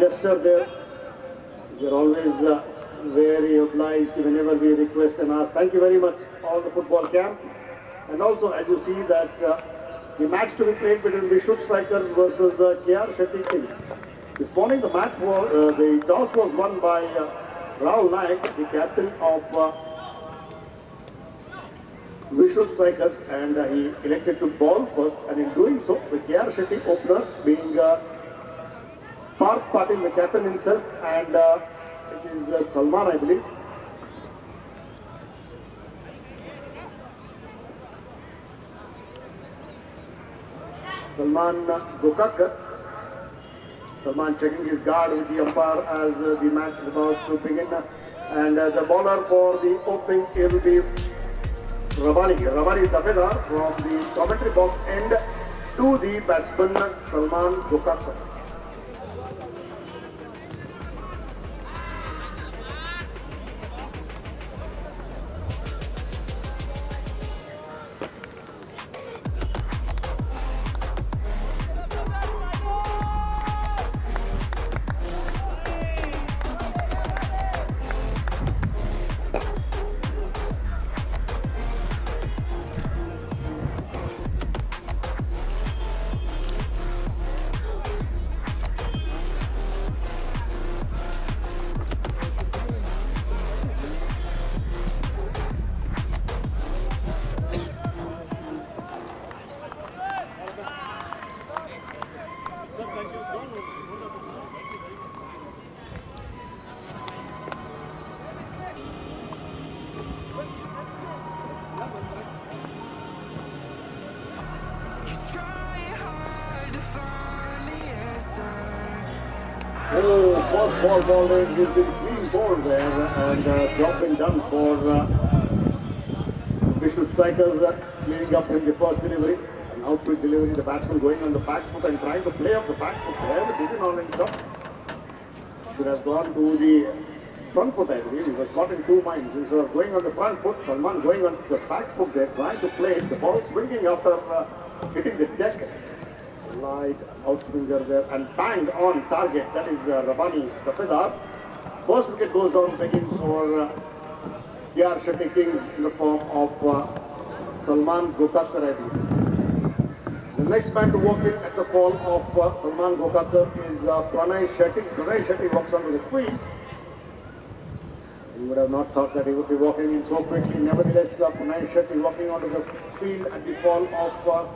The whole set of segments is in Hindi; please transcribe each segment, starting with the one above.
gesture there. We are always very obliged whenever we request and ask. Thank you very much, all the football camp. And also, as you see that the match to be played between Vishnu Strikers versus KR Shetty Kings. This morning the match was, the toss was won by Rahul Naik, the captain of Vishnu Strikers, and he elected to ball first, and in doing so, the KR Shetty openers being Parth Patil, the captain himself, and it is Salman, I believe. Salman Gokakar. Salman checking his guard with the umpire as the match is about to begin. And the bowler for the opening, it will be Rabani Dafedar from the commentary box end to the batsman Salman Gokakar. First ball bowled in with the clean ball there, and job been done for Vishnu Strikers, cleaning up in the first delivery. An outswing delivery, the batsman going on the back foot and trying to play off the back foot there, but didn't all end up. Should have gone to the front foot, I believe. He was caught in two minds. Instead of going on the front foot, Salman going on the back foot there, trying to play it. The ball swinging after hitting the deck. Light outswinger there and banged on target. That is Rabani Dafedar. First wicket goes down begging for KR Shetty Kings in the form of Salman Gokakar, I believe. The next man to walk in at the fall of Salman Gokakar is Pranay Shetty. Pranay Shetty walks onto the crease. You would have not thought that he would be walking in so quickly. Nevertheless, Pranay Shetty walking onto the field at the fall of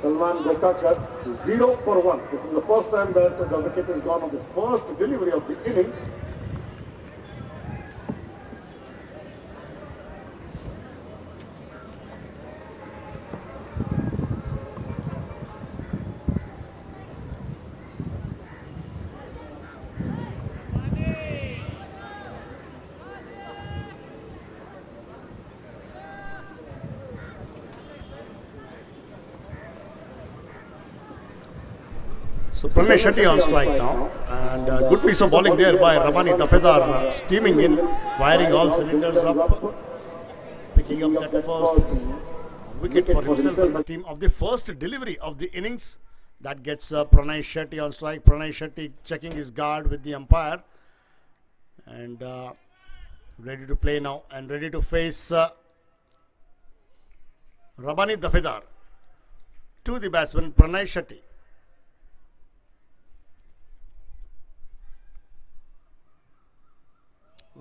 Salman Gokakar. So 0 for 1. This is the first time that the wicket has gone on the first delivery of the innings. So Pranay Shetty on strike now, and good piece of bowling there by Rabani Dafedar, steaming in, firing all cylinders up, picking up that first wicket for himself and the team of the first delivery of the innings. That gets Pranay Shetty on strike. Pranay Shetty checking his guard with the umpire and ready to play now and ready to face Rabani Dafedar to the batsman Pranay Shetty.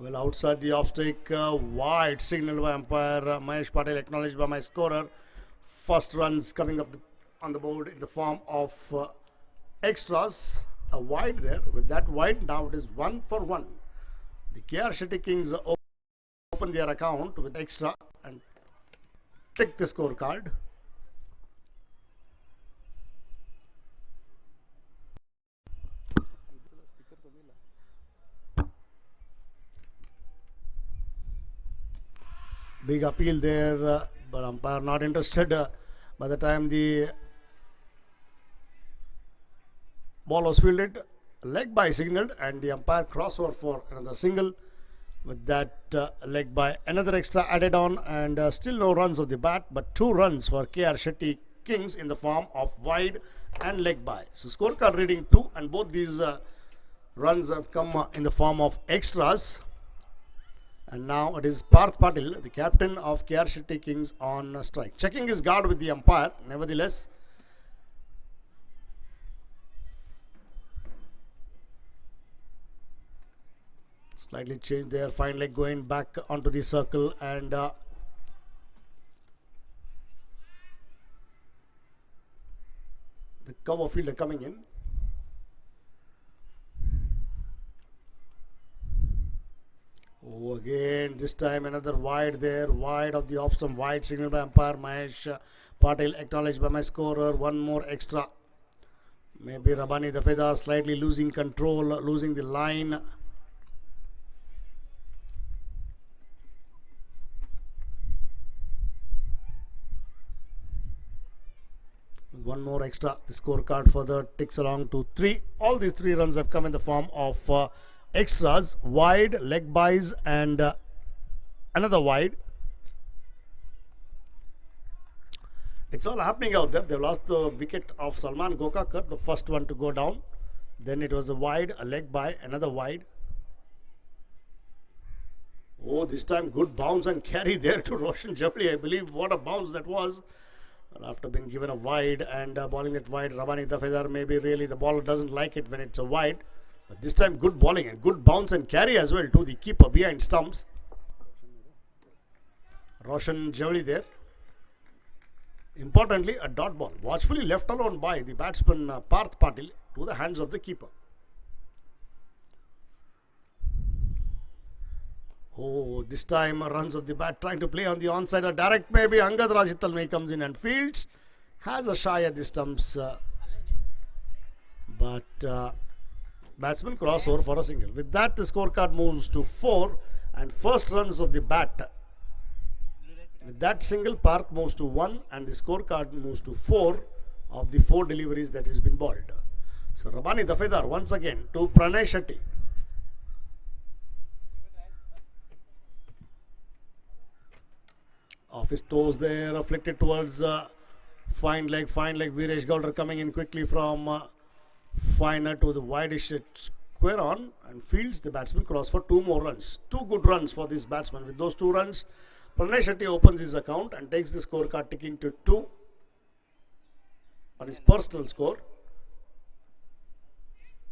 Well, outside the off-stick, wide signal by umpire Mahesh Patel, acknowledged by my scorer. First runs coming up on the board in the form of extras. A wide there. With that wide, now it is 1 for 1. The KR Shetty Kings open their account with extra and take the scorecard. Big appeal there, but umpire not interested. By the time the ball was fielded, leg by signaled, and the umpire crossover for another single. With that leg by, another extra added on, and still no runs of the bat, but 2 runs for KR Shetty Kings in the form of wide and leg by. So scorecard reading 2, and both these runs have come in the form of extras. And now it is Parth Patil, the captain of KR Shetty Kings, on strike. Checking his guard with the umpire, nevertheless. Slightly changed there, fine leg going back onto the circle, and the cover fielder coming in. Oh, again, this time another wide there, wide of the off stump, wide signal by umpire Mahesh Patel, acknowledged by my scorer. One more extra. Maybe Rabani Dafedar slightly losing control, losing the line. One more extra. The scorecard further ticks along to 3. All these 3 runs have come in the form of extras, wide, leg buys, and another wide. It's all happening out there. They lost the wicket of Salman Gokakar, the first one to go down. Then it was a wide, a leg by, another wide. Oh, this time good bounce and carry there to Roshan Javli. I believe what a bounce that was. Well, after being given a wide and bowling it wide, Rabani Dafedar, maybe really the ball doesn't like it when it's a wide. But this time good bowling and good bounce and carry as well to the keeper behind stumps. Roshan Javli there. Importantly, a dot ball, watchfully left alone by the batsman Parth Patil to the hands of the keeper. Oh, this time runs of the bat trying to play on the onside, a direct maybe. Angad Rajitalmai comes in and fields. Has a shy at the stumps, but batsman cross over for a single. With that, the scorecard moves to 4 and first runs of the bat. With that single, Parth moves to 1 and the scorecard moves to 4 of the 4 deliveries that has been bowled. So Rabani Dafedar once again to Pranay Shetty. Off his toes there, afflicted towards fine leg. Viresh Gowder coming in quickly from finer to the wideish square on and fields. The batsman cross for 2 more runs. 2 good runs for this batsman. With those 2 runs, Pranay Shetty opens his account and takes the scorecard ticking to 2 on his personal score.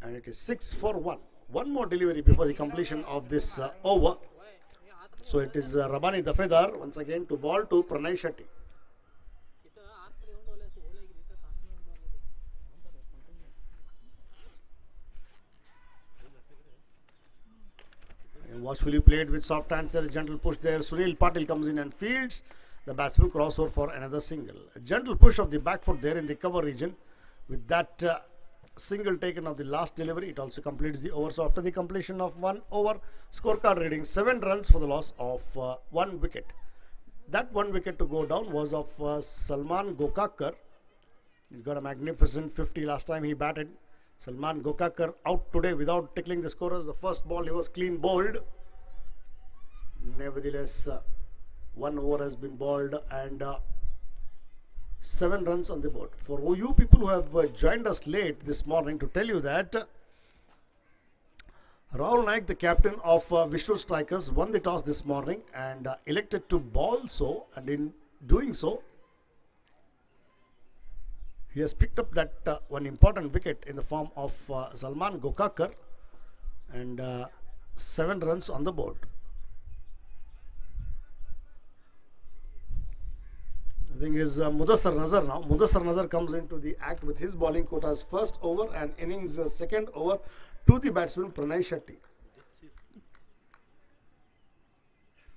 And it is 6 for 1. One more delivery before the completion of this over. So it is Rabani Dafedar once again to ball to Pranay Shetty. Watchfully played with soft answer, gentle push there. Sunil Patil comes in and fields. The batsman crossover for another single. A gentle push of the back foot there in the cover region. With that single taken of the last delivery, it also completes the over. So after the completion of 1 over, scorecard reading 7 runs for the loss of 1 wicket. That 1 wicket to go down was of Salman Gokakar. He got a magnificent 50 last time he batted. Salman Gokakar out today without tickling the scorers. The first ball he was clean bowled. Nevertheless, 1 over has been bowled and 7 runs on the board. For you people who have joined us late this morning, to tell you that Rahul Naik, the captain of Vishnu Strikers, won the toss this morning and elected to bowl so, and in doing so, he has picked up that one important wicket in the form of Salman Gokakar and 7 runs on the board. I think is Mudassar Nazar now. Mudassar Nazar comes into the act with his bowling quotas first over and innings second over to the batsman Pranay Shetty.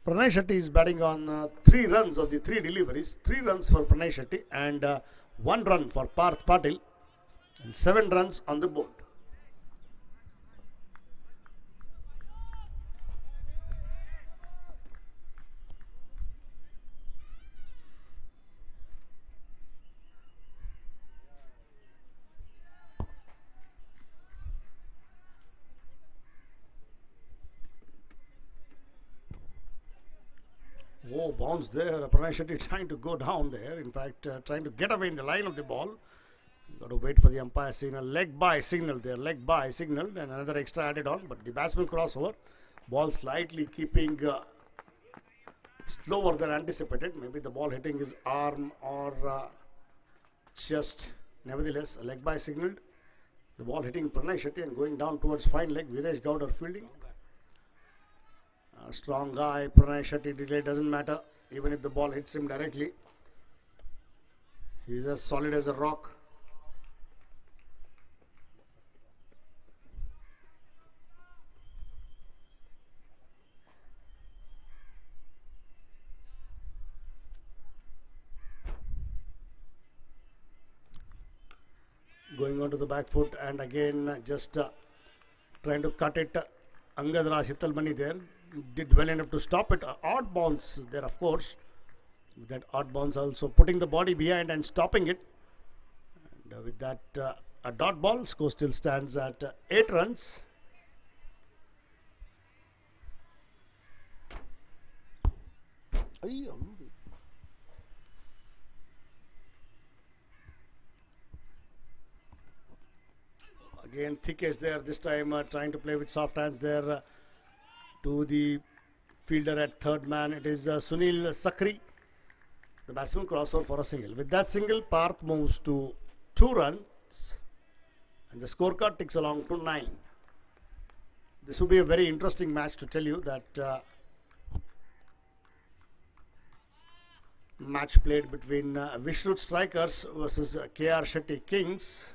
Pranay Shetty is batting on 3 runs of the 3 deliveries. 3 runs for Pranay Shetty and 1 run for Parth Patil and 7 runs on the board. Oh, bounce there. Pranay Shetty trying to go down there. In fact, trying to get away in the line of the ball. Got to wait for the umpire signal. Leg by signal there. Leg by signal. And another extra added on. But the batsman crossover. Ball slightly keeping slower than anticipated. Maybe the ball hitting his arm or chest. Nevertheless, a leg by signaled. The ball hitting Pranay Shetty and going down towards fine leg. Viresh Gowder fielding. A strong guy. Pranay Shetty delay doesn't matter. Even if the ball hits him directly. He's as solid as a rock. Going on to the back foot and again just trying to cut it. Angad Raj Hitalmani there did well enough to stop it. Odd bounce there, of course. With that odd bounce also putting the body behind and stopping it. And with that a dot ball, score still stands at 8 runs. Again, thick is there this time, trying to play with soft hands there to the fielder at third man. It is Sunil Sakri. The batsman crossover for a single. With that single, Parth moves to 2 runs and the scorecard ticks along to 9. This will be a very interesting match, to tell you that match played between Vishrut Strikers versus KR Shetty Kings.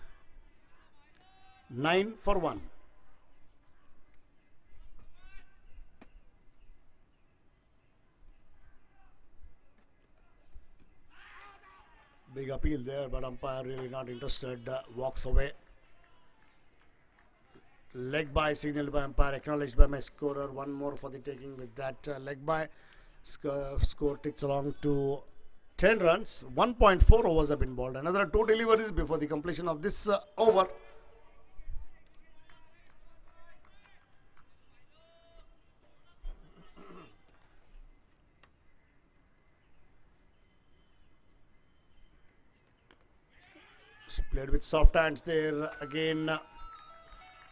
9 for 1. Big appeal there, but umpire really not interested. Walks away. Leg by signaled by umpire, acknowledged by my scorer. One more for the taking. With that leg by, score ticks along to 10 runs. 1.4 overs have been bowled. Another 2 deliveries before the completion of this over. Played with soft hands there. Again,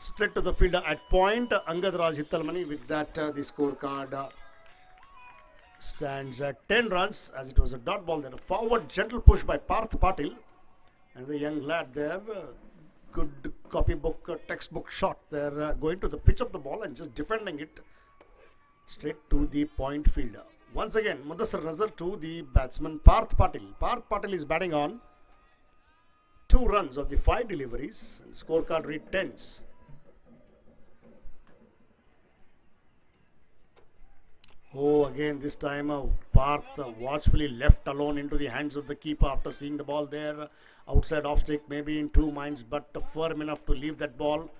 straight to the fielder at point. Angad Raj Hitalmani. With that, the scorecard stands at 10 runs, as it was a dot ball there. A forward gentle push by Parth Patil. And the young lad there. Good copybook, textbook shot there. Going to the pitch of the ball and just defending it straight to the point fielder. Once again, Mudassar Nazar to the batsman Parth Patil. Parth Patil is batting on 2 runs of the 5 deliveries, and scorecard read 10s. Oh, again this time Parth watchfully left alone into the hands of the keeper after seeing the ball there. Outside off stick, maybe in 2 minds, but firm enough to leave that ball.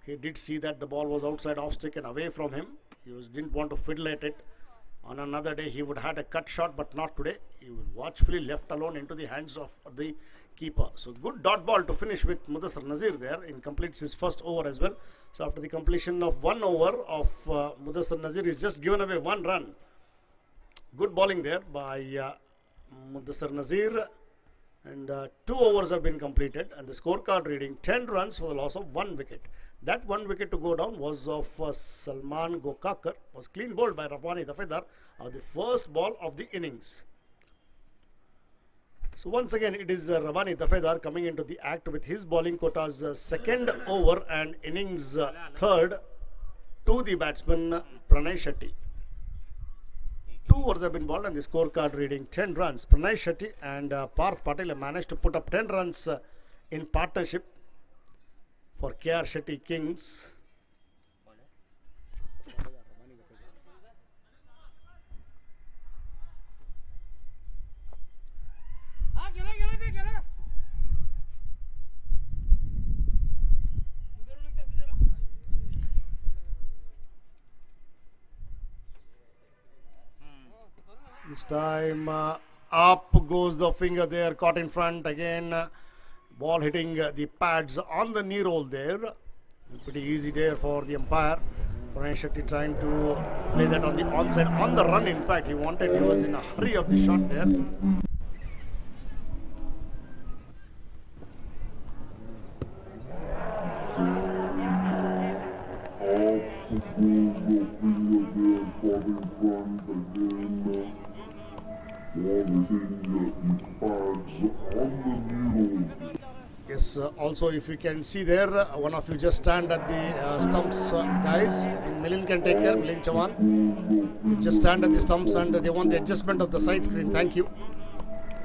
He did see that the ball was outside off stick and away from him. He didn't want to fiddle at it. On another day, he would have had a cut shot, but not today. He would watchfully left alone into the hands of the keeper. So good dot ball to finish with Mudassar Nazir there. And completes his first over as well. So after the completion of 1 over of Mudassar Nazir, he's just given away 1 run. Good bowling there by Mudassar Nazir. And 2 overs have been completed. And the scorecard reading 10 runs for the loss of 1 wicket. That 1 wicket to go down was of Salman Gokakar. Was clean bowled by Rabani Dafedar of the first ball of the innings. So once again, it is Rabani Dafedar coming into the act with his bowling quota's second over and innings third to the batsman Pranay Shetty. 2 overs have been bowled and the scorecard reading 10 runs. Pranay Shetty and Parth Patil have managed to put up 10 runs in partnership for KR Shetty Kings. This time up goes the finger there, caught in front again. Ball hitting the pads on the knee roll there. Pretty easy there for the umpire. Pranay Shetty trying to play that on the onside, on the run. In fact, he was in a hurry of the shot there. Yes, also if you can see there, one of you just stand at the stumps, guys. Milind can take care, Milind Chavan. You just stand at the stumps and they want the adjustment of the side screen. Thank you.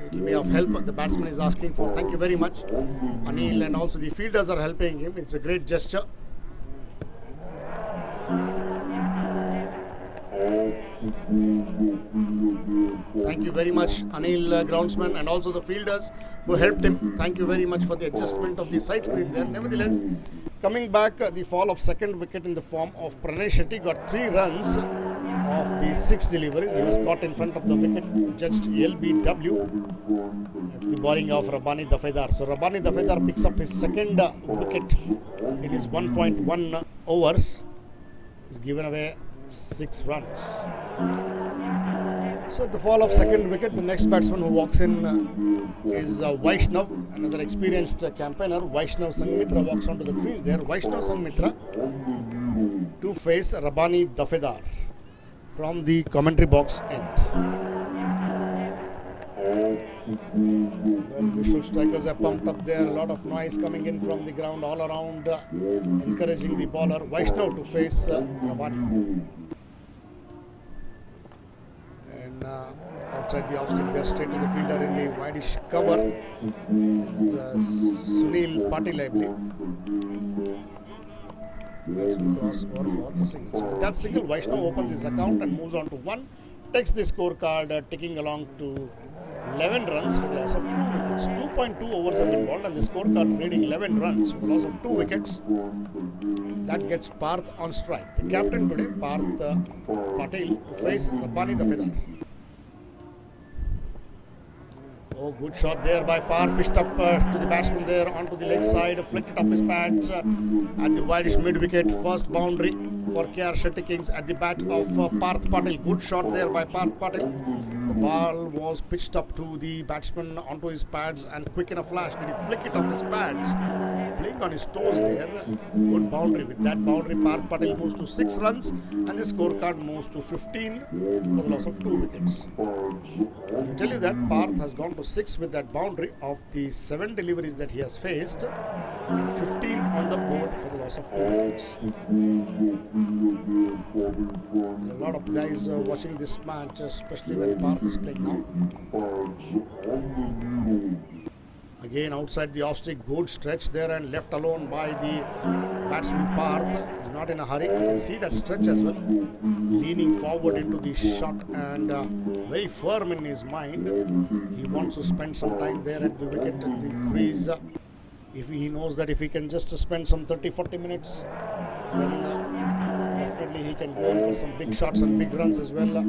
It will be of help. The batsman is asking for. Thank you very much. Anil and also the fielders are helping him. It's a great gesture. Thank you very much, Anil, groundsman, and also the fielders who helped him. Thank you very much for the adjustment of the side screen there. Nevertheless, coming back, the fall of second wicket in the form of Pranay Shetty got 3 runs of the 6 deliveries. He was caught in front of the wicket, judged LBW. It's the bowling of Rabbani Dafedar. So Rabbani Dafedar picks up his second wicket in his 1.1 overs. He's given away 6 runs. So at the fall of second wicket, the next batsman who walks in is Vaishnav, another experienced campaigner. Vaishnav Sangmitra walks onto the crease there. Vaishnav Sangmitra to face Rabbani Dafedar from the commentary box end. Well, visual strikers are pumped up there. A lot of noise coming in from the ground all around, encouraging the bowler Vaishnav to face Rabbani. And outside the off stick there, straight to the fielder in the wideish cover is Sunil Patil, I believe. That's cross over for a single. So with that single, Vaishnav opens his account and moves on to 1. Takes the scorecard, ticking along to 11 runs for the loss of 2 wickets. 2.2 overs have been bowled and the scorecard reading 11 runs for the loss of 2 wickets. That gets Parth on strike. The captain today, Parth Patil, to face Rabbani Dafedar. Oh, good shot there by Parth, pitched up to the batsman there onto the leg side, flicked it off his pads at the wideish mid-wicket. First boundary for KR Shetty Kings at the bat of Parth Patil. Good shot there by Parth Patil. The ball was pitched up to the batsman onto his pads and quick in a flash did he flick it off his pads, playing on his toes there. Good boundary. With that boundary, Parth Patil moves to 6 runs and the scorecard moves to 15 for the loss of 2 wickets. To tell you that Parth has gone to 6 with that boundary of the 7 deliveries that he has faced, 15 on the board for the loss of 2 wickets. A lot of guys watching this match, especially when Parth is playing now. Again outside the off stick, good stretch there and left alone by the batsman Parth. He's not in a hurry. You can see that stretch as well. Leaning forward into the shot and very firm in his mind. He wants to spend some time there at the wicket, at the crease. If he knows that if he can just spend some 30-40 minutes, then definitely he can go in for some big shots and big runs as well.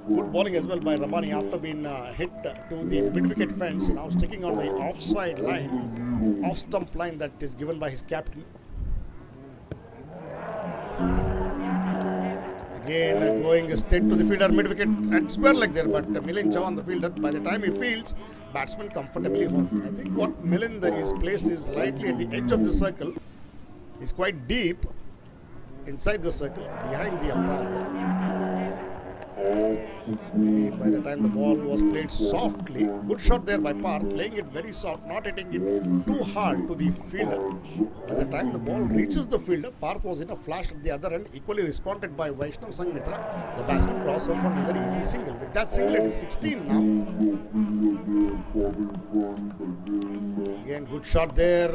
Good bowling as well by Rabbani after being hit to the mid-wicket fence. Now sticking on the offside line, off-stump line that is given by his captain. Again going straight to the fielder, mid-wicket and square leg there, but Milind Chavan, the fielder, by the time he fields, batsman comfortably home. I think what Milind is placed is slightly at the edge of the circle. He's quite deep inside the circle, behind the umpire. By the time the ball was played softly, good shot there by Parth, playing it very soft, not hitting it too hard to the fielder. By the time the ball reaches the fielder, Parth was in a flash at the other end, equally responded by Vaishnav Sangmitra. The batsman crossed over for another easy single. With that single, it is 16 now. Again, good shot there.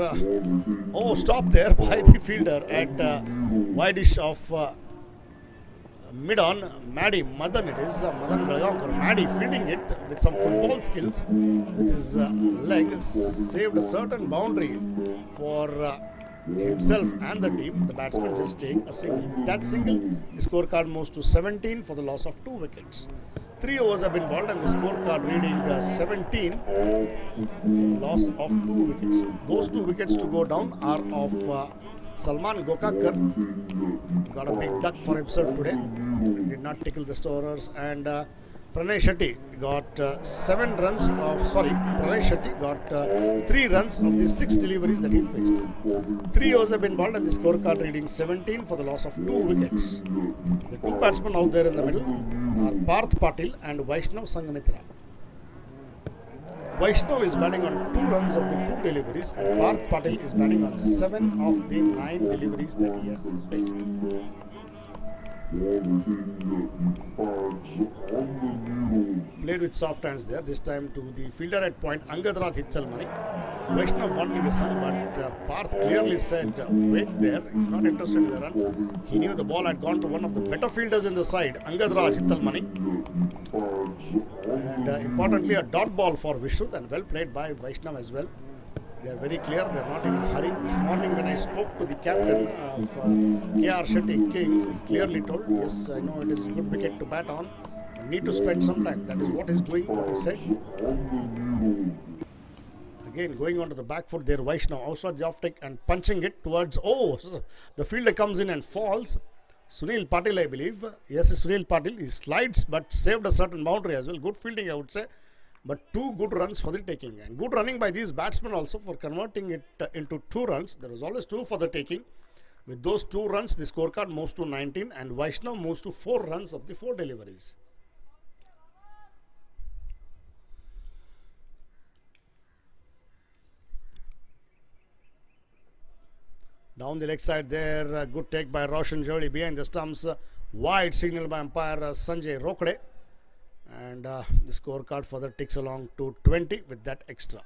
Oh, stop there by the fielder at wideish of mid-on. Madan it is. Madan BELGAUM. Maddy fielding it with some football skills with his leg. Saved a certain boundary for himself and the team. The batsman just take a single. With that single, the scorecard moves to 17 for the loss of 2 wickets. 3 overs have been bowled and the scorecard reading 17 for the loss of 2 wickets. Those 2 wickets to go down are of Salman Gokakar. Got a big duck for himself today. Did not tickle the storers, and Pranay Shetty got 7 runs of, sorry, Pranay Shetty got 3 runs of the 6 deliveries that he faced. 3 overs have been bowled and the scorecard reading 17 for the loss of 2 wickets. The 2 batsmen out there in the middle are Parth Patil and Vaishnav Sanghamitra. Vaishnav is batting on 2 runs of the 2 deliveries and Parth Patil is batting on 7 of the 9 deliveries that he has faced. Played with soft hands there, this time to the fielder at point, Angadrath Hitchalmani. Vaishnav wanted a son, but Parth clearly said, wait there, he's not interested in the run. He knew the ball had gone to one of the better fielders in the side, Angadrath Hitchalmani. And importantly, a dot ball for Vishrut and well played by Vaishnav as well. They are very clear, they are not in a hurry. This morning when I spoke to the captain of KR Shetty Kings, he clearly told, yes, I know it is a good wicket to bat on. I need to spend some time. That is what he's doing, what he said. Again, going on to the back foot there, Vaishnav outside the off-take and punching it towards, so the fielder comes in and falls. Sunil Patil, I believe. Yes, Sunil Patil. He slides but saved a certain boundary as well. Good fielding, I would say. But 2 good runs for the taking. And good running by these batsmen also for converting it into 2 runs. There was always 2 for the taking. With those 2 runs, the scorecard moves to 19 and Vaishnav moves to 4 runs of the 4 deliveries. Down the leg side there, good take by Roshan Jodi behind the stumps. Wide signal by umpire Sanjay Rokde. And the scorecard further ticks along to 20 with that extra.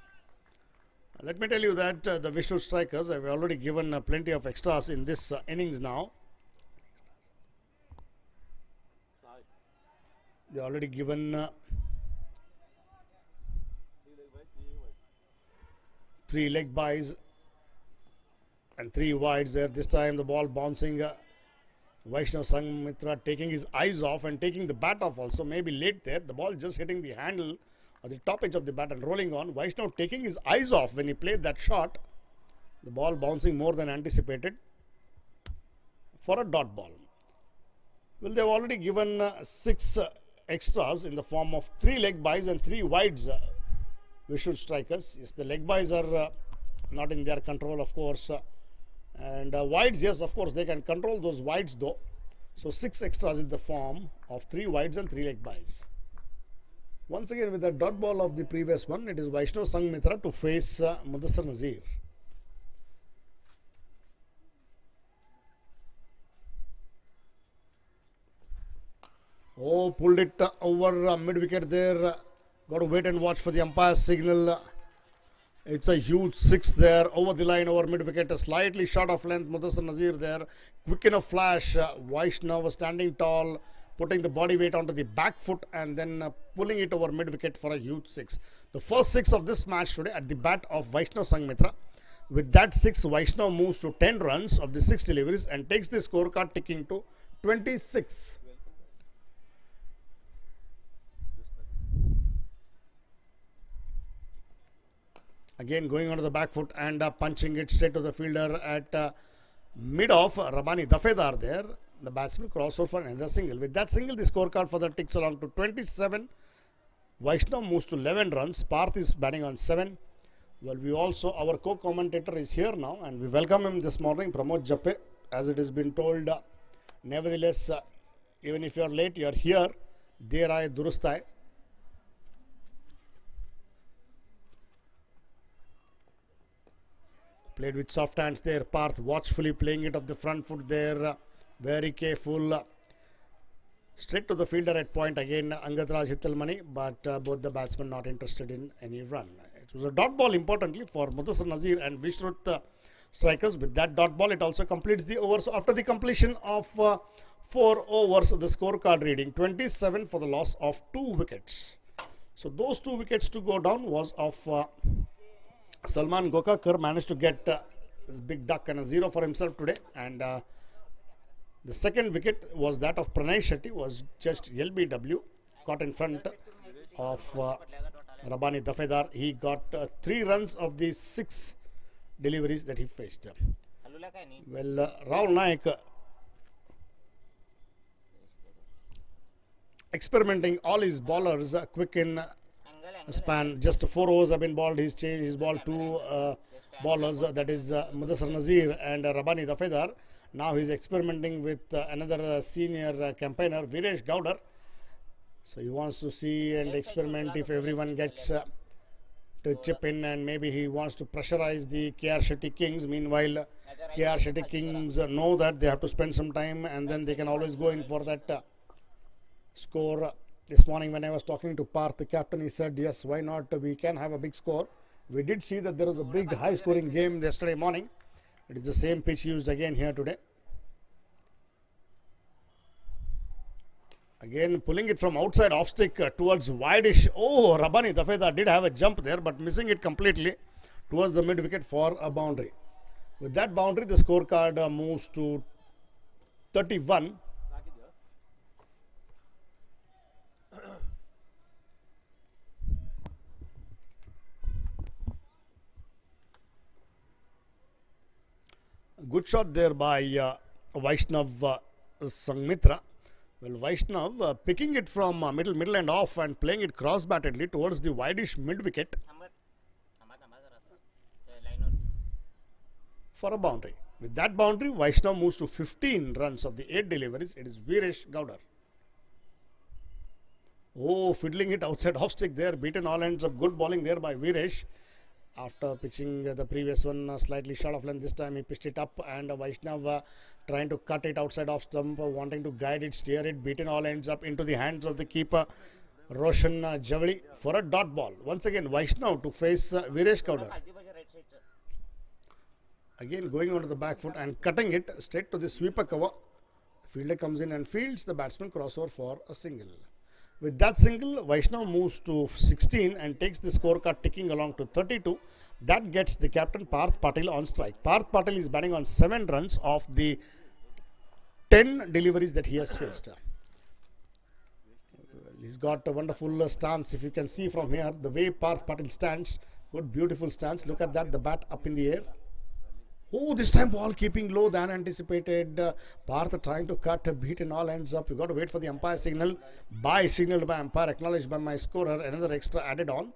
Let me tell you that the Vishrut strikers have already given plenty of extras in this innings now. They already given 3 leg byes and 3 wides there. This time the ball bouncing. Vaishnav Sanghamitra taking his eyes off and taking the bat off also. Maybe late there. The ball just hitting the handle or the top edge of the bat and rolling on. Vaishnav taking his eyes off when he played that shot. The ball bouncing more than anticipated for a dot ball. Well, they've already given 6 extras in the form of 3 leg byes and 3 wides. Vishrut strikers. Yes, the leg byes are not in their control, of course. And wides, yes, of course, they can control those wides though. So 6 extras in the form of 3 wides and 3 leg byes. Once again, with the dot ball of the previous one, it is Vaishnav Sanghamitra to face Mudassar Nazir. Oh, pulled it over mid wicket there. Got to wait and watch for the umpire's signal. It's a huge 6 there over the line, over mid wicket, slightly short of length. Mudassar Nazir there, quick enough flash. Vaishnav standing tall, putting the body weight onto the back foot and then pulling it over mid wicket for a huge 6. The first 6 of this match today at the bat of Vaishnav Sanghamitra. With that 6, Vaishnav moves to 10 runs of the 6 deliveries and takes the scorecard ticking to 26. Again going onto the back foot and punching it straight to the fielder at mid-off. Rabani Dafedar there. The batsman crossover for another single. With that single, the scorecard further ticks along to 27. Vaishnav moves to 11 runs. Parth is batting on 7. Well, we also, our co-commentator is here now and we welcome him this morning, Pramod Jappe. As it has been told, nevertheless, even if you are late, you are here. Der aaye durust aaye. Played with soft hands there. Parth watchfully playing it off the front foot there. Very careful. Straight to the fielder at point again, Angadraj Hitchalmani, but both the batsmen not interested in any run. It was a dot ball importantly for Mudassar Nazir and Vishrut strikers. With that dot ball, it also completes the overs. After the completion of 4 overs, the scorecard reading 27 for the loss of 2 wickets. So those 2 wickets to go down was of Salman Gokakar, managed to get this big duck and a 0 for himself today, and the second wicket was that of Pranay Shetty, was just LBW, caught in front of Rabani Dafedar. He got 3 runs of the 6 deliveries that he faced. Well, Rahul Naik experimenting all his bowlers quick in span. Just 4 overs have been bowled. He's changed his ball to bowlers, that is Mudassar Nazir and Rabani Dafedar. Now he's experimenting with another senior campaigner, Viresh Gowder. So he wants to see and experiment if everyone gets to chip in, and maybe he wants to pressurize the KR Shetty Kings. Meanwhile, KR Shetty Kings know that they have to spend some time and then they can always go in for that score. This morning when I was talking to Parth, the captain, he said, yes, why not? We can have a big score. We did see that there was a big high scoring game yesterday morning. It is the same pitch used again here today. Again pulling it from outside off stick towards wideish. Oh, Rabani Dafedar did have a jump there, but missing it completely towards the mid wicket for a boundary. With that boundary, the scorecard moves to 31. Good shot there by Vaishnav Sangmitra. Well, Vaishnav picking it from middle and off and playing it cross-battedly towards the wideish mid-wicket for a boundary. With that boundary, Vaishnav moves to 15 runs of the 8 deliveries. It is Viresh Gowder. Oh, fiddling it outside off stick there. Beaten all ends of good bowling there by Viresh. After pitching the previous one slightly short of length, this time he pitched it up, and Vaishnav trying to cut it outside off stump, wanting to guide it, steer it. Beaten all ends up into the hands of the keeper Roshan Javli for a dot ball. Once again Vaishnav to face Viresh Gowder. Again going onto the back foot and cutting it straight to the sweeper cover. The fielder comes in and fields the batsman crossover for a single. With that single, Vaishnav moves to 16 and takes the scorecard ticking along to 32. That gets the captain Parth Patil on strike. Parth Patil is batting on 7 runs of the 10 deliveries that he has faced. He's got a wonderful stance. If you can see from here, the way Parth Patil stands, good beautiful stance. Look at that, the bat up in the air. Oh, this time ball keeping low than anticipated. Parth trying to cut, beaten all ends up. You got to wait for the umpire signal. By signaled by umpire, acknowledged by my scorer. Another extra added on.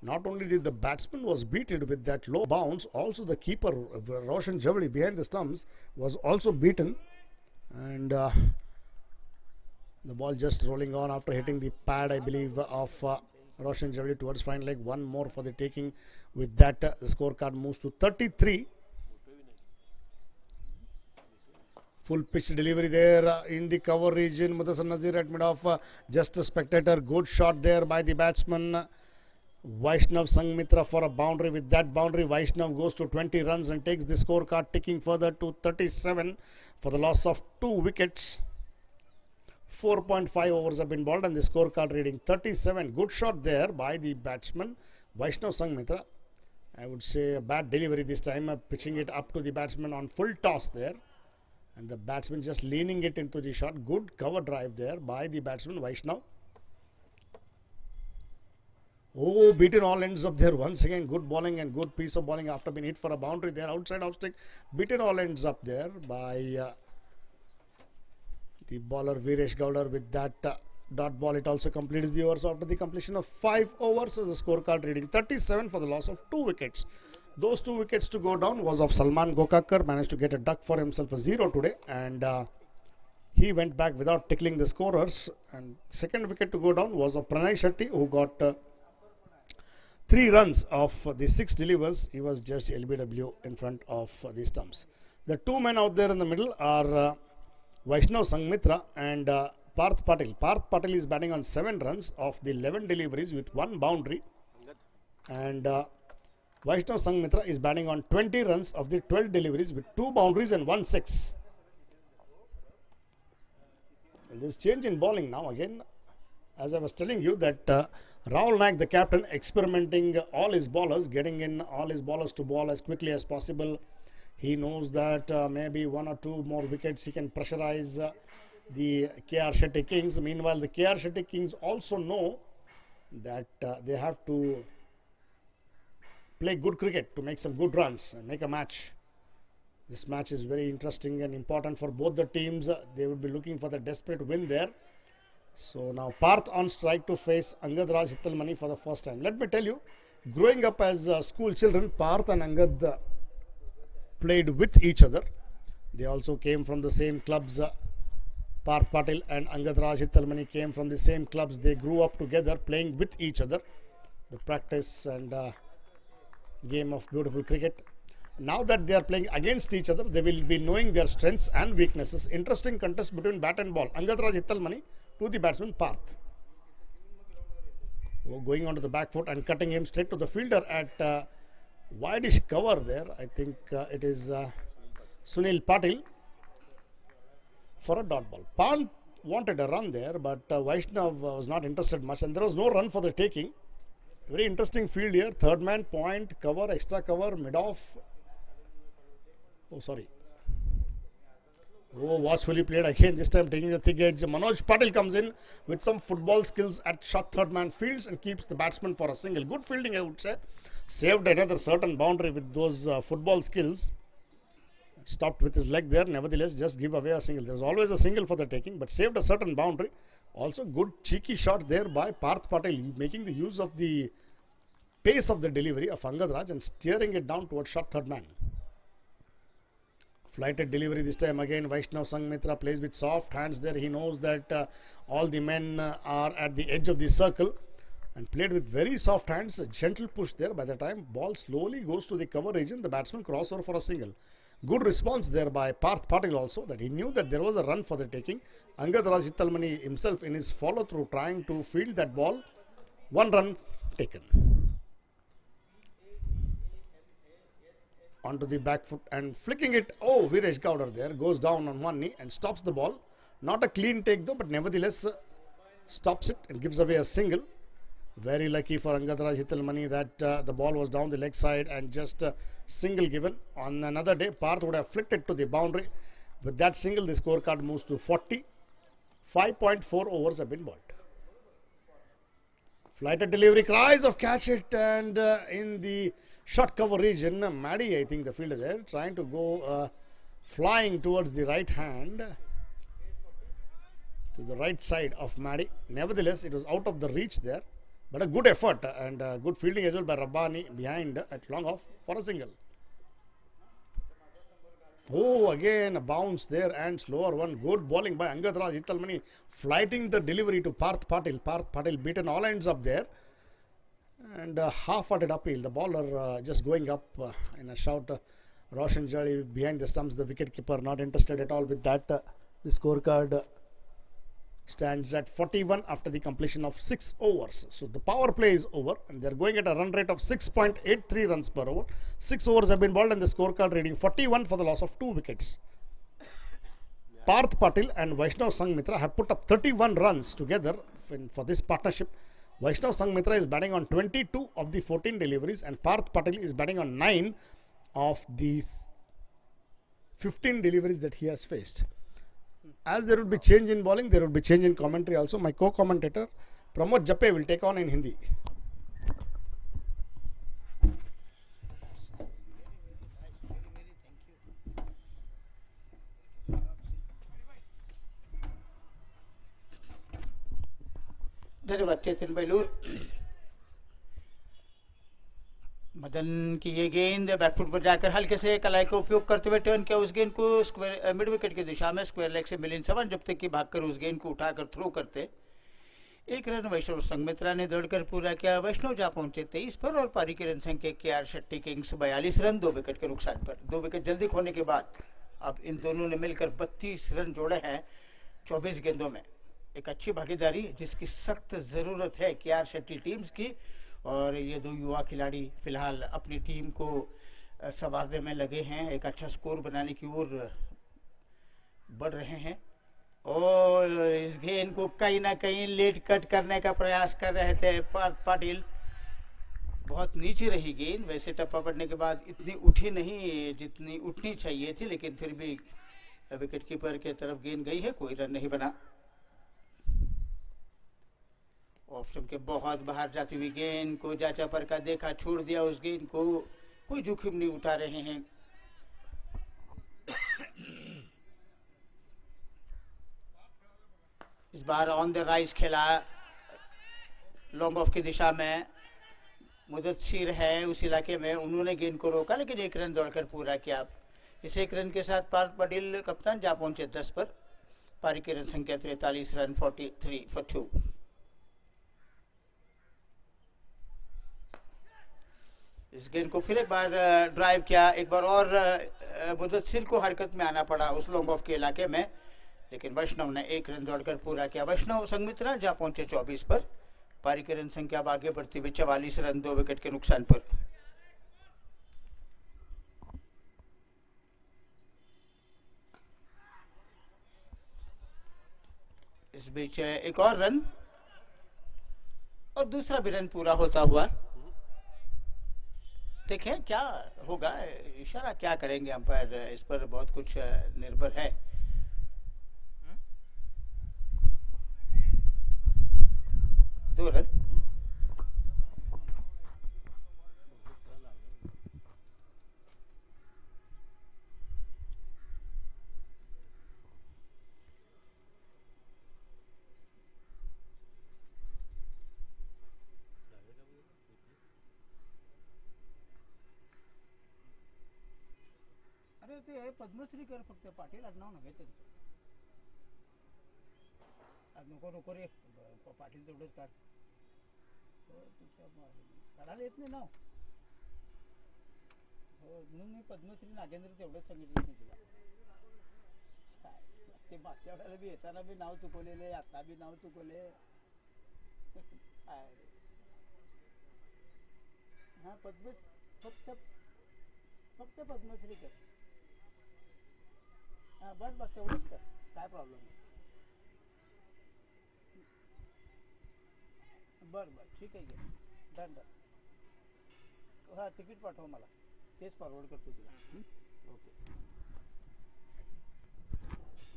Not only did the batsman was beaten with that low bounce, also the keeper Roshan Javli behind the stumps was also beaten. And the ball just rolling on after hitting the pad, I believe, of Roshan Javli towards fine leg. One more for the taking. With that, the scorecard moves to 33. Full pitch delivery there in the cover region. Mudassar Nazir at mid-off, just a spectator. Good shot there by the batsman Vaishnav Sangmitra for a boundary. With that boundary, Vaishnav goes to 20 runs and takes the scorecard ticking further to 37 for the loss of 2 wickets. 4.5 overs have been bowled and the scorecard reading 37. Good shot there by the batsman Vaishnav Sangmitra. I would say a bad delivery this time, pitching it up to the batsman on full toss there. And the batsman just leaning it into the shot. Good cover drive there by the batsman Vaishnav. Oh, beaten all ends up there once again. Good bowling and good piece of bowling after being hit for a boundary there outside off stick. Beaten all ends up there by the bowler Viresh Gowder. With that dot ball, it also completes the overs after the completion of 5 overs. So the scorecard reading 37 for the loss of 2 wickets. Those 2 wickets to go down was of Salman Gokakar. Managed to get a duck for himself, a 0 today, and he went back without tickling the scorers. And second wicket to go down was of Pranay Shetty, who got 3 runs of the 6 delivers. He was just LBW in front of the stumps. The 2 men out there in the middle are Vaishnav Sangmitra and Parth Patil. Parth Patil is batting on 7 runs of the 11 deliveries with 1 boundary, and Vaishnav Sangmitra is batting on 20 runs of the 12 deliveries with 2 boundaries and 1 6. And this change in bowling now again, as I was telling you, that Rahul Naik, the captain, experimenting all his bowlers, getting in all his bowlers to bowl as quickly as possible. He knows that maybe 1 or 2 more wickets he can pressurize the KR Shetty Kings. Meanwhile, the KR Shetty Kings also know that they have to play good cricket to make some good runs and make a match. This match is very interesting and important for both the teams. They will be looking for the desperate win there. So now Parth on strike to face Angad Raj Hittalmani for the first time. Let me tell you, growing up as school children, Parth and Angad played with each other. They also came from the same clubs. Parth Patil and Angad Raj Hittalmani came from the same clubs. They grew up together playing with each other. The practice and game of beautiful cricket. Now that they are playing against each other, they will be knowing their strengths and weaknesses. Interesting contest between bat and ball. Angad Raj Hittalmani to the batsman Parth. Going onto the back foot and cutting him straight to the fielder at wideish cover there. I think it is Sunil Patil for a dot ball. Pant wanted a run there, but Vaishnav was not interested much, and there was no run for the taking. Very interesting field here. Third man, point, cover, extra cover, mid-off. Oh, sorry. Oh, watchfully played again, this time taking the thick edge. Manoj Patil comes in with some football skills at short third man fields and keeps the batsman for a single. Good fielding, I would say. Saved another certain boundary with those football skills. Stopped with his leg there, nevertheless, just give away a single. There was always a single for the taking, but saved a certain boundary. Also, good cheeky shot there by Parth Patil, making the use of the pace of the delivery of Angad Raj and steering it down towards short third man. Flighted delivery this time again. Vaishnav Sangmitra plays with soft hands there. He knows that all the men are at the edge of the circle and played with very soft hands. A gentle push there. By the time ball slowly goes to the cover region, the batsman cross over for a single. Good response there by Parth Patil also, that he knew that there was a run for the taking. Angad Raj Hittalmani himself in his follow through trying to field that ball. One run taken. Onto the back foot and flicking it. Oh, Viresh Gowder there goes down on one knee and stops the ball. Not a clean take though, but nevertheless stops it and gives away a single. Very lucky for Angad Raj Hittalmani that the ball was down the leg side and just single given. On another day, Parth would have flicked it to the boundary. With that single, the scorecard moves to 40. 5.4 overs have been bowled. Flighted delivery, cries of catch it, and in the short cover region, Maddie, I think the fielder there, trying to go flying towards the right hand, to the right side of Maddie. Nevertheless, it was out of the reach there, but a good effort and good fielding as well by Rabbani behind at long off for a single. Oh, again a bounce there and slower one. Good bowling by Angad Raj Hittalmani, flighting the delivery to Parth Patil. Parth Patil beaten all ends up there. And half-hearted appeal. The bowler just going up in a shout. Roshan Jari behind the stumps. The wicketkeeper not interested at all with that. The scorecard stands at 41 after the completion of 6 overs. So the power play is over and they are going at a run rate of 6.83 runs per over. 6 overs have been bowled and the scorecard reading 41 for the loss of 2 wickets. Parth Patil and Vaishnav Sangmitra have put up 31 runs together for this partnership. Vaishnav Sangmitra is batting on 22 of the 14 deliveries and Parth Patil is batting on 9 of these 15 deliveries that he has faced. As there would be change in bowling, there would be change in commentary also. My co-commentator Pramod Jappe will take on in Hindi. धन्यवाद चेतन बेलूर। मदन की ये गेंद बैकफुट पर जाकर हल्के से कलाई का उपयोग करते हुए टर्न किया, उस गेंद को स्क्वायर मिड विकेट की दिशा में स्क्वायर लेग से मिलिन सवन, जब तक कि भागकर उस गेंद को उठाकर थ्रो करते। एक रन वैष्णव संघमित्रा ने दौड़कर पूरा किया। वैष्णव जा पहुंचे 23 पर और पारी की रन संख्या KR Shetty Kings 42 run 2 wicket के नुकसान पर। 2 विकेट जल्दी खोने के बाद अब इन दोनों ने मिलकर 32 रन जोड़े हैं 24 गेंदों में। एक अच्छी भागीदारी जिसकी सख्त ज़रूरत है KR शेट्टी टीम्स की, और ये दो युवा खिलाड़ी फिलहाल अपनी टीम को संवारने में लगे हैं, एक अच्छा स्कोर बनाने की ओर बढ़ रहे हैं। और इस गेंद को कहीं ना कहीं लेट कट करने का प्रयास कर रहे थे पार्थ पाटिल। बहुत नीचे रही गेंद, वैसे टप्पा पड़ने के बाद इतनी उठी नहीं जितनी उठनी चाहिए थी, लेकिन फिर भी विकेट कीपर के तरफ गेंद गई है, कोई रन नहीं बना। ऑफ स्टंप के बहुत बाहर जाती हुई गेंद को जाचा पर का देखा, छोड़ दिया उस गेंद को, कोई जोखिम नहीं उठा रहे हैं। इस बार ऑन द राइज खेला लॉन्ग ऑफ की दिशा में, मुदस्सिर है उस इलाके में, उन्होंने गेंद को रोका लेकिन 1 रन दौड़कर पूरा किया। इस 1 रन के साथ पार्थ पटेल कप्तान जा पहुंचे 10 पर। पारी की रन संख्या 43 रन 43 for 2। इस गेंद को फिर एक बार ड्राइव किया, एक बार और मुदस्सिर को हरकत में आना पड़ा उस लॉन्ग ऑफ के इलाके में, लेकिन वैष्णव ने 1 रन दौड़कर पूरा किया। वैष्णव संगमित्रा जा पहुंचे 24 पर। पारी की रन संख्या अब आगे बढ़ती हुई 44 रन 2 विकेट के नुकसान पर। इस बीच एक और रन और दूसरा भी रन पूरा होता हुआ। देखें क्या होगा, इशारा क्या करेंगे अंपायर, इस पर बहुत कुछ निर्भर है। दो रन। अरे ते पद्मश्री कर फक्त पाटील आडनाव नव्हे त्यांचं. नको नको रे पाटील तेवढंच काढ. काढायला येत नाही नाव. म्हणून मी पद्मश्री नागेंद्र तेवढंच सांगितलं मी तुला. ते मागच्या वेळेला बी येताना बी नाव चुकवलेले, आता बी नाव चुकवले. हा फक्त पद्मश्री कर. हा बस तेवढंच कर, काय प्रॉब्लेम नाही. बर ठीक आहे, घे डन. हा तिकीट पाठव मला, तेच फॉरवर्ड करतो तुला. ओके.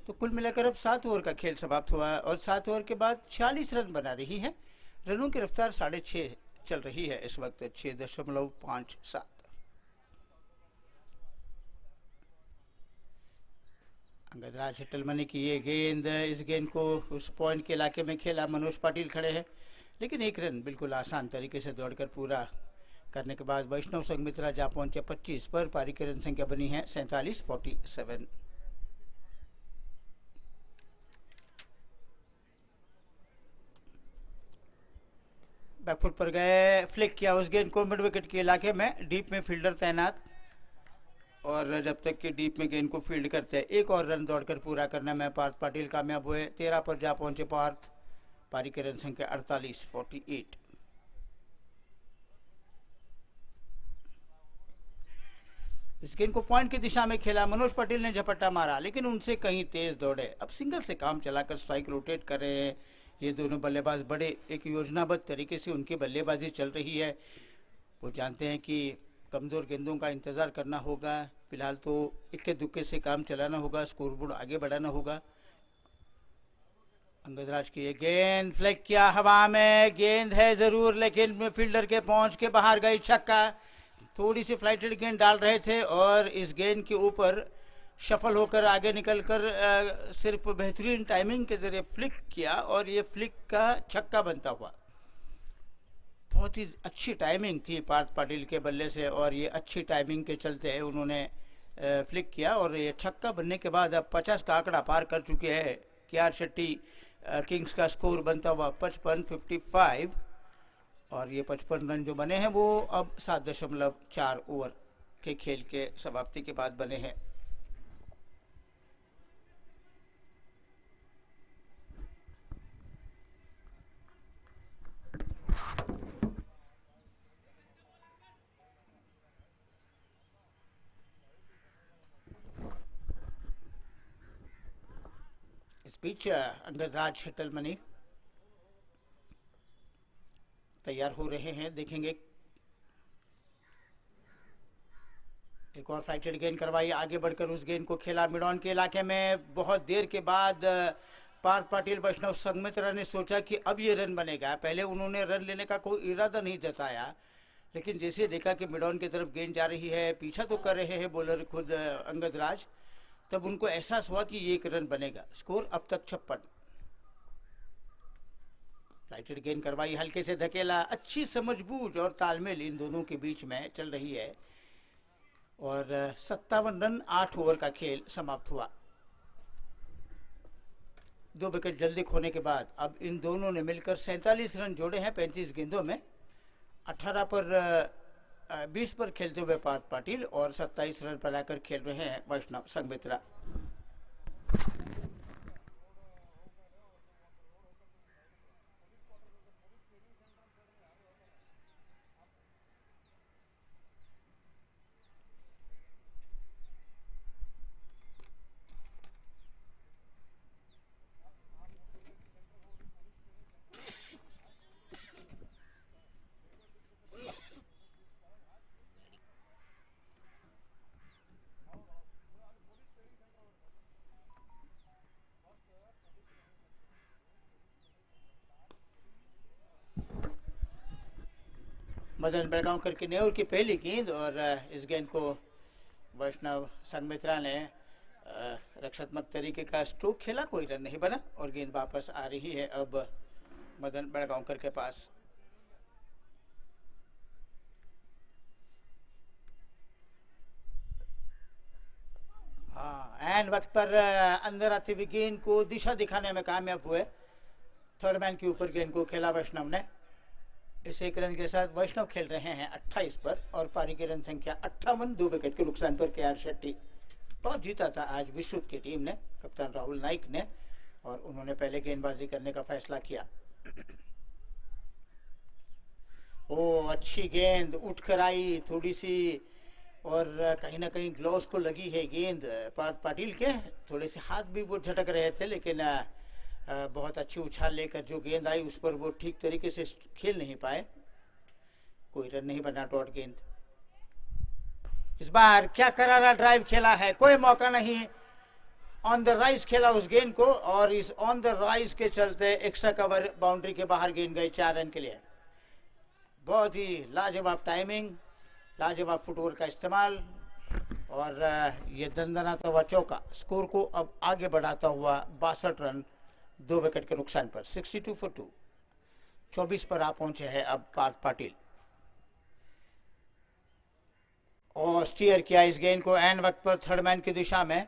तो कुल मिलाकर अब 7 ओवर का खेल समाप्त हुआ और 7 ओवर के बाद 46 रन बना रही है। रनों की रफ्तार 6.5 चल रही है इस वक्त, 6.57। अंगदराज हिटलमनी की ये गेंद, इस गेंद को उस पॉइंट के इलाके में खेला। मनोज पाटिल खड़े हैं, लेकिन 1 रन बिल्कुल आसान तरीके से दौड़कर पूरा करने के बाद वैष्णव संगमित्रा जा पहुंचे 25 पर। पारी की रन संख्या बनी है 47-47। बैकफुट पर गए, फ्लिक किया उस गेंद को मिड विकेट के इलाके में। डीप में फील्डर तैनात, और जब तक कि डीप में गेंद को फील्ड करते हैं, 1 और रन दौड़कर पूरा करने में पार्थ पाटिल कामयाब हुए। 13 पर जा पहुंचे पार्थ। पारी की रन संख्या 48-48। इस गेंद को पॉइंट की दिशा में खेला, मनोज पटेल ने झपट्टा मारा, लेकिन उनसे कहीं तेज दौड़े। अब सिंगल से काम चलाकर स्ट्राइक रोटेट कर रहे हैं ये दोनों बल्लेबाज। बड़े एक योजनाबद्ध तरीके से उनकी बल्लेबाजी चल रही है। वो जानते हैं कि कमज़ोर गेंदों का इंतज़ार करना होगा, फिलहाल तो इक्के दुक्के से काम चलाना होगा, स्कोरबोर्ड आगे बढ़ाना होगा। अंगदराज की ये गेंद, फ्लिक किया हवा में, गेंद है ज़रूर लेकिन फील्डर के पहुंच के बाहर गई। छक्का। थोड़ी सी फ्लाइटेड गेंद डाल रहे थे और इस गेंद के ऊपर शफल होकर आगे निकलकर सिर्फ बेहतरीन टाइमिंग के जरिए फ्लिक किया और ये फ्लिक का छक्का बनता हुआ। बहुत ही अच्छी टाइमिंग थी पार्थ पाटिल के बल्ले से और ये अच्छी टाइमिंग के चलते उन्होंने फ्लिक किया और ये छक्का बनने के बाद अब 50 का आंकड़ा पार कर चुके हैं KR शेट्टी। किंग्स का स्कोर बनता हुआ 55-55 और ये 55 रन जो बने हैं वो अब 7.4 ओवर के खेल के समाप्ति के बाद बने हैं। इस बीच अंगदराज हिटलमनी तैयार हो रहे हैं। देखेंगे एक और फ्लाइटेड गेंद करवाई, आगे बढ़कर उस गेंद को खेला मिड ऑन के इलाके में। बहुत देर के बाद पार्थ पाटिल वैष्णव संगमित्रा ने सोचा कि अब ये रन बनेगा। पहले उन्होंने रन लेने का कोई इरादा नहीं जताया, लेकिन जैसे देखा कि मिड ऑन की तरफ गेंद जा रही है, पीछा तो कर रहे हैं बॉलर खुद अंगदराज, तब उनको एहसास हुआ कि ये 1 रन बनेगा। स्कोर अब तक 56। फ्लाइटेड गेंद करवाई, हल्के से धकेला, अच्छी समझबूझ और तालमेल इन दोनों के बीच में चल रही है। और 57 रन 8 ओवर का खेल समाप्त हुआ। 2 विकेट जल्दी खोने के बाद अब इन दोनों ने मिलकर 47 रन जोड़े हैं 35 गेंदों में। 18 पर 20 पर खेलते हुए पार्थ पाटिल और 27 रन पर आकर खेल रहे हैं वैष्णव संघमित्रा। मदन बेलगांवकर की नेवर की पहली गेंद और इस गेंद को वैष्णव संघमित्रा ने रक्षात्मक तरीके का स्ट्रोक खेला, कोई रन नहीं बना और गेंद वापस आ रही है अब मदन बेलगांवकर के पास। हाँ, एंड वक्त पर अंदर आती हुई गेंद को दिशा दिखाने में कामयाब हुए। थर्ड मैन के ऊपर गेंद को खेला वैष्णव ने। इस एक रन के साथ वैष्णव खेल रहे हैं 28 पर और पारी की रन संख्या 58। 2 विकेट के नुकसान पर के आर शेट्टी। टॉस जीता था आज विश्रुत की टीम ने, कप्तान राहुल नाइक ने, और उन्होंने पहले गेंदबाजी करने का फैसला किया। ओ अच्छी गेंद उठकर आई थोड़ी सी और कहीं ना कहीं ग्लोव्स को लगी है गेंद पार्थ पाटिल के। थोड़े से हाथ भी वो झटक रहे थे, लेकिन बहुत अच्छी उछाल लेकर जो गेंद आई उस पर वो ठीक तरीके से खेल नहीं पाए। कोई रन नहीं बना डॉट गेंद। इस बार क्या करारा ड्राइव खेला है, कोई मौका नहीं। ऑन द राइज खेला उस गेंद को और इस ऑन द राइज के चलते एक्स्ट्रा कवर बाउंड्री के बाहर गेंद गई 4 रन के लिए। बहुत ही लाजवाब टाइमिंग, लाजवाब फुटवर्क का इस्तेमाल और ये दंदनाता हुआ चौका स्कोर को अब आगे बढ़ाता हुआ 62 रन 2 विकेट के नुकसान पर। 62 for 2। 24 पर आ पहुंचे हैं अब पार्थ पाटिल और स्टीयर किया इस गेंद को एंड वक्त पर थर्ड मैन की दिशा में,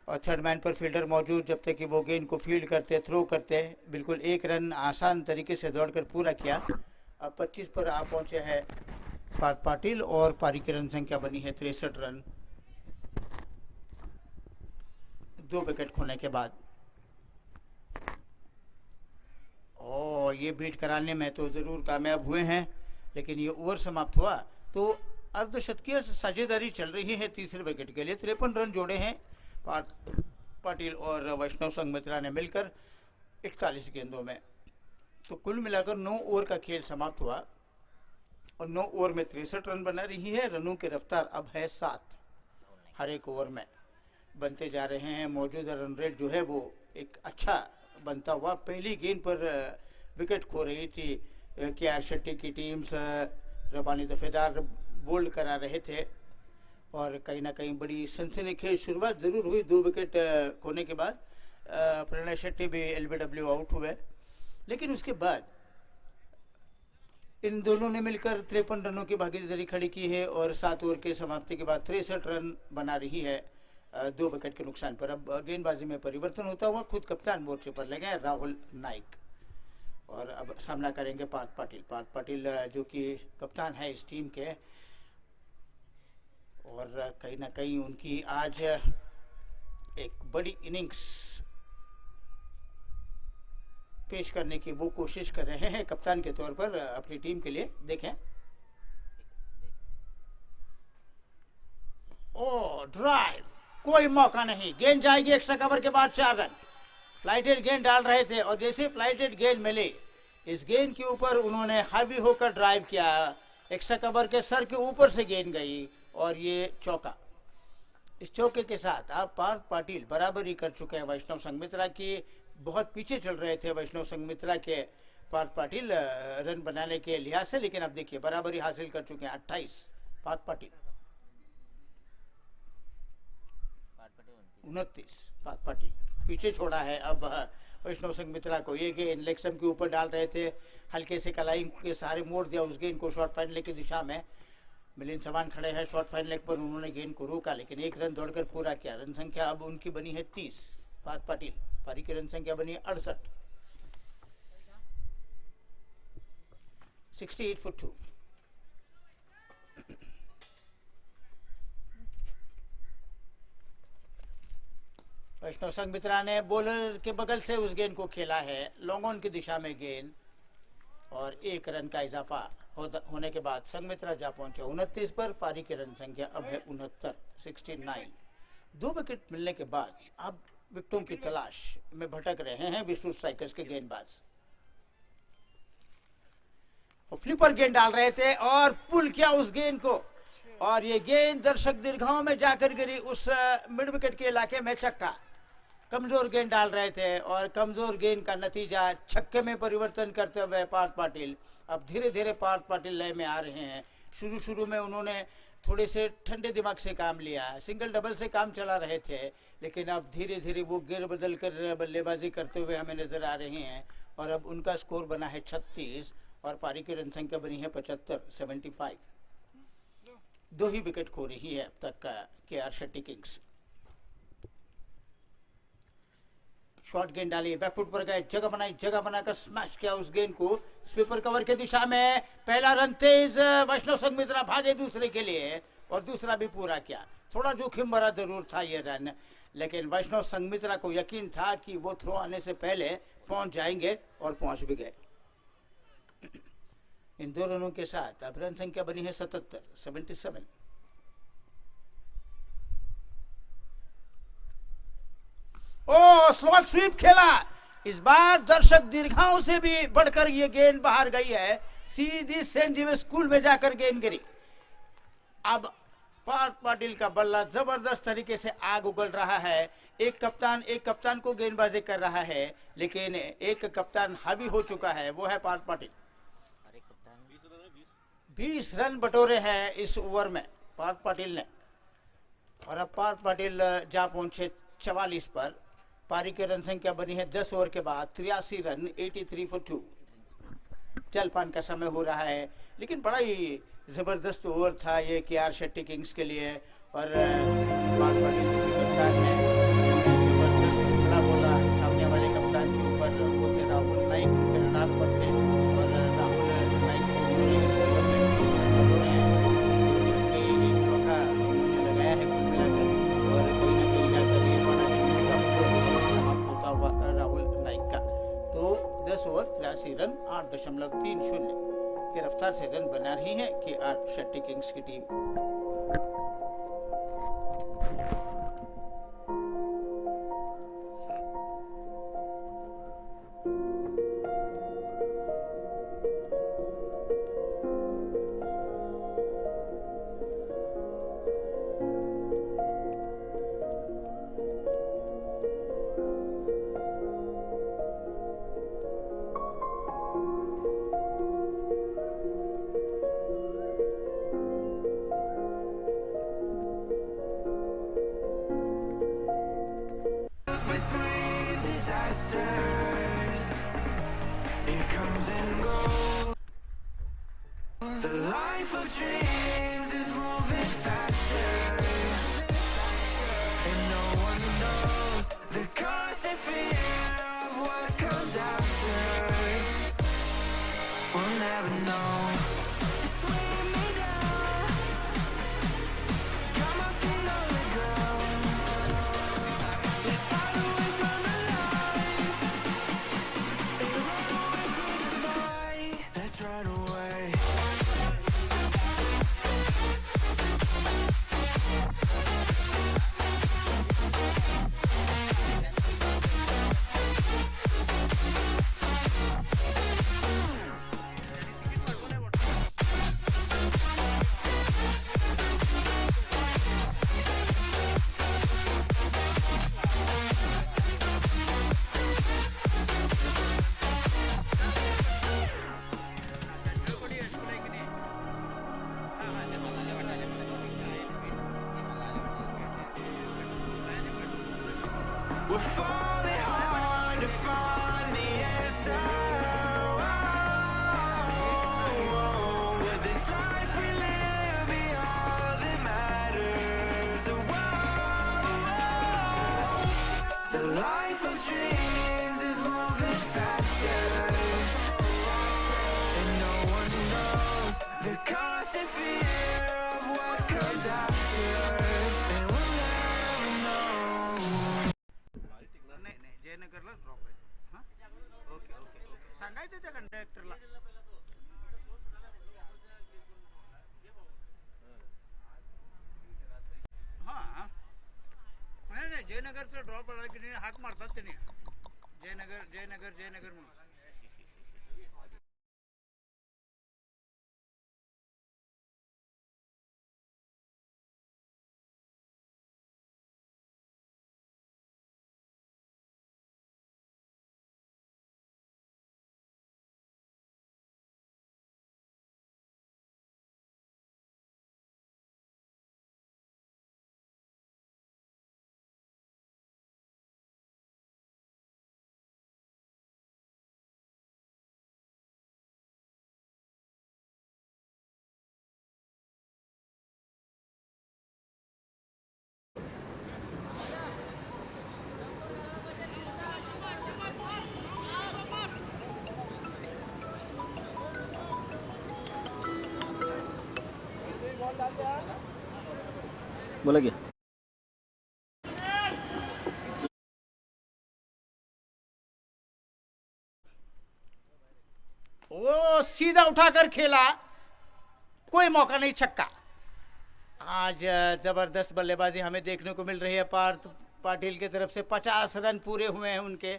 और थर्ड मैन पर फील्डर मौजूद। जब तक कि वो गेंद को फील्ड करते, थ्रो करते, बिल्कुल 1 रन आसान तरीके से दौड़कर पूरा किया। अब 25 पर आ पहुंचे हैं पार्थ पाटिल और पारी की रन संख्या बनी है 63 रन 2 विकेट खोने के बाद। और ये बीट कराने में तो जरूर कामयाब हुए हैं, लेकिन ये ओवर समाप्त हुआ तो अर्धशतकीय साझेदारी चल रही है तीसरे विकेट के लिए। 53 रन जोड़े हैं पार्थ पाटिल और वैष्णव संघमित्रा ने मिलकर 41 गेंदों में। तो कुल मिलाकर 9 ओवर का खेल समाप्त हुआ और 9 ओवर में 63 रन बना रही है। रनों की रफ्तार अब है 7 हर एक ओवर में बनते जा रहे हैं। मौजूदा रन रेट जो है वो एक अच्छा बनता हुआ। पहली गेंद पर विकेट खो रही थी के आर शेट्टी की टीम। रबानी दफेदार बोल्ड करा रहे थे और कहीं ना कहीं बड़ी सनसनीखेज शुरुआत जरूर हुई 2 विकेट खोने के बाद। प्रणय शेट्टी भी एलबीडब्ल्यू आउट हुए, लेकिन उसके बाद इन दोनों ने मिलकर 53 रनों की भागीदारी खड़ी की है और 7 ओवर के समाप्ति के बाद 63 रन बना रही है 2 विकेट के नुकसान पर। अब गेंदबाजी में परिवर्तन होता हुआ खुद कप्तान मोर्चे पर लगे राहुल नाइक और अब सामना करेंगे पार्थ पाटिल। पार्थ पाटिल जो कि कप्तान है इस टीम के और कहीं ना कहीं उनकी आज एक बड़ी इनिंग्स पेश करने की वो कोशिश कर रहे हैं कप्तान के तौर पर अपनी टीम के लिए। देखें, ओ ड्राइव, कोई मौका नहीं, गेंद जाएगी एक्स्ट्रा कवर के बाद 4 रन। फ्लाइटेड गेंद डाल रहे थे और जैसे फ्लाइटेड गेंद मिली इस गेंद के ऊपर उन्होंने हावी होकर ड्राइव किया। एक्स्ट्रा कवर के सर के ऊपर से गेंद गई और ये चौका। इस चौके के साथ अब पार्थ पाटिल बराबरी कर चुके हैं वैष्णव संघमित्रा की। बहुत पीछे चल रहे थे वैष्णव संघमित्रा के पार्थ पाटिल रन बनाने के लिहाज से, लेकिन अब देखिए बराबरी हासिल कर चुके हैं 28 पार्थ पाटिल। 29 पार्थ पाटिल पीछे छोड़ा है अब वैष्णव संघमित्रा को। ये गेंद लेग स्टंप के ऊपर डाल रहे थे, हल्के से कलाई के सहारे मोड़ दिया उस गेंद को शॉर्ट फाइन लेग की दिशा में। मिलिंद चौहान खड़े हैं शॉर्ट फाइन लेग पर, उन्होंने गेंद को रोका लेकिन एक रन दौड़कर पूरा किया। रन संख्या अब उनकी बनी है 30। पार्थ पाटिल पारी की रन संख्या बनी है 68। 68 for 2। वैष्णव संघमित्रा ने बॉलर के बगल से उस गेंद को खेला है, लॉन्ग ऑन की दिशा में गेंद, और एक रन का इजाफा होने के बाद संघमित्रा जा पहुंचे 29 पर। पारी की रन संख्या अब है 69। 2 विकेट मिलने के बाद अब विकेटों की तलाश में भटक रहे हैं विष्णु स्ट्राइकर्स के गेंदबाज। फ्लिपर गेंद डाल रहे थे और पुल किया उस गेंद को, और ये गेंद दर्शक दीर्घाओं में जाकर गिरी उस मिड विकेट के इलाके में। छक्का, कमजोर गेंद डाल रहे थे और कमजोर गेंद का नतीजा छक्के में परिवर्तन करते हुए पार्थ पाटिल अब धीरे धीरे पार्थ पाटिल लय में आ रहे हैं। शुरू में उन्होंने थोड़े से ठंडे दिमाग से काम लिया, सिंगल डबल से काम चला रहे थे, लेकिन अब धीरे धीरे वो गिर बदल कर बल्लेबाजी करते हुए हमें नजर आ रहे हैं। और अब उनका स्कोर बना है 36 और पारी की रन संख्या बनी है 75। 2 ही विकेट खो रही है अब तक KR शेट्टी किंग्स। शॉर्ट गेंद डाली, बैकफुट पर गए, जगह बनाकर स्मैश किया उस गेंद को स्वीपर कवर के दिशा में। पहला रन तेज, वैष्णव संघमित्रा भागे दूसरे के लिए और दूसरा भी पूरा किया। थोड़ा जोखिम भरा जरूर था ये रन, लेकिन वैष्णव संघमित्रा को यकीन था कि वो थ्रो आने से पहले पहुंच जाएंगे और पहुंच भी गए। इन 2 रनों के साथ अब रन संख्या बनी है 77। ओ स्लोक स्वीप खेला, इस बार दर्शक दीर्घाओं से भी बढ़कर ये गेंद बाहर गई है, सीधी सेंट जेवियर्स स्कूल में जाकर गेंद गिरी। अब पार्थ पाटिल का बल्ला जबरदस्त तरीके से आग उगल रहा है। एक कप्तान को गेंदबाजी कर रहा है, लेकिन एक कप्तान हावी हो चुका है, वो है पार्थ पाटिल। 20 रन बटोरे हैं इस ओवर में पार्थ पाटिल ने, और अब पार्थ पाटिल जा पहुंचे 44 पर। पारी की रन संख्या बनी है 10 ओवर के बाद 83 रन, 83 for 2। जलपान का समय हो रहा है, लेकिन बड़ा ही जबरदस्त ओवर था ये KR शेट्टी किंग्स के लिए। और पार्थ पाटिल कप्तान है, जबरदस्त हमला बोला सामने वाले कप्तान के ऊपर, वो थे राहुल नाइक, उनके रडार पर थे, और राहुल नाइक इस ओवर में 20 रन बटोरे हैं। 2 छक्के, 1 चौका उन्होंने लगाया है कुल मिलाकर, और कहीं ना कहीं जाकर ये बड़ा समाप्त होता हुआ राहुल नाइक का। तो 10 ओवर 83 रन 8.30 की रफ्तार से रन बना रही है KR शेट्टी किंग्स की team. We're falling hard to find the answer. Will this life we live be all that matters? The life of dreams is moving faster, and no one knows the constant fear of what comes after, and we'll never know. नाही नाही जयनगरला ड्रॉप आहे. हां ओके ओके ओके सांगायचं त्या कंडक्टरला. हां नाही नाही जयनगरचा ड्रॉप आला की नाही हाक मारतात त्याने जयनगर जयनगर जयनगर म्हणून. बोला की वो सीधा उठाकर खेला, कोई मौका नहीं, छक्का. आज जबरदस्त बल्लेबाजी हमें देखने को मिल रही है पार्थ पाटिल की तरफ से. 50 रन पूरे हुए हैं उनके.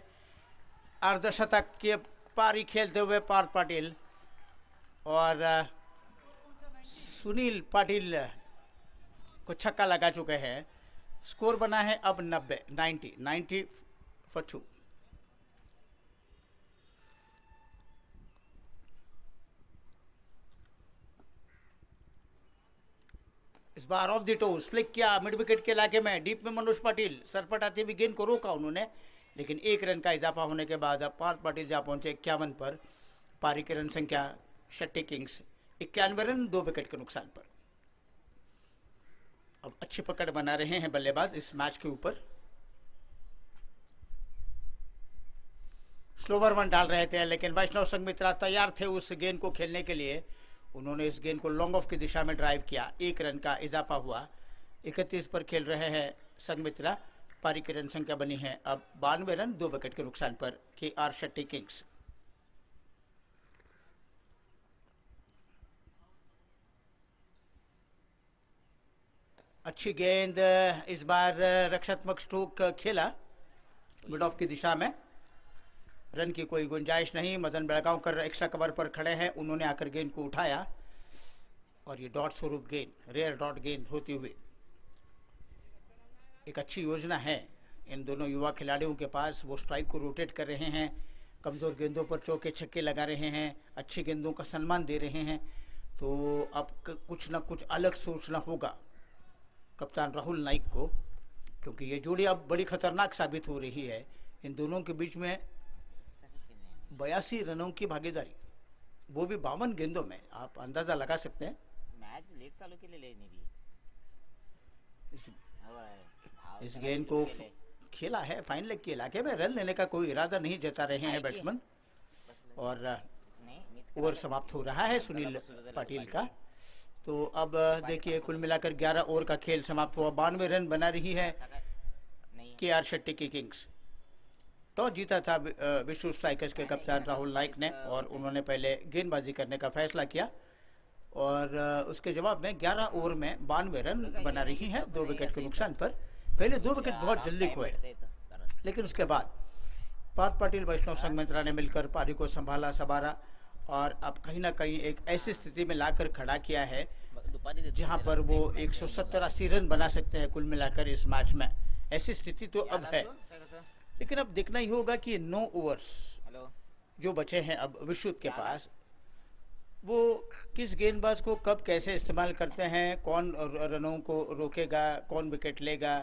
अर्धशतक की पारी खेलते हुए पार्थ पाटिल और सुनील पाटिल को छक्का लगा चुके हैं. स्कोर बना है अब 90 फॉर 2. इस बार ऑफ द टोस फ्लिक किया मिड विकेट के इलाके में. डीप में मनोज पाटिल सरपट आते हुए गेंद को रोका उन्होंने, लेकिन 1 रन का इजाफा होने के बाद अब पार्थ पाटिल जा पहुंचे 51 पर. पारी की रन संख्या शेट्टी किंग्स 91 रन 2 विकेट के नुकसान पर. अब अच्छी पकड़ बना रहे हैं बल्लेबाज इस मैच के ऊपर. स्लोवर वन डाल रहे थे, लेकिन वैष्णव संघमित्रा तैयार थे उस गेंद को खेलने के लिए. उन्होंने इस गेंद को लॉन्ग ऑफ की दिशा में ड्राइव किया. 1 रन का इजाफा हुआ. 31 पर खेल रहे हैं संघमित्रा. पारी की रन संख्या बनी है अब 92 रन 2 विकेट के नुकसान पर KR शेट्टी किंग्स. अच्छी गेंद इस बार रक्षात्मक स्ट्रोक खेला मिड ऑफ की दिशा में. रन की कोई गुंजाइश नहीं. मदन बेलगांवकर एक्स्ट्रा कवर पर खड़े हैं. उन्होंने आकर गेंद को उठाया और ये डॉट स्वरूप गेंद, रेयर डॉट गेंद होती हुई. एक अच्छी योजना है इन दोनों युवा खिलाड़ियों के पास. वो स्ट्राइक को रोटेट कर रहे हैं, कमज़ोर गेंदों पर चौके छक्के लगा रहे हैं, अच्छी गेंदों का सम्मान दे रहे हैं. तो अब कुछ ना कुछ अलग सोचना होगा कप्तान राहुल नाइक को, क्योंकि ये जोड़ी अब बड़ी खतरनाक साबित हो रही है. इन दोनों के बीच में 82 रनों की भागीदारी, वो भी 52 गेंदों में. आप अंदाजा लगा सकते हैं. मैच लेट चालू केलेले आहे नेहमी. इस गेंद को खेला है फाइन लेग के इलाके में. रन लेने का कोई इरादा नहीं जता रहे हैं बैट्समैन. और ओवर समाप्त हो रहा है सुनील पाटिल का. तो अब देखिए कुल मिलाकर 11 ओवर का खेल समाप्त हुआ. 92 रन बना रही है KR शेट्टी की किंग्स. टॉस जीता था विश्व स्ट्राइकर्स के कप्तान राहुल नाइक ने, और उन्होंने पहले गेंदबाजी करने का फैसला किया. और उसके जवाब में 11 ओवर में 92 रन बना रही है 2 विकेट के नुकसान पर. पहले 2 विकेट बहुत जल्दी खोए, लेकिन उसके बाद पार्थ पाटिल वैष्णव संघमित्रा ने मिलकर पारी को संभाला और अब कहीं ना कहीं एक ऐसी स्थिति में लाकर खड़ा किया है जहां पर वो 170-80 रन बना सकते हैं कुल मिलाकर इस मैच में. ऐसी स्थिति तो अब है, लेकिन अब देखना ही होगा कि 9 ओवर्स जो बचे हैं अब विश्व के पास, वो किस गेंदबाज को कब कैसे इस्तेमाल करते हैं, कौन रनों को रोकेगा, कौन विकेट लेगा.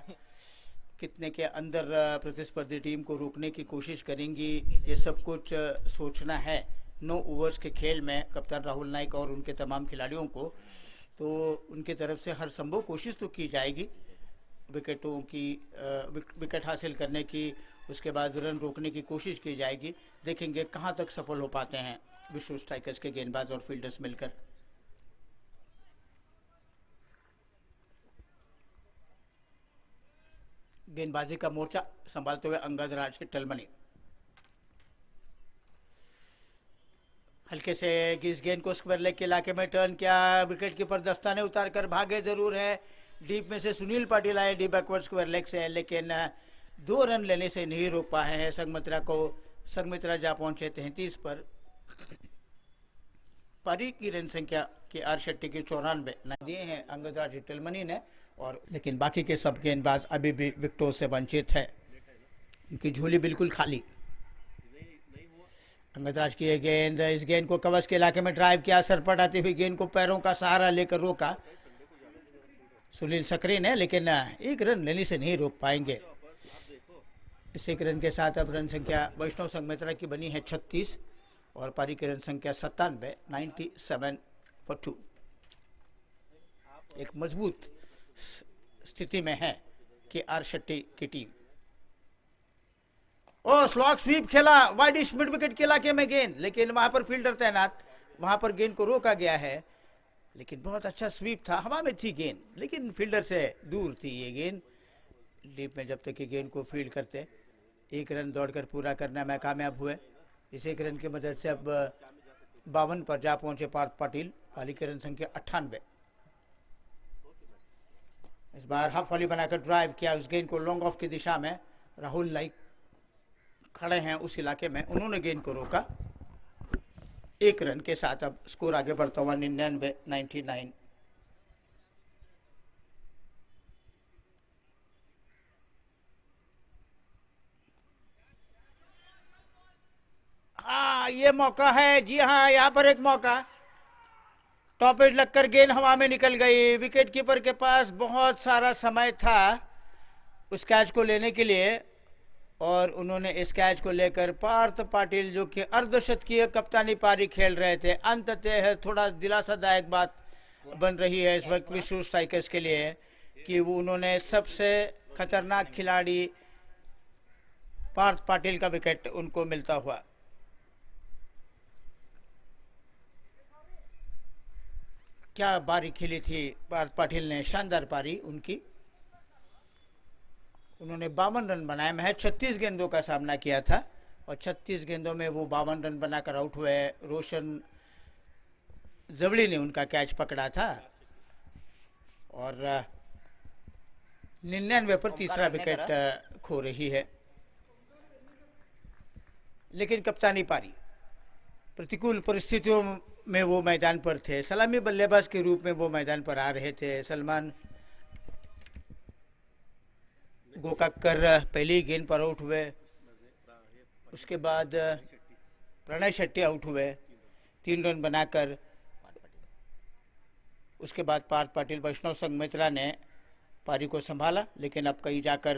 कितने के अंदर प्रतिस्पर्धी टीम को रोकने की कोशिश करेंगी, ये सब कुछ सोचना है 9 ओवर्स के खेल में कप्तान राहुल नाइक और उनके तमाम खिलाड़ियों को। तो उनकी तरफ से हर संभव कोशिश तो की जाएगी विकेटों की विकेट हासिल करने की, उसके बाद रन रोकने की कोशिश की जाएगी। देखेंगे कहाँ तक सफल हो पाते हैं विश्व स्ट्राइकर्स के गेंदबाज और फील्डर्स मिलकर। गेंदबाजी का मोर्चा संभालते हुए अंगद राज के टलमनी हल्के से इस गेंद को स्क्वायर लेग के इलाके में टर्न किया, विकेट कीपर दस्ताने उतार कर भागे जरूर है। डीप में से सुनील पाटिल आए डीप बैकवर्ड स्क्वायर लेग से, लेकिन 2 रन लेने से नहीं रोक पाए हैं संगमित्रा को। संगमित्रा जा पहुंचे 33 पर। पारी की रन संख्या के आर शेट्टी की 94 दिए हैं अंगद राज टलमनी ने, और लेकिन बाकी के सब गेंदबाज अभी भी विकेटों से वंचित है, उनकी झोली बिल्कुल खाली। अंगद राज की ये गेंद, इस गेंद को कवच के इलाके में ड्राइव किया, सरपट आती हुई गेंद को पैरों का सहारा लेकर रोका सुनील सक्री ने, लेकिन 1 रन लेने से नहीं रोक पाएंगे। इस 1 रन के साथ अब रन संख्या वैष्णव संगमित्रा की बनी है 36 और पारी की रन संख्या 97 फॉर 2। एक मजबूत स्थिति में है कि आर शेट्टी की टीम। ओ स्लॉग स्वीप खेला, वाइडिश मिड विकेट के इलाके में गेंद, लेकिन वहां पर फील्डर तैनात, वहां पर गेंद को रोका गया है। लेकिन बहुत अच्छा स्वीप था, हवा में थी गेंद, लेकिन फील्डर से दूर थी ये गेंद। डीप में जब तक कि गेंद को फील्ड करते 1 रन दौड़कर पूरा करने में कामयाब हुए। इस 1 रन की मदद से अब 52 पर जा पहुंचे पार्थ पाटिल। पारी की रन संख्या 98। इस बार हाफ वॉली बनाकर ड्राइव किया उस गेंद को लॉन्ग ऑफ की दिशा में। राहुल नाइक खड़े हैं उस इलाके में, उन्होंने गेंद को रोका। 1 रन के साथ अब स्कोर आगे बढ़ता हुआ 99। हाँ ये मौका है, जी हाँ यहाँ पर एक मौका, टॉप एज लगकर गेंद हवा में निकल गई। विकेट कीपर के पास बहुत सारा समय था उस कैच को लेने के लिए, और उन्होंने इस कैच को लेकर पार्थ पाटिल जो कि अर्धशतकीय कप्तानी पारी खेल रहे थे, अंततः थोड़ा दिलासादायक बात बन रही है इस वक्त विश्व स्ट्राइकर्स के लिए कि वो उन्होंने सबसे खतरनाक खिलाड़ी पार्थ पाटिल का विकेट उनको मिलता हुआ। क्या पारी खेली थी पार्थ पाटिल ने, शानदार पारी उनकी। उन्होंने 52 रन बनाए, महज 36 गेंदों का सामना किया था और 36 गेंदों में वो 52 रन बनाकर आउट हुए। रोशन जवड़ी ने उनका कैच पकड़ा था और 99 पर तीसरा विकेट खो रही है। लेकिन कप्तानी पारी, प्रतिकूल परिस्थितियों में वो मैदान पर थे, सलामी बल्लेबाज के रूप में वो मैदान पर आ रहे थे। सलमान गोकाकर पहली गेंद पर आउट हुए, उसके बाद प्रणय शेट्टी आउट हुए 3 रन बनाकर। उसके बाद पार्थ पाटिल, वैष्णव संगमित्रा ने पारी को संभाला। लेकिन अब कहीं जाकर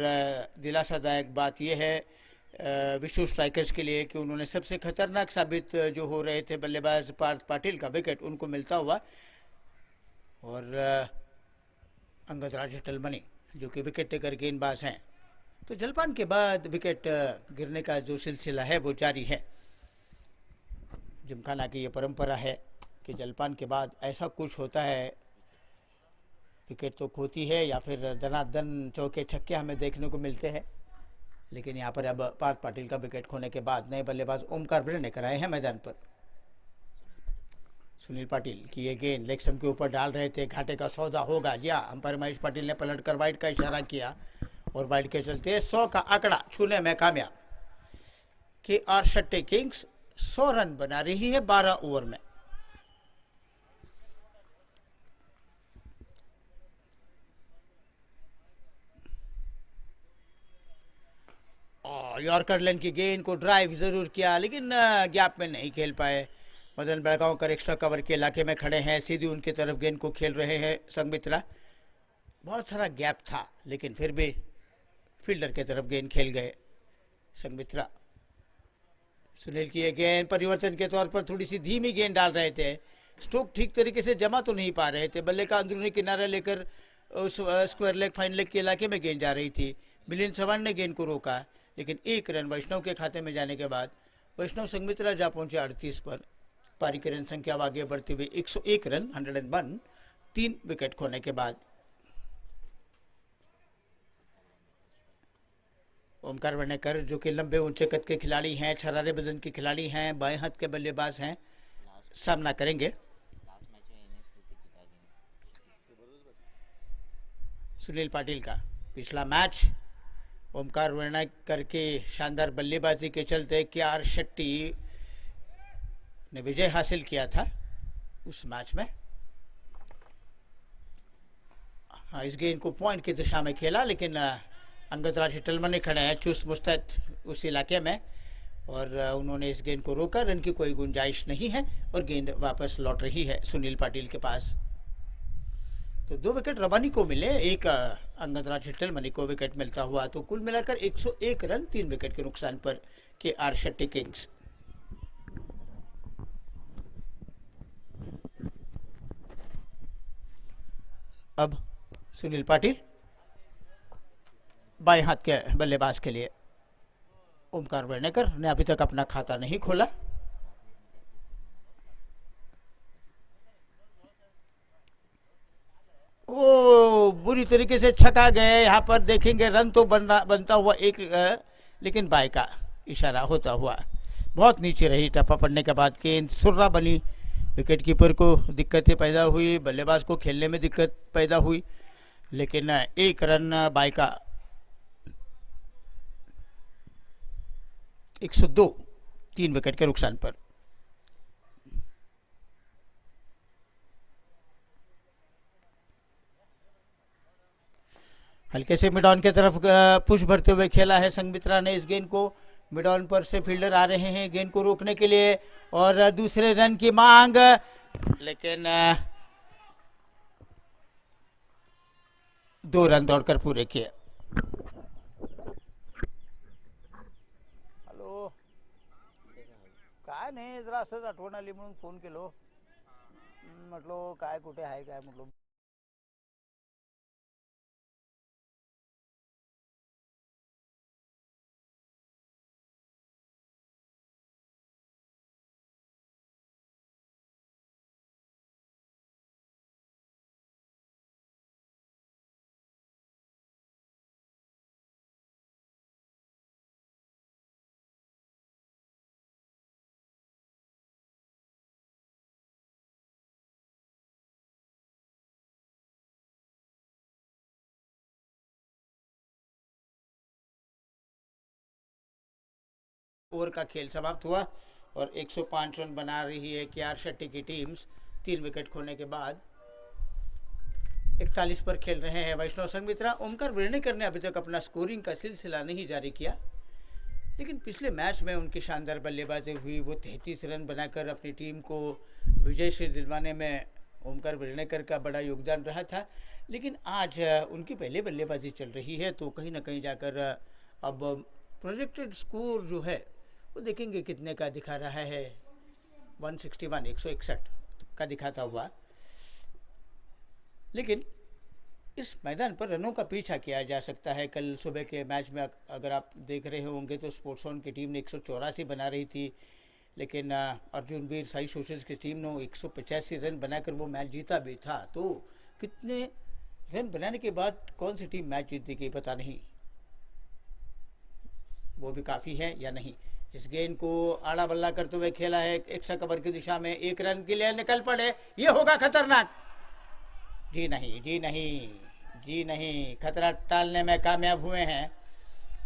दिलासादायक बात यह है विश्व स्ट्राइकर्स के लिए कि उन्होंने सबसे खतरनाक साबित जो हो रहे थे बल्लेबाज पार्थ पाटिल का विकेट उनको मिलता हुआ, और अंगद राज टलमनी जो कि विकेट टेकर गेंदबाज हैं। तो जलपान के बाद विकेट गिरने का जो सिलसिला है वो जारी है। जिमखाना की ये परंपरा है कि जलपान के बाद ऐसा कुछ होता है, विकेट तो खोती है या फिर दनादन चौके छक्के हमें देखने को मिलते हैं। लेकिन यहाँ पर अब पार्थ पाटिल का विकेट खोने के बाद नए बल्लेबाज ओमकार बिरनेकर आए हैं मैदान पर। सुनील पाटिल की ये गेंद लेग स्टंप के ऊपर डाल रहे थे, घाटे का सौदा होगा। जी हाँ, अंपायर महेश पाटिल ने पलटकर वाइड का इशारा किया और वाइड के चलते 100 का आंकड़ा छूने में कामयाब कि आर शेट्टी किंग्स 100 रन बना रही है 12 ओवर में। यॉर्कर लेन की गेंद को ड्राइव जरूर किया, लेकिन गैप में नहीं खेल पाए। मदन बेलगांवकर एक्स्ट्रा कवर के इलाके में खड़े हैं, सीधी उनकी तरफ गेंद को खेल रहे हैं संगमित्रा। बहुत सारा गैप था, लेकिन फिर भी फील्डर के तरफ गेंद खेल गए संगमित्रा। सुनील की ये गेंद परिवर्तन के तौर पर थोड़ी सी धीमी गेंद डाल रहे थे, स्ट्रोक ठीक तरीके से जमा तो नहीं पा रहे थे, बल्ले का अंदरूनी किनारा लेकर उस स्क्वायर लेग फाइन लेग के इलाके में गेंद जा रही थी। मिलिंद चव्हाण ने गेंद को रोका, लेकिन एक रन वैष्णव के खाते में जाने के बाद वैष्णव संगमित्रा जा पहुंचे 38 पर। पारी की रन संख्या आगे बढ़ते हुए 101 रन 101, 3 विकेट खोने के बाद। ओमकार वर्णेकर जो कि लंबे ऊंचे कद के खिलाड़ी हैं, छरारे बदन के खिलाड़ी हैं, बाएं हाथ के बल्लेबाज हैं, सामना करेंगे। सुनील पाटिल का पिछला मैच ओमकार वर्णेकर के शानदार बल्लेबाजी के चलते KR शेट्टी ने विजय हासिल किया था उस मैच में। हाँ, इस गेंद को पॉइंट की दिशा में खेला, लेकिन अंगद टिटलमनी खड़े हैं चुस्त मुस्तैद उस इलाके में, और उन्होंने इस गेंद को रोका। रन की कोई गुंजाइश नहीं है और गेंद वापस लौट रही है सुनील पाटिल के पास। तो 2 विकेट रबानी को मिले, एक अंगद टिटलमनी को विकेट मिलता हुआ, तो कुल मिलाकर 101 रन 3 विकेट के नुकसान पर KR शेट्टी किंग्स। अब सुनील पाटिल बाएं हाथ के बल्लेबाज के लिए। ओमकार वर्णेकर ने अभी तक अपना खाता नहीं खोला। ओ बुरी तरीके से छका गए। यहाँ पर देखेंगे रन तो बनता हुआ एक, लेकिन बाई का इशारा होता हुआ बहुत नीचे रही। टप्पा पड़ने के बाद गेंद सुर्रा बनी, विकेट कीपर को दिक्कतें पैदा हुई, बल्लेबाज को खेलने में दिक्कत पैदा हुई, लेकिन एक रन बाई का 102 3 विकेट के नुकसान पर। हल्के से मिड ऑन की तरफ पुश भरते हुए खेला है संगमित्रा ने इस गेंद को। मिड ऑन पर से फील्डर आ रहे हैं गेंद को रोकने के लिए और दूसरे रन की मांग, लेकिन 2 रन दौड़कर पूरे किए। हॅलो, काय नाही, जरा असंच आठवण आली म्हणून फोन केलो. म्हटलो काय कुठे आहे काय म्हटलो. ओवर का खेल समाप्त हुआ और 105 रन बना रही है KR शेट्टी की टीम्स 3 विकेट खोने के बाद। 41 पर खेल रहे हैं वैष्णव संगमित्रा। ओमकार वर्णेकर ने अभी तक अपना स्कोरिंग का सिलसिला नहीं जारी किया, लेकिन पिछले मैच में उनकी शानदार बल्लेबाजी हुई। वो 33 रन बनाकर अपनी टीम को विजय श्री दिलवाने में ओमकार वर्णेकर का बड़ा योगदान रहा था, लेकिन आज उनकी पहले बल्लेबाजी चल रही है, तो कहीं ना कहीं जाकर अब प्रोजेक्टेड स्कोर जो है वो देखेंगे कितने का दिखा रहा है। 161 161 का दिखाता हुआ, लेकिन इस मैदान पर रनों का पीछा किया जा सकता है। कल सुबह के मैच में अगर आप देख रहे होंगे तो स्पोर्ट्स ऑन की टीम ने 184 बना रही थी, लेकिन अर्जुन वीर साई सोशल्स की टीम ने 185 रन बनाकर वो मैच जीता भी था। तो कितने रन बनाने के बाद कौन सी टीम मैच जीती गई पता नहीं, वो भी काफ़ी है या नहीं। इस गेंद को आड़ा बल्ला करते हुए खेला है एक्स्ट्रा कवर की दिशा में, 1 रन के लिए निकल पड़े, ये होगा खतरनाक। जी नहीं, जी नहीं, जी नहीं, खतरा टालने में कामयाब हुए हैं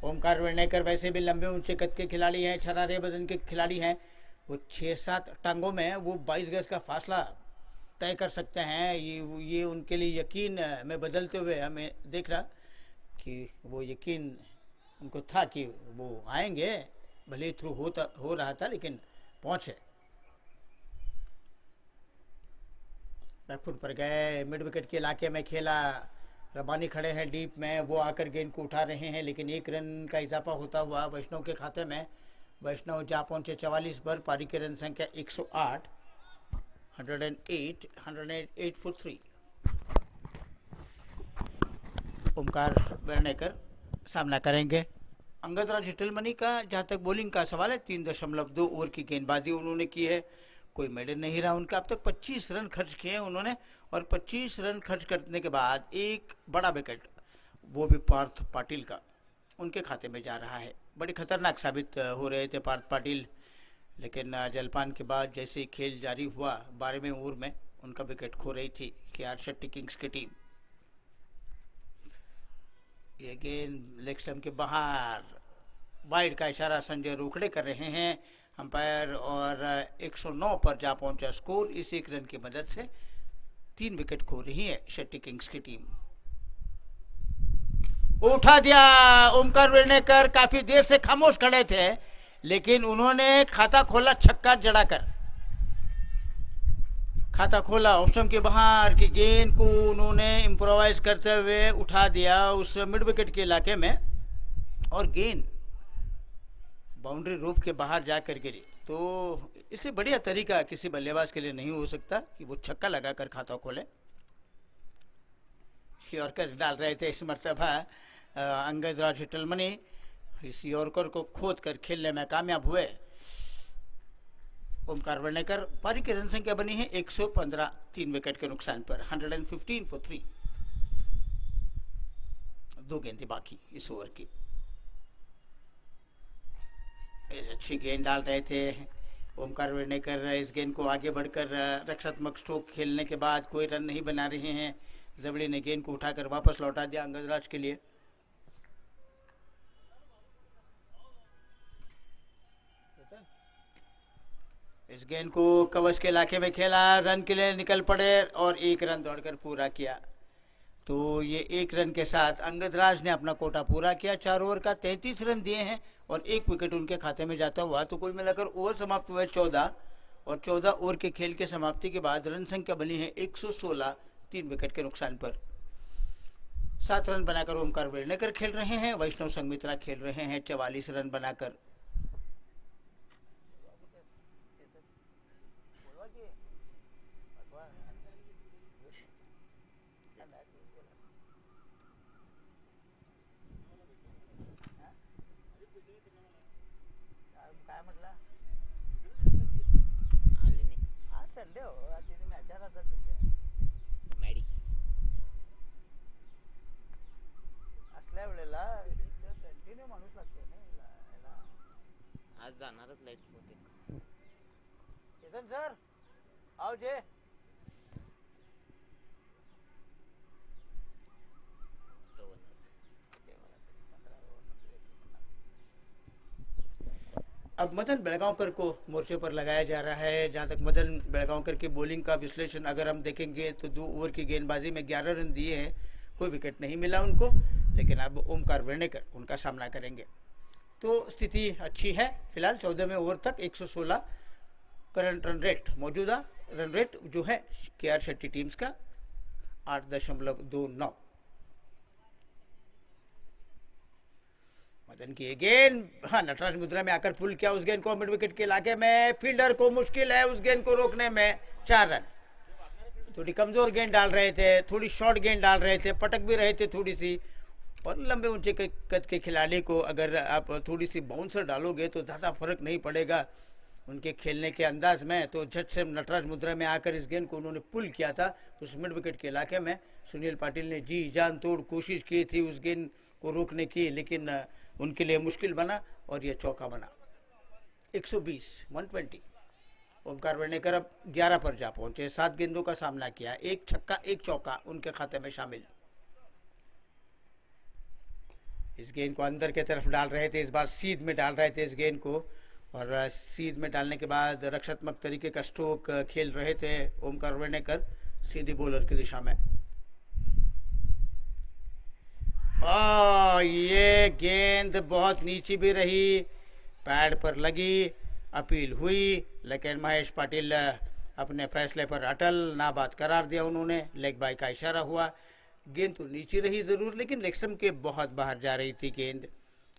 ओमकार वर्णेकर। वैसे भी लंबे ऊंचे कद के खिलाड़ी हैं, छरारे बदन के खिलाड़ी हैं, वो 6-7 टांगों में वो 22 गज का फासला तय कर सकते हैं। ये उनके लिए यकीन में बदलते हुए हमें देख रहा कि वो यकीन उनको था कि वो आएंगे, भले ही थ्रू हो रहा था लेकिन पहुंचे। बैकफुट पर गए, मिड विकेट के इलाके में खेला, रबानी खड़े हैं डीप में, वो आकर गेंद को उठा रहे हैं, लेकिन 1 रन का इजाफा होता हुआ वैष्णव के खाते में। वैष्णव जा पहुंचे 44 पर, पारी की रन संख्या 108, 108 फॉर 3। ओमकार वर्णेकर सामना करेंगे। अंगदराज हिटलमनी का जहाँ तक बॉलिंग का सवाल है, 3.2 ओवर की गेंदबाजी उन्होंने की है, कोई मेडल नहीं रहा उनका। अब तक 25 रन खर्च किए हैं उन्होंने, और 25 रन खर्च करने के बाद एक बड़ा विकेट, वो भी पार्थ पाटिल का, उनके खाते में जा रहा है। बड़े खतरनाक साबित हो रहे थे पार्थ पाटिल, लेकिन जलपान के बाद जैसे ही खेल जारी हुआ 12वें ओवर में उनका विकेट खो रही थी KR शेट्टी किंग्स की टीम। ये गेंद लेग स्टंप के बाहर, वाइड का इशारा संजय रोकड़े कर रहे हैं अंपायर, और 109 पर जा पहुंचा स्कोर। इस 1 रन की मदद से 3 विकेट खो रही है शेट्टी किंग्स की टीम। उठा दिया ओमकार वर्णेकर, काफी देर से खामोश खड़े थे, लेकिन उन्होंने खाता खोला छक्का जड़ाकर। खाता खोला, ऑप्शन के बाहर की गेंद को उन्होंने इम्प्रोवाइज करते हुए उठा दिया उस मिड विकेट के इलाके में, और गेंद बाउंड्री रोप के बाहर जाकर गिरी। तो इससे बढ़िया तरीका किसी बल्लेबाज के लिए नहीं हो सकता कि वो छक्का लगाकर खाता खोले। यॉर्कर डाल रहे थे इस मरतबा अंगदराज हिटलमनी, इस यॉर्कर को खोद कर खेलने में कामयाब हुए ओमकार वर्णेकर। पारी की रन संख्या बनी है 115, 3 विकेट के नुकसान पर, 115 फॉर 3। 2 गेंदें बाकी इस ओवर की। अच्छी गेंद डाल रहे थे ओमकार वर्णेकर। इस गेंद को आगे बढ़कर रक्षात्मक स्ट्रोक खेलने के बाद कोई रन नहीं बना रहे हैं। जबड़ी ने गेंद को उठाकर वापस लौटा दिया अंगदराज के लिए। इस गेंद को कवच के इलाके में खेला, रन के लिए निकल पड़े और 1 रन दौड़कर पूरा किया। तो ये 1 रन के साथ अंगदराज ने अपना कोटा पूरा किया। 4 ओवर का 33 रन दिए हैं और 1 विकेट उनके खाते में जाता हुआ। तो कुल मिलाकर ओवर समाप्त हुए 14, और 14 ओवर के खेल के समाप्ति के बाद रन संख्या बनी है 116, 3 विकेट के नुकसान पर। 7 रन बनाकर ओमकार वर्णेकर खेल रहे हैं, वैष्णव संघमित्रा खेल रहे हैं 44 रन बनाकर। काय म्हटलं आले नाही आज संडे हो, तिथे मॅच राहतात तुमच्या मॅडी असल्या वेळेला कंटिन्यू माणूस लागते ना याला. आज जाणारच लाईट होते. चेतन सर आओ जे. अब मदन बेलगांवकर को मोर्चे पर लगाया जा रहा है। जहां तक मदन बेलगांवकर की बॉलिंग का विश्लेषण अगर हम देखेंगे तो 2 ओवर की गेंदबाजी में 11 रन दिए हैं, कोई विकेट नहीं मिला उनको, लेकिन अब ओमकार वर्णेकर उनका सामना करेंगे। तो स्थिति अच्छी है फिलहाल। 14वें ओवर तक 116 करंट रन रेट, मौजूदा रन रेट जो है KR शेट्टी टीम्स का 8.29। मदन की गेंद, हाँ, नटराज मुद्रा में आकर पुल किया उस गेंद को मिड विकेट के इलाके में। फील्डर को मुश्किल है उस गेंद को रोकने में। 4 रन। थोड़ी कमजोर गेंद डाल रहे थे, थोड़ी शॉर्ट गेंद डाल रहे थे, पटक भी रहे थे थोड़ी सी, और लंबे ऊंचे कद के खिलाड़ी को अगर आप थोड़ी सी बाउंसर डालोगे तो ज़्यादा फर्क नहीं पड़ेगा उनके खेलने के अंदाज में। तो झट से नटराज मुद्रा में आकर इस गेंद को उन्होंने पुल किया था उस मिड विकेट के इलाके में। सुनील पाटिल ने जी जान तोड़ कोशिश की थी उस गेंद को रोकने की, लेकिन उनके लिए मुश्किल बना और यह चौका बना। 120 ओमकार वर्णेकर अब 11 पर जा पहुंचे। 7 गेंदों का सामना किया, 1 छक्का 1 चौका उनके खाते में शामिल। इस गेंद को अंदर की तरफ डाल रहे थे, इस बार सीध में डाल रहे थे इस गेंद को, और सीध में डालने के बाद रक्षात्मक तरीके का स्ट्रोक खेल रहे थे ओमकार वर्णेकर सीधी बॉलर की दिशा में। ये गेंद बहुत नीची भी रही, पैड पर लगी, अपील हुई, लेकिन महेश पाटिल अपने फैसले पर अटल, ना बात करार दिया उन्होंने। लेग बाय का इशारा हुआ, गेंद तो नीचे रही ज़रूर, लेकिन लेग स्टंप के बहुत बाहर जा रही थी गेंद।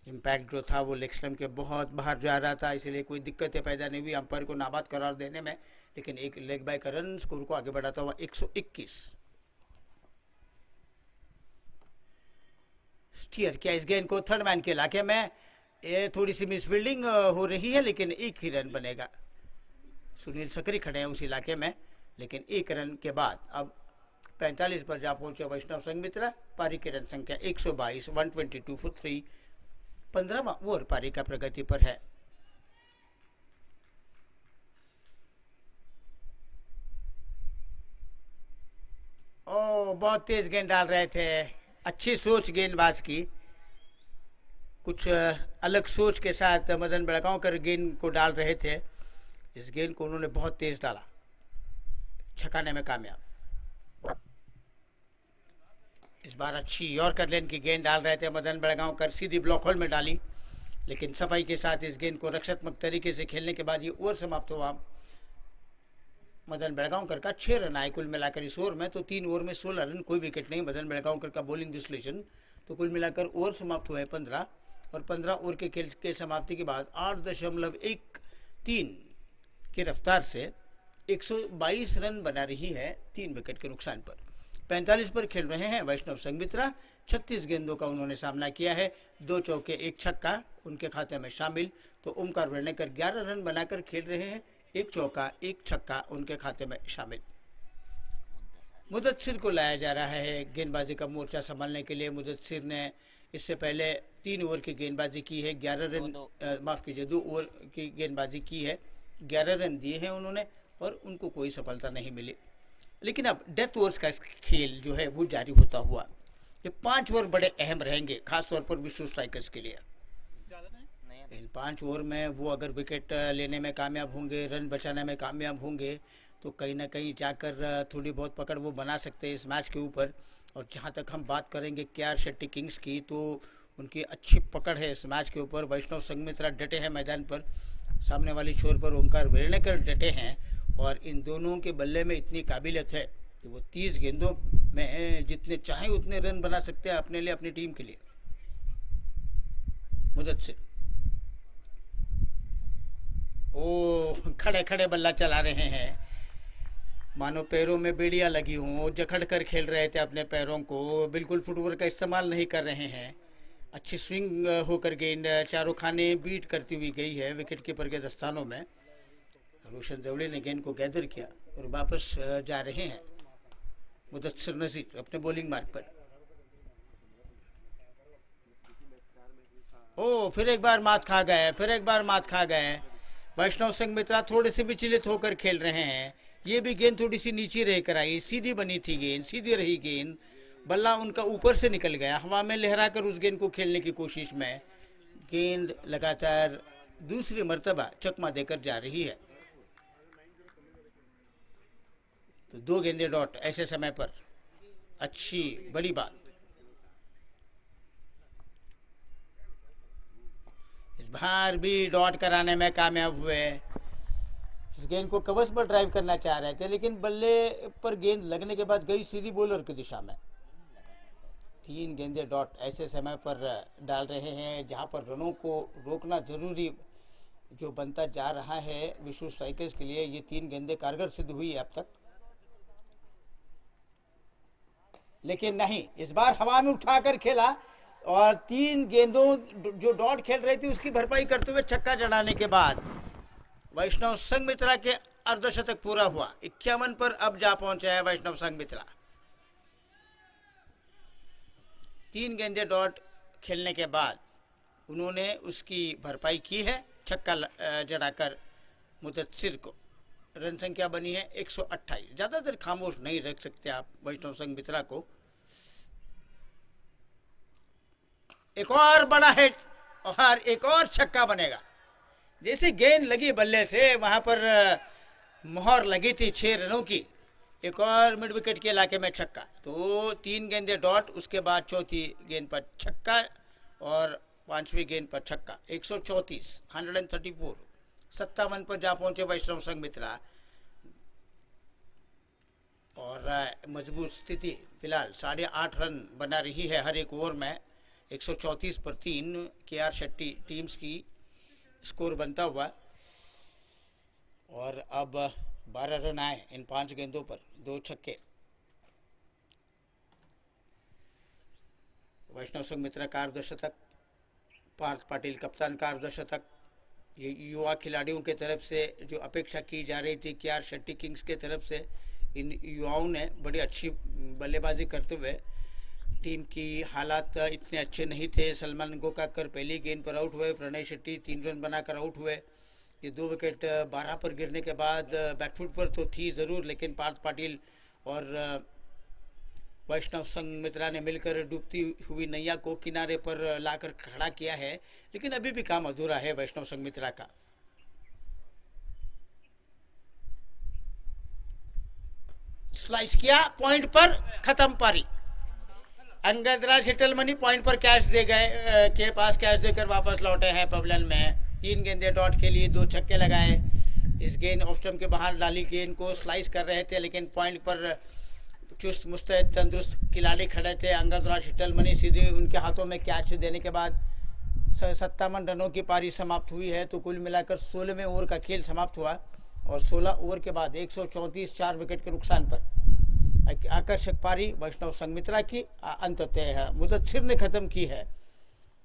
इम्पैक्ट जो था वो लेग स्टंप के बहुत बाहर जा रहा था, इसलिए कोई दिक्कतें पैदा नहीं हुई अंपायर को नाबाद करार देने में। लेकिन एक लेग बाय का रन स्कोर को आगे बढ़ाता हुआ 121। स्टीयर किया इस गेंद को थर्ड मैन के इलाके में। ये थोड़ी सी मिस फील्डिंग हो रही है, लेकिन एक ही रन बनेगा। सुनील सकरी खड़े हैं उस इलाके में, लेकिन एक रन के बाद अब 45 पर जा पहुंचे वैष्णव संघमित्रा। पारी की रन संख्या 122, 122 फॉर 3। 15वां ओवर पारी का प्रगति पर है। ओ, बहुत तेज गेंद डाल रहे थे। अच्छी सोच गेंदबाज की, कुछ अलग सोच के साथ मदन बेलगांवकर गेंद को डाल रहे थे। इस गेंद को उन्होंने बहुत तेज डाला, छकाने में कामयाब। इस बार अच्छी यॉर्कर लेन की गेंद डाल रहे थे मदन बेलगांवकर, सीधी ब्लॉक होल में डाली, लेकिन सफाई के साथ इस गेंद को रक्षात्मक तरीके से खेलने के बाद ये ओवर समाप्त हुआ। मदन बेलगांवकर का 6 रन आए कुल मिलाकर इस ओवर में, तो 3 ओवर में 16 रन, कोई विकेट नहीं। मदन बेलगांवकर का बॉलिंग विश्लेषण, तो कुल मिलाकर ओवर समाप्त हुए 15, और 15 ओवर के खेल के समाप्ति के बाद 8.13 की रफ्तार से 122 रन बना रही है 3 विकेट के नुकसान पर। 45 पर खेल रहे हैं वैष्णव संघमित्रा। 36 गेंदों का उन्होंने सामना किया है, 2 चौके 1 छक्का उनके खाते में शामिल। तो ओमकार वर्णेकर 11 रन बनाकर खेल रहे हैं, 1 चौका 1 छक्का उनके खाते में शामिल। मुदस्सिर को लाया जा रहा है गेंदबाजी का मोर्चा संभालने के लिए। मुदस्सिर ने इससे पहले 3 ओवर की गेंदबाजी की है, 11 रन, माफ़ कीजिए 2 ओवर की गेंदबाजी की है, 11 रन दिए हैं उन्होंने, और उनको कोई सफलता नहीं मिली। लेकिन अब डेथ ओवर्स का खेल जो है वो जारी होता हुआ, ये 5 ओवर बड़े अहम रहेंगे, खासतौर पर विश्व स्ट्राइकर्स के लिए। इन 5 ओवर में वो अगर विकेट लेने में कामयाब होंगे, रन बचाने में कामयाब होंगे, तो कहीं ना कहीं जाकर थोड़ी बहुत पकड़ वो बना सकते हैं इस मैच के ऊपर। और जहाँ तक हम बात करेंगे KR शेट्टी किंग्स की, तो उनकी अच्छी पकड़ है इस मैच के ऊपर। वैष्णव संघमित्रा डटे हैं मैदान पर, सामने वाली छोर पर ओमकार वर्णेकर डटे हैं, और इन दोनों के बल्ले में इतनी काबिलियत है कि वो 30 गेंदों में जितने चाहे उतने रन बना सकते हैं अपने लिए, अपनी टीम के लिए। मुदस्सिर, ओ, खड़े खड़े बल्ला चला रहे हैं, मानो पैरों में बेड़ियां लगी हों, जकड़ कर खेल रहे थे अपने पैरों को, बिल्कुल फुटवर्क का इस्तेमाल नहीं कर रहे हैं। अच्छी स्विंग होकर गेंद चारों खाने बीट करती हुई गई है विकेट कीपर के दस्तानों में। रोशन जवड़े ने गेंद को गैदर किया और वापस जा रहे हैं मुदस्सिर नजीर अपने बॉलिंग मार्ग पर। ओ, फिर एक बार मात खा गए, फिर एक बार मात खा गए। वैष्णव संघमित्रा थोड़े से विचलित होकर खेल रहे हैं। ये भी गेंद थोड़ी सी नीचे रह कर आई, सीधी बनी थी गेंद, सीधी रही गेंद, बल्ला उनका ऊपर से निकल गया, हवा में लहराकर उस गेंद को खेलने की कोशिश में गेंद लगातार दूसरी मर्तबा चकमा देकर जा रही है। तो 2 गेंदे डॉट ऐसे समय पर, अच्छी बड़ी बात। इस बार भी डॉट कराने में कामयाब हुए। इस गेंद को कवच पर ड्राइव करना चाह रहे थे, लेकिन बल्ले पर गेंद लगने के बाद गई सीधी बॉलर की दिशा में। 3 गेंदे डॉट ऐसे समय पर डाल रहे हैं जहां पर रनों को रोकना जरूरी जो बनता जा रहा है विश्व स्ट्राइकर्स के लिए। ये 3 गेंदे कारगर सिद्ध हुई है अब तक, लेकिन नहीं, इस बार हवा में उठाकर खेला और 3 गेंदों जो डॉट खेल रही थी उसकी भरपाई करते हुए छक्का जड़ाने के बाद वैष्णव संघमित्रा के अर्धशतक पूरा हुआ। 51 पर अब जा पहुंचा है वैष्णव संघमित्रा। 3 गेंदे डॉट खेलने के बाद उन्होंने उसकी भरपाई की है छक्का जड़ाकर मुदस्सिर को। रन संख्या बनी है 128। ज़्यादा देर खामोश नहीं रख सकते आप वैष्णव संघमित्रा को। एक और बड़ा हिट और एक और छक्का बनेगा। जैसे गेंद लगी बल्ले से वहां पर मोहर लगी थी 6 रनों की। एक और मिड विकेट के इलाके में छक्का, तो 3 गेंदे डॉट, उसके बाद चौथी गेंद पर छक्का और 5वीं गेंद पर छक्का। 134, 134, 57 पर जा पहुंचे वैष्णव संघमित्रा। और मजबूत स्थिति फिलहाल 8.5 रन बना रही है हर एक ओवर में। 134 पर 3 KR शेट्टी टीम्स की स्कोर बनता हुआ। और अब 12 रन आए इन 5 गेंदों पर, 2 छक्के। वैष्णव संघमित्रा का अर्धशतक, पार्थ पाटिल कप्तान का अर्धशतक। ये युवा खिलाड़ियों के तरफ से जो अपेक्षा की जा रही थी KR शेट्टी किंग्स के तरफ से, इन युवाओं ने बड़ी अच्छी बल्लेबाजी करते हुए, टीम की हालात इतने अच्छे नहीं थे। सलमान गोकाकर पहली गेंद पर आउट हुए, प्रणय शेट्टी 3 रन बनाकर आउट हुए। ये 2 विकेट 12 पर गिरने के बाद बैकफुट पर तो थी ज़रूर, लेकिन पार्थ पाटिल और वैष्णव संघमित्रा ने मिलकर डूबती हुई नैया को किनारे पर लाकर खड़ा किया है, लेकिन अभी भी काम अधूरा है वैष्णव संघमित्रा का। स्लाइस किया, पॉइंट पर खत्म पारी। अंगदराज हिटलमनी पॉइंट पर कैच दे गए, के पास कैच देकर वापस लौटे हैं पवलन में। 3 गेंदे डॉट के लिए 2 छक्के लगाए। इस गेंद ऑफ स्टंप के बाहर डाली गेंद को स्लाइस कर रहे थे, लेकिन पॉइंट पर चुस्त मुस्तैद तंदुरुस्त खिलाड़ी खड़े थे। अंगदराज हिटलमनी सीधे उनके हाथों में कैच देने के बाद 57 रनों की पारी समाप्त हुई है। तो कुल मिलाकर 16वें ओवर का खेल समाप्त हुआ और 16 ओवर के बाद 134 4 विकेट के नुकसान पर आकर्षक पारी वैष्णव संघमित्रा की अंततः मुदस्सिर ने खत्म की है।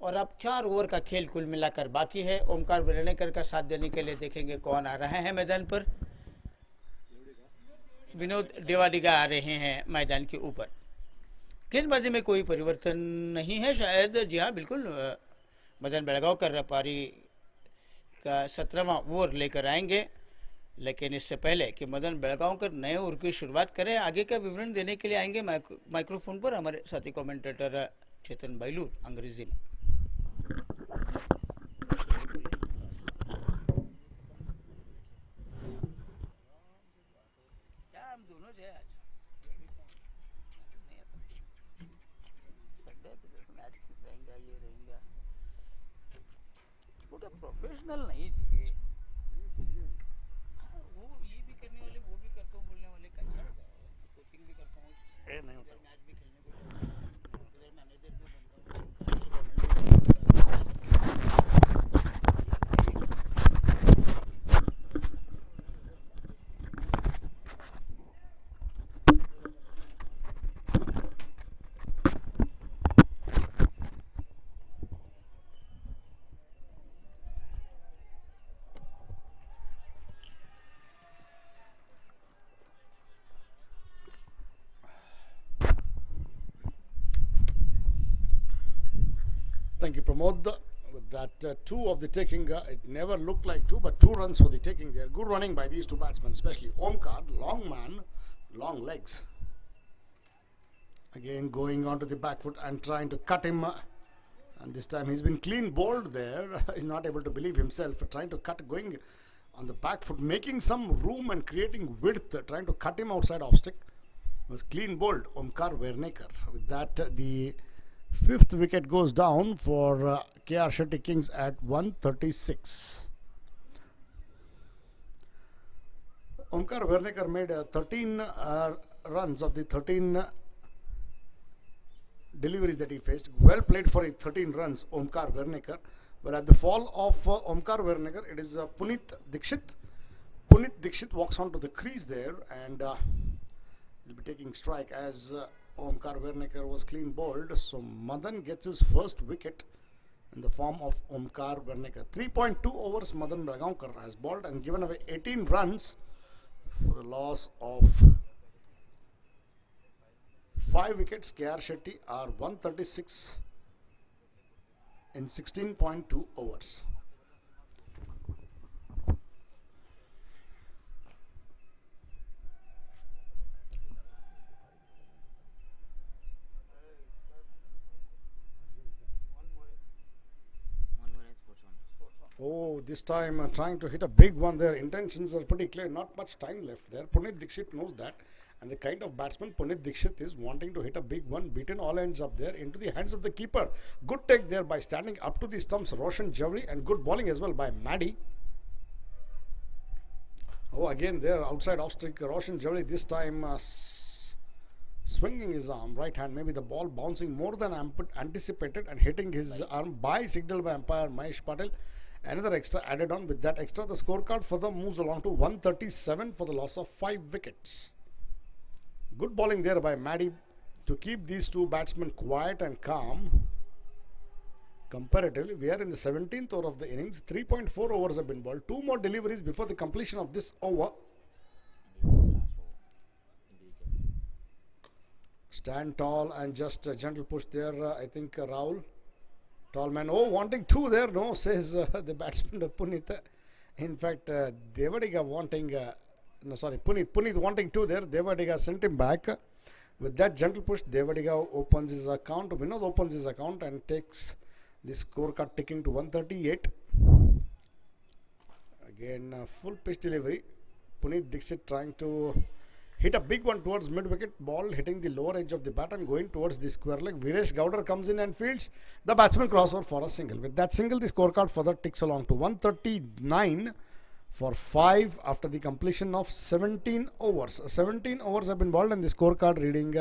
और अब 4 ओवर का खेल कुल मिलाकर बाकी है। ओमकार वेर्णेकर का साथ देने के लिए देखेंगे कौन आ रहे हैं मैदान पर। विनोद डेवाडिगा आ रहे हैं मैदान के ऊपर। गेंदबाजी में कोई परिवर्तन नहीं है शायद। जी हाँ, बिल्कुल। मदन बेलगांवकर पारी का 17वां ओवर लेकर आएंगे, लेकिन इससे पहले कि मदन बेलगांवकर नए ओवर की शुरुआत करें, आगे का विवरण देने के लिए आएंगे माइक्रोफोन पर हमारे साथी कमेंटेटर चेतन बाइलूर अंग्रेजी में। क्या हम दोनों जो आज मैच रहेंगे, ये रहेंगा वो क्या प्रोफेशनल नहीं चाहिए। वो ये भी करने वाले, वो भी करता हूँ बोलने वाले, कैसा होता है। कोचिंग भी करता हूँ, नहीं होता, मैच भी खेलने को, उधर मैनेजर भी बनता हूँ। Thank you, Pramod. With that 2 of the taking, it never looked like 2, but 2 runs for the taking there. Good running by these 2 batsmen, especially Omkar, long man, long legs. Again going onto the back foot and trying to cut him. And this time he's been clean bowled there. He's not able to believe himself. Trying to cut, going on the back foot, making some room and creating width. Trying to cut him outside off stick. Was clean bowled, Omkar Werneker. With that, the 5th wicket goes down for KR Shetty Kings at 136. Omkar Werneker made 13 runs of the 13 deliveries that he faced. Well played for 13 runs, Omkar Werneker. But at the fall of Omkar Werneker, it is Punit Dikshit. Punit Dikshit walks onto the crease there and will be taking strike as Omkar Werneker was clean bowled. So Madan gets his first wicket in the form of Omkar Werneker. 3.2 overs Madan Belgaonkar has bowled and given away 18 runs for the loss of 5 wickets. KR Shetty are 136 in 16.2 overs. Oh, this time trying to hit a big one there. Intentions are pretty clear. Not much time left there. Punit Dikshit knows that. And the kind of batsman Punit Dikshit is, wanting to hit a big one. Beaten all ends up there into the hands of the keeper. Good take there by standing up to the stumps, Roshan Javri. And good bowling as well by Maddy. Oh, again there outside off streak, Roshan Javli this time swinging his arm, right hand, maybe the ball bouncing more than anticipated and hitting his arm by signal by umpire Mahesh Patel. Another extra added on. With that extra, the scorecard further moves along to 137 for the loss of 5 wickets. Good bowling there by Maddie to keep these two batsmen quiet and calm. Comparatively, we are in the 17th over of the innings. 3.4 overs have been bowled. 2 more deliveries before the completion of this over. Stand tall and just a gentle push there. I think Rahul. Tall man. Oh, wanting 2 there. No, says the batsman of Punit. In fact, Devadiga wanting... no, sorry, Punit wanting 2 there. Devadiga sent him back. With that gentle push, Devadiga opens his account. Vinod opens his account and takes the scorecard ticking to 138. Again, full pitch delivery. Punit Dixit trying to hit a big one towards mid-wicket. Ball hitting the lower edge of the bat and going towards the square leg. Viresh Gowder comes in and fields the batsman crossover for a single. With that single, the scorecard further ticks along to 139 for 5 after the completion of 17 overs. 17 overs have been bowled and the scorecard reading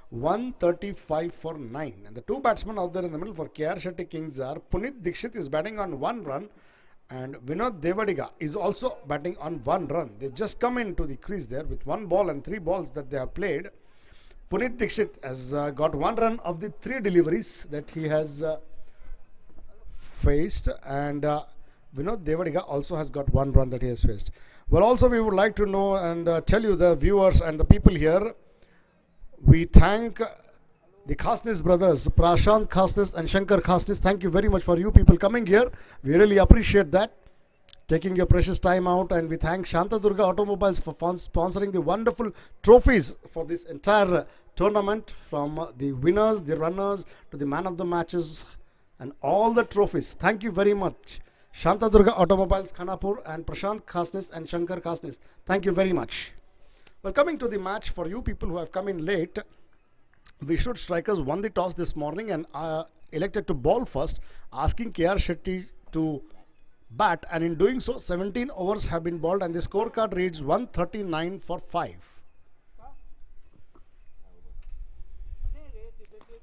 135 for 9. And the 2 batsmen out there in the middle for KR Shetty Kings are Punit Dixit is batting on 1 run and Vinod Devadiga is also batting on 1 run. They've just come into the crease there with 1 ball and 3 balls that they have played. Punit Dixit has got 1 run of the 3 deliveries that he has faced, and Vinod Devadiga also has got 1 run that he has faced. Well, also we would like to know and tell you, the viewers and the people here, we thank the Khasnis brothers, Prashant Khasnis and Shankar Khasnis. Thank you very much for you people coming here. We really appreciate that, taking your precious time out. And we thank Shanta Durga Automobiles for sponsoring the wonderful trophies for this entire tournament, from the winners, the runners, to the man of the matches and all the trophies. Thank you very much, Shanta Durga Automobiles, Khanapur, and Prashant Khasnis and Shankar Khasnis. Thank you very much. Well, coming to the match, for you people who have come in late, Vishnu Strikers won the toss this morning and elected to bowl first, asking KR Shetty to bat, and in doing so 17 overs have been bowled and the scorecard reads 139 for 5.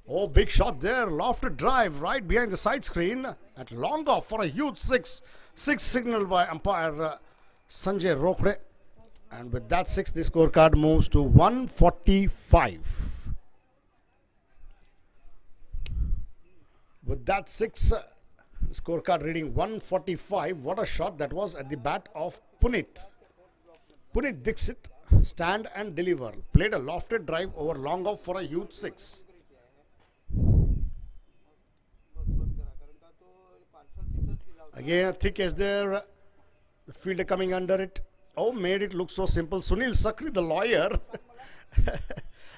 Oh, big shot there, lofted drive right behind the side screen at long off for a huge 6 signaled by umpire Sanjay Rokhde, and with that 6 the scorecard moves to 145. With that 6, scorecard reading 145. What a shot that was at the bat of Punit. Punit Dixit, stand and deliver. Played a lofted drive over long off for a huge 6. Again, a thick edge there. The fielder coming under it. Oh, made it look so simple. Sunil Sakri, the lawyer,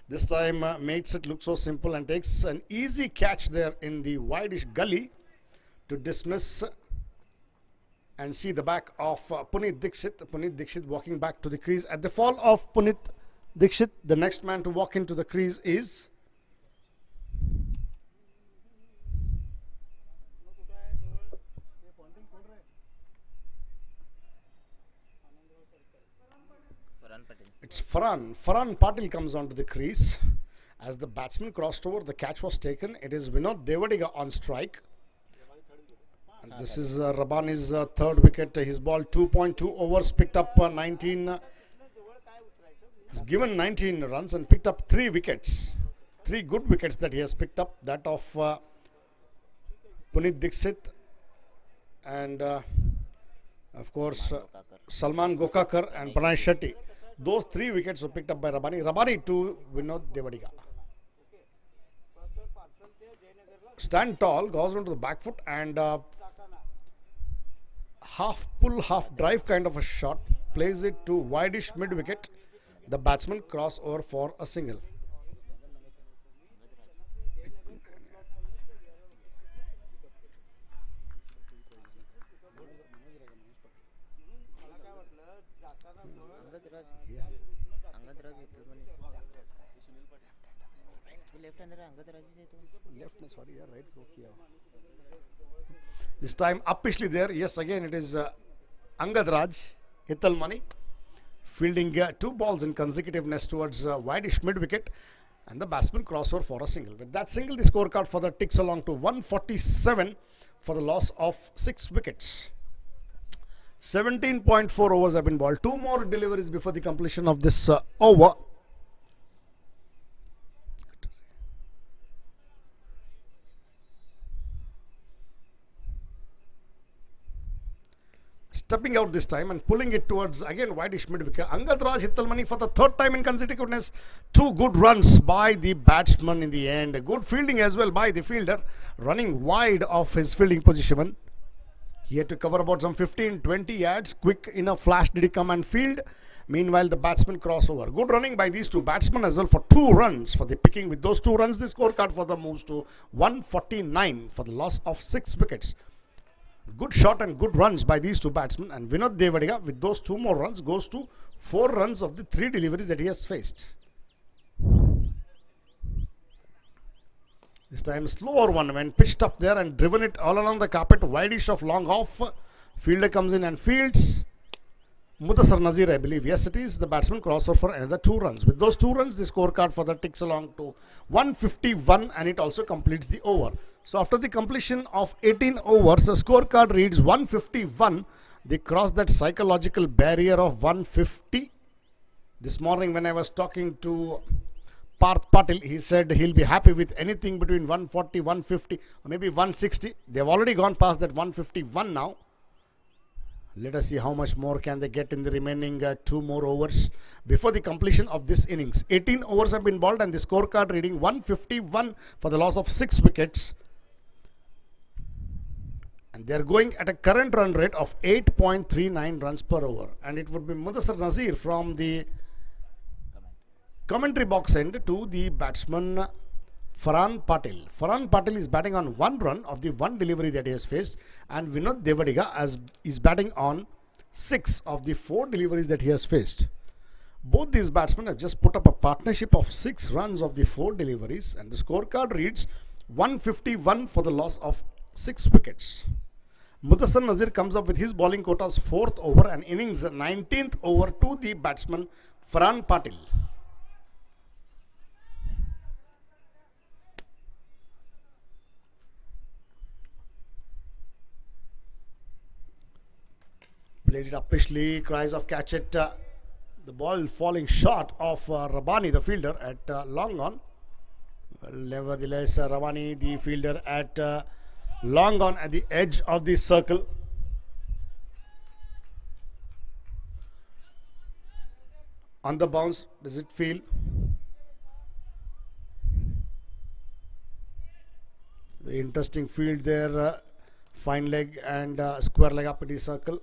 this time makes it look so simple and takes an easy catch there in the wideish gully to dismiss and see the back of Punit Dixit. Punit Dixit walking back to the crease. At the fall of Punit Dixit, the next man to walk into the crease is it's Farhan. Farhan Patil comes onto the crease. As the batsman crossed over, the catch was taken. It is Vinod Devadiga on strike. And this is Rabani's 3rd wicket. His ball 2.2 overs, picked up 19. He's given 19 runs and picked up 3 wickets. 3 good wickets that he has picked up. That of Punit Dixit and of course Salman Gokakar and Pranay Shetty. Those 3 wickets were picked up by Rabani. Rabani to Vinod Devadiga. Stand tall, goes onto the back foot and half pull, half drive kind of a shot. Plays it to wideish mid wicket. The batsman cross over for a single. This time up pichli there. Yes, again it is Angad Raj, Hital Mani. fielding 2 balls in consecutiveness towards wideish mid-wicket, and the batsman crossover for a single. With that single, the scorecard further ticks along to 147 for the loss of 6 wickets. 17.4 overs have been bowled. 2 more deliveries before the completion of this over. Stepping out this time and pulling it towards again wideish mid-wicket. Angad Raj Hittalmani for the 3rd time in consecutiveness. 2 good runs by the batsman in the end. Good fielding as well by the fielder, running wide of his fielding position. He had to cover about some 15-20 yards. Quick in a flash did he come and field. Meanwhile, the batsman crossover. Good running by these 2 batsmen as well for 2 runs for the picking. With those 2 runs, the scorecard for the moves to 149 for the loss of 6 wickets. Good shot and good runs by these 2 batsmen, and Vinod Devadiga with those 2 more runs goes to 4 runs of the 3 deliveries that he has faced. This time slower one when pitched up there and driven it all along the carpet, wideish of long off. Fielder comes in and fields. Mudassar Nazir, I believe. Yes, it is. The batsman crossover for another 2 runs. With those 2 runs, the scorecard further ticks along to 151, and it also completes the over. So after the completion of 18 overs, the scorecard reads 151. They crossed that psychological barrier of 150. This morning when I was talking to Parth Patil, he said he'll be happy with anything between 140, 150, or maybe 160. They've already gone past that 151 now. Let us see how much more can they get in the remaining 2 more overs before the completion of this innings. 18 overs have been bowled, and the scorecard reading 151 for the loss of 6 wickets. And they are going at a current run rate of 8.39 runs per over. And it would be Mudassar Nazir from the commentary box end to the batsman Farhan Patil. Farhan Patil is batting on 1 run of the 1 delivery that he has faced, and Vinod Devadiga is batting on 6 of the 4 deliveries that he has faced. Both these batsmen have just put up a partnership of 6 runs of the 4 deliveries, and the scorecard reads 151 for the loss of 6 wickets. Mudassar Nazir comes up with his bowling quota's 4th over and innings 19th over to the batsman Farhan Patil. Played it uppishly, cries of catch it. The ball falling short of Rabani, the fielder, at long on. Well, nevertheless, Rabani, the fielder, at long on at the edge of the circle. On the bounce, does it feel? Very interesting field there. Fine leg and square leg up at the circle.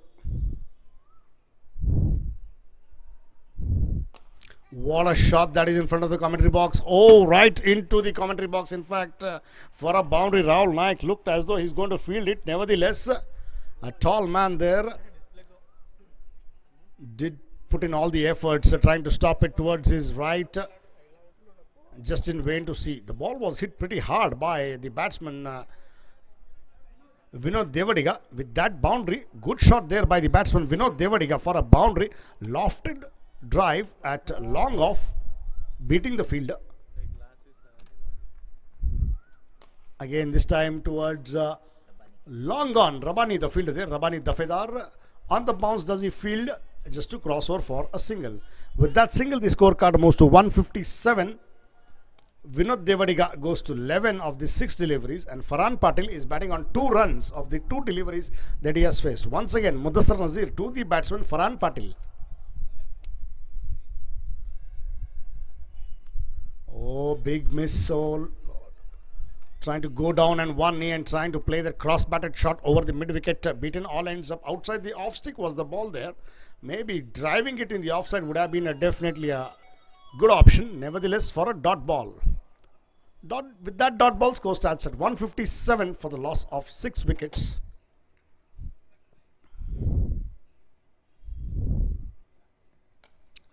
What a shot that is in front of the commentary box. Oh, right into the commentary box. In fact, for a boundary, Rahul Naik looked as though he's going to field it. Nevertheless, a tall man there did put in all the efforts trying to stop it towards his right. Just in vain to see. The ball was hit pretty hard by the batsman Vinod Devadiga. With that boundary, good shot there by the batsman Vinod Devadiga for a boundary. Lofted drive at long off, beating the fielder. Again, this time towards long on. Rabani, the fielder there. Rabani Dafedar. On the bounce, does he field just to cross over for a single? With that single, the scorecard moves to 157. Vinod Devadiga goes to 11 of the 6 deliveries, and Farhan Patil is batting on 2 runs of the 2 deliveries that he has faced. Once again, Mudassar Nazir to the batsman Farhan Patil. Oh, big miss. So trying to go down and one knee and trying to play the cross-batted shot over the mid-wicket. Beaten, all ends up outside the off-stick was the ball there. Maybe driving it in the offside would have been definitely a good option. Nevertheless, for a dot ball. With that dot ball, score starts at 157 for the loss of 6 wickets.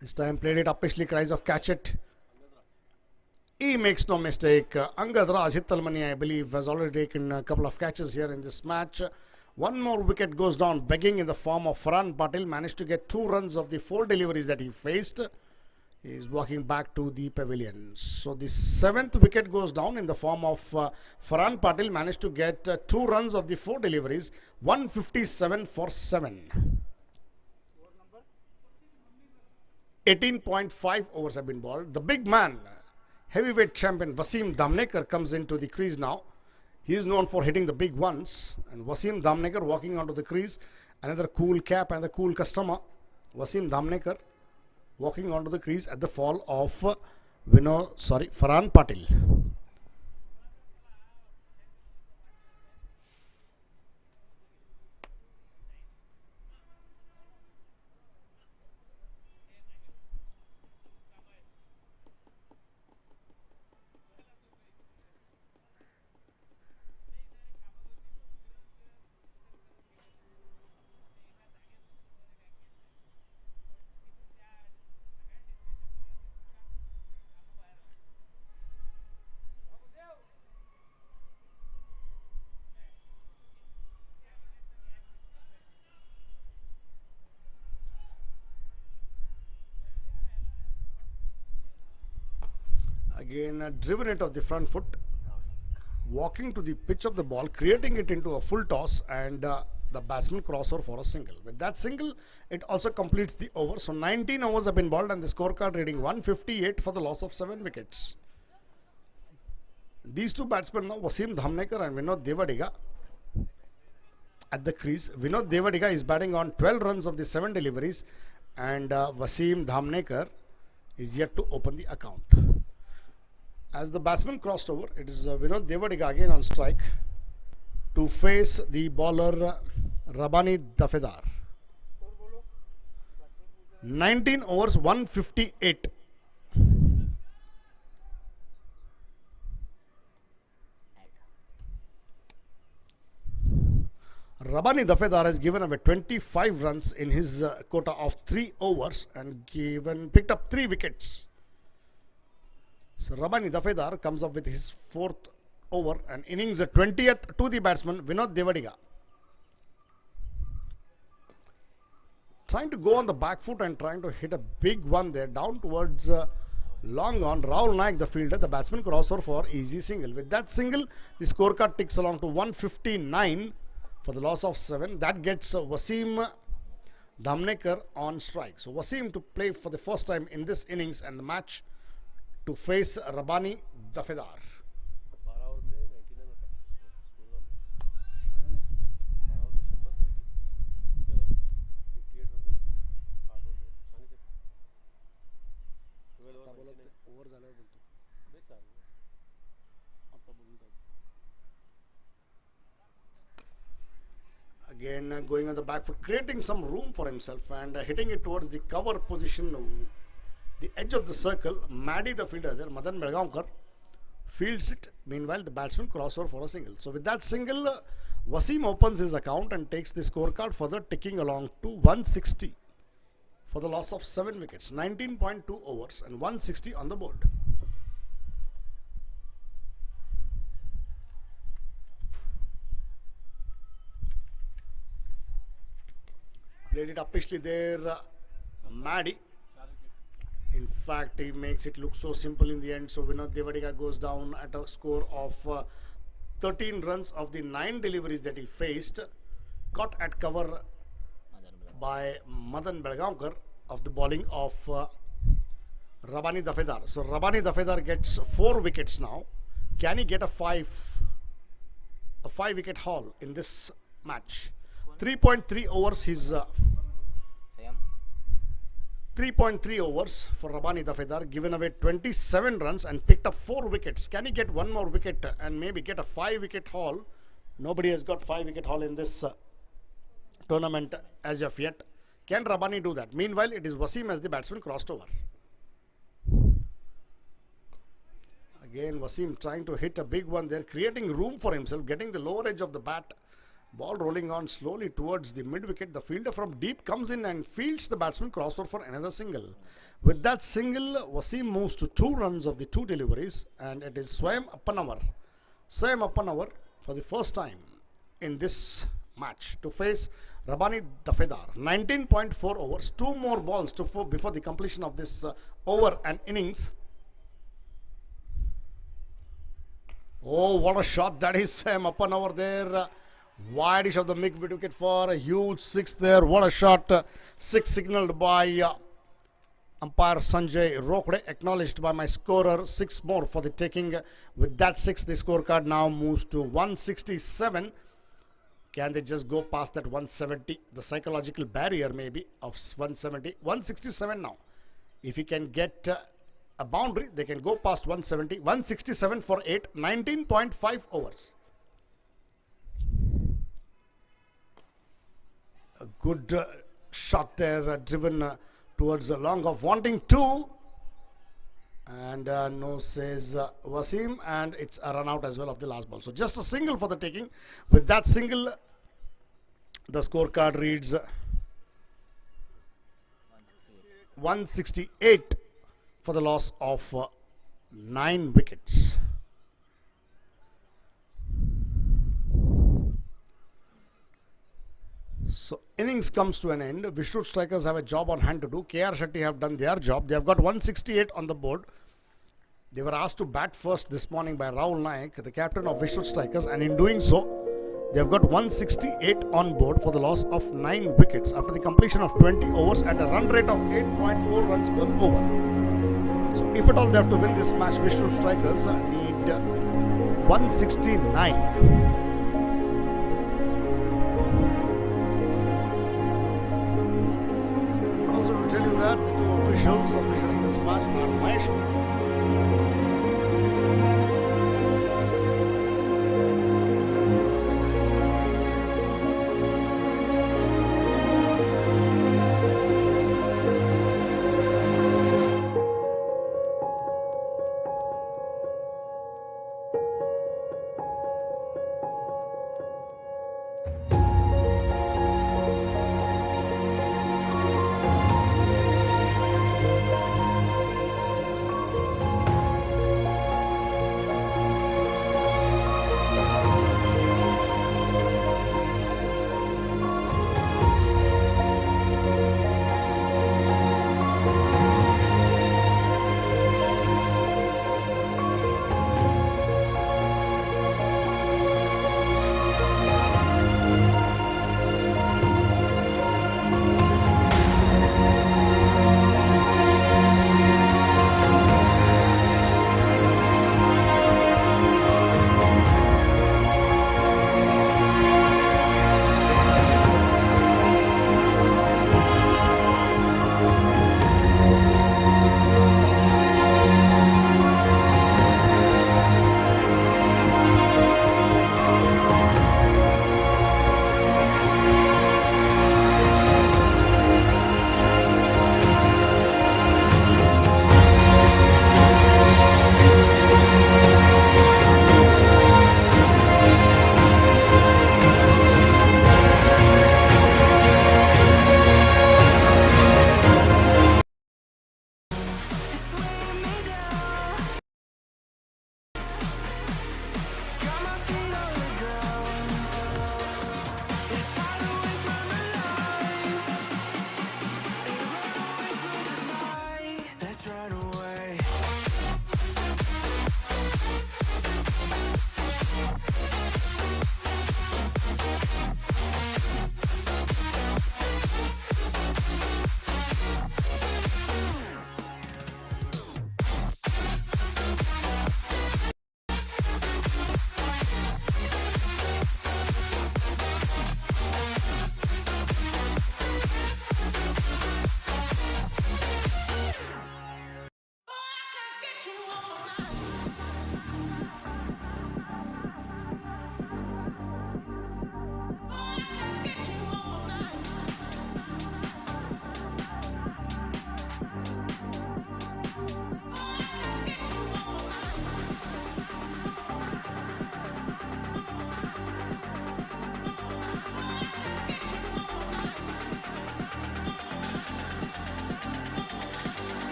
This time played it uppishly, cries of catch it. He makes no mistake. Angad Raj Hittalmani, I believe, has already taken a couple of catches here in this match. One more wicket goes down, begging in the form of Farhan Patil. Managed to get 2 runs of the 4 deliveries that he faced. He is walking back to the pavilion. So the 7th wicket goes down in the form of Farhan Patil. Managed to get 2 runs of the 4 deliveries. 157 for 7. 18.5 overs have been bowled. The big man, heavyweight champion Wasim Damnekar, comes into the crease now. He is known for hitting the big ones. And Wasim Damnekar walking onto the crease. Another cool cap and a cool customer. Wasim Damnekar walking onto the crease at the fall of Farhan Patil. Again, driven it off the front foot, walking to the pitch of the ball, creating it into a full toss, and the batsman crossover for a single. With that single, it also completes the over. So 19 overs have been bowled, and the scorecard reading 158 for the loss of 7 wickets. These 2 batsmen now, Wasim Damnekar and Vinod Devadiga, at the crease. Vinod Devadiga is batting on 12 runs of the 7 deliveries, and Wasim Damnekar is yet to open the account. As the batsman crossed over, it is Vinod Devadiga again on strike to face the bowler Rabani Dafedar. 19 overs, 158. Rabani Dafedar has given away 25 runs in his quota of 3 overs and picked up 3 wickets. So Rabani Dafedar comes up with his 4th over and innings 20th to the batsman Vinod Devadiga. Trying to go on the back foot and trying to hit a big one there down towards long on. Rahul Naik, the fielder, the batsman crossover for easy single. With that single, the scorecard ticks along to 159 for the loss of 7. That gets Wasim Damnekar on strike. So Wasim to play for the first time in this innings and the match to face Rabani Dafedar. Again going on the back foot, creating some room for himself and hitting it towards the cover position, the edge of the circle. Maddy, the fielder there, Madan Belgaumkar, fields it. Meanwhile, the batsman crossover for a single. So with that single, Wasim opens his account and takes the scorecard further ticking along to 160 for the loss of 7 wickets. 19.2 overs and 160 on the board. Played it uppishly there, Maddy. In fact, he makes it look so simple in the end. So Vinod Devadiga goes down at a score of 13 runs of the 9 deliveries that he faced. Caught at cover by Madan Belgaumkar of the bowling of Rabani Dafedar. So Rabani Dafedar gets 4 wickets now. Can he get a 5 wicket haul in this match? 3.3 overs his 3.3 overs for Rabani Dafedar, given away 27 runs and picked up 4 wickets. Can he get 1 more wicket and maybe get a 5 wicket haul? Nobody has got 5 wicket haul in this tournament as of yet. Can Rabani do that? Meanwhile, it is Wasim as the batsman crossed over. Again, Wasim trying to hit a big one there, creating room for himself, getting the lower edge of the bat. Ball rolling on slowly towards the mid-wicket. The fielder from deep comes in and fields the batsman crossover for another single. With that single, Wasim moves to 2 runs of the 2 deliveries, and it is Swayam Appanawar. Swayam Appanawar for the first time in this match to face Rabani Dafedar. 19.4 overs, 2 more balls before the completion of this over and innings. Oh, what a shot that is, Sam Uppan over there. Wide-ish of the mid wicket for a huge 6 there. What a shot. 6 signaled by umpire Sanjay Rokde, acknowledged by my scorer. 6 more for the taking. With that 6, the scorecard now moves to 167. Can they just go past that 170? The psychological barrier maybe of 170. 167 now. If he can get a boundary, they can go past 170. 167 for 8. 19.5 overs. A good shot there, driven towards the long of wanting 2. And no, says Wasim, and it's a run out as well of the last ball. So just a single for the taking. With that single, the scorecard reads 168 for the loss of 9 wickets. So innings comes to an end. Vishnu strikers have a job on hand to do. KR Shetty have done their job. They have got 168 on the board. They were asked to bat first this morning by Rahul Naik, the captain of Vishnu strikers, and in doing so, they have got 168 on board for the loss of 9 wickets after the completion of 20 overs at a run rate of 8.4 runs per over. So if at all they have to win this match, Vishnu strikers need 169. Tell you that the 2 officials officiating this match are Mahesh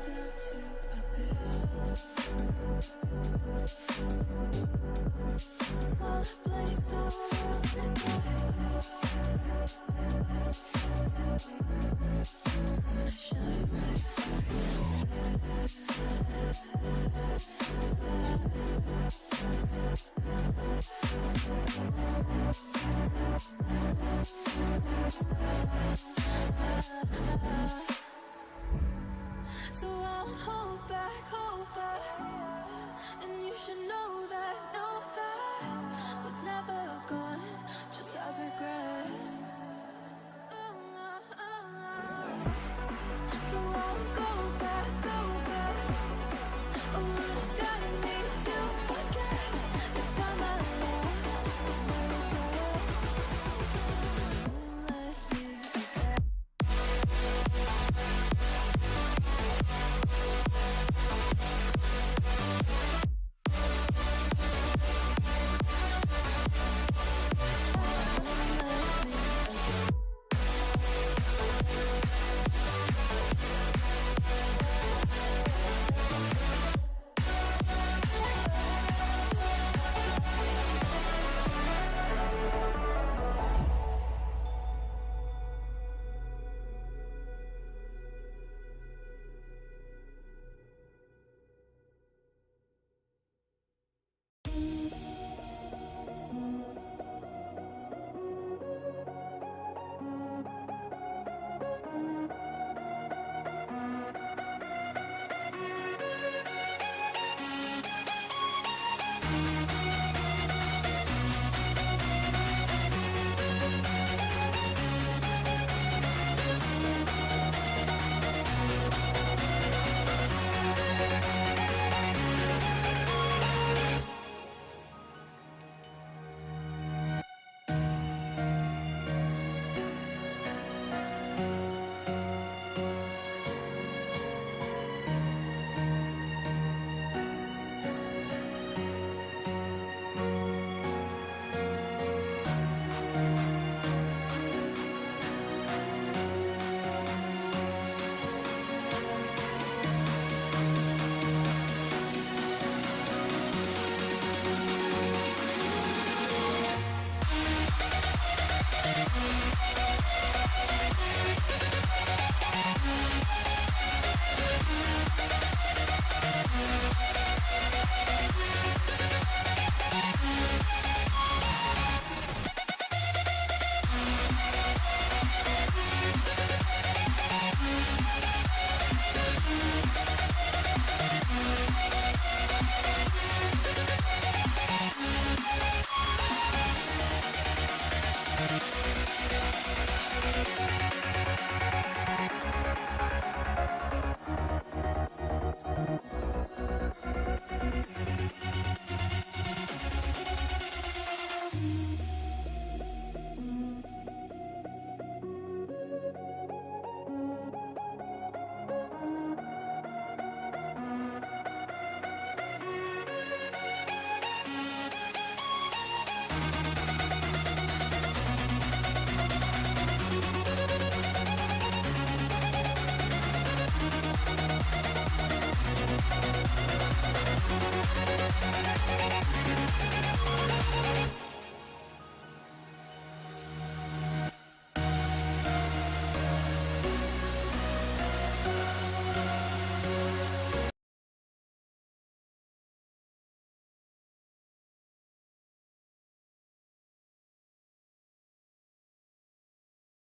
down to abyss. While I blame the world that dies, gonna shine right so I won't hold back, and you should know that was never gone, just have regrets. So I won't go back, oh, what I gotta need to forget the time I lost, won't let me forget.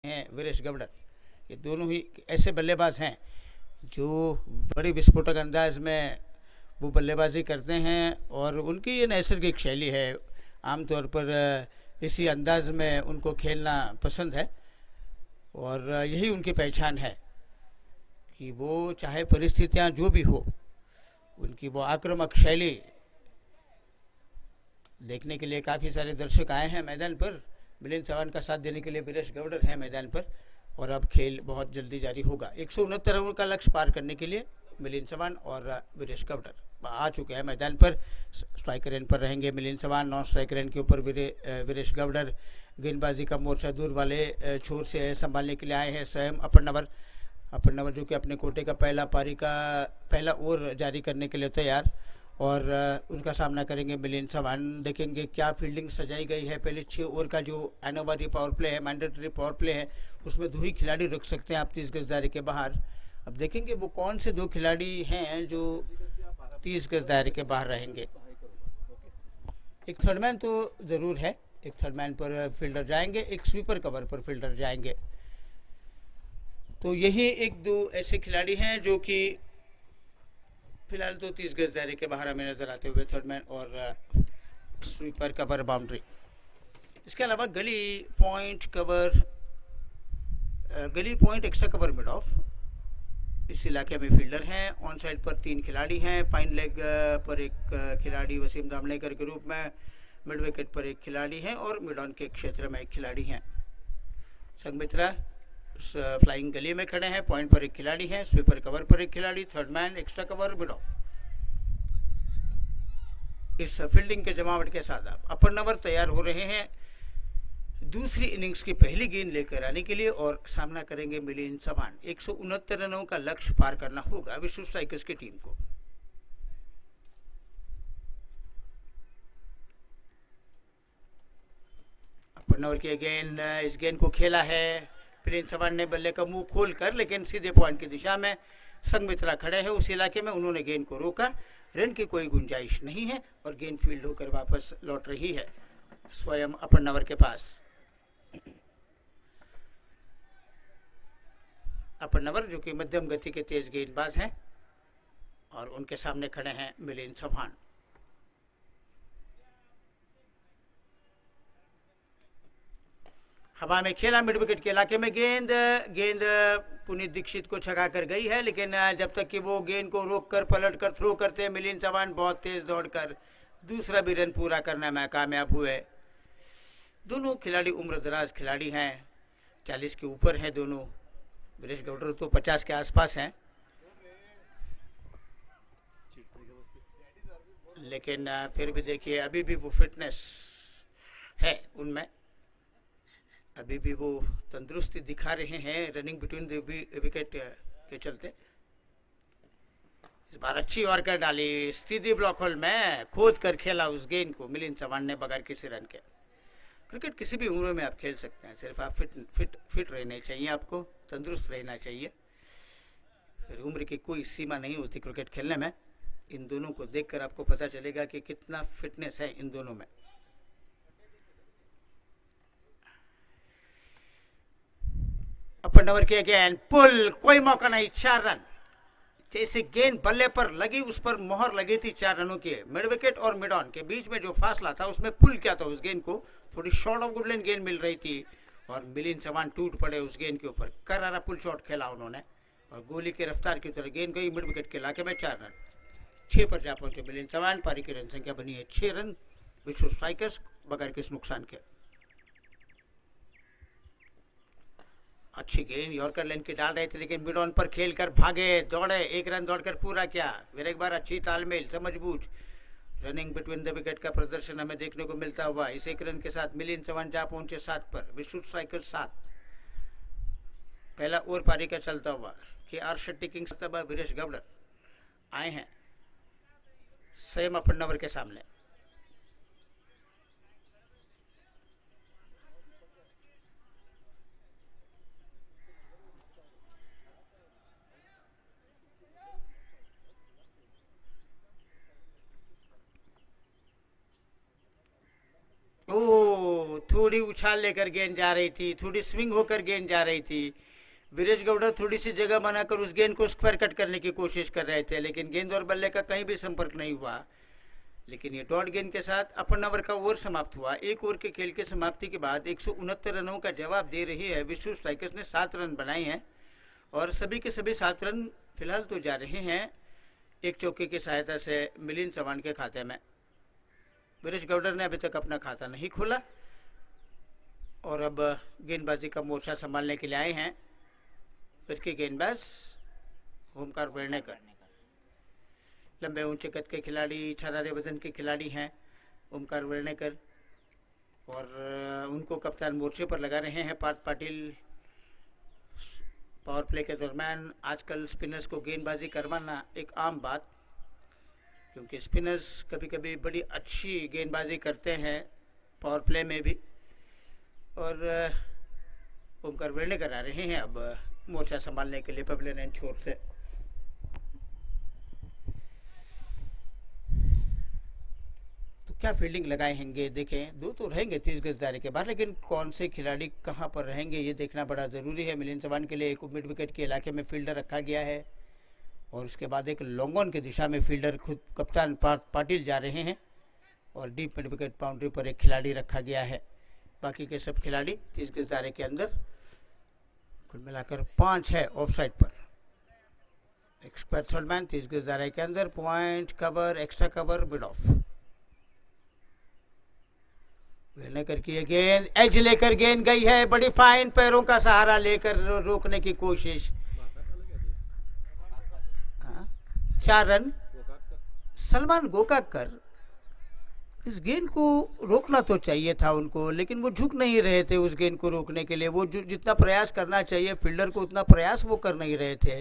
हैं वीरेश गवड़र, ये दोनों ही ऐसे बल्लेबाज हैं जो बड़ी विस्फोटक अंदाज में वो बल्लेबाजी करते हैं और उनकी ये नैसर्गिक शैली है। आमतौर पर इसी अंदाज में उनको खेलना पसंद है और यही उनकी पहचान है कि वो चाहे परिस्थितियां जो भी हो, उनकी वो आक्रामक शैली देखने के लिए काफ़ी सारे दर्शक आए हैं मैदान पर। मिलिंद चौहान का साथ देने के लिए वीरेश गवड़र है मैदान पर और अब खेल बहुत जल्दी जारी होगा। 169 रनों का लक्ष्य पार करने के लिए मिलिंद चौहान और वीरेश गवड़र आ चुके हैं मैदान पर। स्ट्राइकर एंड पर रहेंगे Milind Chauhan, non striker end के ऊपर वीरेश गवड़र। गेंदबाजी का मोर्चा दूर वाले छोर से संभालने के लिए आए हैं स्वयं अपर नंबर अपन नवर जो कि अपने कोटे का पहला ओवर जारी करने के लिए तैयार, और उनका सामना करेंगे मिलिंद चौहान। देखेंगे क्या फील्डिंग सजाई गई है। पहले 6 ओवर का जो अनिवार्य पावर प्ले है, मैंडेटरी पावर प्ले है, उसमें 2 ही खिलाड़ी रख सकते हैं आप 30 गज दायरे के बाहर। अब देखेंगे वो कौन से 2 खिलाड़ी हैं जो 30 गज दायरे के बाहर रहेंगे। एक थर्डमैन तो ज़रूर है, एक थर्डमैन पर फील्डर जाएंगे, एक स्वीपर कवर पर फील्डर जाएंगे। तो यही 1-2 ऐसे खिलाड़ी हैं जो कि फिलहाल तो 30 गज दायरे के बाहर हमें नजर आते हुए, थर्डमैन और स्वीपर कवर बाउंड्री। इसके अलावा गली point extra cover mid of, इस इलाके में फील्डर हैं। ऑन साइड पर 3 खिलाड़ी हैं, फाइन लेग पर एक खिलाड़ी वसीम दामलेकर के रूप में, मिड विकेट पर 1 खिलाड़ी हैं और मिड ऑन के क्षेत्र में 1 खिलाड़ी हैं। संगमित्रा फ्लाइंग गली में खड़े हैं, पॉइंट पर 1 खिलाड़ी है, स्वीपर कवर पर 1 खिलाड़ी, third man, extra cover, mid of. इस फील्डिंग के जमावट के साथ अपर नवर तैयार हो रहे हैं दूसरी इनिंग्स की पहली गेंद लेकर आने के लिए और सामना करेंगे मिलिंद चौहान। 169 रनों का लक्ष्य पार करना होगा विश्व स्ट्राइकर्स की टीम को। अपर नवर की गेंद, इस गेंद को खेला है मिलिंद चौहान ने बल्ले का मुंह खोलकर, लेकिन सीधे पॉइंट की दिशा में संगमित्रा खड़े हैं उस इलाके में, उन्होंने गेंद को रोका। रन की कोई गुंजाइश नहीं है और गेंद फील्ड होकर वापस लौट रही है स्वयं अपर नवर के पास। अपर नवर जो कि मध्यम गति के तेज गेंदबाज हैं और उनके सामने खड़े हैं मिलिंद चौहान। हवा में खेला मिड विकेट के इलाके में गेंद पुनीत दीक्षित को छगा कर गई है, लेकिन जब तक कि वो गेंद को रोक कर पलट कर थ्रो करते हैं मिलिंद चौहान बहुत तेज दौड़कर दूसरा भी रन पूरा करने में कामयाब हुए। दोनों खिलाड़ी उम्रदराज खिलाड़ी हैं, 40 के ऊपर हैं दोनों। वीरेश गौडर तो 50 के आसपास हैं, लेकिन फिर भी देखिए अभी भी वो फिटनेस है उनमें, अभी भी वो तंदुरुस्ती दिखा रहे हैं रनिंग बिटवीन द विकेट के चलते। इस बार अच्छी यॉर्कर डाली सीधी ब्लॉक होल में, खोद कर खेला उस गेंद को मिलिंद चौहान ने बगैर किसी रन के। क्रिकेट किसी भी उम्र में आप खेल सकते हैं, सिर्फ आप फिट रहने चाहिए, आपको तंदुरुस्त रहना चाहिए। फिर उम्र की कोई सीमा नहीं होती क्रिकेट खेलने में। इन दोनों को देखकर आपको पता चलेगा कि कितना फिटनेस है इन दोनों में। अपर नवर के गेंद पुल, कोई मौका नहीं, 4 रन। जैसे गेंद बल्ले पर लगी उस पर मोहर लगी थी 4 रनों की। मिड विकेट और मिड ऑन के बीच में जो फासला था उसमें पुल क्या था उस गेंद को, थोड़ी शॉर्ट ऑफ गुडलैंड गेंद मिल रही थी और मिलिंद चौहान टूट पड़े उस गेंद के ऊपर। करारा पुल शॉट खेला उन्होंने और गोली की रफ्तार की तरह गेंद गई मिड विकेट के इलाके में। 4 रन 6 पर जा पहुंचे मिलिंद चौहान। पारी की रन संख्या बनी है 6 रन विश्व स्ट्राइकर्स बगैर किसी नुकसान के। अच्छी गेंद यॉर्कर लाइन की डाल रहे थे, लेकिन मिड ऑन पर खेलकर भागे, दौड़े, 1 रन दौड़कर पूरा किया। फिर एक बार अच्छी तालमेल, समझबूझ, रनिंग बिटवीन द विकेट का प्रदर्शन हमें देखने को मिलता हुआ। इस 1 रन के साथ मिलिंद चौहान जा पहुंचे 7 पर, विश्व स्ट्राइकर्स 7। पहला ओवर पारी का चलता हुआ कि आर शेट्टी किंग्स तब वीरेश गौडर आए हैं स्वयं अपर नवर के सामने। थोड़ी उछाल लेकर गेंद जा रही थी, थोड़ी स्विंग होकर गेंद जा रही थी। वीरेश गौडर थोड़ी सी जगह बनाकर उस गेंद को स्क्वायर कट करने की कोशिश कर रहे थे, लेकिन गेंद और बल्ले का कहीं भी संपर्क नहीं हुआ। लेकिन ये डॉट गेंद के साथ अपर नवर का ओवर समाप्त हुआ। 1 ओवर के खेल के समाप्ति के बाद 169 रनों का जवाब दे रही है विश्व स्ट्राइकर्स ने। 7 रन बनाए हैं और सभी के सभी 7 रन फिलहाल तो जा रहे हैं एक चौके की सहायता से मिलिंद चौहान के खाते में। वीरेश गौडर ने अभी तक अपना खाता नहीं खोला और अब गेंदबाजी का मोर्चा संभालने के लिए आए हैं फिर के गेंदबाज ओमकार वेर्णेकर। लंबे ऊंचे कद के खिलाड़ी, छरारे वजन के खिलाड़ी हैं ओमकार वेर्णेकर और उनको कप्तान मोर्चे पर लगा रहे हैं पार्थ पाटिल। पावर प्ले के दरम्यान आजकल स्पिनर्स को गेंदबाजी करवाना एक आम बात, क्योंकि स्पिनर्स कभी कभी बड़ी अच्छी गेंदबाजी करते हैं पावर प्ले में भी। और ओमकार वेर्णेकर आ रहे हैं अब मोर्चा संभालने के लिए पवेलियन एंड छोर से। तो क्या फील्डिंग लगाए होंगे, देखें। दो तो रहेंगे 30 गज दायरे के बाहर, लेकिन कौन से खिलाड़ी कहां पर रहेंगे ये देखना बड़ा ज़रूरी है। मिलिंद चौहान के लिए एक मिड विकेट के इलाके में फील्डर रखा गया है और उसके बाद एक लॉन्ग ऑन की दिशा में फील्डर खुद कप्तान पाटिल जा रहे हैं और डीप मिड विकेट बाउंड्री पर एक खिलाड़ी रखा गया है। बाकी के सब खिलाड़ी 30 गज दायरे के अंदर, कुल मिलाकर 5 है ऑफ साइड पर। एक स्क्वायर थर्ड मैन 30 गज दायरे के अंदर, point cover, extra cover, mid of. Vernekar की गेंद, एज लेकर गेंद गई है, बड़ी फाइन, पैरों का सहारा लेकर रोकने की कोशिश। 4 रन। सलमान गोकाकर, इस गेंद को रोकना तो चाहिए था उनको, लेकिन वो झुक नहीं रहे थे उस गेंद को रोकने के लिए। वो जितना प्रयास करना चाहिए फील्डर को उतना प्रयास वो कर नहीं रहे थे।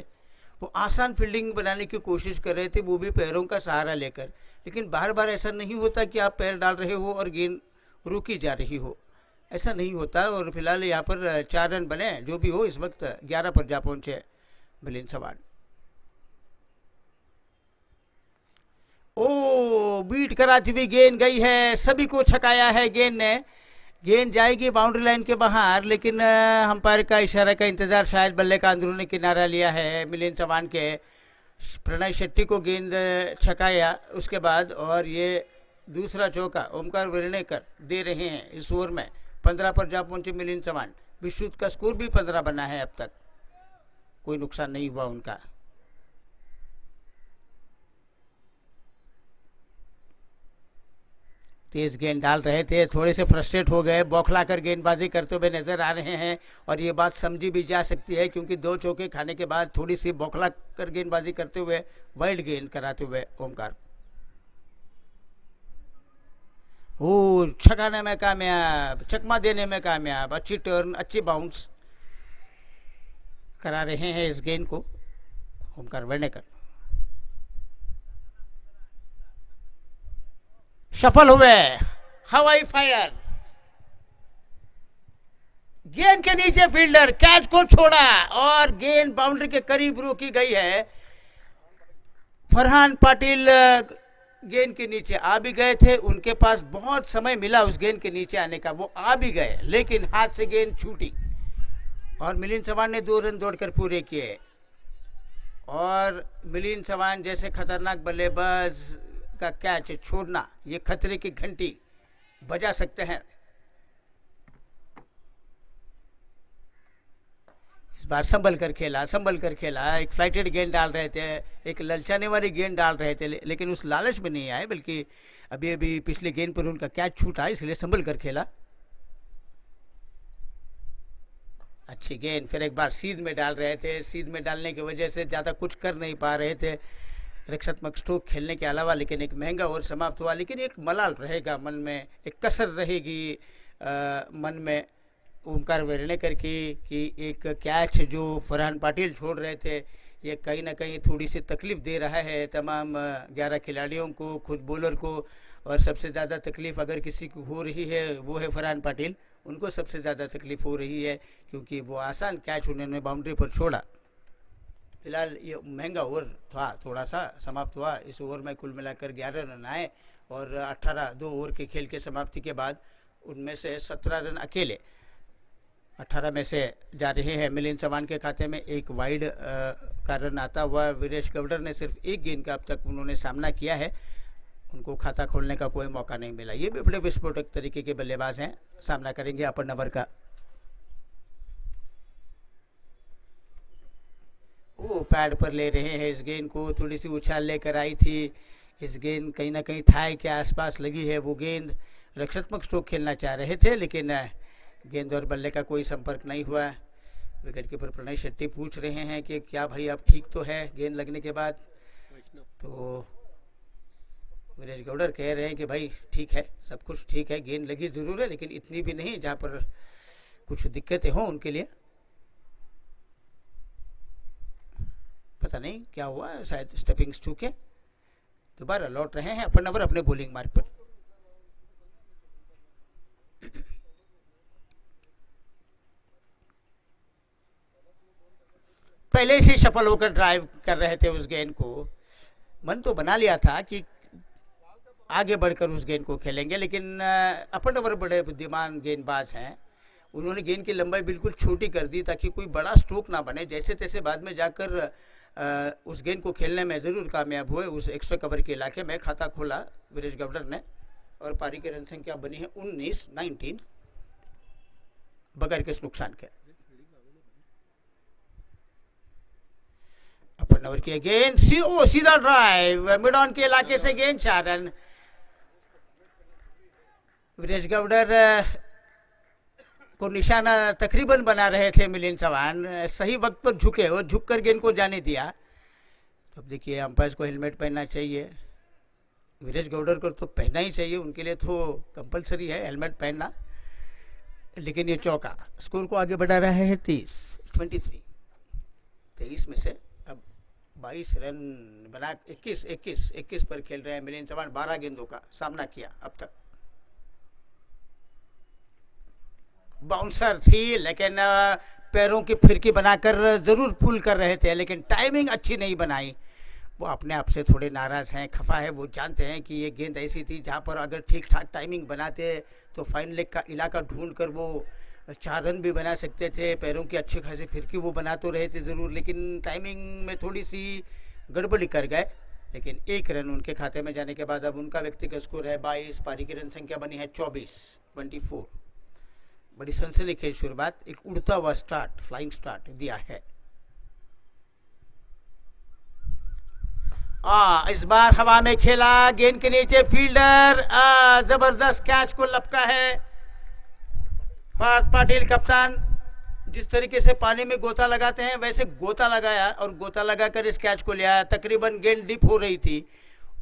वो आसान फील्डिंग बनाने की कोशिश कर रहे थे, वो भी पैरों का सहारा लेकर। लेकिन बार बार ऐसा नहीं होता कि आप पैर डाल रहे हो और गेंद रुकी जा रही हो, ऐसा नहीं होता। और फिलहाल यहाँ पर 4 रन बने, जो भी हो इस वक्त 11 पर जा पहुँचे मिलिंद चौहान। ओ, बीट कराती हुई गेंद गई है, सभी को छकाया है गेंद ने। गेंद जाएगी बाउंड्री लाइन के बाहर, लेकिन अंपायर का इशारा का इंतजार, शायद बल्ले का अंदरूनी किनारा लिया है मिलिंद चौहान के। प्रणय शेट्टी को गेंद छकाया उसके बाद, और ये दूसरा चौका ओमकार वेर्णेकर दे रहे हैं इस ओवर में। 15 पर जा पहुंचे मिलिंद चौहान। विश्रुत का स्कोर भी 15 बना है, अब तक कोई नुकसान नहीं हुआ उनका। तेज गेंद डाल रहे थे, थोड़े से फ्रस्ट्रेट हो गए, बौखला कर गेंदबाजी करते हुए नजर आ रहे हैं। और ये बात समझी भी जा सकती है, क्योंकि 2 चौके खाने के बाद थोड़ी सी बौखला कर गेंदबाजी करते हुए, वाइल्ड गेंद कराते हुए ओमकार। ओ, छकाने में कामयाब, चकमा देने में कामयाब। अच्छी टर्न, अच्छी बाउंस करा रहे हैं इस गेंद को ओमकार वेर्णेकर। सफल हुए, हवाई फायर। गेंद के नीचे फील्डर कैच को छोड़ा और गेंद बाउंड्री के करीब रोकी गई है। फरहान पाटिल गेंद के नीचे आ भी गए थे, उनके पास बहुत समय मिला उस गेंद के नीचे आने का, वो आ भी गए, लेकिन हाथ से गेंद छूटी और मिलिंद चौहान ने 2 रन दौड़कर पूरे किए। और मिलिंद चौहान जैसे खतरनाक बल्लेबाज का कैच छोड़ना, ये खतरे की घंटी बजा सकते हैं। इस बार संभल कर खेला, एक फ्लाइटेड गेंद डाल रहे थे, एक ललचाने वाली गेंद डाल रहे थे, लेकिन उस लालच में नहीं आए, बल्कि अभी पिछले गेंद पर उनका कैच छूटा, इसलिए संभल कर खेला। अच्छी गेंद, फिर एक बार सीध में डाल रहे थे, सीध में डालने की वजह से ज़्यादा कुछ कर नहीं पा रहे थे रक्षात्मक स्ट्रोक खेलने के अलावा, लेकिन एक महंगा ओवर समाप्त हुआ। लेकिन एक मलाल रहेगा मन में, एक कसर रहेगी मन में ओमकार वेर्णेकर की, कि एक कैच जो फरहान पाटिल छोड़ रहे थे, ये कहीं ना कहीं थोड़ी सी तकलीफ़ दे रहा है तमाम 11 खिलाड़ियों को, खुद बॉलर को। और सबसे ज़्यादा तकलीफ़ अगर किसी को हो रही है वो है फरहान पाटिल, उनको सबसे ज़्यादा तकलीफ़ हो रही है, क्योंकि वो आसान कैच उन्होंने बाउंड्री पर छोड़ा। फिलहाल ये महंगा ओवर था, थोड़ा सा समाप्त हुआ। इस ओवर में कुल मिलाकर 11 रन आए और 2 ओवर के खेल के समाप्ति के बाद उनमें से 17 रन अकेले 18 में से जा रहे हैं मिलिंद चौहान के खाते में। एक वाइड का रन आता हुआ वीरेश गौडर ने सिर्फ एक गेंद का अब तक उन्होंने सामना किया है, उनको खाता खोलने का कोई मौका नहीं मिला। ये भी बड़े विस्फोटक तरीके के बल्लेबाज हैं, सामना करेंगे अपर नंबर का। वो पैड पर ले रहे हैं इस गेंद को, थोड़ी सी उछाल लेकर आई थी इस गेंद, कहीं ना कहीं थाई के आसपास लगी है वो गेंद। रक्षात्मक स्ट्रोक खेलना चाह रहे थे, लेकिन गेंद और बल्ले का कोई संपर्क नहीं हुआ। विकेट कीपर प्रणय शेट्टी पूछ रहे हैं कि क्या भाई आप ठीक तो है गेंद लगने के बाद, तो वीरेश गौडर कह रहे हैं कि भाई ठीक है, सब कुछ ठीक है, गेंद लगी ज़रूर है, लेकिन इतनी भी नहीं जहाँ पर कुछ दिक्कतें हों उनके लिए। पता नहीं क्या हुआ, शायद स्टेपिंग्स चूके दोबारा लौट रहे हैं अपन नंबर अपने बॉलिंग मार्ग पर। पहले से सफल होकर ड्राइव कर रहे थे उस गेंद को, मन तो बना लिया था कि आगे बढ़कर उस गेंद को खेलेंगे, लेकिन अपन नंबर बड़े बुद्धिमान गेंदबाज हैं, उन्होंने गेंद की लंबाई बिल्कुल छोटी कर दी ताकि कोई बड़ा स्ट्रोक ना बने। जैसे तैसे बाद में जाकर उस गेंद को खेलने में ज़रूर कामयाब हुए। उस एक्स्ट्रा कवर के इलाके में खाता खोला वीरेश गौडर ने और पारी की रन संख्या बनी है 19 बगैर किस नुकसान के। अपन ओवर की गेंद सीधा ड्राइव मिड ऑन के इलाके से गेंद 4 रन। वीरेश गौडर को निशाना तकरीबन बना रहे थे मिलिंद चौहान, सही वक्त पर झुके और झुककर गेंद को जाने दिया। तो अब देखिए अंपायर को हेलमेट पहनना चाहिए, वीरेश गौडर को तो पहनना ही चाहिए, उनके लिए तो कंपलसरी है हेलमेट पहनना। लेकिन ये चौका स्कोर को आगे बढ़ा रहा है 23 में से अब 22 रन बना 21 पर खेल रहे हैं मिलिंद चौहान। 12 गेंदों का सामना किया अब तक। बाउंसर थी लेकिन पैरों की फिरकी बनाकर ज़रूर पुल कर रहे थे, लेकिन टाइमिंग अच्छी नहीं बनाई। वो अपने आप से थोड़े नाराज़ हैं, खफा है। वो जानते हैं कि ये गेंद ऐसी थी जहाँ पर अगर ठीक ठाक टाइमिंग बनाते तो फाइन लेग का इलाका ढूंढ कर वो 4 रन भी बना सकते थे। पैरों की अच्छी खासी फिरकी वो बना तो रहे थे ज़रूर, लेकिन टाइमिंग में थोड़ी सी गड़बड़ी कर गए। लेकिन 1 रन उनके खाते में जाने के बाद अब उनका व्यक्तिगत स्कोर है 22, पारी की रन संख्या बनी है 24। बड़ी सनसनीखेज शुरुआत, एक उड़ता हुआ स्टार्ट, फ्लाइंग स्टार्ट दिया है। इस बार हवा में खेला, गेंद के नीचे फील्डर जबरदस्त कैच को लपका है। पार्थ पाटिल कप्तान जिस तरीके से पानी में गोता लगाते हैं वैसे गोता लगाया और गोता लगाकर इस कैच को लिया। तकरीबन गेंद डीप हो रही थी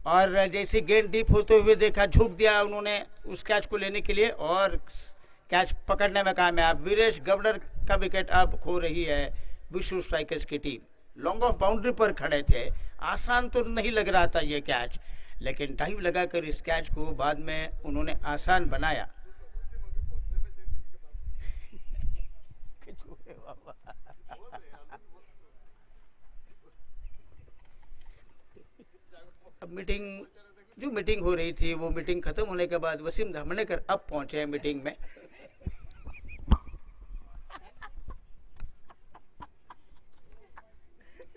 और जैसे गेंद डीप होते हुए देखा, झुक दिया उन्होंने उस कैच को लेने के लिए और कैच पकड़ने में कामयाब। वीरेश गौडर का विकेट अब खो रही है विश्व स्ट्राइकर्स की टीम। लॉन्ग ऑफ बाउंड्री पर खड़े थे, आसान तो नहीं लग रहा था ये कैच, लेकिन टाइम लगाकर इस कैच को बाद में उन्होंने आसान बनाया। अब मीटिंग हो रही थी, वो मीटिंग खत्म होने के बाद वसीम धामणेकर अब पहुंचे हैं मीटिंग में।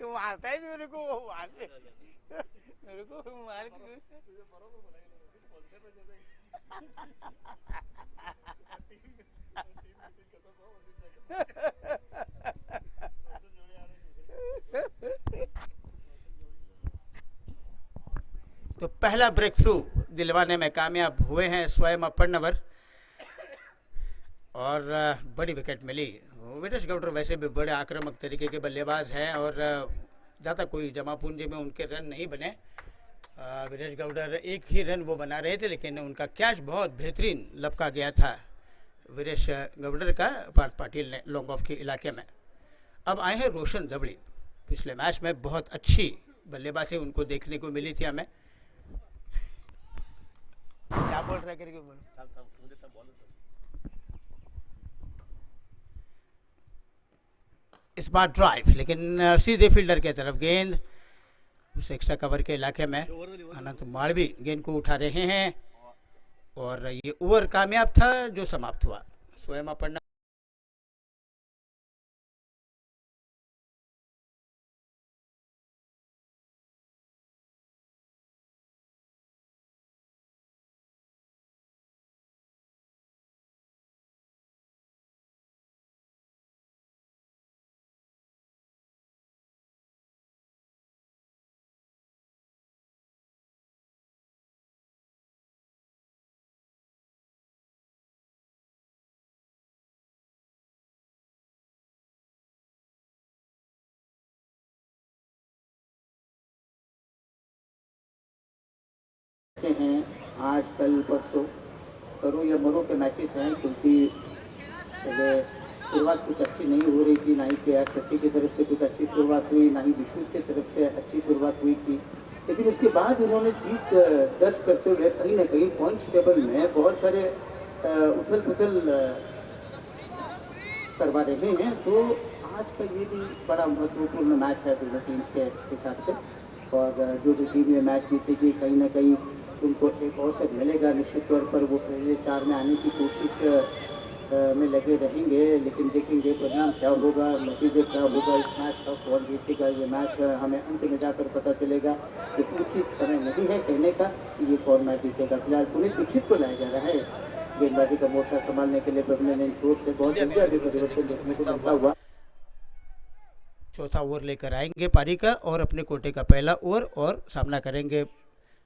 मारता है मेरे को, मार तो पहला ब्रेक थ्रू दिलवाने में कामयाब हुए हैं स्वयं अपर्णवर और बड़ी विकेट मिली। वीरेश गौडर वैसे भी बड़े आक्रामक तरीके के बल्लेबाज हैं और ज़्यादा कोई जमा पूंजी में उनके रन नहीं बने। वीरेश गौडर 1 ही रन वो बना रहे थे, लेकिन उनका कैच बहुत बेहतरीन लपका गया था वीरेश गौडर का पार्थ पाटिल ने लॉन्ग ऑफ के इलाके में। अब आए हैं रोशन जबड़ी। पिछले मैच में बहुत अच्छी बल्लेबाजी उनको देखने को मिली थी हमें। क्या बोल रहे करके बोल। इस बार ड्राइव, लेकिन सीधे फील्डर के तरफ गेंद उस एक्स्ट्रा कवर के इलाके में अनंत मालवी गेंद को उठा रहे हैं और ये ओवर कामयाब था जो समाप्त हुआ। स्वयं अपर्णा हैं आज कल परसों करो या मरो के मैचेस हैं, क्योंकि पहले शुरुआत कुछ अच्छी नहीं हो रही थी, ना ही के शेट्टी की तरफ से कुछ अच्छी शुरुआत हुई, ना ही विष्णु की तरफ से अच्छी शुरुआत हुई थी। लेकिन उसके बाद उन्होंने जीत दर्ज करते हुए कहीं ना कहीं पॉइंट्स टेबल में बहुत सारे उथल पुथल करवा रहे हैं। तो आज का ये भी बड़ा महत्वपूर्ण मैच है दोनों टीम के हिसाब से, और जो भी टीम ये मैच जीतेगी कहीं ना कहीं उनको एक अवसर मिलेगा। निश्चित तौर पर वो पहले 4 में आने की कोशिश में लगे रहेंगे, लेकिन देखेंगे परिणाम क्या होगा, नतीजे क्या होगा, इस मैच का कौन जीतेगा। ये मैच हमें अंत में जाकर पता चलेगा। ये उचित समय नहीं है कहने का कि ये कौन मैच जीतेगा। फिलहाल पुनीत दीक्षित को लाया जा रहा है गेंदबाजी का मोर्चा संभालने के लिए। पवलियन चोट से बहुत जल्दी आगे परिवर्तन देखने को मिलता हुआ चौथा ओवर लेकर आएंगे पारी का और अपने कोटे का पहला ओवर और सामना करेंगे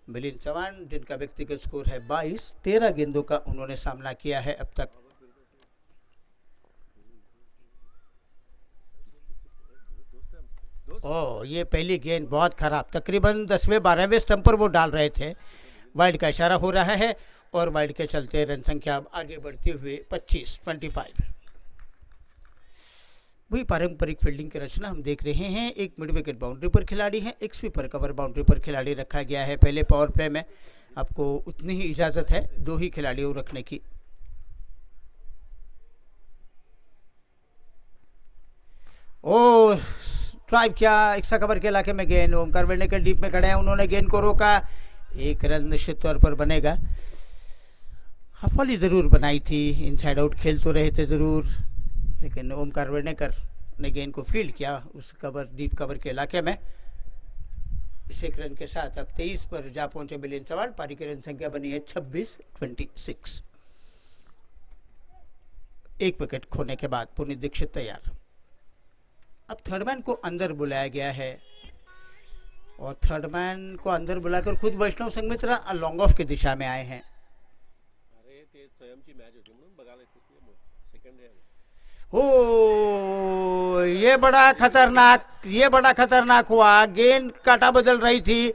मिलिंद चौहान, जिनका व्यक्तिगत स्कोर है 22। 13 गेंदों का उन्होंने सामना किया है अब तक। ओह, ये पहली गेंद बहुत खराब, तकरीबन 10वें 12वें स्टंप पर वो डाल रहे थे। वाइड का इशारा हो रहा है और वाइड के चलते रन संख्या अब आगे बढ़ती हुए 25। वही पारंपरिक फील्डिंग की रचना हम देख रहे हैं। एक मिड विकेट बाउंड्री पर खिलाड़ी है, एक स्वीपर कवर बाउंड्री पर खिलाड़ी रखा गया है। पहले पावर प्ले में आपको उतनी ही इजाज़त है 2 ही खिलाड़ियों रखने की। ओ ड्राइव किया, एक्स्ट्रा कवर के इलाके में गेंद। ओमकार वेलनेकर डीप में खड़े हैं, उन्होंने गेंद को रोका। एक रन निश्चित तौर पर बनेगा। हफली ज़रूर बनाई थी, इनसाइड आउट खेल तो रहे थे ज़रूर, लेकिन ओमकार वेलनेकर ने गेंद को फील्ड किया उस कवर, डीप कवर के इलाके में। इस एक रन के साथ अब 23 पर जा पहुंचे मिलिंद चौहान। पारी की रन संख्या बनी है 26। एक विकेट खोने के बाद पुनीत दीक्षित तैयार। अब थर्डमैन को अंदर बुलाया गया है और थर्डमैन को अंदर बुलाकर खुद वैष्णव संघमित्रा लॉन्ग ऑफ की दिशा में आए हैं। ओ ये बड़ा खतरनाक हुआ। गेंद काटा बदल रही थी,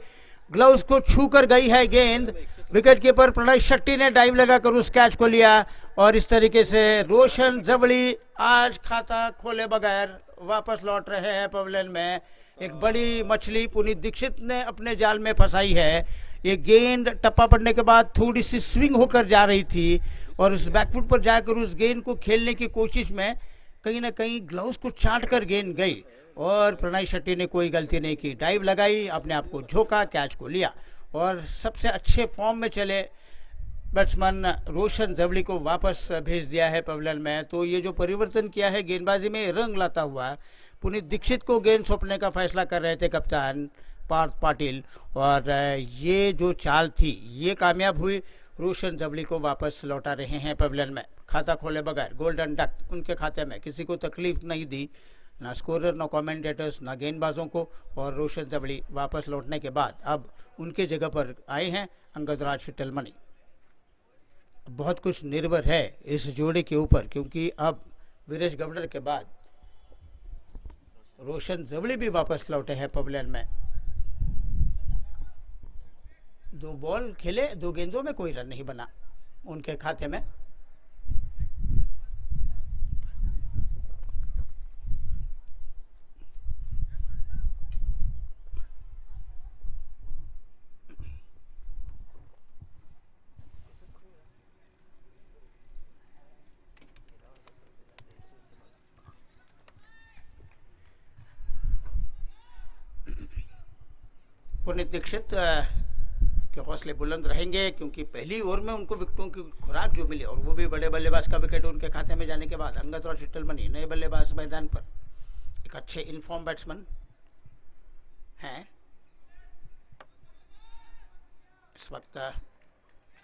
ग्लव्स को छू कर गई है गेंद। विकेट कीपर प्रणय शेट्टी ने डाइव लगाकर उस कैच को लिया और इस तरीके से रोशन जबड़ी आज खाता खोले बगैर वापस लौट रहे हैं पवेलियन में। एक बड़ी मछली पुनीत दीक्षित ने अपने जाल में फंसाई है। ये गेंद टप्पा पड़ने के बाद थोड़ी सी स्विंग होकर जा रही थी और उस बैकफुट पर जाकर उस गेंद को खेलने की कोशिश में कहीं ना कहीं ग्लव्स को चाट कर गेंद गई और प्रणय शेट्टी ने कोई गलती नहीं की, डाइव लगाई, अपने आप को झोंका, कैच को लिया और सबसे अच्छे फॉर्म में चले बैट्समैन रोशन जबड़ी को वापस भेज दिया है पवेलियन में। तो ये जो परिवर्तन किया है गेंदबाजी में रंग लाता हुआ, पुनीत दीक्षित को गेंद सौंपने का फैसला कर रहे थे कप्तान पार्थ पाटिल और ये जो चाल थी ये कामयाब हुई। रोशन जबड़ी को वापस लौटा रहे हैं पवेलियन में खाता खोले बगैर। गोल्डन डक उनके खाते में, किसी को तकलीफ नहीं दी, ना स्कोरर, ना कमेंटेटर्स, ना गेंदबाजों को। और रोशन जबड़ी वापस लौटने के बाद अब उनके जगह पर आए हैं अंगदराज हिटलमनी। बहुत कुछ निर्भर है इस जोड़े के ऊपर, क्योंकि अब वीरेश गवर्नर के बाद रोशन जबड़ी भी वापस लौटे हैं पवेलियन में। 2 बॉल खेले, 2 गेंदों में कोई रन नहीं बना उनके खाते में। पुनीत दीक्षित के हौसले बुलंद रहेंगे क्योंकि पहली ओवर में उनको विकेटों की खुराक जो मिली और वो भी बड़े बल्लेबाज का विकेट उनके खाते में जाने के बाद। अंगदराज हिटलमनी नए बल्लेबाज मैदान पर, एक अच्छे इनफॉर्म बैट्समैन हैं इस वक्त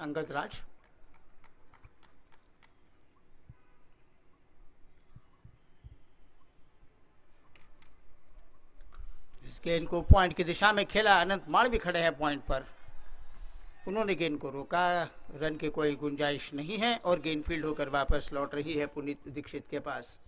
अंगदराज। इस गेंद को पॉइंट की दिशा में खेला, अनंत माड़ भी खड़े हैं पॉइंट पर, उन्होंने गेंद को रोका। रन की कोई गुंजाइश नहीं है और गेंद फील्ड होकर वापस लौट रही है पुनीत दीक्षित के पास।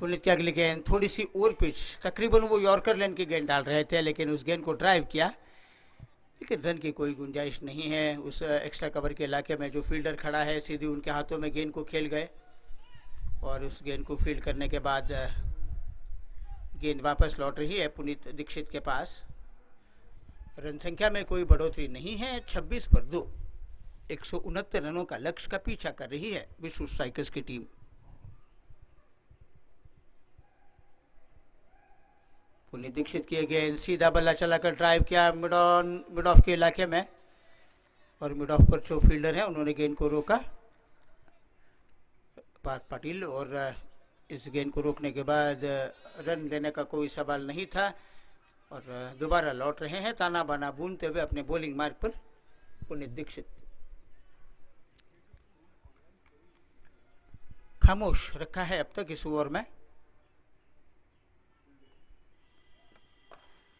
पुनीत की अगली गेंद थोड़ी सी और पिच, तकरीबन वो यॉर्कर लेन की गेंद डाल रहे थे, लेकिन उस गेंद को ड्राइव किया, लेकिन रन की कोई गुंजाइश नहीं है। उस एक्स्ट्रा कवर के इलाके में जो फील्डर खड़ा है सीधी उनके हाथों में गेंद को खेल गए और उस गेंद को फील्ड करने के बाद गेंद वापस लौट रही है पुनीत दीक्षित के पास। रन संख्या में कोई बढ़ोतरी नहीं है, 26 पर 2, 169 रनों का लक्ष्य का पीछा कर रही है विश्व स्ट्राइकर्स की टीम। पुनीत दीक्षित की गेंद सीधा बल्ला चलाकर ड्राइव किया मिड ऑफ के इलाके में, और मिड ऑफ पर जो फील्डर है उन्होंने गेंद को रोका, पार्थ पाटिल, और इस गेंद को रोकने के बाद रन लेने का कोई सवाल नहीं था और दोबारा लौट रहे हैं ताना बाना बूनते हुए अपने बॉलिंग मार्ग पर पुनीत दीक्षित। खामोश रखा है अब तक इस ओवर में।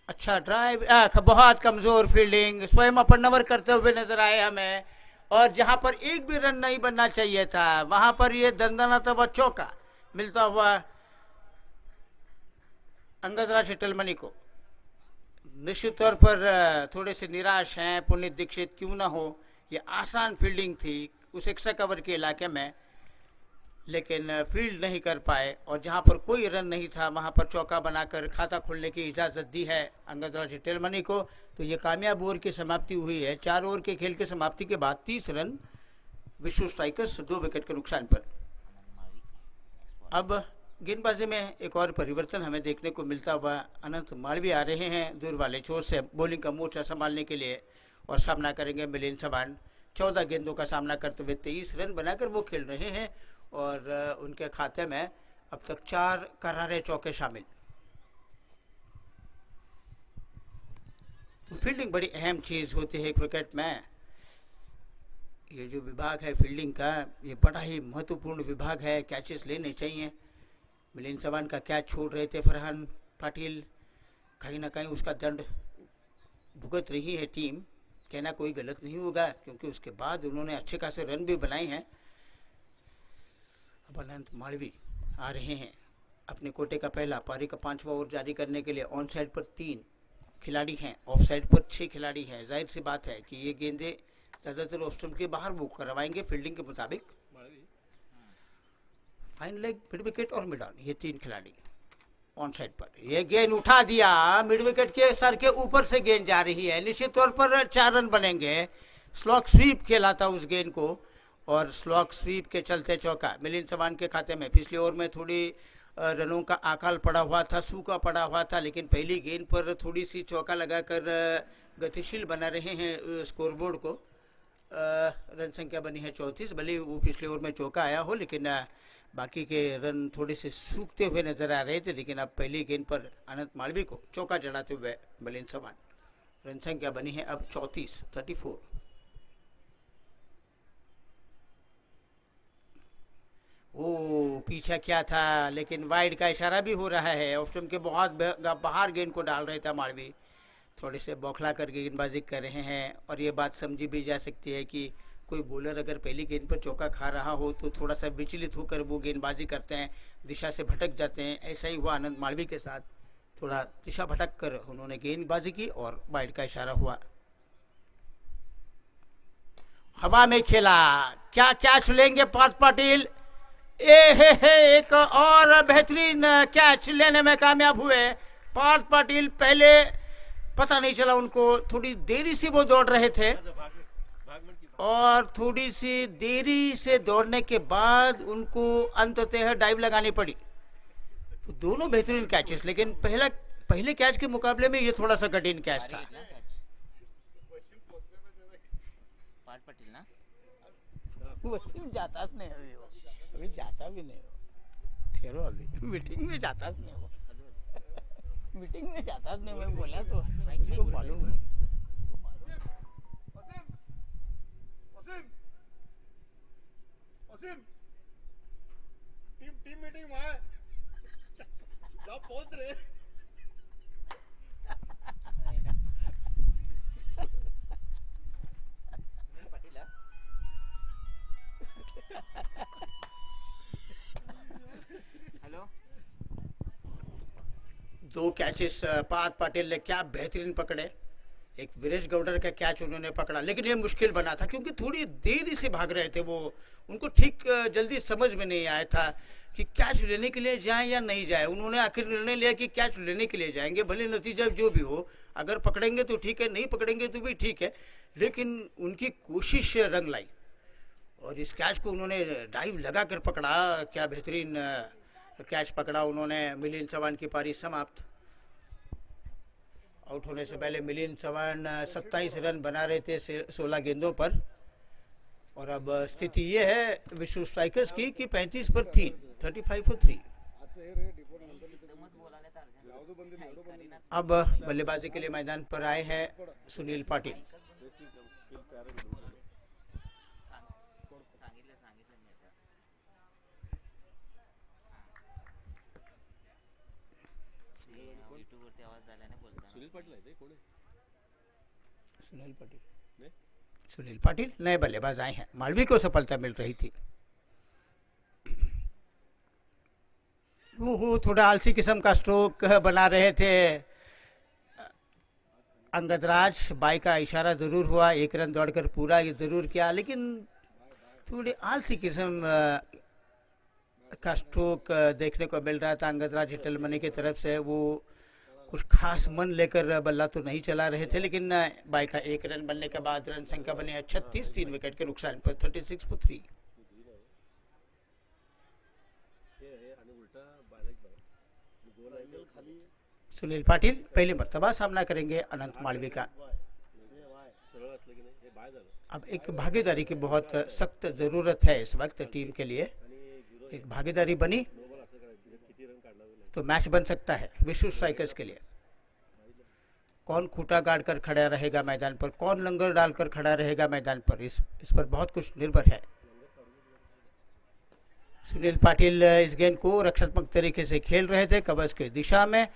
अच्छा ड्राइव, बहुत कमजोर फील्डिंग, स्वयं अपन नंबर करते हुए नजर आए हमें, और जहां पर एक भी रन नहीं बनना चाहिए था वहां पर ये दंदनाता हुआ चौका मिलता हुआ अंगदराज टिलमनी को। निश्चित तौर पर थोड़े से निराश हैं पुनीत दीक्षित, क्यों ना हो, ये आसान फील्डिंग थी उस एक्स्ट्रा कवर के इलाके में, लेकिन फील्ड नहीं कर पाए, और जहां पर कोई रन नहीं था वहां पर चौका बनाकर खाता खोलने की इजाज़त दी है अंगदराज टिलमनी को। तो ये कामयाब ओवर की समाप्ति हुई है। 4 ओवर के खेल की समाप्ति के बाद 30 रन विश्व स्ट्राइकर्स 2 विकेट के नुकसान पर। अब गेंदबाजी में एक और परिवर्तन हमें देखने को मिलता हुआ, अनंत मालवी आ रहे हैं दूर वाले छोर से बॉलिंग का मोर्चा संभालने के लिए और सामना करेंगे मिलिंद चवान। 14 गेंदों का सामना करते हुए 23 रन बनाकर वो खेल रहे हैं और उनके खाते में अब तक 4 करारे चौके शामिल। तो फील्डिंग बड़ी अहम चीज़ होती है क्रिकेट में। ये जो विभाग है फील्डिंग का, ये बड़ा ही महत्वपूर्ण विभाग है, कैचेस लेने चाहिए। मिलिंद चवान का कैच छोड़ रहे थे फरहान पाटिल, कहीं ना कहीं उसका दंड भुगत रही है टीम, कहना कोई गलत नहीं होगा क्योंकि उसके बाद उन्होंने अच्छे खासे रन भी बनाए हैं। अब अनंत मालवी आ रहे हैं अपने कोटे का पहला पारी का 5वां ओवर जारी करने के लिए। ऑन साइड पर 3 खिलाड़ी हैं, ऑफ साइड पर 6 खिलाड़ी हैं। जाहिर सी बात है कि ये गेंदें ज़्यादातर ऑफ स्टंप के बाहर बुक करवाएंगे फील्डिंग के मुताबिक। फाइन लेग, मिड विकेट और मिड ऑन, ये 3 खिलाड़ी ऑन साइड पर। ये गेंद उठा दिया, मिड विकेट के सर के ऊपर से गेंद जा रही है, निश्चित तौर पर 4 रन बनेंगे। स्लॉक स्वीप खेला था उस गेंद को और स्लॉक स्वीप के चलते चौका मिलिंद चवान के खाते में। पिछले ओवर में थोड़ी रनों का अकाल पड़ा हुआ था, सूखा पड़ा हुआ था, लेकिन पहली गेंद पर थोड़ी सी चौका लगाकर गतिशील बना रहे हैं स्कोरबोर्ड को। रन संख्या बनी है 34, भले वो पिछले ओवर में चौका आया हो, लेकिन बाकी के रन थोड़े से सूखते हुए नजर आ रहे थे। लेकिन अब पहली गेंद पर अनंत मालवी को चौका जड़ाते हुए मिलिंद चवान। रन संख्या बनी है अब 34। ओ पीछा क्या था, लेकिन वाइड का इशारा भी हो रहा है। ऑफ स्टंप के बहुत बाहर गेंद को डाल रहे थे मालवी, थोड़े से बौखला कर गेंदबाजी कर रहे हैं। और ये बात समझी भी जा सकती है कि कोई बॉलर अगर पहली गेंद पर चौका खा रहा हो तो थोड़ा सा विचलित होकर वो गेंदबाजी करते हैं, दिशा से भटक जाते हैं। ऐसा ही हुआ अनंत मालवी के साथ, थोड़ा दिशा भटक कर उन्होंने गेंदबाजी की और वाइड का इशारा हुआ। हवा में खेला, क्या कैच लेंगे पार्थ पाटिल। एक और बेहतरीन कैच लेने में कामयाब हुए पार्थ पाटिल। पहले पता नहीं चला उनको, थोड़ी देरी से वो दौड़ रहे थे और थोड़ी सी देरी से दौड़ने के बाद उनको अंततः डाइव लगानी पड़ी। तो दोनों बेहतरीन कैचेस, लेकिन पहले कैच के मुकाबले में ये थोड़ा सा कठिन कैच था। वसीम जाता नहीं, अभी जाता भी नहीं हो, ठहरो अभी मीटिंग में जाता नहीं हो, मीटिंग में जाता नहीं, मैं बोला तो उसको मालूम है। टीम मीटिंग वहाँ जब पहुंच रहे हेलो दो कैचेस पार्थ पाटिल ने क्या बेहतरीन पकड़े। एक वीरेश गौडर का कैच उन्होंने पकड़ा, लेकिन ये मुश्किल बना था क्योंकि थोड़ी देरी से भाग रहे थे वो। उनको ठीक जल्दी समझ में नहीं आया था कि कैच लेने के लिए जाएं या नहीं जाएं। उन्होंने आखिर निर्णय लिया कि कैच लेने के लिए जाएंगे, भले नतीजा जो भी हो। अगर पकड़ेंगे तो ठीक है, नहीं पकड़ेंगे तो भी ठीक है, लेकिन उनकी कोशिश रंग लाई और इस कैच को उन्होंने डाइव लगा कर पकड़ा। क्या बेहतरीन कैच पकड़ा उन्होंने। मिलिंद चौहान की पारी समाप्त। आउट होने से पहले मिलिंद चौहान 27 रन बना रहे थे 16 गेंदों पर। और अब स्थिति ये है विश्व स्ट्राइकर्स की कि 35 पर 3, 35 for 3। अब बल्लेबाजी के लिए मैदान पर आए हैं सुनील पाटिल। सुनील पाटिल नए बल्लेबाज आए हैं। मालवी को सफलता मिल रही थी। वो थोड़ा आलसी किस्म का स्ट्रोक बना रहे थे अंगदराज। बाई का इशारा जरूर हुआ, 1 रन दौड़कर पूरा ये जरूर किया, लेकिन थोड़ी आलसी किस्म का स्ट्रोक देखने को मिल रहा था अंगदराज हिटलमनी की तरफ से। वो कुछ खास मन लेकर बल्ला तो नहीं चला रहे थे, लेकिन बाई का 1 रन बनने के बाद रन संख्या बनी है 36, 3 विकेट के नुकसान पर 36 for 3। सुनील पाटिल पहली मर्तबा सामना करेंगे अनंत मालवी का। अब एक भागीदारी की बहुत सख्त जरूरत है इस वक्त टीम के लिए। एक भागीदारी बनी तो मैच बन सकता है विश्व स्ट्राइकर्स के लिए। कौन खूंटा गाड़ कर खड़ा रहेगा मैदान पर, कौन लंगर डालकर खड़ा रहेगा मैदान पर, इस पर बहुत कुछ निर्भर है। सुनील पाटिल इस गेंद को रक्षात्मक तरीके से खेल रहे थे। कवच के दिशा में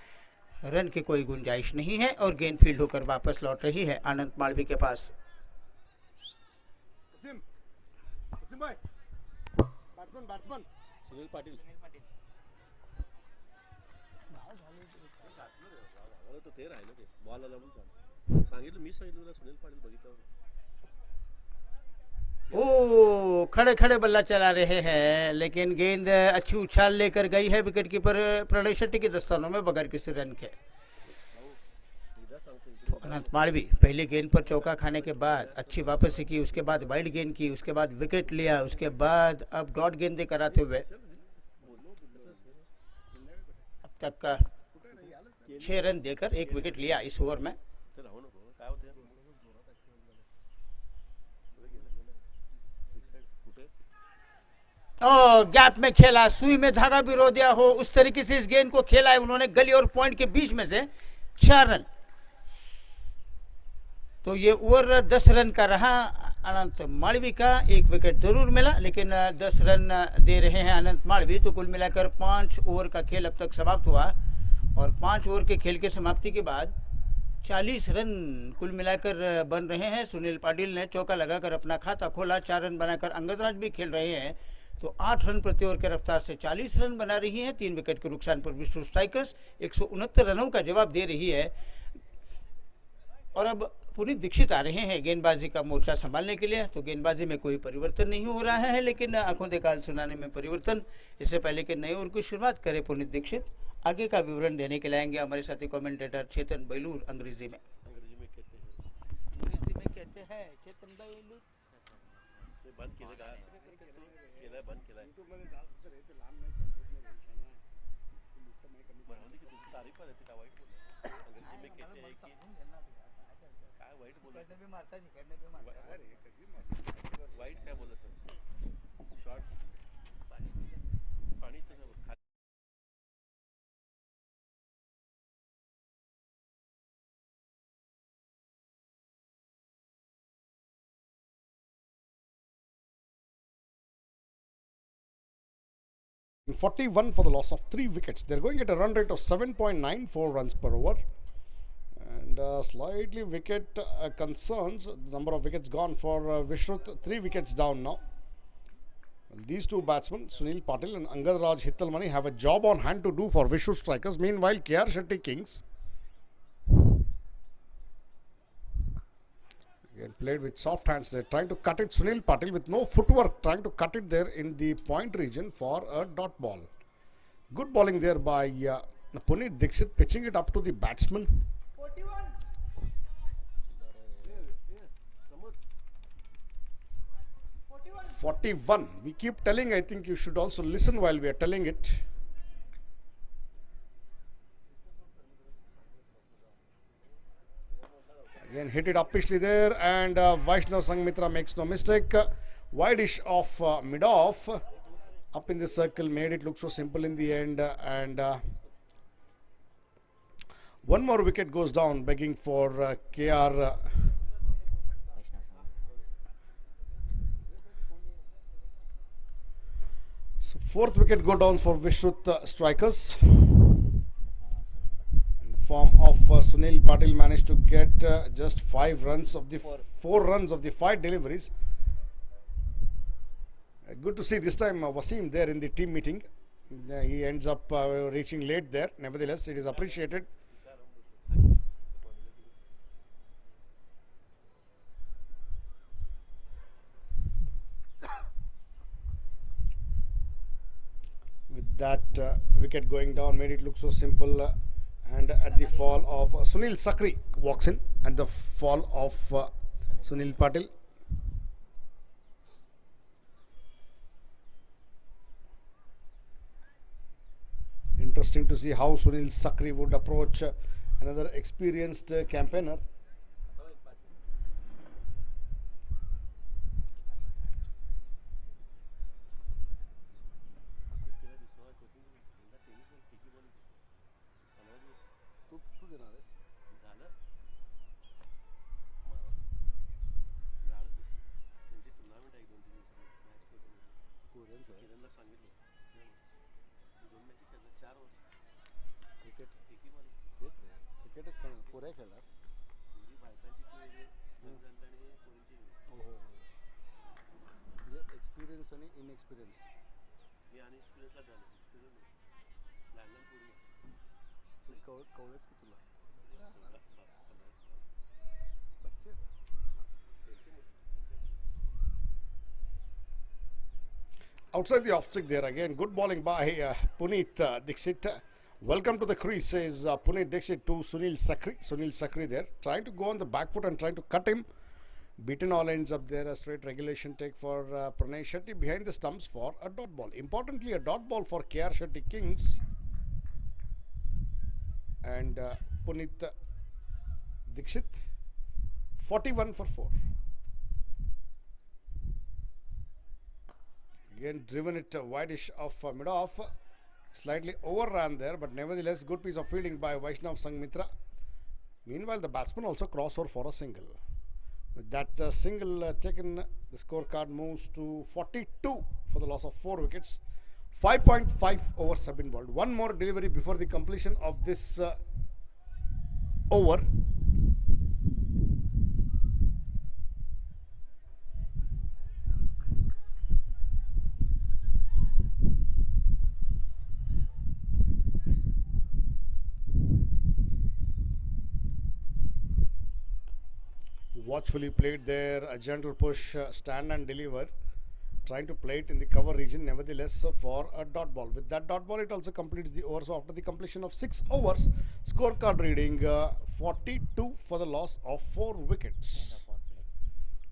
रन की कोई गुंजाइश नहीं है और गेंद फील्ड होकर वापस लौट रही है अनंत मालवी के पास। सुनील पाटिल तो तेरा आहे ना ते बॉल आला म्हणून सांगितलं मी सांगितलं सुनील पाटिल बघितलं। ओ खड़े खड़े बल्ला चला रहे हैं, लेकिन गेंद अच्छी उछाल लेकर गई है विकेट कीपर प्रणय शेट्टी के दस्तानों में बगैर किसी रन के। तो अनंत मालवी पहले गेंद पर चौका खाने के बाद अच्छी वापसी की, उसके बाद वाइड गेंद की, उसके बाद विकेट लिया, उसके बाद अब डॉट गेंदें कराते हुए अब तक का 6 रन देकर 1 विकेट लिया इस ओवर में। गैप में खेला, सुई में धागा भी रो दिया हो, उस तरीके से इस गेंद को खेला है उन्होंने गली और पॉइंट के बीच में से 4 रन। तो ये ओवर 10 रन का रहा अनंत मालवी का। 1 विकेट जरूर मिला, लेकिन 10 रन दे रहे हैं अनंत मालवी। तो कुल मिलाकर 5 ओवर का खेल अब तक समाप्त हुआ और 5 ओवर के खेल के समाप्ति के बाद 40 रन कुल मिलाकर बन रहे हैं। सुनील पाटिल ने चौका लगाकर अपना खाता खोला, 4 रन बनाकर अंगदराज भी खेल रहे हैं। तो 8 रन प्रति ओवर के रफ्तार से 40 रन बना रही है। 3 विकेट के नुकसान पर विश्व स्ट्राइकर्स 169 रनों का जवाब दे रही है। और अब पुनीत दीक्षित आ रहे हैं गेंदबाजी का मोर्चा संभालने के लिए। तो गेंदबाजी में कोई परिवर्तन नहीं हो रहा है, लेकिन आंखों देखा हाल सुनाने में परिवर्तन। इससे पहले कि नए ओवर की शुरुआत करे पुनीत दीक्षित, आगे का विवरण देने के लिए आएंगे हमारे साथी कमेंटेटर चेतन बैलूर। अंग्रेजी में कहते हैं चेतन Bailur. In 41 for the loss of 3 wickets. They're going at a run rate of 7.94 runs per over. And slightly wicket concerns. The number of wickets gone for Vishrut, 3 wickets down now. These two batsmen, Sunil Patil and Angad Raj Hittalmani, have a job on hand to do for Vishu Strikers. Meanwhile, KR Shetty Kings again played with soft hands. They're trying to cut it. Sunil Patil with no footwork, trying to cut it there in the point region for a dot ball. Good bowling there by Puneet Dixit, pitching it up to the batsman. 41. We keep telling, I think you should also listen while we are telling it. Again hit it uppishly there, and Vaishnav Sangmitra makes no mistake. Wide-ish of mid-off. Up in the circle, made it look so simple in the end, and one more wicket goes down, begging for KR. So fourth wicket go down for Vishrut Strikers. In the form of Sunil Patil managed to get just 5 runs of the 4 runs of the 5 deliveries. Good to see this time Wasim there in the team meeting. He ends up reaching late there. Nevertheless, it is appreciated. With that wicket going down, made it look so simple. And at the fall of Sunil Sakri walks in at the fall of Sunil Patil. Interesting to see how Sunil Sakri would approach another experienced campaigner. Experienced and inexperienced. Outside the off stick there again, good bowling by Puneet Dixit. Welcome to the crease, says Puneet Dixit to Sunil Sakri. Sunil Sakri there, trying to go on the back foot and trying to cut him. Beaten all ends up there, a straight regulation take for Pranay Shetty behind the stumps for a dot ball. Importantly, a dot ball for KR Shetty Kings. And Puneet Dixit, 41 for 4. Again driven it wide-ish of mid-off. Slightly overran there, but nevertheless good piece of fielding by Vaishnav Sangmitra. Meanwhile, the batsman also crossed over for a single. With that single taken, the scorecard moves to 42 for the loss of 4 wickets. 5.5 overs have been bowled. One more delivery before the completion of this over. Watchfully played there, a gentle push, stand and deliver, trying to play it in the cover region, nevertheless for a dot ball. With that dot ball, it also completes the over. So after the completion of 6 overs, scorecard reading 42 for the loss of 4 wickets.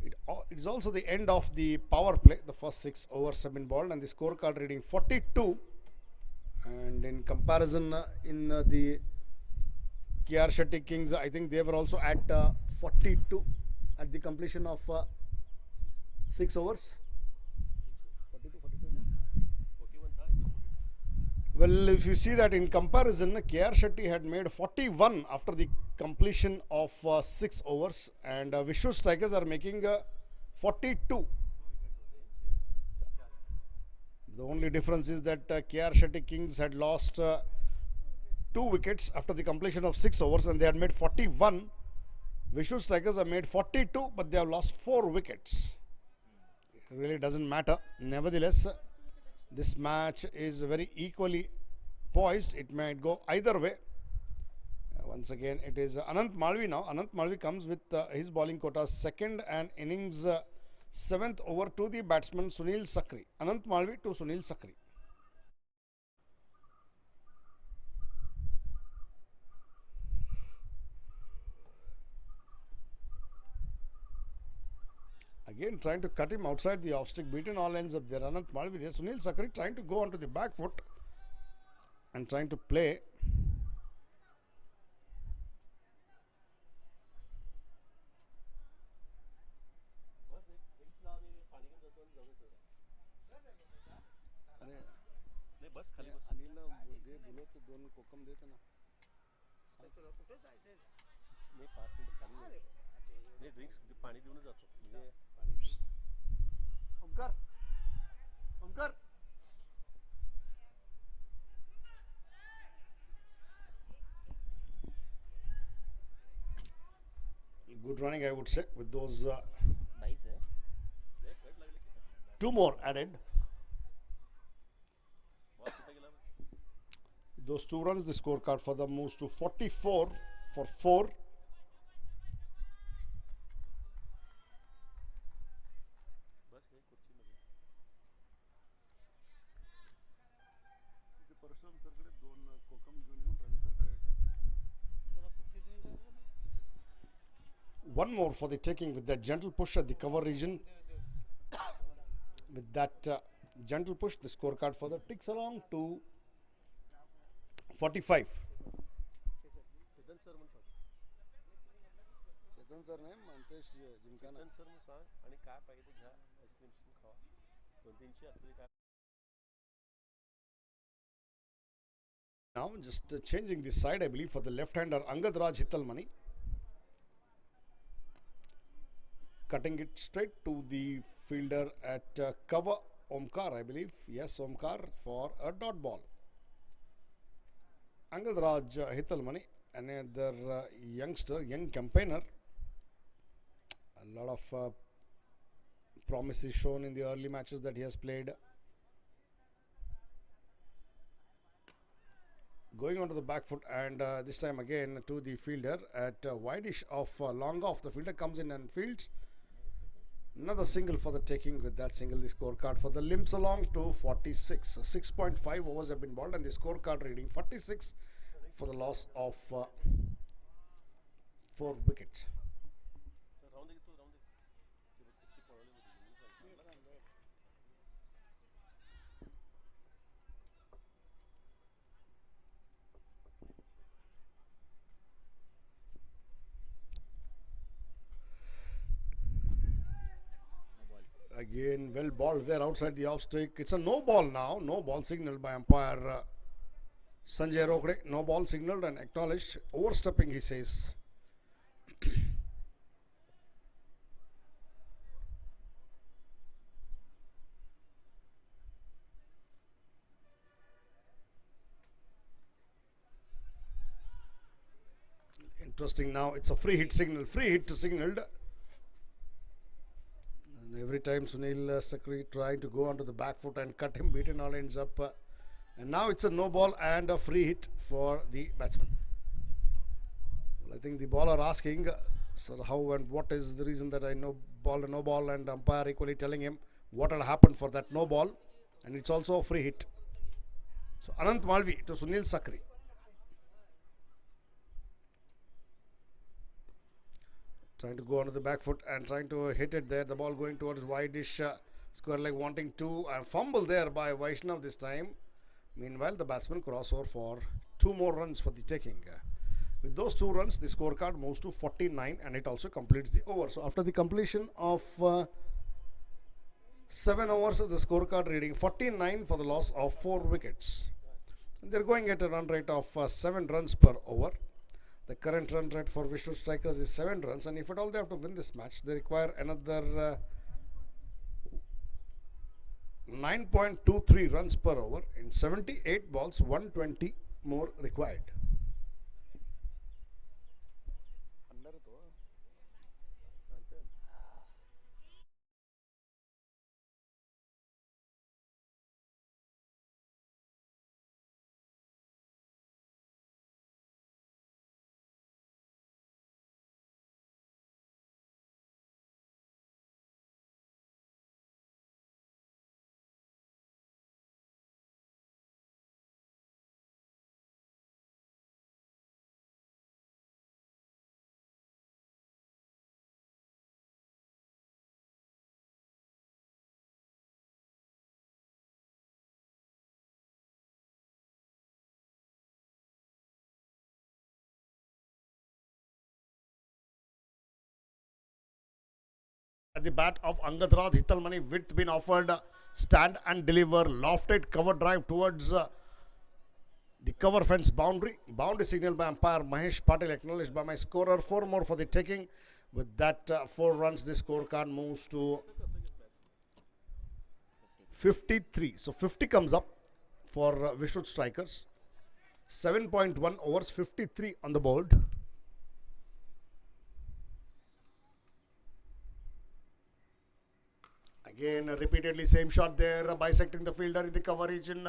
It is also the end of the power play. The first 6 overs have been bowled and the scorecard reading 42. And in comparison, in the KR Shetty Kings, I think they were also at 42 at the completion of 6 overs. 42, 41. Well, if you see that in comparison, KR Shetty had made 41 after the completion of 6 overs, and Vishu Strikers are making 42. The only difference is that KR Shetty Kings had lost 2 wickets after the completion of 6 overs, and they had made 41. Vishu Strikers have made 42, but they have lost 4 wickets. really doesn't matter. Nevertheless, this match is very equally poised. It might go either way. Once again, it is Anant Malvi now. Anant Malvi comes with his bowling quota second and innings 7th over to the batsman Sunil Sakri. Anant Malvi to Sunil Sakri. Again trying to cut him outside the off stick, beaten all ends up there. Anant Malvi there. Sunil Sakri trying to go onto the back foot and trying to play. Good running, I would say, with those two more added. Those 2 runs, the scorecard for them moves to 44 for 4. One more for the taking with that gentle push at the cover region. With that gentle push, the scorecard further ticks along to 45. Now just changing the side, I believe, for the left-hander Angad Raj Hitalmani. Cutting it straight to the fielder at cover, Omkar, I believe. Yes, Omkar for a dot ball. Angad Raj Hitalmani, another youngster, young campaigner. A lot of promise is shown in the early matches that he has played. Going onto the back foot, and this time again to the fielder at wideish of long off. The fielder comes in and fields. Another single for the taking. With that single, the scorecard for the limps along to 46. 6.5 overs have been bowled, and the scorecard reading 46 for the loss of 4 wickets. Again, well balled there outside the off stick. It's a no ball now. No ball signaled by umpire Sanjay Rokde. No ball signaled and acknowledged. Overstepping, he says. Interesting now. It's a free hit signal. Free hit signaled. Every time Sunil Sakri trying to go onto the back foot and cut him, beaten all ends up. And now it's a no ball and a free hit for the batsman. Well, I think the bowler asking, sir, how and what is the reason that I no ball, and umpire equally telling him what had happened for that no ball. And it's also a free hit. So Anant Malvi to Sunil Sakri. Trying to go onto the back foot and trying to hit it there. The ball going towards wideish square leg, wanting to fumble there by Vaishnav this time. Meanwhile, the batsman crossover for 2 more runs for the taking. With those 2 runs, the scorecard moves to 49 and it also completes the over. So after the completion of 7 overs, the scorecard reading 49 for the loss of 4 wickets. And they're going at a run rate of 7 runs per over. The current run rate for Vishnu Strikers is 7 runs, and if at all they have to win this match, they require another 9.23 runs per over. In 78 balls, 120 more required. At the bat of Angadraj Hitalmani, width been offered, stand and deliver, lofted cover drive towards the cover fence boundary. Boundary signal by umpire Mahesh Patil, acknowledged by my scorer. 4 more for the taking. With that 4 runs, the scorecard moves to 53. So 50 comes up for Vishnu strikers. 7.1 overs, 53 on the board. Again, repeatedly same shot there, bisecting the fielder in the cover region.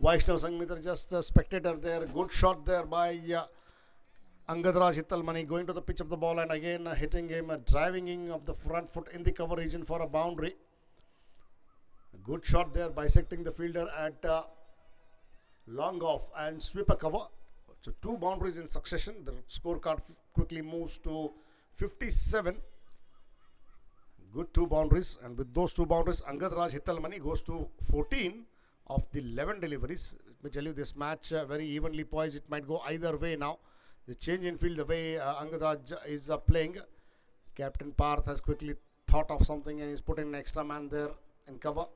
Vaishnav Sanghmitra just a spectator there. Good shot there by Angadraj Hitalmani, going to the pitch of the ball and again hitting him, driving in of the front foot in the cover region for a boundary. A good shot there, bisecting the fielder at long off and sweep a cover. So 2 boundaries in succession. The scorecard quickly moves to 57. Good 2 boundaries, and with those 2 boundaries, Angadraj Hitalmani goes to 14 of the 11 deliveries. Let me tell you, this match very evenly poised. It might go either way now. The change in field, the way Angadraj is playing, Captain Parth has quickly thought of something and he's putting an extra man there in cover.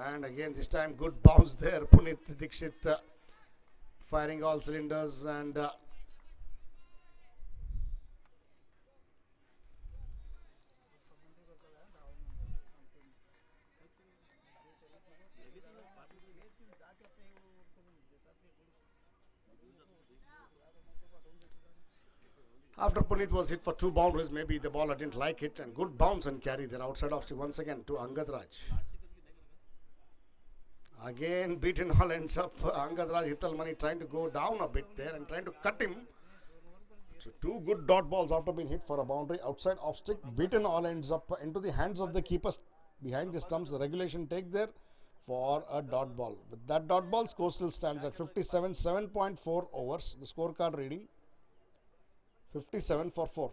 And again, this time good bounce there. Punit Dikshit firing all cylinders and after Punit was hit for 2 boundaries, maybe the bowler didn't like it, and good bounce and carry there outside off once again to Angadraj. Again, beaten all ends up. Angadraj Hitalmani trying to go down a bit there and trying to cut him. So 2 good dot balls after being hit for a boundary outside off stick. Beaten all ends up into the hands of the keepers behind the stumps. The regulation take there for a dot ball. With that dot ball, score still stands at 57, 7.4 overs. The scorecard reading 57 for 4.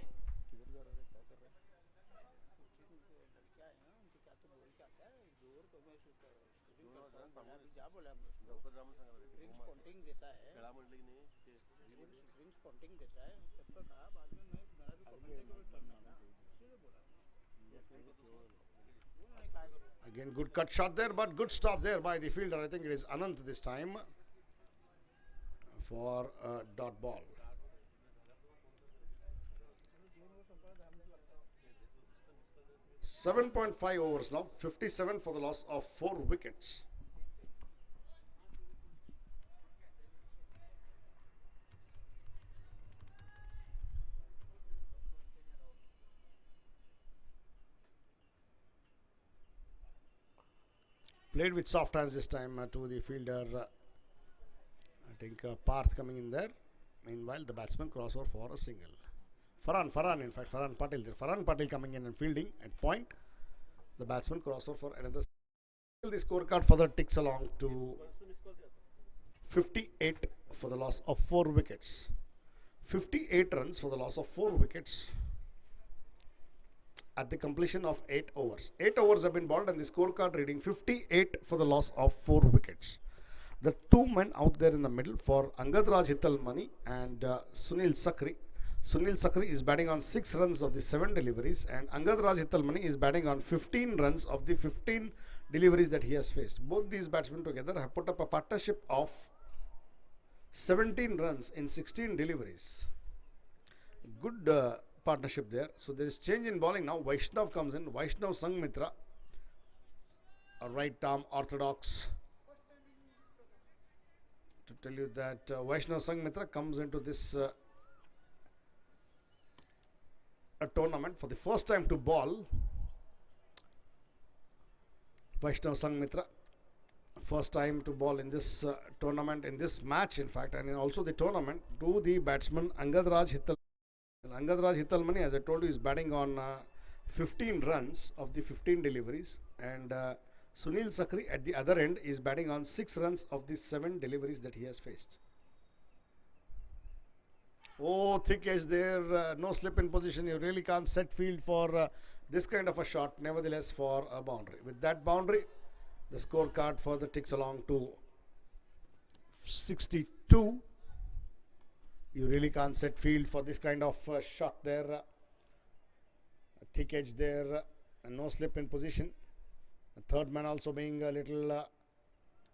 Again, good cut shot there, but good stop there by the fielder. I think it is Anant this time for a dot ball. .5 overs now, 57 for the loss of 4 wickets. Played with soft hands this time to the fielder. I think Parth coming in there. Meanwhile, the batsman crossover for a single. Farhan Patil there. Farhan Patil coming in and fielding at point. The batsman crossover for another. The scorecard further ticks along to 58 for the loss of 4 wickets. 58 runs for the loss of 4 wickets at the completion of 8 overs. 8 overs have been bowled and the scorecard reading 58 for the loss of 4 wickets. The 2 men out there in the middle for Angadraj Hitalmani and Sunil Sakri. Sunil Sakri is batting on 6 runs of the 7 deliveries and Angadraj Hitalmani is batting on 15 runs of the 15 deliveries that he has faced. Both these batsmen together have put up a partnership of 17 runs in 16 deliveries. Good partnership there. So there is change in bowling now. Vaishnav comes in. Vaishnav Sanghmitra, a right arm orthodox. To tell you that Vaishnav Sanghmitra comes into this a tournament for the first time to bowl. Vaishnav Sanghmitra, first time to bowl in this tournament, in this match in fact, and also the tournament, to the batsman Angadraj Hitalmani. Angadraj Hitalmani, as I told you, is batting on 15 runs of the 15 deliveries, and Sunil Sakri at the other end is batting on 6 runs of the 7 deliveries that he has faced. Oh, thick edge there, no slip in position. You really can't set field for this kind of a shot, nevertheless for a boundary. With that boundary, the scorecard further ticks along to 62 You really can't set field for this kind of shot there. Thick edge there, and no slip in position. The third man also being a little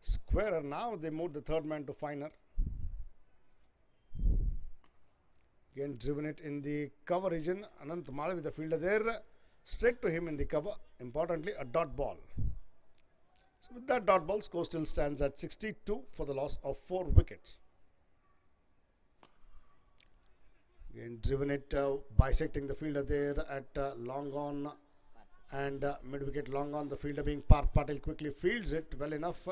squarer. Now they moved the third man to finer. Again driven it in the cover region. Anant Mali with the fielder there. Straight to him in the cover. Importantly, a dot ball. So with that dot ball, score still stands at 62 for the loss of 4 wickets. Again driven it, bisecting the fielder there at long on and mid wicket long on. The fielder being Parth Patel quickly fields it well enough.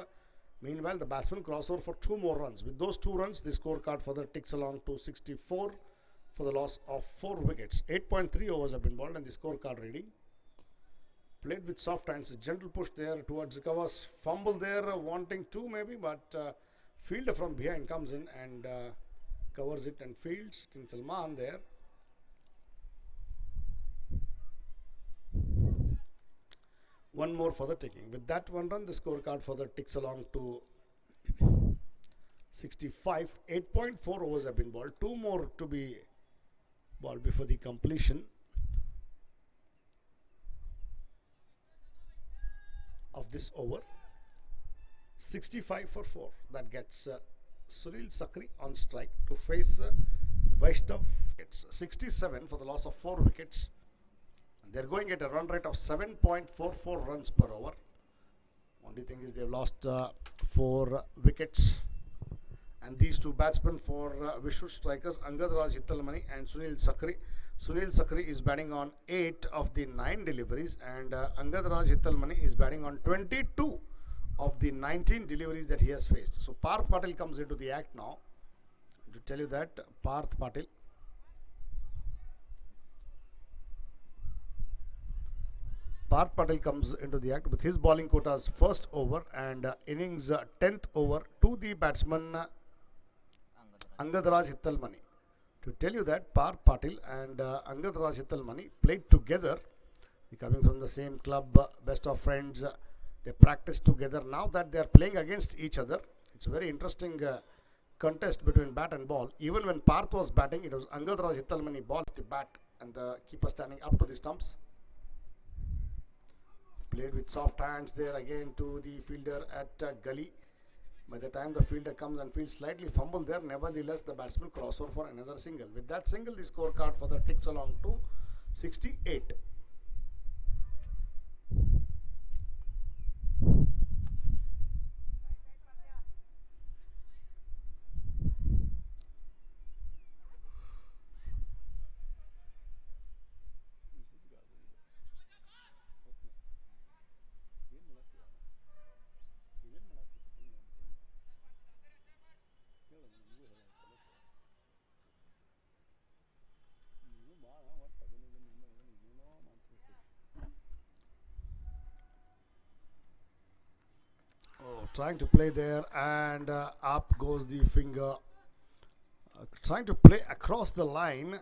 Meanwhile, the batsman crossover for 2 more runs. With those 2 runs, the scorecard further ticks along to 64 for the loss of 4 wickets. 8.3 overs have been bowled, and the scorecard reading. Played with soft hands, gentle push there towards the covers. Fumble there, wanting 2 maybe, but fielder from behind comes in and covers it and fields. Tin Salman there. One more for the taking. With that 1 run, the scorecard further ticks along to 65. 8.4 overs have been bowled. 2 more to be bowled before the completion of this over. 65 for 4. That gets Sunil Sakri on strike to face Vaishnav. It's 67 for the loss of 4 wickets. They're going at a run rate of 7.44 runs per over. Only thing is they've lost 4 wickets. And these 2 batsmen for Vishnu strikers, Angad Raj Hittalmani and Sunil Sakri. Sunil Sakri is batting on 8 of the 9 deliveries, and Angad Raj Hittalmani is batting on 22 of the 19 deliveries that he has faced. So Parth Patel comes into the act now. To tell you that, Parth Patel comes into the act with his bowling quota's first over and innings 10th over to the batsman Angad Raj Hittalmani. To tell you that Parth Patel and Angad Raj Hittalmani played together. They're coming from the same club, best of friends. They practiced together. Now that they are playing against each other, it's a very interesting contest between bat and ball. Even when Parth was batting, it was Angad Raj Hittalmani ball with the bat and the keeper standing up to the stumps. Played with soft hands there again to the fielder at gully. By the time the fielder comes and feels slightly fumbled there, nevertheless the batsman crossover for another single. With that single, the scorecard further ticks along to 68. Trying to play there, and up goes the finger. Trying to play across the line,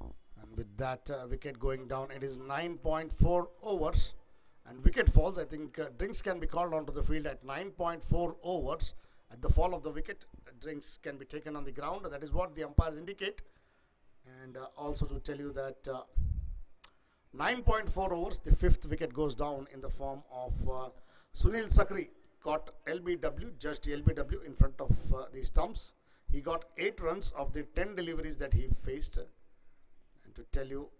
and with that wicket going down, it is 9.4 overs and wicket falls. I think drinks can be called onto the field at 9.4 overs. At the fall of the wicket, drinks can be taken on the ground. That is what the umpires indicate. And also to tell you that 9.4 overs, the 5th wicket goes down in the form of Sunil Sakri. Got LBW, judged LBW in front of the stumps. He got 8 runs of the 10 deliveries that he faced. And to tell you,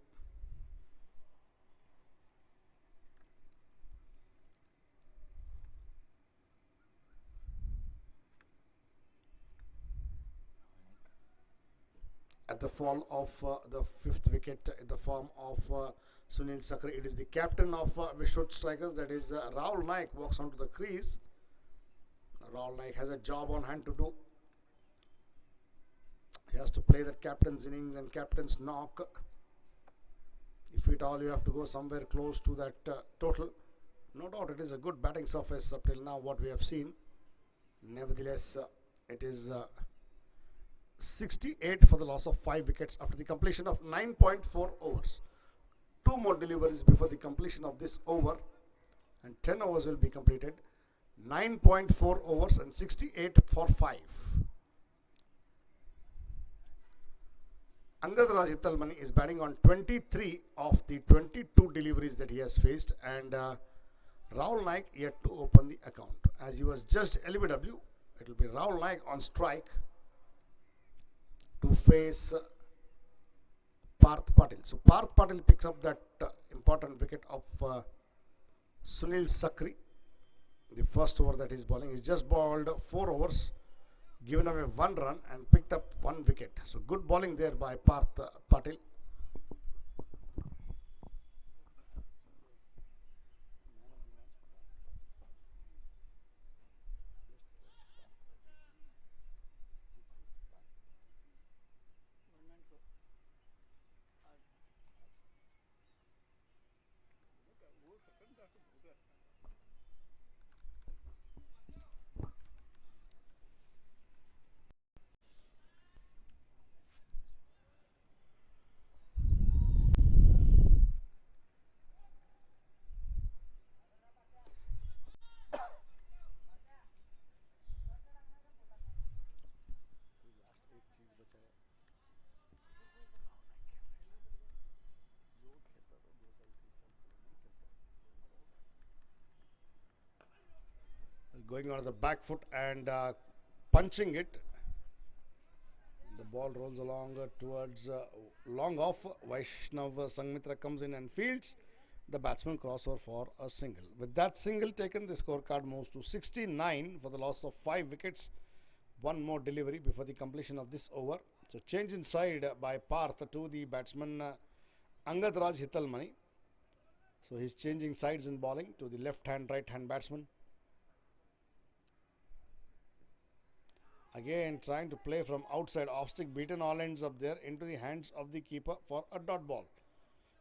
at the fall of the 5th wicket in the form of Sunil Sakri, it is the captain of Vishnu strikers, that is Rahul Naik, walks onto the crease. Rahul Naik has a job on hand to do. He has to play that captain's innings and captain's knock. If at all you have to go somewhere close to that total. No doubt it is a good batting surface up till now what we have seen. Nevertheless, it is 68 for the loss of 5 wickets after the completion of 9.4 overs. 2 more deliveries before the completion of this over, and 10 overs will be completed. 9.4 overs and 68 for 5. Angad Raj Hitalmani is batting on 23 of the 22 deliveries that he has faced, and Rahul Naik yet to open the account. As he was just LBW, it will be Rahul Naik on strike to face Parth Patil. So Parth Patil picks up that important wicket of Sunil Sakri. The first over that he's bowling, he's just bowled 4 overs, given away 1 run and picked up 1 wicket. So good bowling there by Parth Patil. Going on the back foot and punching it. The ball rolls along towards long off. Vaishnav Sangmitra comes in and fields. The batsman crossover for a single. With that single taken, the scorecard moves to 69 for the loss of 5 wickets. 1 more delivery before the completion of this over. So change inside by Parth to the batsman Angad Raj Hitalmani. So he's changing sides in bowling to the left hand, right hand batsman. Again trying to play from outside, off stick beaten, all ends up there into the hands of the keeper for a dot ball.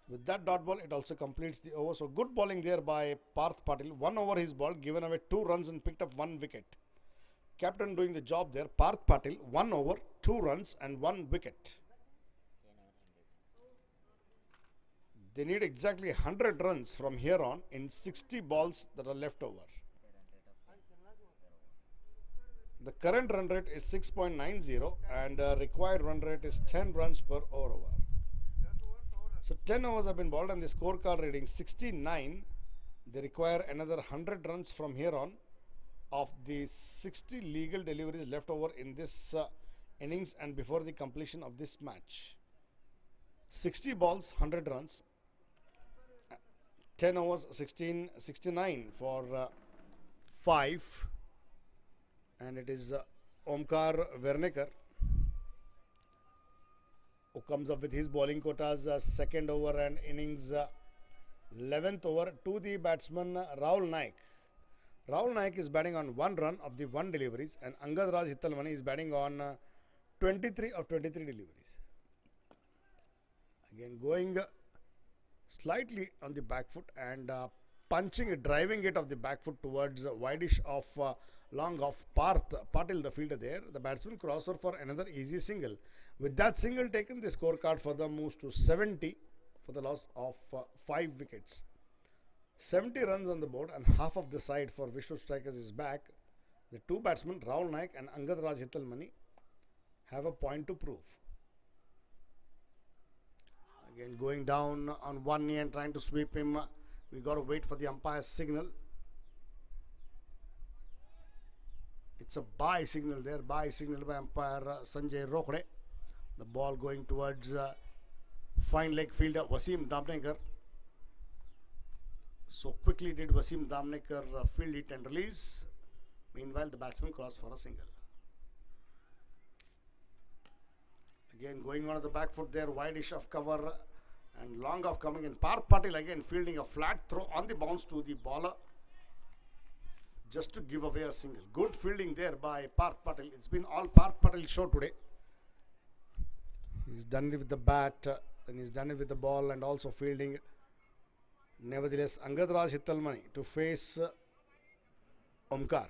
With that dot ball, it also completes the over. So good bowling there by Parth Patil. 1 over his ball, given away 2 runs and picked up 1 wicket. Captain doing the job there. Parth Patil, 1 over, 2 runs and 1 wicket. They need exactly 100 runs from here on in 60 balls that are left over. The current run rate is 6.90 and required run rate is 10 runs per over. So 10 overs have been bowled and the scorecard reading 69. They require another 100 runs from here on of the 60 legal deliveries left over in this innings and before the completion of this match. 60 balls, 100 runs. 10 overs, 69 for 5. And it is Omkar Vernekar who comes up with his bowling quotas, second over and innings 11th over to the batsman Rahul Naik. Rahul Naik is batting on 1 run of the 1 deliveries and Angad Raj Hitalmani is batting on 23 of 23 deliveries. Again going slightly on the back foot and punching it, driving it off the back foot towards wideish of long off Parth Patil, the fielder there. The batsman crossover for another easy single. With that single taken, the scorecard further moves to 70 for the loss of 5 wickets. 70 runs on the board and half of the side for Vishnu Strikers is back. The 2 batsmen, Rahul Naik and Angad Raj Hitalmani, have a point to prove. Again going down on 1 knee and trying to sweep him. We got to wait for the umpire's signal. It's a bye signal there, bye signal by umpire Sanjay Rokhde. The ball going towards fine leg fielder Wasim Damnekar. So quickly did Wasim Damnekar field it and release. Meanwhile, the batsman crossed for a single. Again going on the back foot there, wideish of cover and long off coming in. Parth Patil again fielding a flat throw on the bounce to the bowler just to give away a single. Good fielding there by Parth Patil. It's been all Parth Patil show today. He's done it with the bat, then he's done it with the ball and also fielding. Nevertheless, Angad Raj Hitalmani to face Omkar.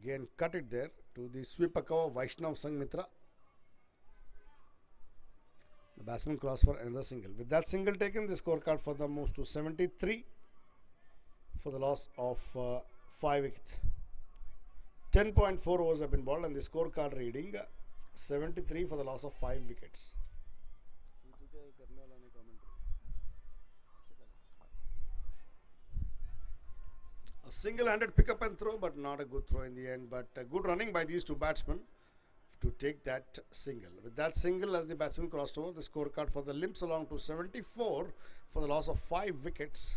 Again cut it there to the sweeper cover Vaishnav Sangmitra. The batsman crossed for another single. With that single taken, the scorecard further moves to 73 for the loss of 5 wickets. 10.4 overs have been bowled and the scorecard reading 73 for the loss of 5 wickets. A single-handed pick up and throw, but not a good throw in the end. But good running by these two batsmen to take that single. With that single, as the batsman crossed over, the scorecard for the limps along to 74 for the loss of 5 wickets.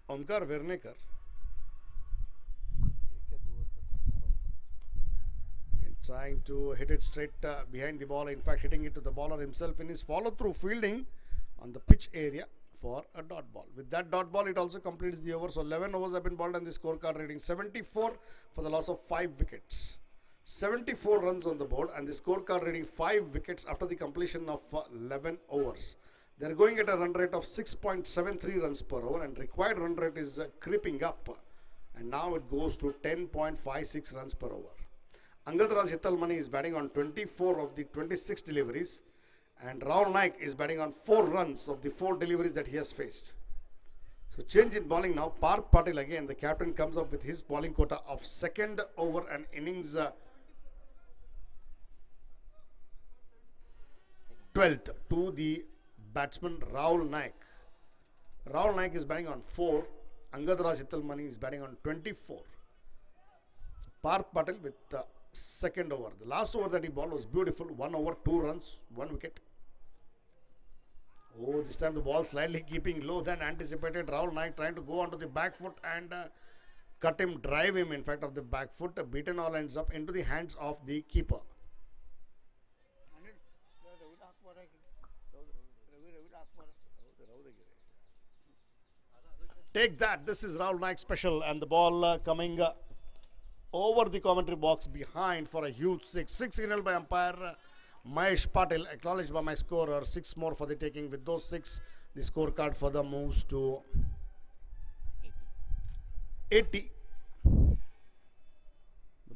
Omkar Vernekar trying to hit it straight behind the ball, in fact hitting it to the bowler himself in his follow-through fielding on the pitch area for a dot ball. With that dot ball, it also completes the over. So 11 overs have been bowled and the scorecard reading 74 for the loss of 5 wickets. 74 runs on the board and the scorecard reading 5 wickets after the completion of 11 overs. They are going at a run rate of 6.73 runs per over, and required run rate is creeping up, and now it goes to 10.56 runs per over. Angadraj Hitalmani is batting on 24 of the 26 deliveries, and Rahul Naik is batting on 4 runs of the 4 deliveries that he has faced. So change in bowling now. Parth Patel again, the captain, comes up with his bowling quota of second over an innings 12th to the batsman Rahul Naik. Rahul Naik is batting on 4. Angadraj Hitalmani is batting on 24. Parth Patel with the second over. The last over that he bowled was beautiful. 1 over, 2 runs, 1 wicket. Oh, this time the ball slightly keeping low than anticipated. Rahul Naik trying to go onto the back foot and cut him, drive him in fact of the back foot. Beaten all ends up into the hands of the keeper. Take that. This is Rahul Naik special, and the ball coming over the commentary box behind for a huge 6. 6 signaled by umpire Mahesh Patil, acknowledged by my scorer. 6 more for the taking. With those 6, the scorecard further moves to 80. The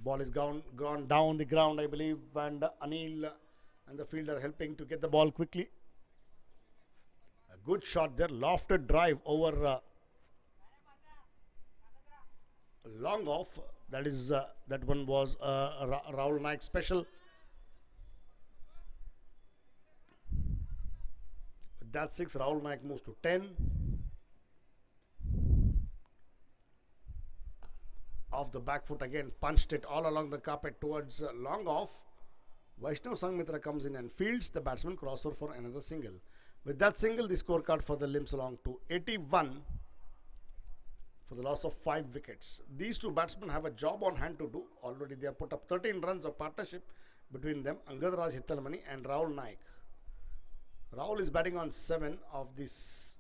ball is gone down the ground, I believe, and Anil and the fielder helping to get the ball quickly. A good shot there, lofted drive over long off. That is that one was Rahul Naik special. With that 6, Rahul Naik moves to 10. Off the back foot again, punched it all along the carpet towards long off. Vaishnav Sangmitra comes in and fields. The batsman crossover for another single. With that single, the scorecard for the limps along to 81 for the loss of 5 wickets. These two batsmen have a job on hand to do. Already they have put up 13 runs of partnership between them, Angadraj Hitalmani and Rahul Naik. Rahul is batting on 7 of the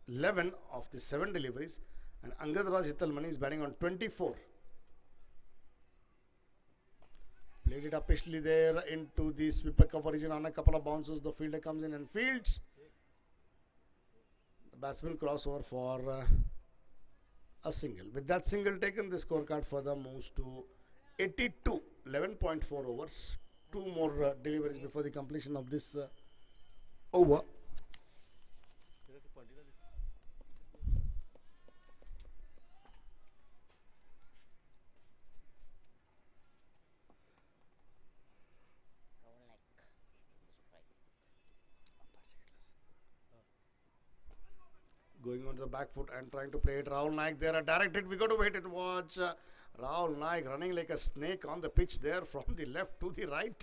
11 of the 7 deliveries, and Angadraj Hitalmani is batting on 24. Played it up pishly there into the sweeper cover region on a couple of bounces. The fielder comes in and fields. The batsman crossover for a single. With that single taken, the scorecard further moves to 82. 11.4 overs. 2 more deliveries before the completion of this over. Going on to the back foot and trying to play it. Rahul Naik there, a direct hit. We got to wait and watch. Rahul Naik running like a snake on the pitch there from the left to the right.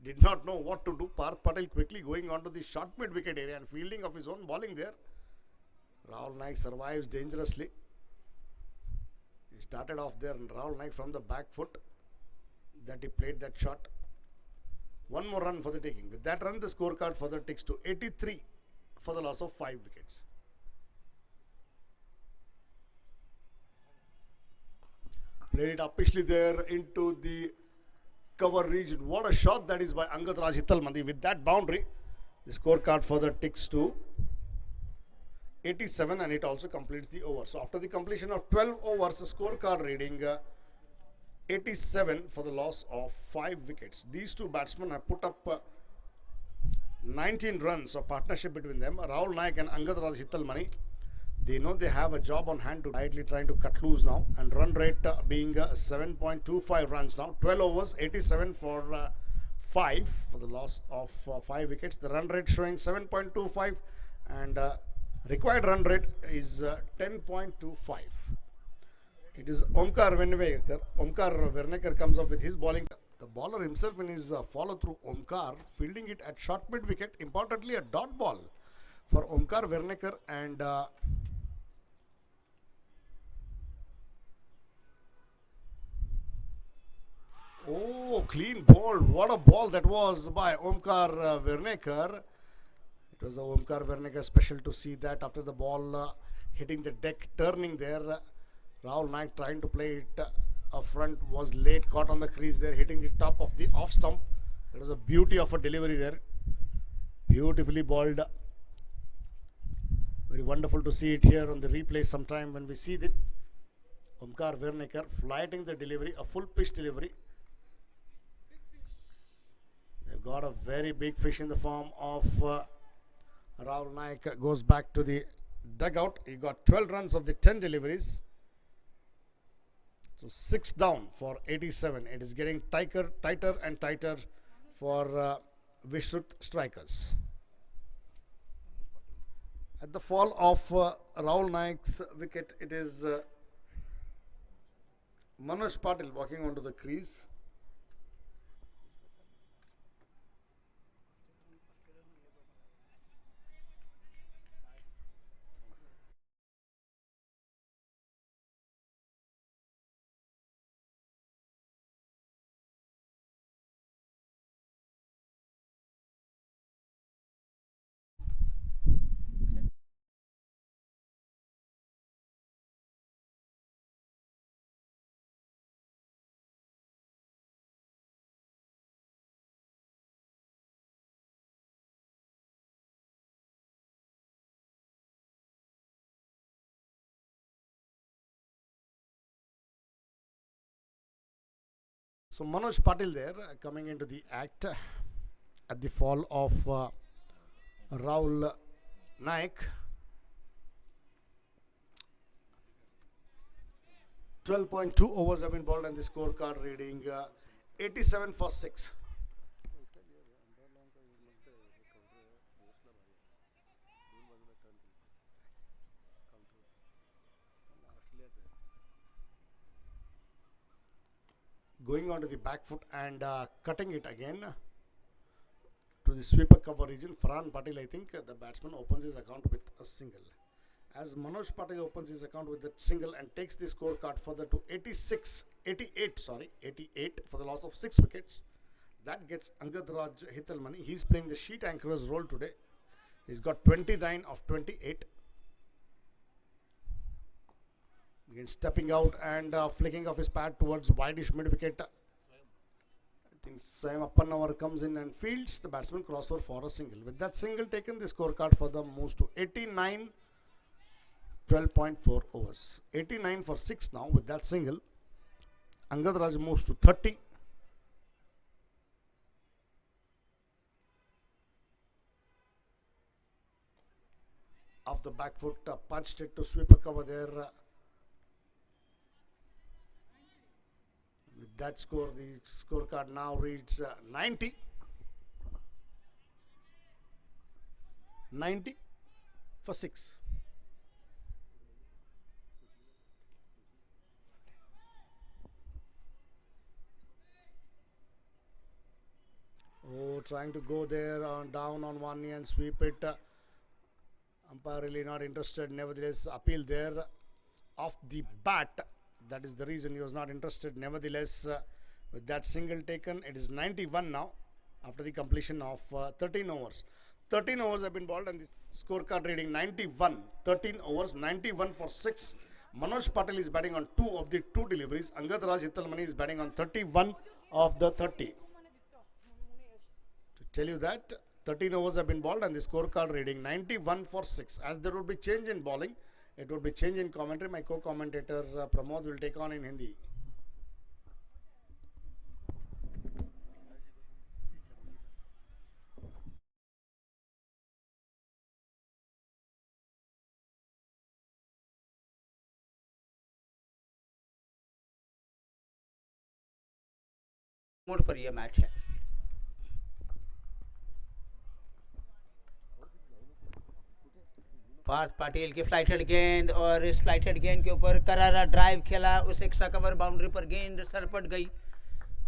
Did not know what to do. Parth Patel quickly going on to the short mid-wicket area and fielding of his own bowling there. Rahul Naik survives dangerously. He started off there, and Rahul Naik from the back foot that he played that shot. 1 more run for the taking. With that run, the scorecard further ticks to 83 for the loss of 5 wickets. Played it uppishly there into the cover region. What a shot that is by Angadraj Hitalmani. With that boundary, the scorecard further ticks to 87, and it also completes the over. So after the completion of 12 overs, the scorecard reading 87 for the loss of 5 wickets. These two batsmen have put up 19 runs of partnership between them. Rahul Naik and Angadraj Hitalmani. They know they have a job on hand to tightly trying to cut loose now, and run rate being 7.25 runs now. 12 overs, 87 for 5 for the loss of 5 wickets. The run rate showing 7.25, and required run rate is 10.25. It is Omkar Vernekar. Omkar Vernekar comes up with his bowling. The bowler himself in his follow through, Omkar fielding it at short mid wicket. Importantly, a dot ball for Omkar Vernekar, and oh, clean ball. What a ball that was by Omkar Vernekar. It was a Omkar Vernekar special to see that after the ball hitting the deck, turning there. Rahul Naik trying to play it up front, was late, caught on the crease there, hitting the top of the off stump. It was a beauty of a delivery there. Beautifully balled. Very wonderful to see it here on the replay sometime when we see it. Omkar Vernekar flighting the delivery, a full pitch delivery. They've got a very big fish in the form of Rahul Naik. Goes back to the dugout. He got 12 runs of the 10 deliveries. So 6 down for 87. It is getting tighter and tighter for Vishrut strikers. At the fall of Rahul Naik's wicket, it is Manoj Patil walking onto the crease. So Manoj Patil there coming into the act at the fall of Rahul Naik. 12.2 overs have been bowled, and the scorecard reading 87 for 6. Going on to the back foot and cutting it again to the sweeper cover region. Farhan Patil, I think the batsman, opens his account with a single. As Manoj Patil opens his account with that single and takes the scorecard further to 88 for the loss of 6 wickets. That gets Angad Raj Hitalmani. He's playing the sheet anchor's role today. He's got 29 of 28. Again, stepping out and flicking off his pad towards wideish mid wicket. I think Swayam Appanavar comes in and fields. The batsman crossover for a single. With that single taken, the scorecard for them moves to 89, 12.4 overs. 89 for 6 now with that single. Angad Raj moves to 30. Off the back foot, punched it to sweeper cover there. With that score, the scorecard now reads 90. 90 for 6. Oh, trying to go there down on one knee and sweep it. Umpire really not interested. Nevertheless, appeal there off the bat. That is the reason he was not interested. Nevertheless, with that single taken, it is 91 now after the completion of 13 overs. 13 overs have been bowled and the scorecard reading 91. 13 overs, 91 for 6. Manoj Patil is batting on 2 of the 2 deliveries. Angad Raj Hitalmani is batting on 31 of the 30. To tell you that, 13 overs have been bowled and the scorecard reading 91 for 6. As there would be change in bowling, it would be change in commentary. My co-commentator Pramod will take on in Hindi. Mode पर यह मैच है। पार्थ पाटिल की फ्लाइटेड गेंद और इस फ्लाइटेड गेंद के ऊपर करारा ड्राइव खेला, उस एक्स्ट्रा कवर बाउंड्री पर गेंद सरपट गई,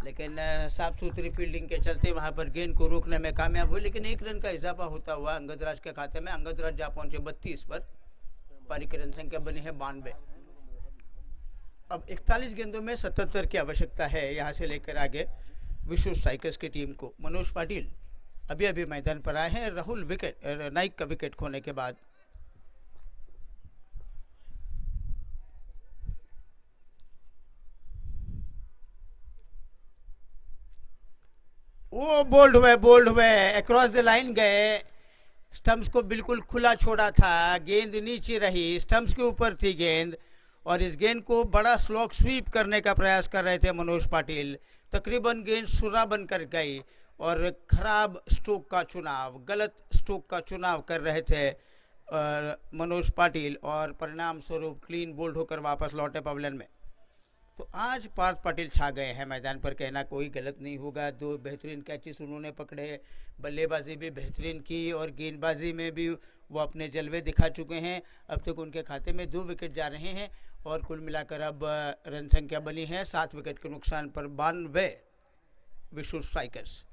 लेकिन साफ सुथरी फील्डिंग के चलते वहां पर गेंद को रोकने में कामयाब हुई। लेकिन 1 रन का इजाफा होता हुआ अंगदराज के खाते में। अंगदराज जा पहुंचे 32 पर, पारी की रन संख्या बनी है 92। अब 41 गेंदों में 77 की आवश्यकता है यहाँ से लेकर आगे विश्व स्ट्राइकर्स की टीम को। मनोज पाटिल अभी अभी मैदान पर आए हैं राहुल नाइक का विकेट खोने के बाद। वो बोल्ड हुए अक्रॉस द लाइन गए, स्टंप्स को बिल्कुल खुला छोड़ा था, गेंद नीचे रही, स्टंप्स के ऊपर थी गेंद और इस गेंद को बड़ा स्लॉक स्वीप करने का प्रयास कर रहे थे मनोज पाटिल। तकरीबन गेंद सुरा बनकर गई और खराब स्ट्रोक का चुनाव, गलत स्ट्रोक का चुनाव कर रहे थे मनोज पाटिल और परिणाम स्वरूप क्लीन बोल्ड होकर वापस लौटे पवेलियन में। तो आज पार्थ पाटिल छा गए हैं मैदान पर, कहना कोई गलत नहीं होगा। 2 बेहतरीन कैचेस उन्होंने पकड़े, बल्लेबाजी भी बेहतरीन की और गेंदबाजी में भी वो अपने जलवे दिखा चुके हैं। अब तक उनके खाते में 2 विकेट जा रहे हैं और कुल मिलाकर अब रन संख्या बनी है 7 विकेट के नुकसान पर 92 विश्व स्ट्राइकर्स।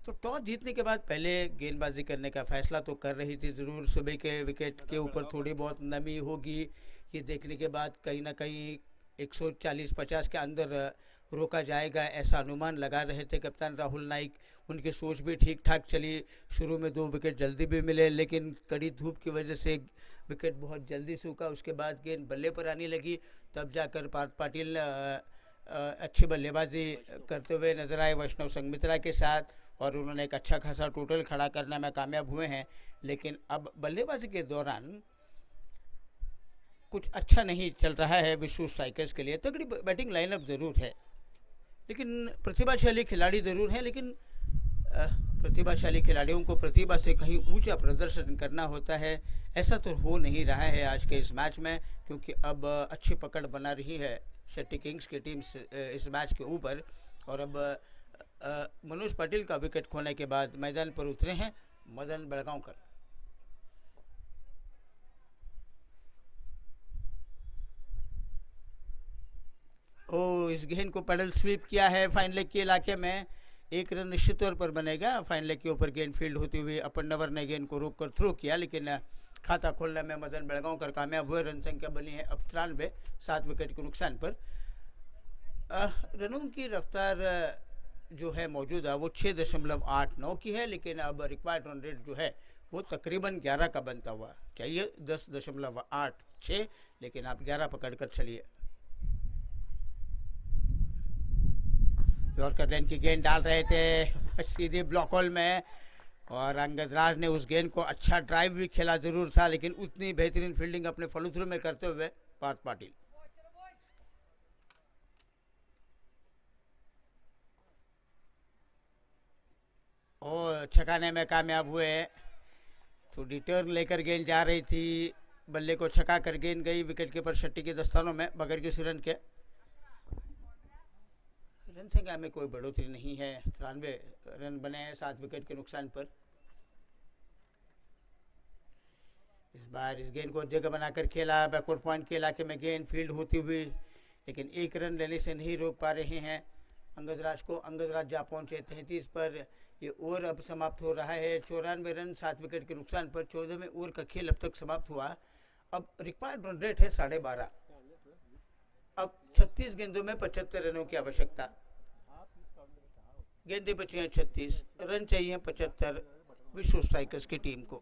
तो टॉस जीतने के बाद पहले गेंदबाजी करने का फैसला तो कर रही थी ज़रूर। सुबह के विकेट के ऊपर थोड़ी बहुत नमी होगी, ये देखने के बाद कहीं ना कहीं 140-50 के अंदर रोका जाएगा ऐसा अनुमान लगा रहे थे कप्तान राहुल नाइक। उनकी सोच भी ठीक ठाक चली, शुरू में 2 विकेट जल्दी भी मिले, लेकिन कड़ी धूप की वजह से विकेट बहुत जल्दी सूखा। उसके बाद गेंद बल्ले पर आने लगी, तब जाकर पार्थ पाटिल अच्छी बल्लेबाजी करते हुए नजर आए वैष्णव संघमित्रा के साथ और उन्होंने एक अच्छा खासा टोटल खड़ा करने में कामयाब हुए हैं। लेकिन अब बल्लेबाजी के दौरान कुछ अच्छा नहीं चल रहा है विश्व स्ट्राइकर्स के लिए। तगड़ी बैटिंग लाइनअप ज़रूर है, लेकिन प्रतिभाशाली खिलाड़ी ज़रूर हैं, लेकिन प्रतिभाशाली खिलाड़ियों को प्रतिभा से कहीं ऊंचा प्रदर्शन करना होता है, ऐसा तो हो नहीं रहा है आज के इस मैच में, क्योंकि अब अच्छी पकड़ बना रही है शेट्टी किंग्स की टीम इस मैच के ऊपर। और अब मनोज पाटिल का विकेट खोने के बाद मैदान पर उतरे हैं मदन बेलगांवकर। इस गेंद को पैडल स्वीप किया है फाइन लेग के इलाके में, 1 रन निश्चित तौर पर बनेगा। फाइन लेग के ऊपर गेंद फील्ड होती हुई अपन नवर ने गेंद को रोककर थ्रो किया, लेकिन खाता खोलने में मदन बेलगांवकर कामयाब हुए। रन संख्या बनी है अब 93, 7 विकेट के नुकसान पर। रनों की रफ्तार जो है मौजूदा वो 6.89 की है, लेकिन अब रिक्वायर्ड रन रेट जो है वो तकरीबन 11 का बनता हुआ चाहिए, 10.86, लेकिन आप 11 पकड़ कर चलिए। यॉर्कर लाइन की गेंद डाल रहे थे सीधे ब्लॉक होल में और अंगदराज ने उस गेंद को अच्छा ड्राइव भी खेला ज़रूर था, लेकिन उतनी बेहतरीन फील्डिंग अपने फॉलो थ्रू में करते हुए पार्थ पाटिल। और छकाने में कामयाब हुए। थोड़ी टर्न लेकर गेंद जा रही थी, बल्ले को छका कर गेंद गई विकेट कीपर शेट्टी के दस्तानों में बगैर किसी रन के। रन संख्या में कोई बढ़ोतरी नहीं है, 93 रन बने हैं 7 विकेट के नुकसान पर। इस बार इस गेंद को जगह बनाकर खेला, बैकवर्ड पॉइंट के इलाके में गेंद फील्ड होती हुई, लेकिन 1 रन लेने से नहीं रोक पा रहे हैं अंगदराज को। अंगदराज जा पहुंचे 33 पर, ये ओवर अब समाप्त हो रहा है। 94 रन 7 विकेट के नुकसान पर 14वें ओवर का खेल अब तक समाप्त हुआ। अब रिक्वायर्ड रन रेट है 12.5। अब 36 गेंदों में 75 रनों की आवश्यकता। गेंदें बची हैं 36, रन चाहिए 75 विश्व स्ट्राइकर्स की टीम को।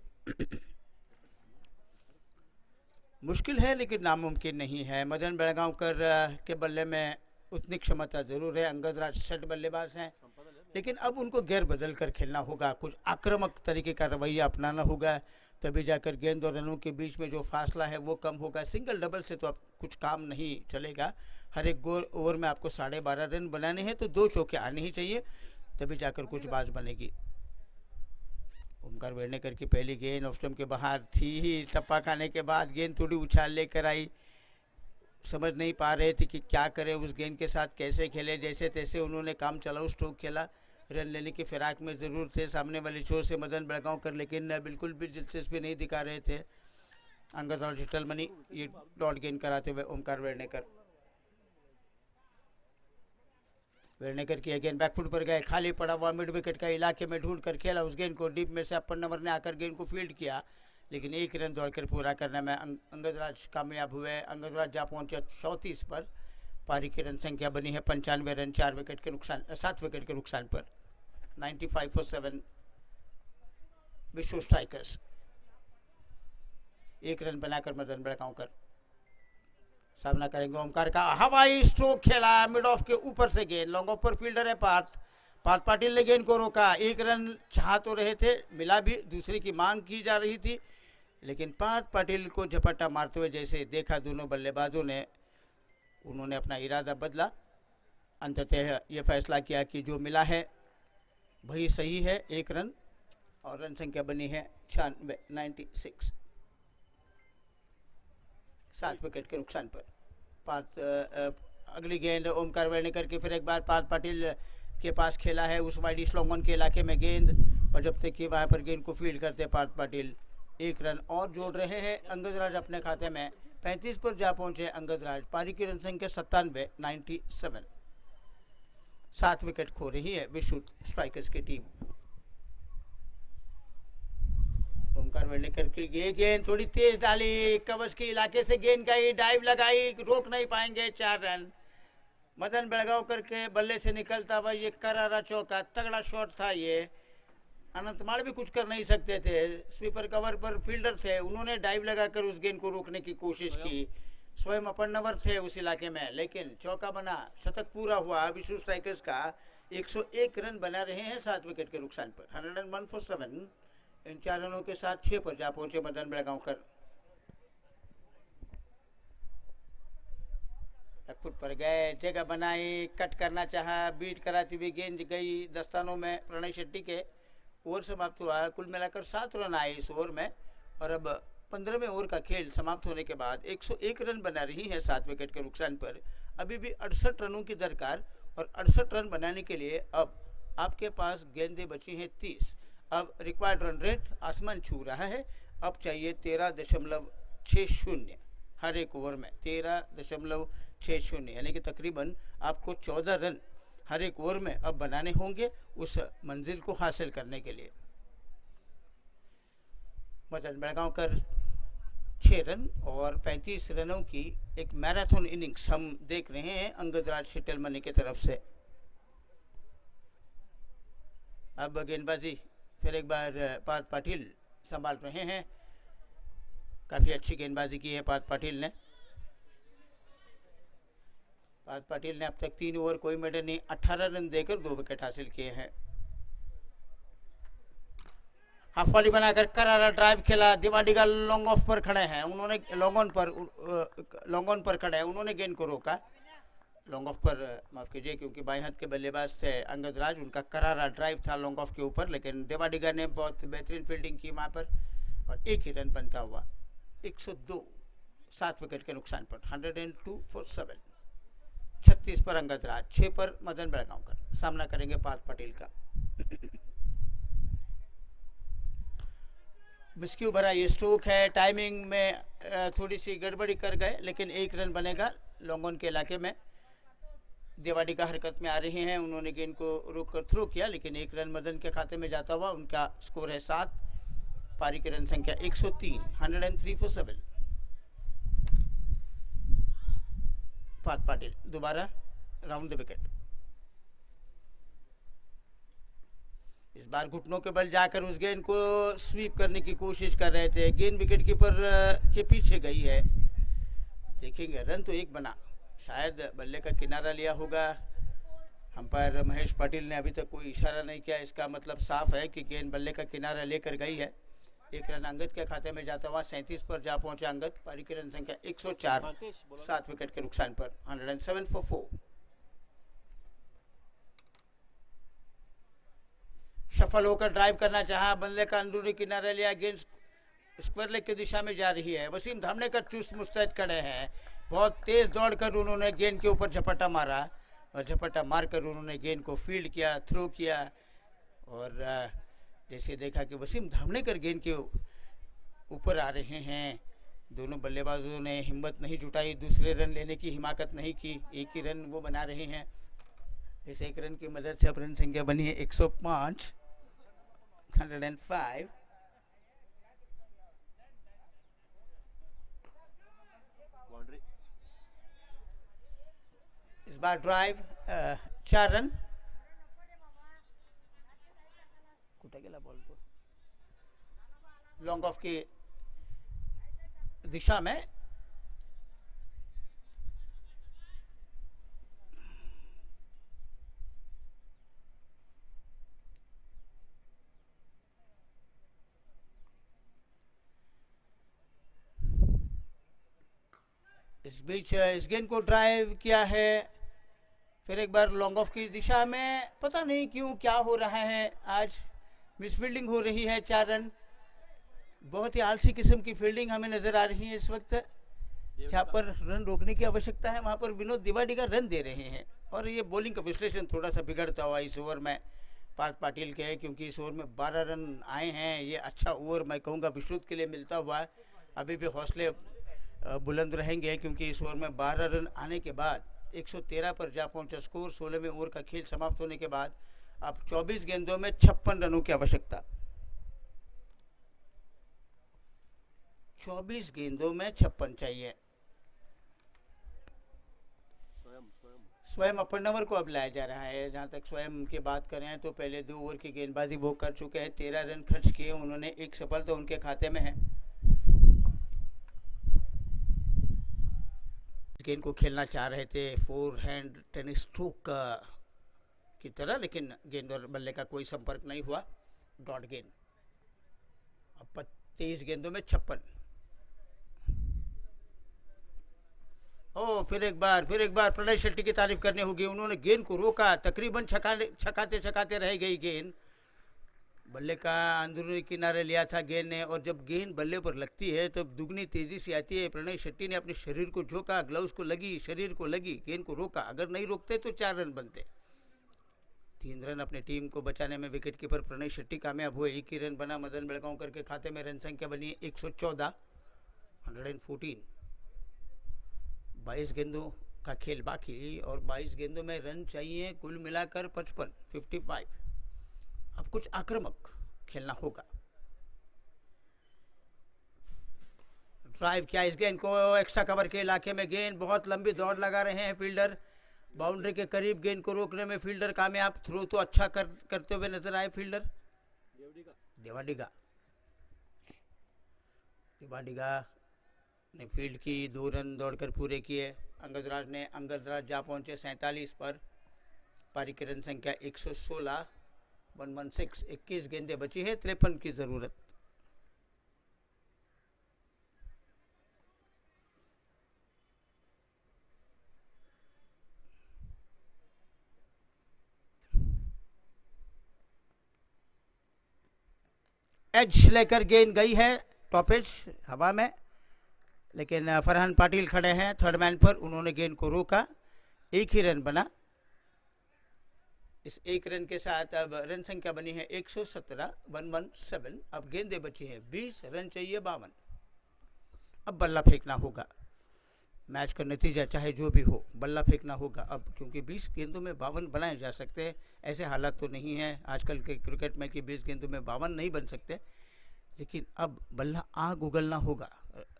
मुश्किल है लेकिन नामुमकिन नहीं है। मदन बेलगांवकर के बल्ले में उतनी क्षमता ज़रूर है। अंगदराज सेट बल्लेबाज हैं, लेकिन अब उनको गेर बदल कर खेलना होगा, कुछ आक्रामक तरीके का रवैया अपनाना होगा, तभी जाकर गेंद और रनों के बीच में जो फासला है वो कम होगा। सिंगल डबल से तो अब कुछ काम नहीं चलेगा। हर एक ओवर में आपको 12.5 रन बनाने हैं, तो 2 चौके आने ही चाहिए, तभी जाकर कुछ बाज बनेगी। ओमकार वेडनेकर की पहली गेंद ऑफ स्टंप के बाहर थी, टप्पा खाने के बाद गेंद थोड़ी उछाल लेकर आई, समझ नहीं पा रहे थे कि क्या करें, उस गेंद के साथ कैसे खेले। जैसे तैसे उन्होंने काम चलाऊ स्ट्रोक खेला, रन लेने की फिराक में ज़रूर थे सामने वाली छोर से मदन बेलगांवकर, लेकिन बिल्कुल भी दिलचस्पी नहीं दिखा रहे थे अंगद चिटलमनी ये डॉट गेंद कराते हुए ओमकार वेर्णेकर की गेंद बैकफुट पर गए, खाली पड़ा हुआ मिड विकेट का इलाके में ढूंढ कर खेला उस गेंद को, डीप में से अपर नंबर ने आकर गेंद को फील्ड किया, लेकिन एक रन दौड़कर पूरा करने में अंगदराज कामयाब हुए। अंगदराज जा पहुंचे 34 पर, पारी की रन संख्या बनी है 95 रन, 7 विकेट के नुकसान पर। 95 for 7 विश्व स्ट्राइकर्स। एक रन बनाकर मदन बेलगांवकर सामना करेंगे ओमकार का। हवाई स्ट्रोक खेला मिड ऑफ के ऊपर से गेंद, लॉन्ग ऑफ पर फील्डर है पार्थ पाटिल ने गेंद को रोका। एक रन चाह तो रहे थे, मिला भी, दूसरे की मांग की जा रही थी, लेकिन पार्थ पाटिल को झपट्टा मारते हुए जैसे देखा दोनों बल्लेबाजों ने, उन्होंने अपना इरादा बदला। अंततः ये फैसला किया कि जो मिला है वही सही है, एक रन, और रन संख्या बनी है 96, 7 विकेट के नुकसान पर। अगली गेंद ओमकार वेर्णेकर की, फिर एक बार पार्थ पाटिल के पास खेला है उस वाइड स्लोंगन के इलाके में गेंद, और जब तक कि वहाँ पर गेंद को फील्ड करते पार्थ पाटिल, एक रन और जोड़ रहे हैं अंगदराज अपने खाते में। 35 पर जा पहुंचे अंगदराज, पारी की रन संख्या 97, 97। 7 विकेट खो रही है विश्व स्ट्राइकर्स की टीम। ओमकार वेर्णेकर की ये गेंद थोड़ी तेज डाली, कवच के इलाके से गेंद गई, डाइव लगाई, रोक नहीं पाएंगे, 4 रन। मदन बेलगांवकर के बल्ले से निकलता हुआ ये करारा चौका, तगड़ा शॉट था ये। अनंतमाल भी कुछ कर नहीं सकते थे, स्वीपर कवर पर फील्डर थे, उन्होंने डाइव लगाकर उस गेंद को रोकने की कोशिश की, स्वयं अपन नंबर थे उस इलाके में, लेकिन चौका बना, शतक पूरा हुआ विश्व स्ट्राइकर्स का। 101 रन बना रहे हैं 7 विकेट के नुकसान पर। 101 for 7, इन 4 रनों के साथ 6 पर जा पहुंचे मदन बेलगांवकर। फुट पर गए, जगह बनाई, कट करना चाहा, बीट कराती हुई गेंद गई दस्तानों में प्रणय शेट्टी के। ओवर समाप्त हुआ, कुल मिलाकर 7 रन आए इस ओवर में, और अब 15वें ओवर का खेल समाप्त होने के बाद 101 रन बना रही है 7 विकेट के नुकसान पर। अभी भी 68 रनों की दरकार, और 68 रन बनाने के लिए अब आपके पास गेंदें बची हैं 30। अब रिक्वायर्ड रन रेट आसमान छू रहा है, अब चाहिए 13.60 हर एक ओवर में, 13.60, यानी कि तकरीबन आपको 14 रन हर एक ओवर में अब बनाने होंगे उस मंजिल को हासिल करने के लिए। मदन बेलगांवकर 6 रन और 35 रनों की एक मैराथन इनिंग्स हम देख रहे हैं अंगदराज शिटलमनी की तरफ से। अब गेंदबाजी फिर एक बार पार्थ पाटिल संभाल रहे हैं, काफ़ी अच्छी गेंदबाजी की है पार्थ पाटिल ने। पार्थ पाटिल ने अब तक 3 ओवर कोई मेडल नहीं, 18 रन देकर 2 विकेट हासिल किए हैं। हाफ वॉली बनाकर करारा ड्राइव खेला, दिवाडिगा लॉन्ग ऑफ पर खड़े हैं, उन्होंने लॉन्ग ऑन पर खड़े हैं, उन्होंने गेंद को रोका। लॉन्ग ऑफ पर, माफ़ कीजिए, क्योंकि बाएं हाथ के बल्लेबाज थे अंगदराज, उनका करारा ड्राइव था लॉन्ग ऑफ के ऊपर, लेकिन दिवाडिगा ने बहुत बेहतरीन फील्डिंग की वहाँ पर, और एक ही रन बनता हुआ 102, 7 विकेट के नुकसान पर। 102 for 7। 36 पर अंगदराज, 6 पर मदन बेलगांवकर सामना करेंगे पार्थ पाटिल का। मिस्क्यू भरा ये स्ट्रोक है, टाइमिंग में थोड़ी सी गड़बड़ी कर गए, लेकिन 1 रन बनेगा लॉन्ग ऑन के इलाके में। दिवाडिगा हरकत में आ रही हैं, उन्होंने गेंद को रोक कर थ्रो किया, लेकिन 1 रन मदन के खाते में जाता हुआ उनका स्कोर है 7। पारी की रन संख्या 103, 103 for 7। पार्थ पाटिल दोबारा राउंड द विकेट, इस बार घुटनों के बल जाकर उस गेंद को स्वीप करने की कोशिश कर रहे थे, गेंद विकेट कीपर के पीछे गई है। देखेंगे, रन तो 1 बना, शायद बल्ले का किनारा लिया होगा। अंपायर महेश पाटिल ने अभी तक कोई इशारा नहीं किया, इसका मतलब साफ है कि गेंद बल्ले का किनारा लेकर गई है। 1 रन अंगद के खाते में जाता हुआ 37 पर जा पहुंचा अंगद। पारी की रन संख्या 104, 7 विकेट के नुकसान पर। 107 for 4। सफल होकर ड्राइव करना चाहा, बल्ले का अंदरूनी किनारा लिया, गेंद स्क्वायर लेग की दिशा में जा रही है। वसीम धामनेकर चुस्त मुस्तैद खड़े हैं, बहुत तेज दौड़कर उन्होंने गेंद के ऊपर झपट्टा मारा और झपट्टा मारकर उन्होंने गेंद को फील्ड किया, थ्रो किया। और जैसे देखा कि वसीम धामणेकर गेंद के ऊपर आ रहे हैं। दोनों बल्लेबाजों ने हिम्मत नहीं जुटाई, दूसरे रन लेने की हिमाकत नहीं की, एक ही रन वो बना रहे हैं। इस एक रन की मदद से अब रन संख्या बनी है 105, 105। इस बार ड्राइव 4 रन। कुठे गेला बॉल तो लॉन्ग ऑफ की दिशा में। इस बीच इस गेंद को ड्राइव किया है, फिर एक बार लॉन्ग ऑफ की दिशा में। पता नहीं क्यों क्या हो रहा है, आज मिसफील्डिंग हो रही है। 4 रन, बहुत ही आलसी किस्म की फील्डिंग हमें नज़र आ रही है इस वक्त। जहाँ पर रन रोकने की आवश्यकता है वहाँ पर विनोद दिवाडी का रन दे रहे हैं। और ये बॉलिंग का विश्लेषण थोड़ा सा बिगड़ता हुआ इस ओवर में पार्थ पाटिल के, क्योंकि इस ओवर में 12 रन आए हैं। ये अच्छा ओवर मैं कहूँगा विश्रुत के लिए मिलता हुआ है। अभी भी हौसले बुलंद रहेंगे, क्योंकि इस ओवर में 12 रन आने के बाद 113 पर जा पहुंचा स्कोर। 16वें ओवर का खेल समाप्त होने के बाद अब 24 गेंदों में 56 रनों की आवश्यकता। 24 गेंदों में 56 चाहिए। स्वयं अपन ओवर को अब लाया जा रहा है। जहां तक स्वयं की बात करें तो पहले 2 ओवर की गेंदबाजी वो कर चुके हैं, 13 रन खर्च किए उन्होंने, एक सफलता उनके खाते में है। गेंद को खेलना चाह रहे थे 4 हैंड टेनिस स्ट्रोक की तरह, लेकिन गेंद और बल्ले का कोई संपर्क नहीं हुआ। डॉट गेंद। अब 23 गेंदों में 56। फिर एक बार प्रणय शेट्टी की तारीफ करनी होगी। उन्होंने गेंद को रोका, तकरीबन छकाते रह गई गेंद। बल्ले का अंदरूनी किनारे लिया था गेंद ने, और जब गेंद बल्ले पर लगती है तब दुगनी तेजी से आती है। प्रणय शेट्टी ने अपने शरीर को झोंका, ग्लव्स को लगी, शरीर को लगी, गेंद को रोका। अगर नहीं रोकते तो 4 रन बनते। 3 रन अपने टीम को बचाने में विकेट कीपर प्रणय शेट्टी कामयाब हुए। 1 ही रन बना मदन बेलगांवकर के खाते में। रन संख्या बनी 114, 114। 22 गेंदों का खेल बाकी, और 22 गेंदों में रन चाहिए कुल मिलाकर 55, 55। अब कुछ आक्रामक खेलना होगा। ड्राइव किया इस गेंद को एक्स्ट्रा कवर के इलाके में। गेंद बहुत लंबी दौड़ लगा रहे हैं फील्डर। बाउंड्री के करीब गेंद को रोकने में फील्डर कामयाब। थ्रो तो अच्छा करते हुए नजर आए फील्डर देवाडिगा ने फील्ड की 2 रन दौड़कर पूरे किए। अंगदराज जा पहुंचे 47 पर। पारी की रन संख्या 116, 116। 21 गेंदें बची है, 53 की जरूरत। एज लेकर गेंद गई है टॉप एज हवा में, लेकिन फरहान पाटिल खड़े हैं थर्ड मैन पर। उन्होंने गेंद को रोका, 1 ही रन बना। इस 1 रन के साथ अब रन संख्या बनी है 117, 117। अब गेंदें बची हैं 20, रन चाहिए 52। अब बल्ला फेंकना होगा। मैच का नतीजा चाहे जो भी हो, बल्ला फेंकना होगा अब, क्योंकि 20 गेंदों में 52 बनाए जा सकते हैं। ऐसे हालात तो नहीं है आजकल के क्रिकेट में कि 20 गेंदों में 52 नहीं बन सकते, लेकिन अब बल्ला आग उगलना होगा।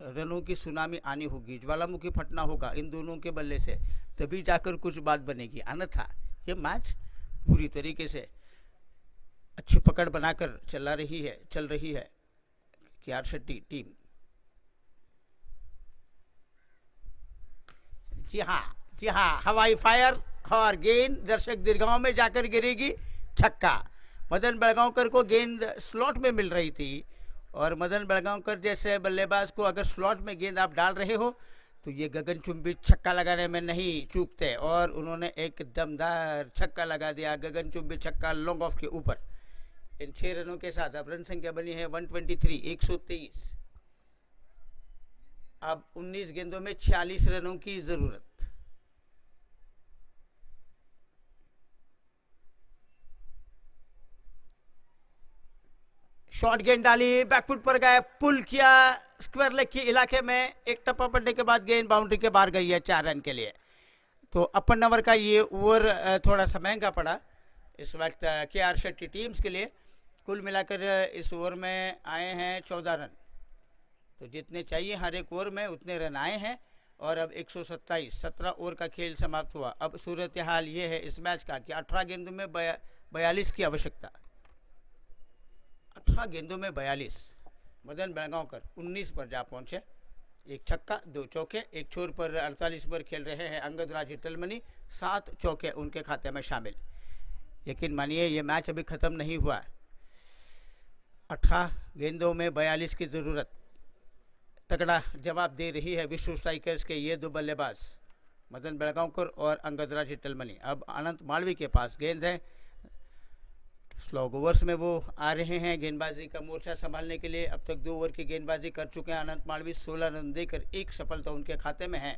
रनों की सुनामी आनी होगी, ज्वालामुखी फटना होगा इन दोनों के बल्ले से, तभी जाकर कुछ बात बनेगी। अन्यथा ये मैच पूरी तरीके से अच्छी पकड़ बनाकर चल रही है KR शेट्टी टीम। जी हाँ, हवाई फायर और गेंद दर्शक दीर्घाओं में जाकर गिरेगी, छक्का। मदन बेलगांवकर को गेंद स्लॉट में मिल रही थी, और मदन बेलगांवकर जैसे बल्लेबाज को अगर स्लॉट में गेंद आप डाल रहे हो तो ये गगनचुंबी छक्का लगाने में नहीं चूकते, और उन्होंने एक दमदार छक्का लगा दिया, गगनचुंबी छक्का लॉन्ग ऑफ के ऊपर। इन 6 रनों के साथ अब रन संख्या बनी है 123, 123। अब 19 गेंदों में 46 रनों की जरूरत। शॉर्ट गेंद डाली, बैकफुट पर गए, पुल किया स्क्वायर लेग के इलाके में, एक टप्पा पड़ने के बाद गेंद बाउंड्री के बाहर गई है 4 रन के लिए। तो अपर नंबर का ये ओवर थोड़ा सा महंगा पड़ा इस वक्त KR शेट्टी टीम्स के लिए। कुल मिलाकर इस ओवर में आए हैं 14 रन, तो जितने चाहिए हर एक ओवर में उतने रन आए हैं। और अब 127, 17 ओवर का खेल समाप्त हुआ। अब सूरत हाल ये है इस मैच का कि 18 गेंदों में 42 की आवश्यकता। 18 गेंदों में 42। मदन बेलगांवकर 19 पर जा पहुंचे, एक छक्का 2 चौके, एक छोर पर 48 पर खेल रहे हैं अंगद राज हिटलमनी, 7 चौके उनके खाते में शामिल। लेकिन मानिए ये मैच अभी ख़त्म नहीं हुआ है। 18 गेंदों में 42 की ज़रूरत। तगड़ा जवाब दे रही है विश्व स्ट्राइकर्स के ये दो बल्लेबाज मदन बेलगांवकर और अंगद राज हिटलमनी। अब अनंत मालवी के पास गेंद है, स्लॉग ओवर्स में वो आ रहे हैं गेंदबाजी का मोर्चा संभालने के लिए। अब तक 2 ओवर की गेंदबाजी कर चुके हैं अनंत मालवी, 16 रन देकर 1 सफलता उनके खाते में है।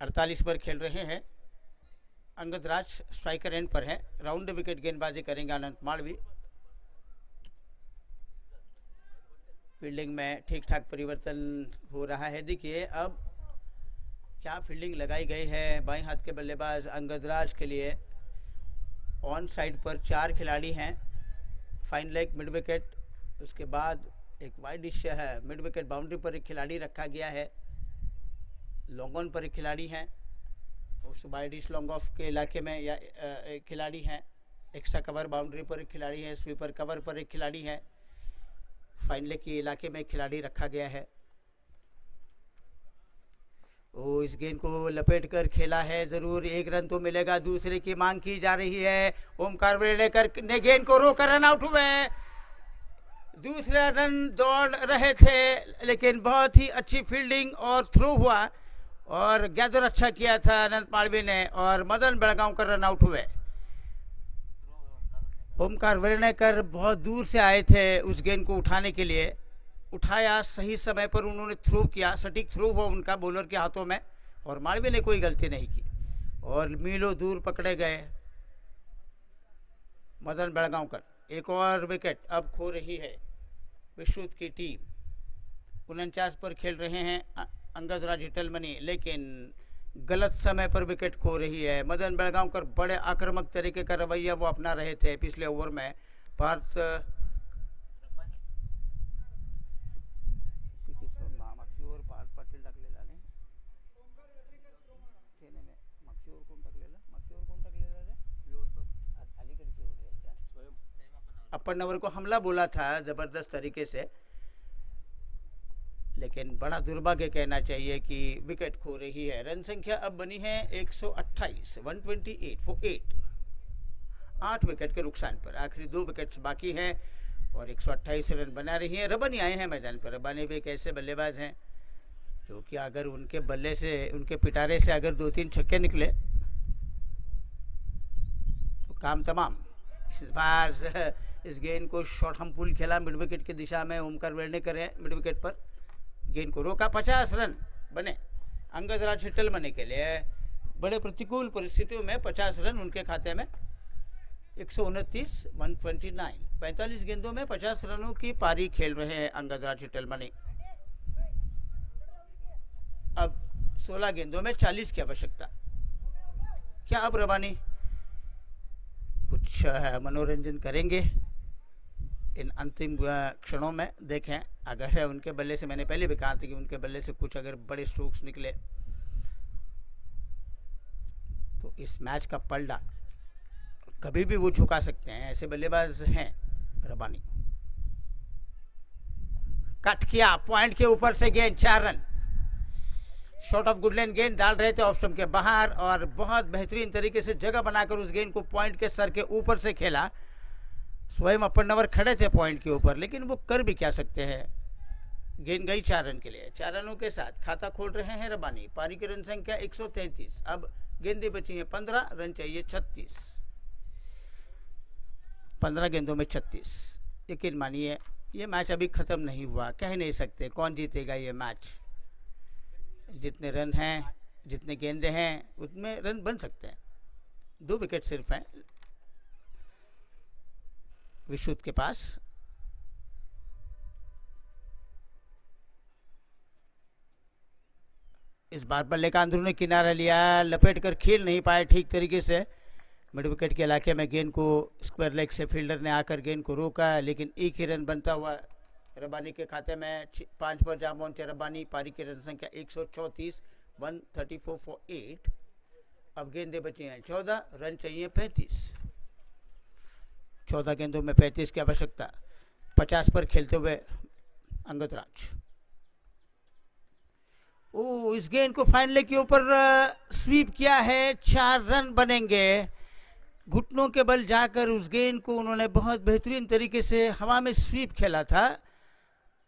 48 पर खेल रहे हैं अंगद राज, स्ट्राइकर एंड पर है। राउंड विकेट गेंदबाजी करेंगे अनंत मालवी। फील्डिंग में ठीक ठाक परिवर्तन हो रहा है। देखिए अब क्या फील्डिंग लगाई गई है बाएं हाथ के बल्लेबाज अंगद राज के लिए। ऑन साइड पर 4 खिलाड़ी हैं, फाइन लेग मिड विकेट, उसके बाद एक वाइड डिश है, मिड विकेट बाउंड्री पर एक खिलाड़ी रखा गया है, लॉन्ग ऑन पर एक खिलाड़ी हैं, उस वाइड डिश लॉन्ग ऑफ के इलाके में या एक खिलाड़ी हैं, एक्स्ट्रा कवर बाउंड्री पर एक खिलाड़ी है, स्वीपर कवर पर एक खिलाड़ी है, फाइन लेग के इलाके में एक खिलाड़ी रखा गया है। वो इस गेंद को लपेट कर खेला है, ज़रूर 1 रन तो मिलेगा। दूसरे की मांग की जा रही है। ओमकार वेड़ेकर ने गेंद को रोकर रन आउट हुए। दूसरा रन दौड़ रहे थे लेकिन बहुत ही अच्छी फील्डिंग और थ्रो हुआ और गैदर अच्छा किया था अनंत मालवी ने और मदन बेलगांवकर रन आउट हुए। ओमकार वेड़ेकर बहुत दूर से आए थे उस गेंद को उठाने के लिए, उठाया, सही समय पर उन्होंने थ्रो किया, सटीक थ्रो हुआ उनका बॉलर के हाथों में और मालवी ने कोई गलती नहीं की और मीलों दूर पकड़े गए मदन बेलगांवकर। एक और विकेट अब खो रही है विश्व की टीम। 49 पर खेल रहे हैं अंगद राज हिटलमनी, लेकिन गलत समय पर विकेट खो रही है। मदन बेलगांवकर बड़े आक्रामक तरीके का रवैया वो अपना रहे थे पिछले ओवर में। पार्थ अपर नंबर को हमला बोला था ज़बरदस्त तरीके से, लेकिन बड़ा दुर्भाग्य कहना चाहिए कि विकेट खो रही है। रन संख्या अब बनी है 128, 128 for 8, 8 विकेट के नुकसान पर। आखिरी 2 विकेट्स बाकी हैं और 128 रन बना रही है। रबानी आए हैं मैदान पर। रबानी भी एक ऐसे बल्लेबाज हैं जो कि अगर उनके बल्ले से, उनके पिटारे से अगर 2-3 छक्के निकले तो काम तमाम। इस बार इस गेंद को शॉर्ट हम पुल खेला मिड विकेट की दिशा में, ओमकार वेड़ेकर है मिड विकेट पर, गेंद को रोका, 50 रन बने अंगद राज हिटलमनी के लिए। बड़े प्रतिकूल परिस्थितियों में 50 रन उनके खाते में। 129, 129, 45 गेंदों में 50 रनों की पारी खेल रहे हैं अंगद राज हिटलमनी। अब 16 गेंदों में 40 की आवश्यकता। क्या अब रबानी कुछ मनोरंजन करेंगे इन अंतिम क्षणों में? देखें, अगर उनके बल्ले से, मैंने पहले भी कहा था कि उनके बल्ले से कुछ अगर बड़े स्ट्रोक्स निकले तो इस मैच का पलड़ा कभी भी वो झुका सकते हैं। ऐसे बल्लेबाज हैं रबानी। कट किया, पॉइंट के ऊपर से गेंद, 4 रन। शॉर्ट ऑफ गुडलैंड गेंद डाल रहे थे ऑफ स्टंप के बाहर और बहुत बेहतरीन तरीके से जगह बनाकर उस गेंद को पॉइंट के सर के ऊपर से खेला। स्वयं अपर नंबर खड़े थे पॉइंट के ऊपर, लेकिन वो कर भी क्या सकते हैं। गेंद गई 4 रन के लिए। 4 रनों के साथ खाता खोल रहे हैं रबानी। पारी की रन संख्या 133। अब गेंदें बची हैं 15, रन चाहिए 36। 15 गेंदों में 36। यकीन मानिए ये मैच अभी ख़त्म नहीं हुआ, कह नहीं सकते कौन जीतेगा ये मैच। जितने रन हैं, जितने गेंदे हैं, उतने रन बन सकते हैं। 2 विकेट सिर्फ हैं विशुद्ध के पास। इस बार बल्ले का अंदरूनी किनारा लिया, लपेट कर खेल नहीं पाए ठीक तरीके से। मिड विकेट के इलाके में गेंद को स्क्वायर लेग से फील्डर ने आकर गेंद को रोका, लेकिन एक ही रन बनता हुआ रबानी के खाते में 5 पर जा पहुंचे रबानी। पारी की रन संख्या 134, 134 फॉर 8। अब गेंदे बची हैं 14, रन चाहिए 35। 14 गेंदों में 35 की आवश्यकता। 50 पर खेलते हुए अंगदराज। ओ, इस गेंद को फाइनल के ऊपर स्वीप किया है, 4 रन बनेंगे। घुटनों के बल जाकर उस गेंद को उन्होंने बहुत बेहतरीन तरीके से हवा में स्वीप खेला था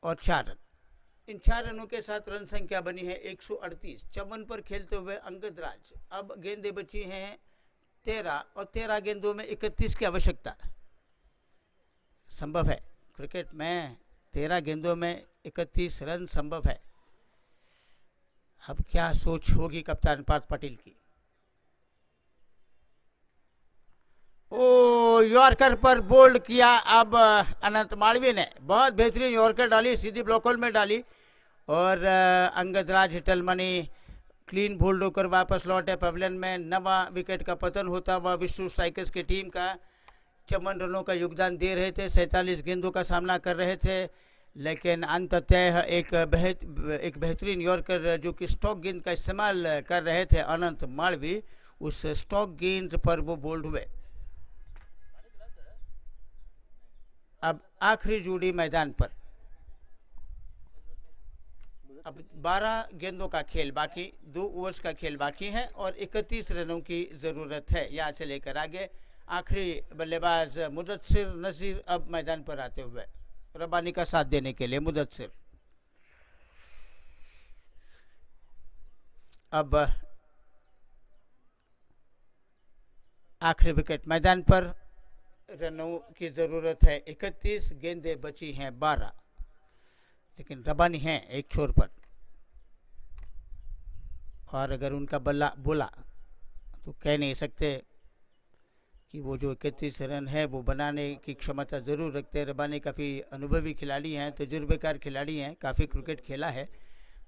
और 4 रन। इन 4 रनों के साथ रन संख्या बनी है 138। 54 पर खेलते हुए अंगदराज। अब गेंदें बची हैं 13 और 13 गेंदों में 31 की आवश्यकता। संभव है क्रिकेट में 13 गेंदों में 31 रन संभव है। अब क्या सोच होगी कप्तान पार्थ पटेल की। ओ, यॉर्कर पर बोल्ड किया अब अनंत मालवीय ने। बहुत बेहतरीन यॉर्कर डाली, सीधी ब्लॉक होल में डाली और अंगदराज हिटलमनी क्लीन बोल्ड होकर वापस लौटे पवेलियन में। 9वां विकेट का पतन होता हुआ विश्व स्ट्राइकर्स की टीम का। 54 रनों का योगदान दे रहे थे, 47 गेंदों का सामना कर रहे थे, लेकिन अंततः एक बेहतरीन यॉर्कर जो कि स्टॉक गेंद का इस्तेमाल कर रहे थे अनंत मालवीय, उस स्टॉक गेंद पर वो बोल्ड हुए। अब आखिरी जोड़ी मैदान पर। अब 12 गेंदों का खेल बाकी, 2 ओवर्स का खेल बाकी है और 31 रनों की ज़रूरत है यहाँ से लेकर आगे। आखिरी बल्लेबाज मुदस्सिर नज़ीर अब मैदान पर आते हुए रबानी का साथ देने के लिए। मुदस्सिर अब आखिरी विकेट मैदान पर। रनों की ज़रूरत है 31, गेंदें बची हैं 12, लेकिन रबानी हैं एक छोर पर। और अगर उनका बल्ला बोला तो कह नहीं सकते कि वो जो 31 रन है वो बनाने की क्षमता ज़रूर रखते हैं। रबानी काफ़ी अनुभवी खिलाड़ी हैं, तजुर्बेकार खिलाड़ी हैं, काफ़ी क्रिकेट खेला है,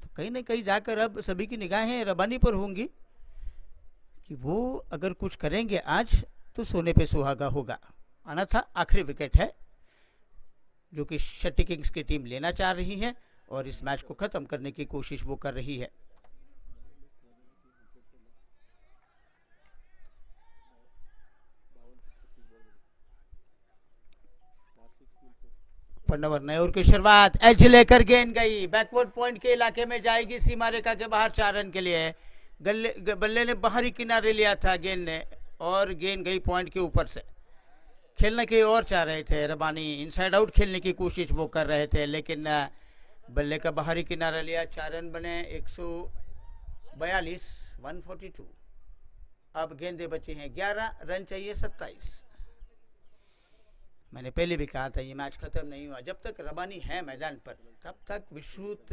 तो कहीं ना कहीं जाकर अब सभी की निगाहें रबानी पर होंगी कि वो अगर कुछ करेंगे आज तो सोने पे सुहागा होगा। अन्यथा आखिरी विकेट है जो कि शट्टी किंग्स की टीम लेना चाह रही है और इस मैच को ख़त्म करने की कोशिश वो कर रही है। पन्नावर नए ओवर की शुरुआत, एज लेकर गेंद गई, बैकवर्ड पॉइंट के इलाके में जाएगी, सीमा रेखा के बाहर 4 रन के लिए। बल्ले ने बाहरी किनारे लिया था गेंद ने और गेंद गई पॉइंट के ऊपर से। खेलने की और चाह रहे थे रबानी, इनसाइड आउट खेलने की कोशिश वो कर रहे थे, लेकिन बल्ले का बाहरी किनारा लिया। 4 रन बने, 142, 142। अब गेंदे बचे हैं 11, रन चाहिए 27। मैंने पहले भी कहा था ये मैच खत्म नहीं हुआ। जब तक रबानी है मैदान पर तब तक विश्रुत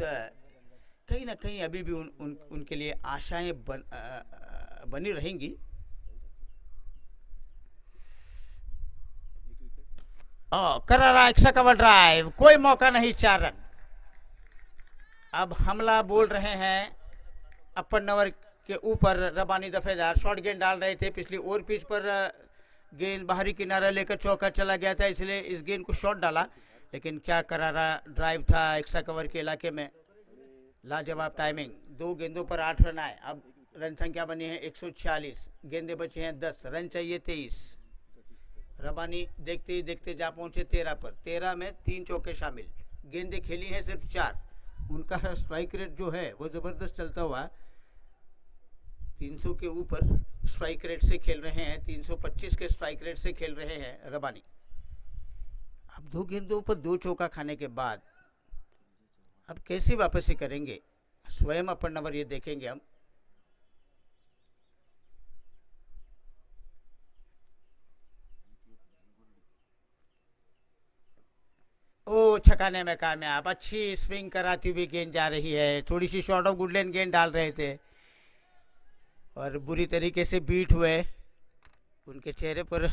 कहीं ना कहीं अभी भी उनके लिए आशाएं बनी रहेंगी। करारा एक्स्ट्रा कवर ड्राइव, कोई मौका नहीं, 4 रन। अब हमला बोल रहे हैं अपर नवर के ऊपर। रबानी दफेदार शॉर्ट गेंद डाल रहे थे, पिछली ओवर पिच पर गेंद बाहरी किनारा लेकर चौका चला गया था, इसलिए इस गेंद को शॉट डाला, लेकिन क्या करारा ड्राइव था एक्स्ट्रा कवर के इलाके में। लाजवाब टाइमिंग, 2 गेंदों पर 8 रन आए। अब रन संख्या बनी है 146, गेंदे बचे हैं 10, रन चाहिए 23। रबानी देखते ही देखते जा पहुंचे 13 पर, 13 में 3 चौके शामिल, गेंदें खेली हैं सिर्फ 4। उनका स्ट्राइक रेट जो है वो ज़बरदस्त चलता हुआ 300 के ऊपर स्ट्राइक रेट से खेल रहे हैं, 325 के स्ट्राइक रेट से खेल रहे हैं रबानी। अब 2 गेंदों पर 2 चौका खाने के बाद अब कैसी वापसी करेंगे, स्वयं अपर नंबर ये देखेंगे हम। ओ छकाने में कामयाब। अच्छी स्विंग कराती हुई गेंद जा रही है। थोड़ी सी शॉर्ट ऑफ गुडलैंड गेंद डाल रहे थे और बुरी तरीके से बीट हुए। उनके चेहरे पर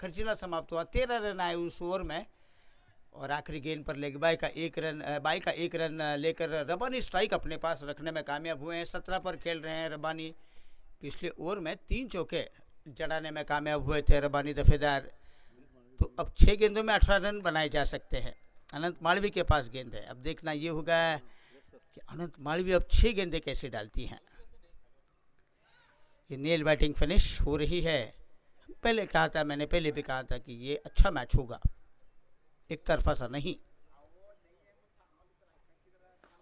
खर्चीला समाप्त हुआ। 13 रन आए उस ओवर में और आखिरी गेंद पर लेग बाई का एक रन लेकर रबानी स्ट्राइक अपने पास रखने में कामयाब हुए हैं। 17 पर खेल रहे हैं रबानी। पिछले ओवर में 3 चौके जड़ाने में कामयाब हुए थे रबानी दफेदार। तो अब 6 गेंदों में 18 रन बनाए जा सकते हैं। अनंत मालवी के पास गेंद है। अब देखना ये होगा कि अनंत मालवी अब 6 गेंदें कैसे डालती हैं। ये नेल बैटिंग फिनिश हो रही है। पहले कहा था, मैंने पहले भी कहा था कि ये अच्छा मैच होगा, एक तरफा सा नहीं।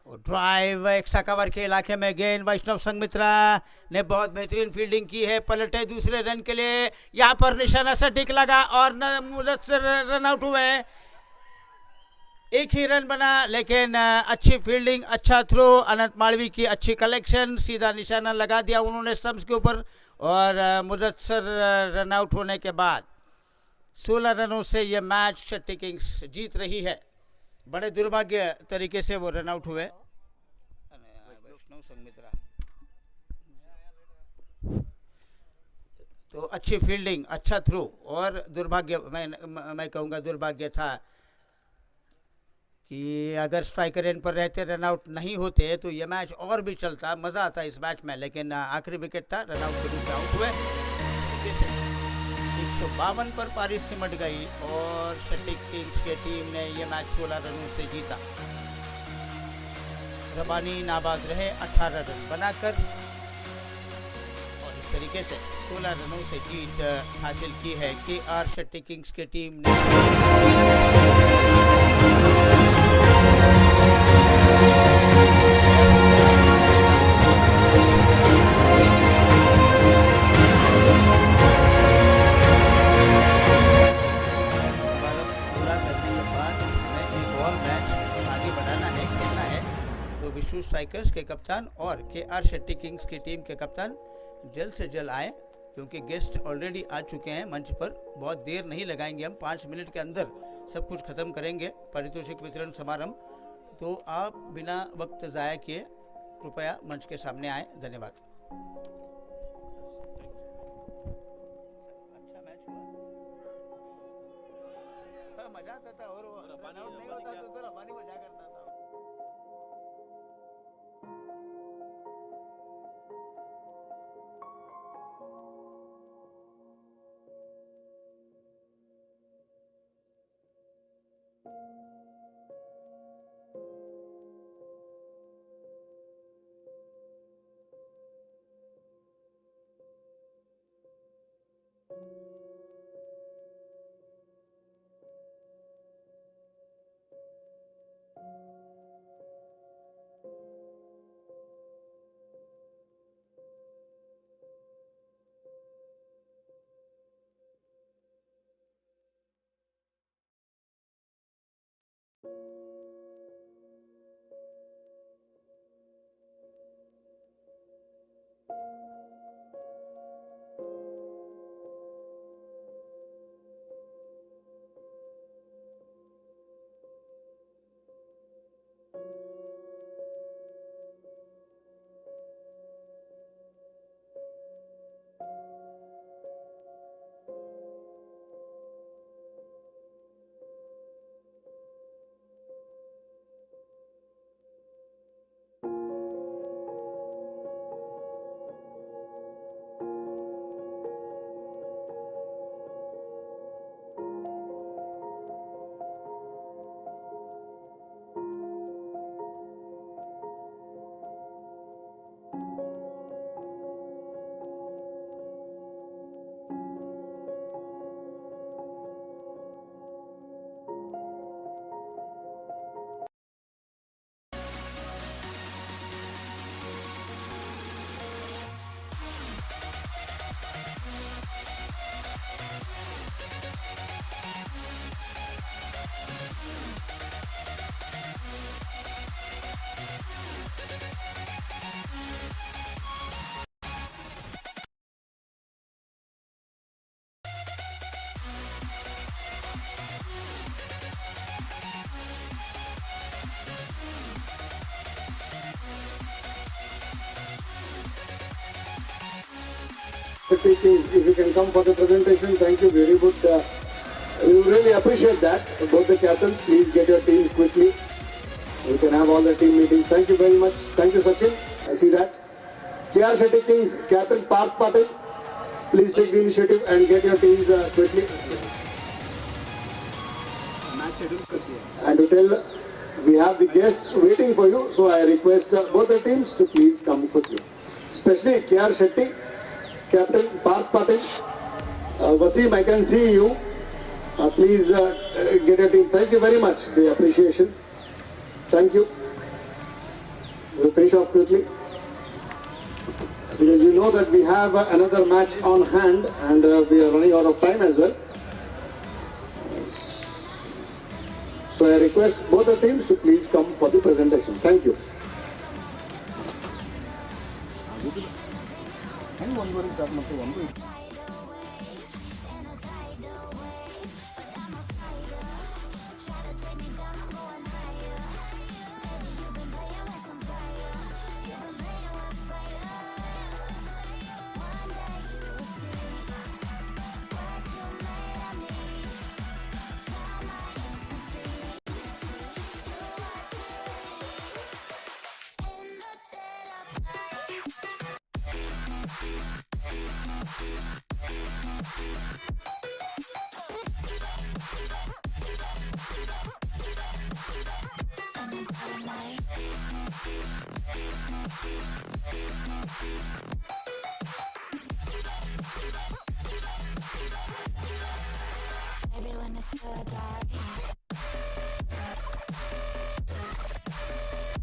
और ड्राइव एक्स्ट्रा कवर के इलाके में गेंद वैष्णव संघमित्रा ने बहुत बेहतरीन फील्डिंग की है। पलटे दूसरे रन के लिए। यहाँ पर निशाना सटीक लगा और मुदस्सिर रन आउट हुए। एक ही रन बना लेकिन अच्छी फील्डिंग, अच्छा थ्रो। अनंत मालवी की अच्छी कलेक्शन, सीधा निशाना लगा दिया उन्होंने स्टंप्स के ऊपर। और मुदस्सिर रन आउट होने के बाद 16 रनों से ये मैच शेट्टी किंग्स जीत रही है। बड़े दुर्भाग्य तरीके से वो रन आउट हुए। वैष्णव संघमित्रा तो अच्छी फील्डिंग, अच्छा थ्रो और दुर्भाग्य, मैं कहूँगा दुर्भाग्य था कि अगर स्ट्राइकर एंड पर रहते, रन आउट नहीं होते तो ये मैच और भी चलता, मज़ा आता इस मैच में। लेकिन आखिरी विकेट था, रन आउट के रूप में आउट हुए। 152 पर पारी सिमट गई और शेट्टी किंग्स के टीम ने ये मैच 16 रनों से जीता। रबानी नाबाद रहे 18 रन बनाकर और इस तरीके से 16 रनों से जीत हासिल की है KR शेट्टी किंग्स के टीम ने। विशु स्ट्राइकर्स के कप्तान और KR शेट्टी किंग्स की टीम के कप्तान जल्द से जल्द आए, क्योंकि गेस्ट ऑलरेडी आ चुके हैं मंच पर। बहुत देर नहीं लगाएंगे हम, 5 मिनट के अंदर सब कुछ खत्म करेंगे पारितोषिक वितरण समारंभ। तो आप बिना वक्त ज़ाया किए कृपया मंच के सामने आए। धन्यवाद। अच्छा मैच हुआ, मजा आता था और रन आउट नहीं होता तो रबानी मजा करता था। If you can come for the presentation, thank you, very good. We really appreciate that. Both the captains, please get your teams quickly. We can have all the team meetings. Thank you very much. Thank you, Sachin. I see that. KR Shetty Kings, Captain Parth Patel, please take the initiative and get your teams quickly. And to tell, we have the guests waiting for you, so I request both the teams to please come quickly. Especially KR Shetty, Captain Parth Patel, Wasim, I can see you. Please get your team. Thank you very much. The appreciation. Thank you. We'll finish off quickly, because you know that we have another match on hand and we are running out of time as well. So I request both the teams to please come for the presentation. Thank you. Maybe when it's so dark,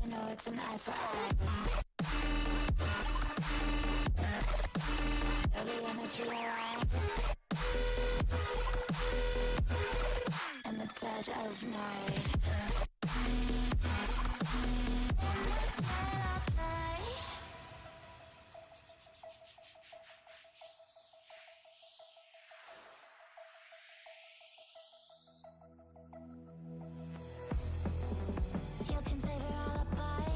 you know it's an eye for eye. Everyone that you are in the dead of night. You can save your alibi.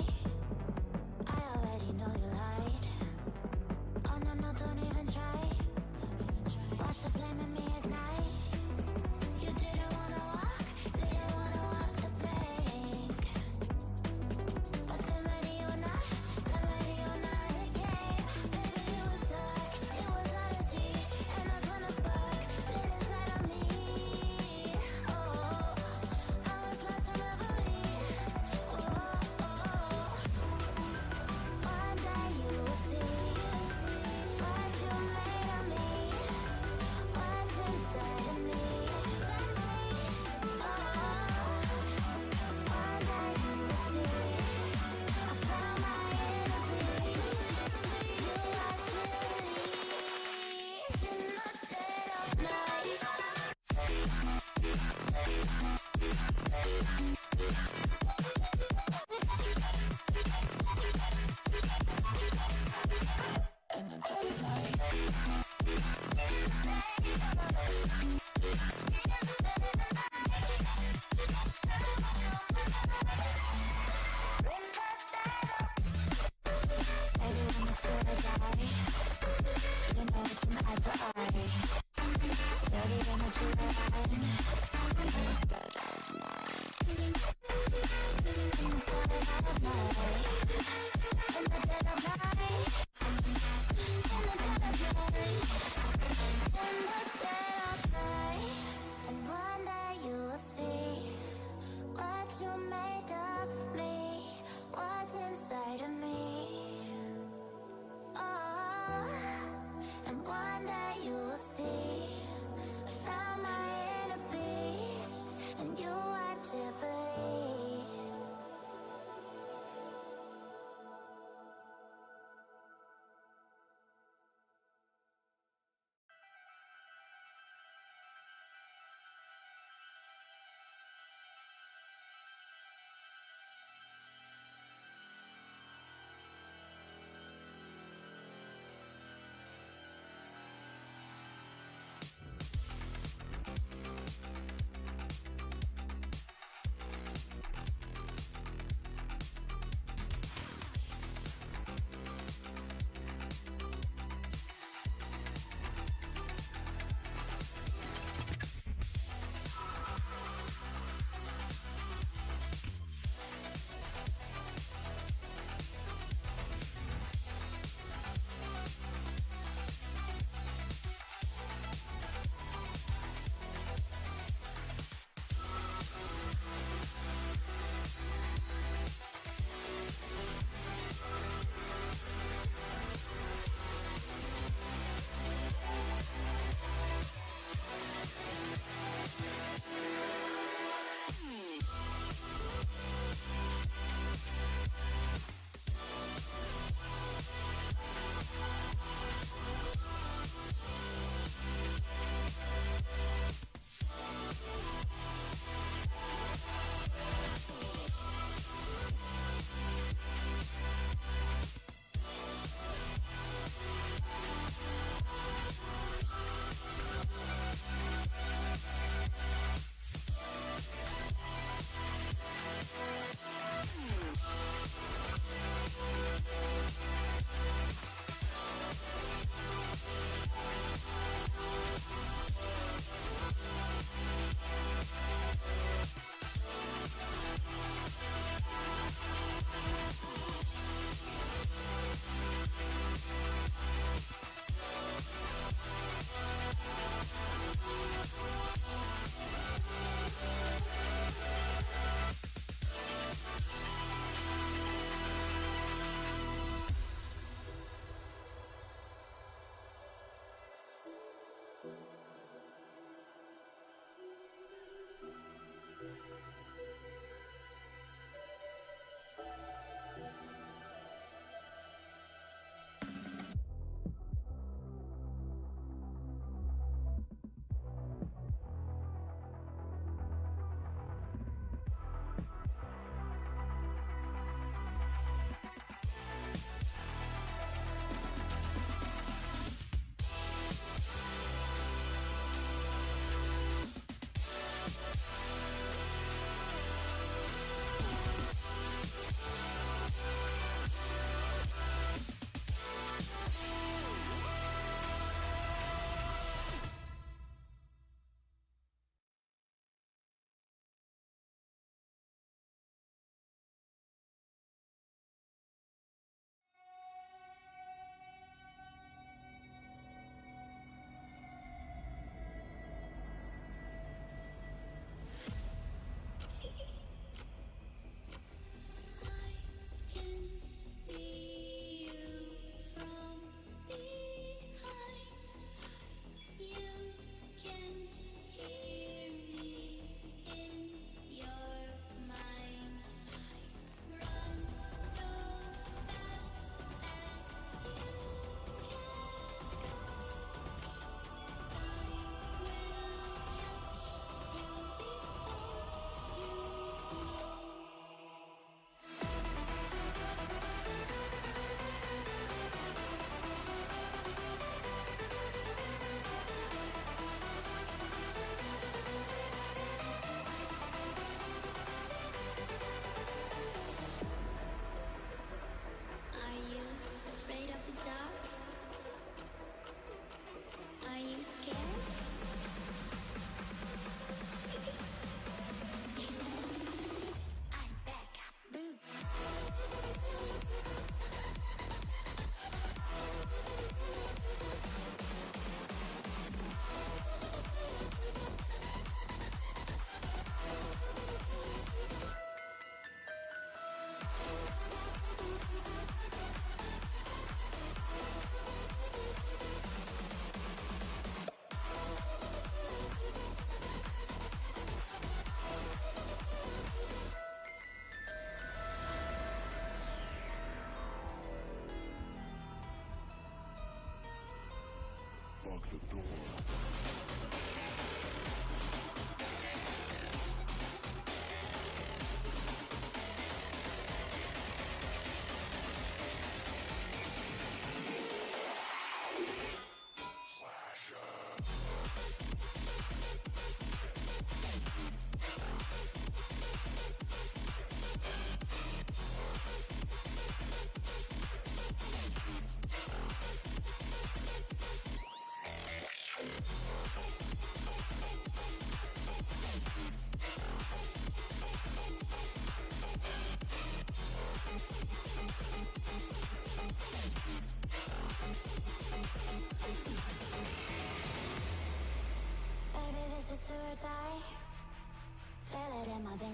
what you made of me, what's inside of me. Oh, and one day you will see. I found my inner beast, and you are Jubilees.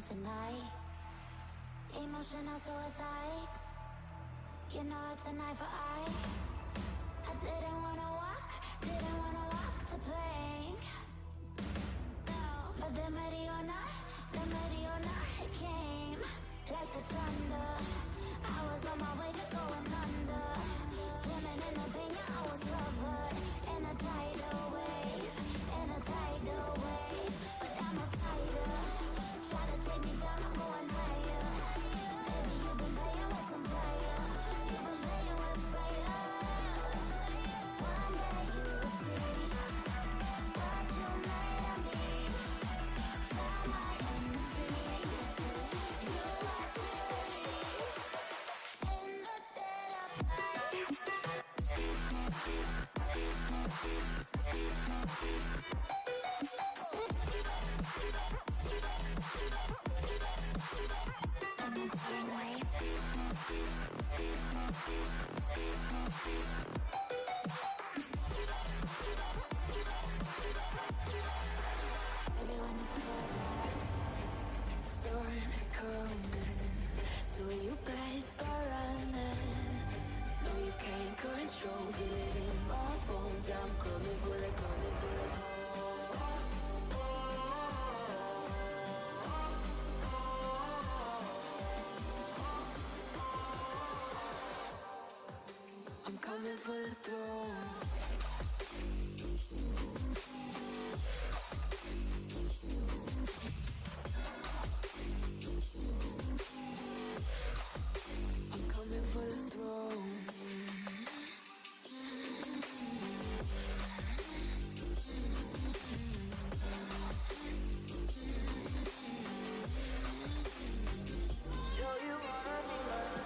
tonight. Emotional suicide. You know it's a night for I didn't wanna walk the plank. No, but the Mariona, it came like the thunder. I was on my way to going under. Swimming in the pain, yeah, I was covered in a tidal wave, But I'm a fighter. Try to take me down, I'm going higher. Baby, you've been playing with some fire. You've been playing with fire. One day you will see what you made of me. Found my enemies. You are release in the dead of night. Everyone is scared. Storm is coming, so you better start running. No, you can't control, feel it in my bones. I'm coming for the, I'm coming for the throne. I'm coming for the throne. Show you wanna be mine.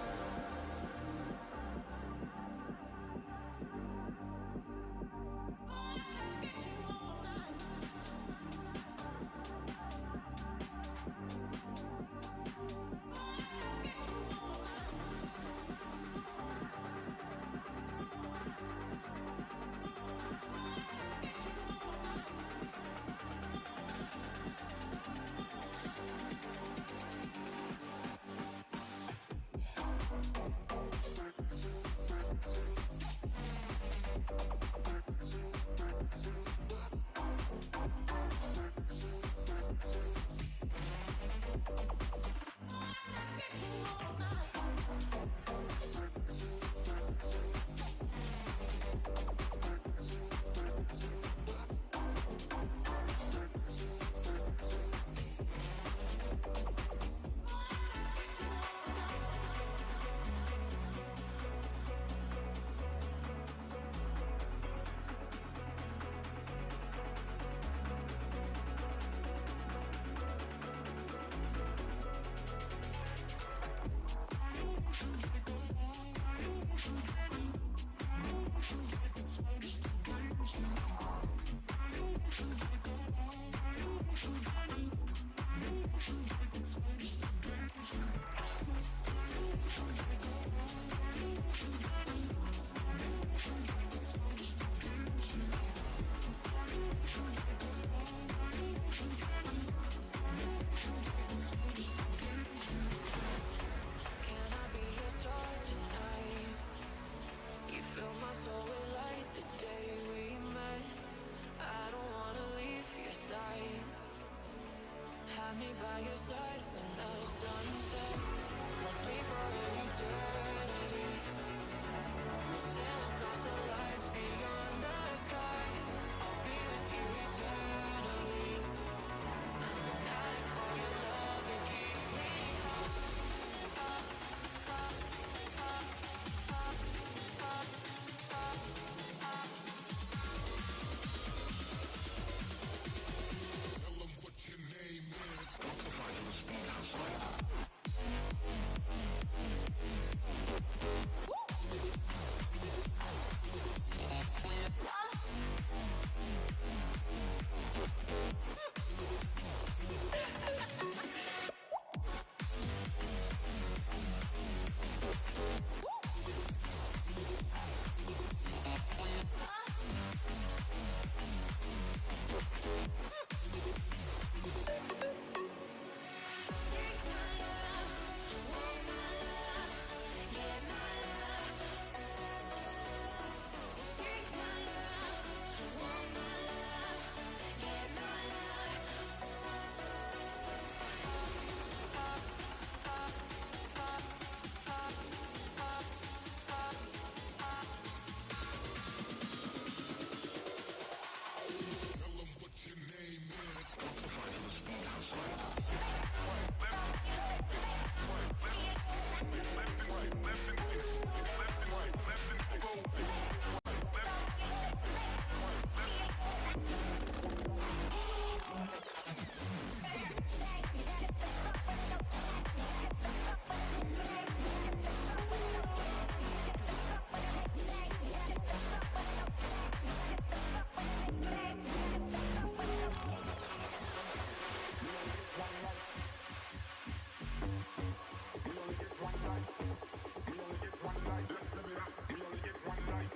We only get one life, let's live it up. We only get one life.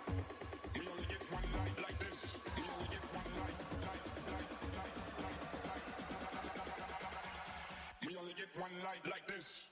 We only get one life like this. We only get one life, life. We only get one life like this.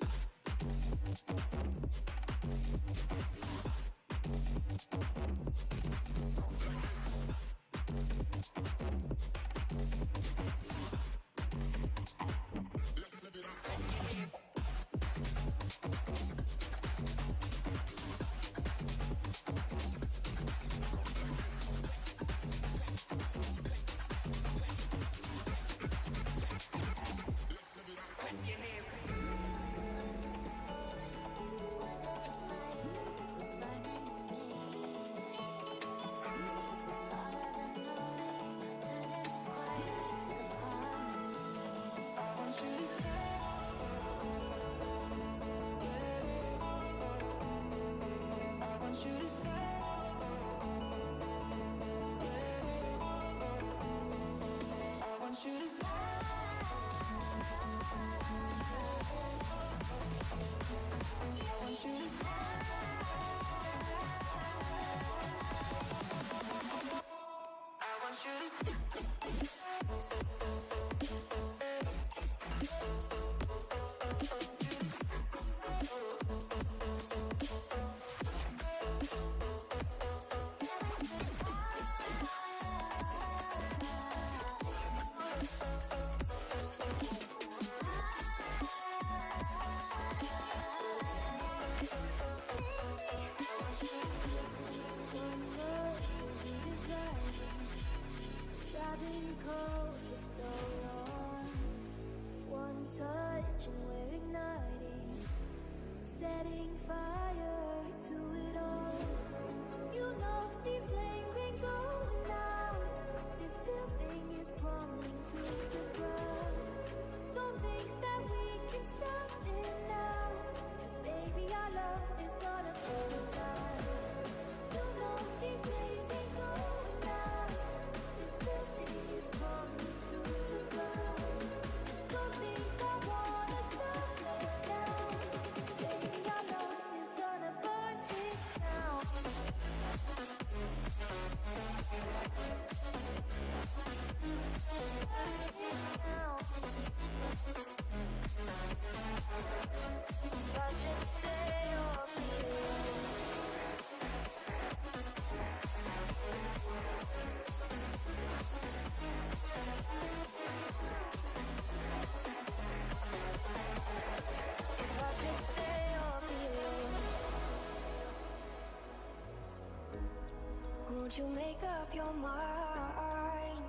Won't you make up your mind?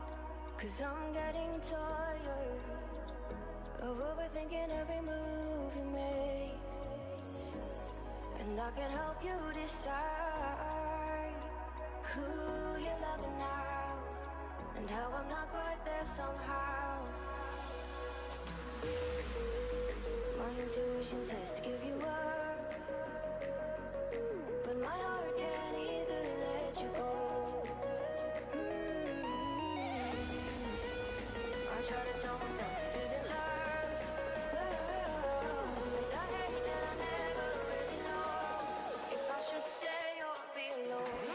'Cause I'm getting tired of overthinking every move you make. And I can help you decide who you're loving now, and how I'm not quite there somehow. My intuition says to give you up, but my heart can't easily let you go. I try to tell myself this isn't love, but I hate that I never really know if I should stay or be alone.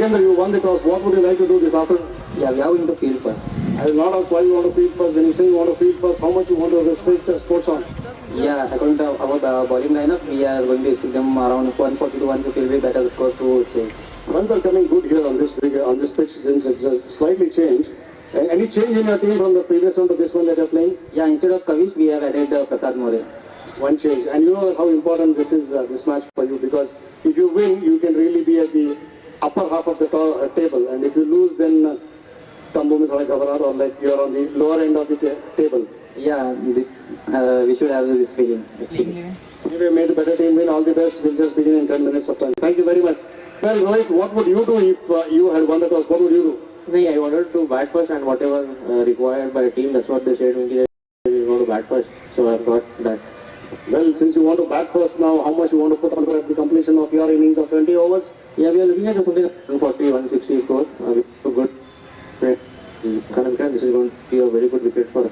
Nagendra, you won the toss. What would you like to do this afternoon? Yeah, we are going to field first. I will not ask why you want to field first. When you say you want to field first, how much you want to restrict sports on? Yeah, according to our bowling lineup, we are going to restrict them around 140 to 150 will be better score to chase. Runs are coming good here on this pitch since it's slightly changed. Any change in your team from the previous one to this one that you're playing? Yeah, instead of Kavish, we have added Prasad More. One change. And you know how important this is, this match for you, because if you win, you can really be at the upper half of the table. And if you lose, then Tambu mein thoda ghabra, or like you're on the lower end of the table. Yeah, this we should have this feeling actually. Anyway, made a better team win. All the best. We'll just begin in 10 minutes of time. Thank you very much. Well, Rohit, what would you do if you had won the toss? What would you do? No, I wanted to bat first, and whatever required by the team, that's what they said. We want to bat first, so I got that. Well, since you want to bat first now, how much you want to put on at the completion of your innings of 20 overs? Yeah, we are looking at something 140, 160 scores. Good. This is going to be a very good wicket for us.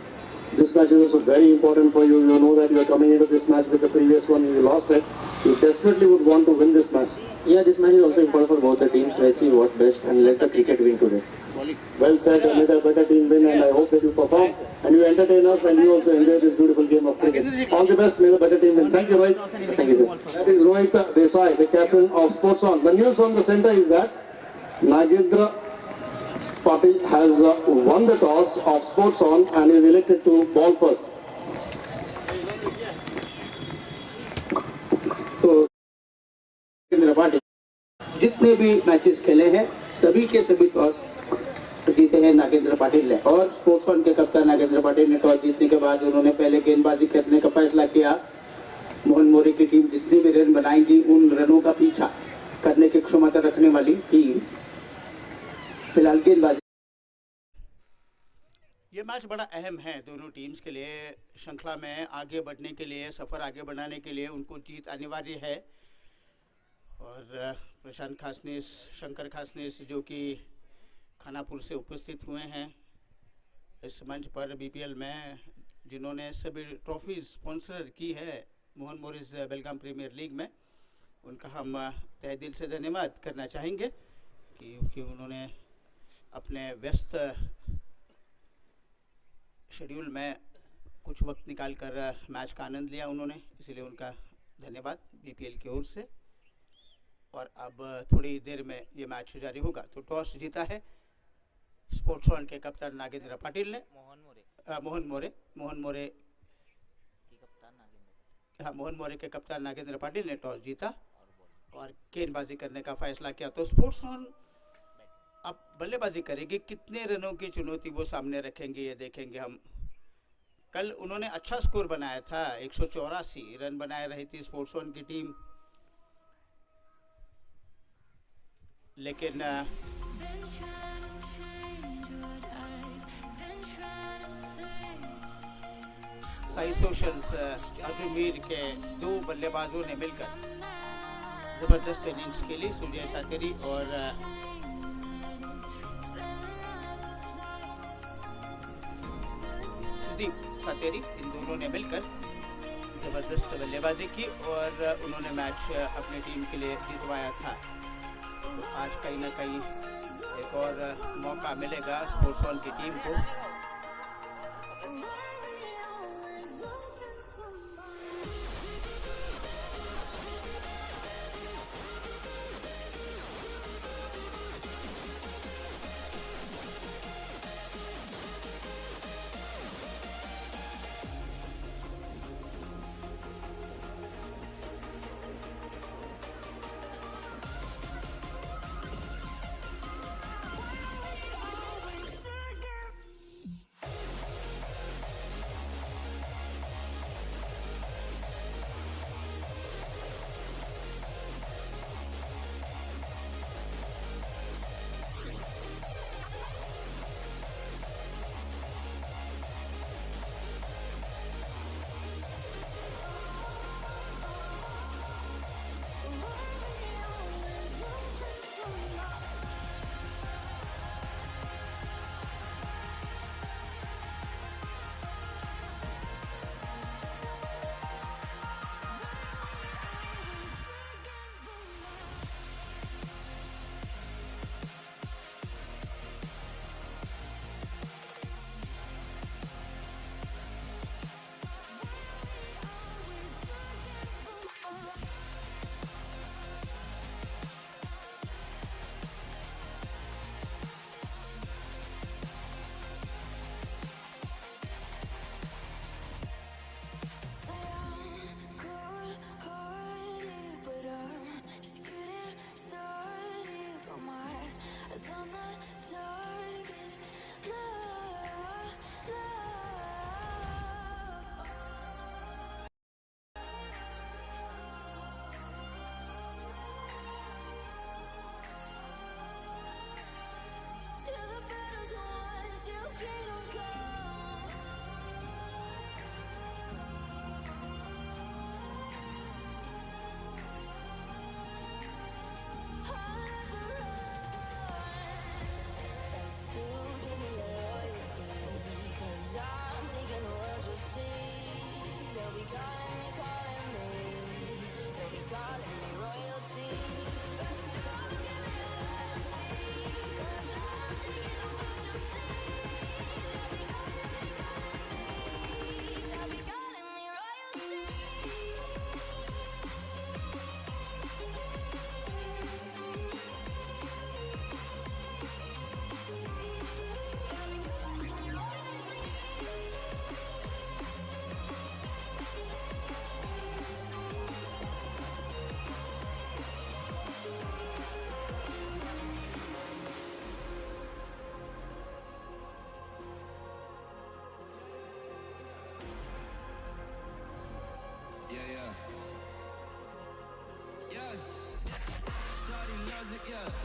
This match is also very important for you. You know that you are coming into this match with the previous one. You lost it. You desperately would want to win this match. Yeah, this match is also important for both the teams. Let's see what's best and let the cricket win today. Well said. Let a better team win, and I hope that you perform and you entertain us and you also enjoy this beautiful game of cricket. All the best. May the better team win. Thank you, Rohit. Thank you, sir. That is Rohit Desai, the captain of Sports On. The news from the centre is that Nagendra Patil has won the toss of Sports On and is elected to ball first. तो नागेंद्र पाटिल जितने भी मैचेस खेले हैं सभी के सभी टॉस जीते हैं नागेंद्र पाटिल ने, और स्पोर्ट्स वन के कप्तान नागेंद्र पाटिल ने टॉस जीतने के बाद उन्होंने पहले गेंदबाजी करने का फैसला किया। मोहन मोरे की टीम जितनी भी रन बनाएगी उन रनों का पीछा करने की क्षमता रखने वाली टीम फिलहाल गेंदबाजी। ये मैच बड़ा अहम है दोनों टीम्स के लिए। श्रृंखला में आगे बढ़ने के लिए, सफ़र आगे बढ़ाने के लिए उनको जीत अनिवार्य है। और प्रशांत खासनीस, शंकर खासनीस जो कि खानापुर से उपस्थित हुए हैं इस मंच पर बीपीएल में, जिन्होंने सभी ट्रॉफी स्पॉन्सर की है मोहन मोरिस बेलगाम प्रीमियर लीग में, उनका हम तहे दिल से धन्यवाद करना चाहेंगे क्योंकि उन्होंने अपने व्यस्त शेड्यूल में कुछ वक्त निकाल कर मैच का आनंद लिया उन्होंने, इसलिए उनका धन्यवाद बीपीएल की ओर से। और अब थोड़ी देर में ये मैच जारी होगा। तो टॉस जीता है स्पोर्ट्स वन के कप्तान नागेंद्र पाटिल ने। मोहन मोरे के कप्तान नागेंद्र पाटिल ने टॉस जीता और गेंदबाजी करने का फैसला किया। तो स्पोर्ट्स वन अब बल्लेबाजी करेगी, कितने रनों की चुनौती वो सामने रखेंगे ये देखेंगे हम। कल उन्होंने अच्छा स्कोर बनाया था, 184 रन बनाए रही थी स्पोर्ट्स वन की टीम, लेकिन साई सोशल्स अजमेर के दो बल्लेबाजों ने मिलकर जबरदस्त इनिंग्स खेली। सुजय सातेरी और सुदीप सातेरी, इन दोनों ने मिलकर जबरदस्त बल्लेबाजी की और उन्होंने मैच अपनी टीम के लिए जितवाया था। तो आज कहीं ना कहीं एक और मौका मिलेगा स्पोर्ट्स वन की टीम को।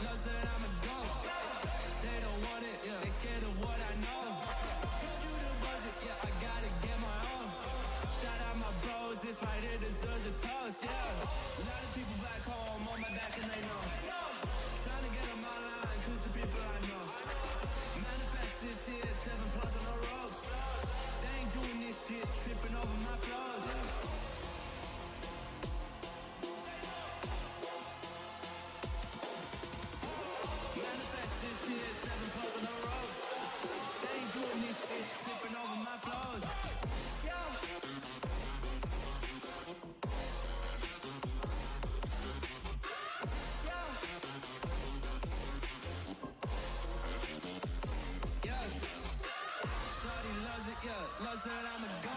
loves that I'm a goat. They don't want it, yeah, they scared of what I know. Told you the budget, yeah, I gotta get my own. Shout out my bros, this right here deserves a toast, yeah. A lot of people back home on my back and they know. Trying to get on my line, cause the people I know. Manifest this year, 7+ on the ropes. They ain't doing this shit, tripping over my flows. Manifest this year, 7+ on the ropes. They ain't doing this shit, tripping over my flows. Yeah, loves that I'm a goat.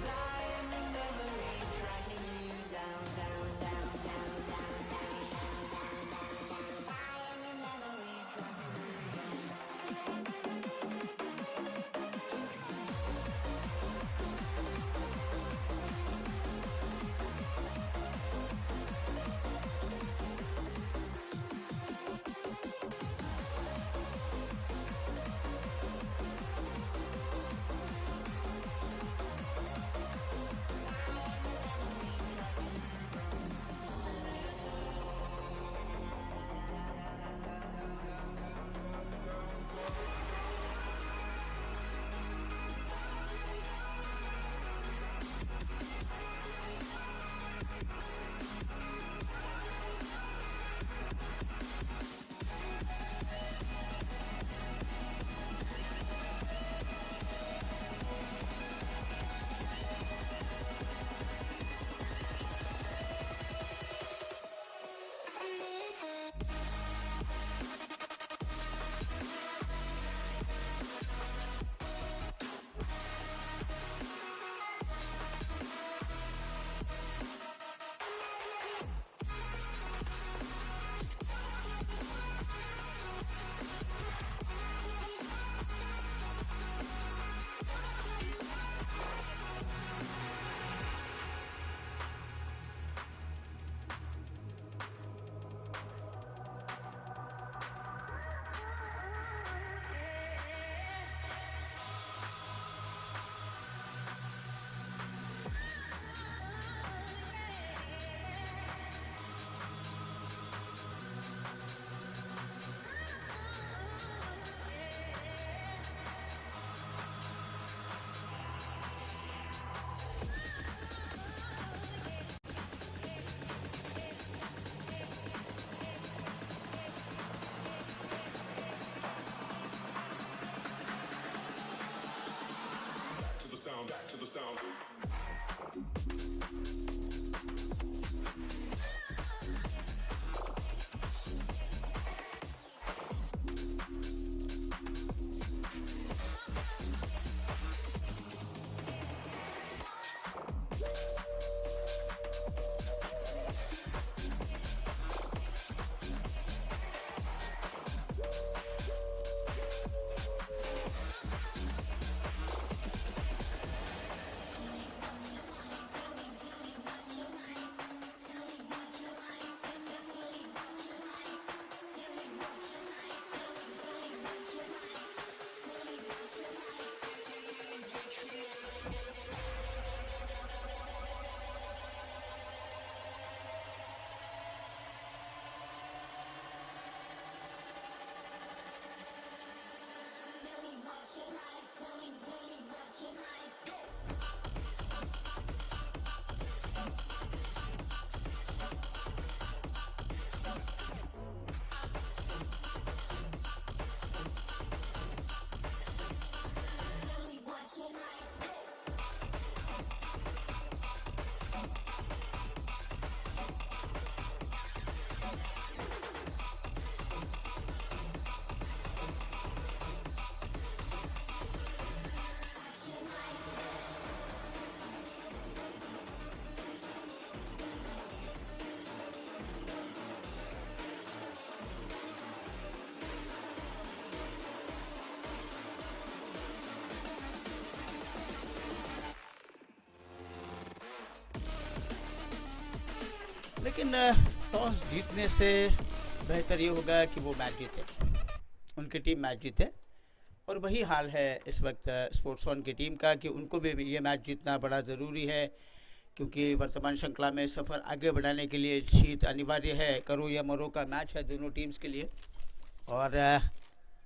Flying in memory, tracking you down, down, down, down, down, down, down, down, down, down. Flying in memory, tracking you back to the sound. लेकिन टॉस जीतने से बेहतर ये होगा कि वो मैच जीते, उनकी टीम मैच जीते। और वही हाल है इस वक्त स्पोर्ट्स ऑन की टीम का कि उनको भी ये मैच जीतना बड़ा ज़रूरी है, क्योंकि वर्तमान श्रृंखला में सफ़र आगे बढ़ाने के लिए जीत अनिवार्य है। करो या मरो का मैच है दोनों टीम्स के लिए, और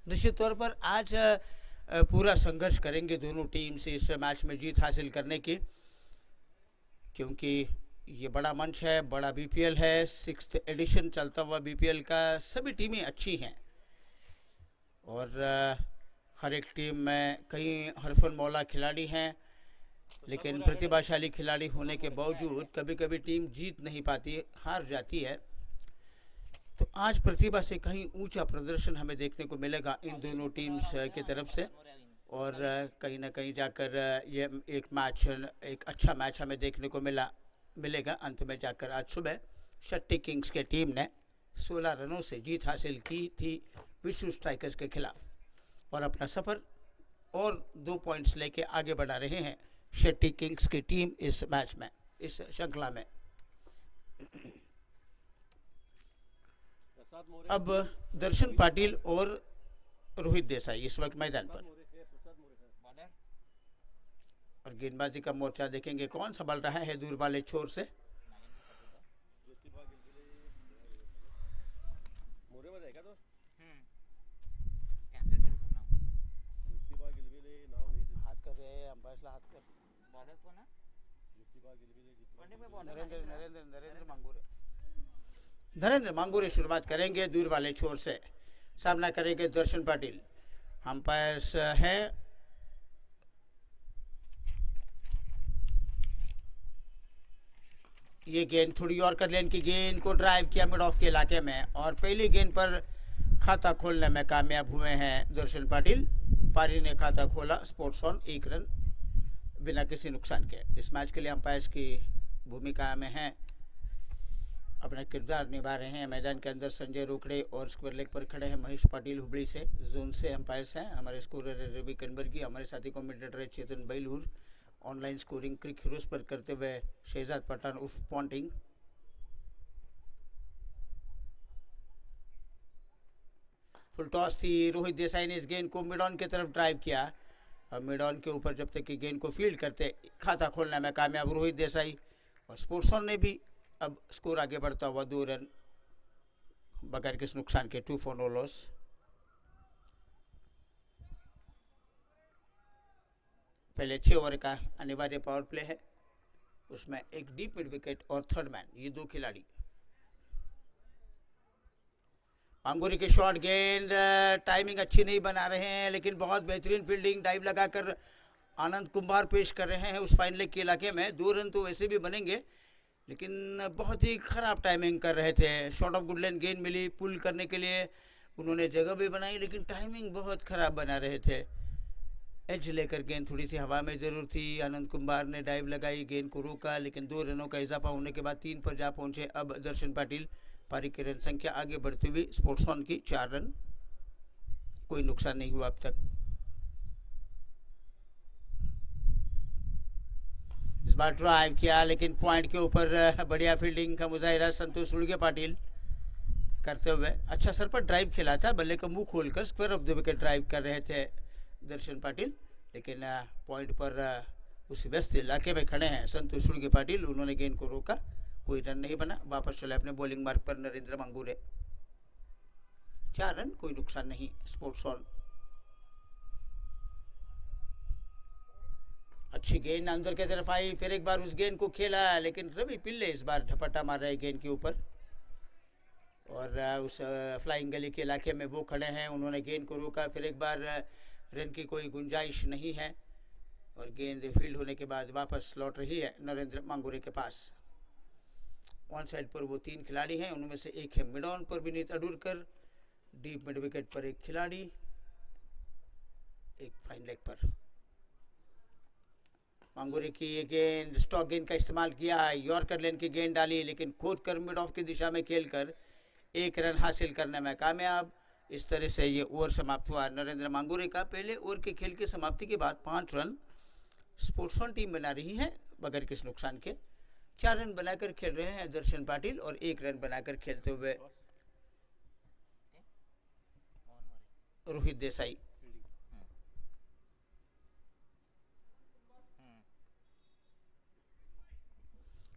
निश्चित तौर पर आज पूरा संघर्ष करेंगे दोनों टीम्स इस मैच में जीत हासिल करने की, क्योंकि ये बड़ा मंच है, बड़ा बीपीएल है, 6th एडिशन चलता हुआ बीपीएल का। सभी टीमें अच्छी हैं और हर एक टीम में कई हरफन मौला खिलाड़ी हैं, लेकिन प्रतिभाशाली खिलाड़ी होने के बावजूद कभी कभी टीम जीत नहीं पाती, हार जाती है। तो आज प्रतिभा से कहीं ऊंचा प्रदर्शन हमें देखने को मिलेगा इन दोनों टीम्स की तरफ से, और कहीं ना कहीं जाकर ये एक अच्छा मैच हमें देखने को मिलेगा। अंत में जाकर आज सुबह शट्टी किंग्स के टीम ने 16 रनों से जीत हासिल की थी विश्व स्ट्राइकर्स के खिलाफ, और अपना सफ़र और 2 पॉइंट्स लेके आगे बढ़ा रहे हैं शट्टी किंग्स की टीम इस मैच में, इस श्रृंखला में। अब दर्शन पाटिल और रोहित देसाई इस वक्त मैदान पर, और गेंदबाजी का मोर्चा देखेंगे कौन संभाल रहा है दूर वाले छोर से। हाथ कर रहे हैं अंपायर, हाथ कर नरेंद्र मांगूरे शुरुआत करेंगे दूर वाले छोर से, सामना करेंगे दर्शन पाटिल। अंपायर्स हैं ये गेंद थोड़ी और कर लेन की गेंद को ड्राइव किया मिड ऑफ के इलाके में, और पहली गेंद पर खाता खोलने में कामयाब हुए हैं दर्शन पाटिल। पारी ने खाता खोला, स्पोर्ट्स ऑन 1 रन बिना किसी नुकसान के। इस मैच के लिए अंपायर्स की भूमिका में हैं, अपना किरदार निभा रहे हैं। मैदान के अंदर संजय रोकड़े और स्क्वायर लेग पर खड़े हैं महेश पाटिल हुबली से, जोन से अंपायर्स हैं। हमारे स्कोरर रवि कनबर्गी, हमारे साथी कमेंटेटर चेतन बैलूर, ऑनलाइन स्कोरिंग क्रिक हीरोज पर करते हुए शहजाद पठान उर्फ पॉन्टिंग। फुल टॉस थी, रोहित देसाई ने इस गेंद को मिड ऑन की तरफ ड्राइव किया, और मिड ऑन के ऊपर जब तक कि गेंद को फील्ड करते खाता खोलने में कामयाब रोहित देसाई, और स्पोर्ट्स ऑन ने भी अब स्कोर आगे बढ़ता हुआ 2 रन बगैर किसी नुकसान के, 2 for no loss। पहले 6 ओवर का अनिवार्य पावर प्ले है, उसमें एक डीप मिड विकेट और थर्ड मैन, ये 2 खिलाड़ी। अंगूरी के शॉट गेंद, टाइमिंग अच्छी नहीं बना रहे हैं, लेकिन बहुत बेहतरीन फील्डिंग, डाइव लगाकर आनंद कुंभार पेश कर रहे हैं उस फाइन लेग के इलाके में। 2 रन तो वैसे भी बनेंगे, लेकिन बहुत ही ख़राब टाइमिंग कर रहे थे। शॉट ऑफ गुड लेन गेंद मिली पुल करने के लिए, उन्होंने जगह भी बनाई, लेकिन टाइमिंग बहुत ख़राब बना रहे थे। एज लेकर गेंद थोड़ी सी हवा में ज़रूर थी, आनंद कुंभार ने डाइव लगाई, गेंद को रोका, लेकिन 2 रनों का इजाफा होने के बाद 3 पर जा पहुंचे अब दर्शन पाटिल। पारी की रन संख्या आगे बढ़ती हुई स्पोर्ट्स ऑन की 4 रन, कोई नुकसान नहीं हुआ अब तक। इस बार ड्राइव किया, लेकिन पॉइंट के ऊपर बढ़िया फील्डिंग का मुजाहिरा संतोष सुलगे पाटिल करते हुए। अच्छा सर पर ड्राइव खेला था, बल्ले का मुंह खोलकर square of the wicket drive कर रहे थे दर्शन पाटिल, लेकिन पॉइंट पर उस व्यस्त इलाके में खड़े हैं संतोष सुलगे पाटिल, उन्होंने गेंद को रोका, कोई रन नहीं बना। वापस चले अपने बॉलिंग मार्ग पर नरेंद्र मांगूरे, 4 रन, कोई नुकसान नहीं। स्पोर्ट्स ऑन अच्छी गेंद अंदर की तरफ आई, फिर एक बार उस गेंद को खेला, लेकिन रवि पिल्ले इस बार झपट्टा मार रहे गेंद के ऊपर, और उस फ्लाइंग गली के इलाके में वो खड़े हैं, उन्होंने गेंद को रोका। फिर एक बार रन की कोई गुंजाइश नहीं है, और गेंद फील्ड होने के बाद वापस लौट रही है नरेंद्र मांगूरे के पास। ऑन साइड पर वो 3 खिलाड़ी हैं, उनमें से एक है मिड ऑन पर विनीत अडूरकर, डीप मिड विकेट पर एक खिलाड़ी, एक फाइन लेग पर। मांगूरे की ये गेंद, स्टॉक गेंद का इस्तेमाल किया, यॉर्कर लेन की गेंद डाली, लेकिन खोद कर मिड ऑफ की दिशा में खेलकर 1 रन हासिल करने में कामयाब। इस तरह से ये ओवर समाप्त हुआ नरेंद्र मांगूरे का। पहले ओवर के खेल की समाप्ति के बाद 5 रन स्पोर्ट्स ऑन टीम बना रही है बगैर किसी नुकसान के, 4 रन बनाकर खेल रहे हैं दर्शन पाटिल और 1 रन बनाकर खेलते हुए रोहित देसाई।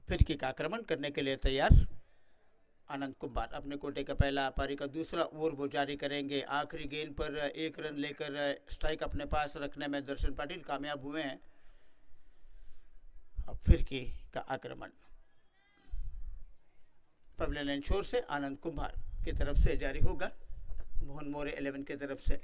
फिर किक आक्रमण करने के लिए तैयार आनंद कुमार। अपने कोटे का पहला पारी का दूसरा ओवर वो जारी करेंगे। आखिरी गेंद पर 1 रन लेकर स्ट्राइक अपने पास रखने में दर्शन पाटिल कामयाब हुए हैं। अब फिर की का आक्रमण पवलियन लाइन छोर से आनंद कुमार की तरफ से जारी होगा, मोहन मोरे 11 की तरफ से।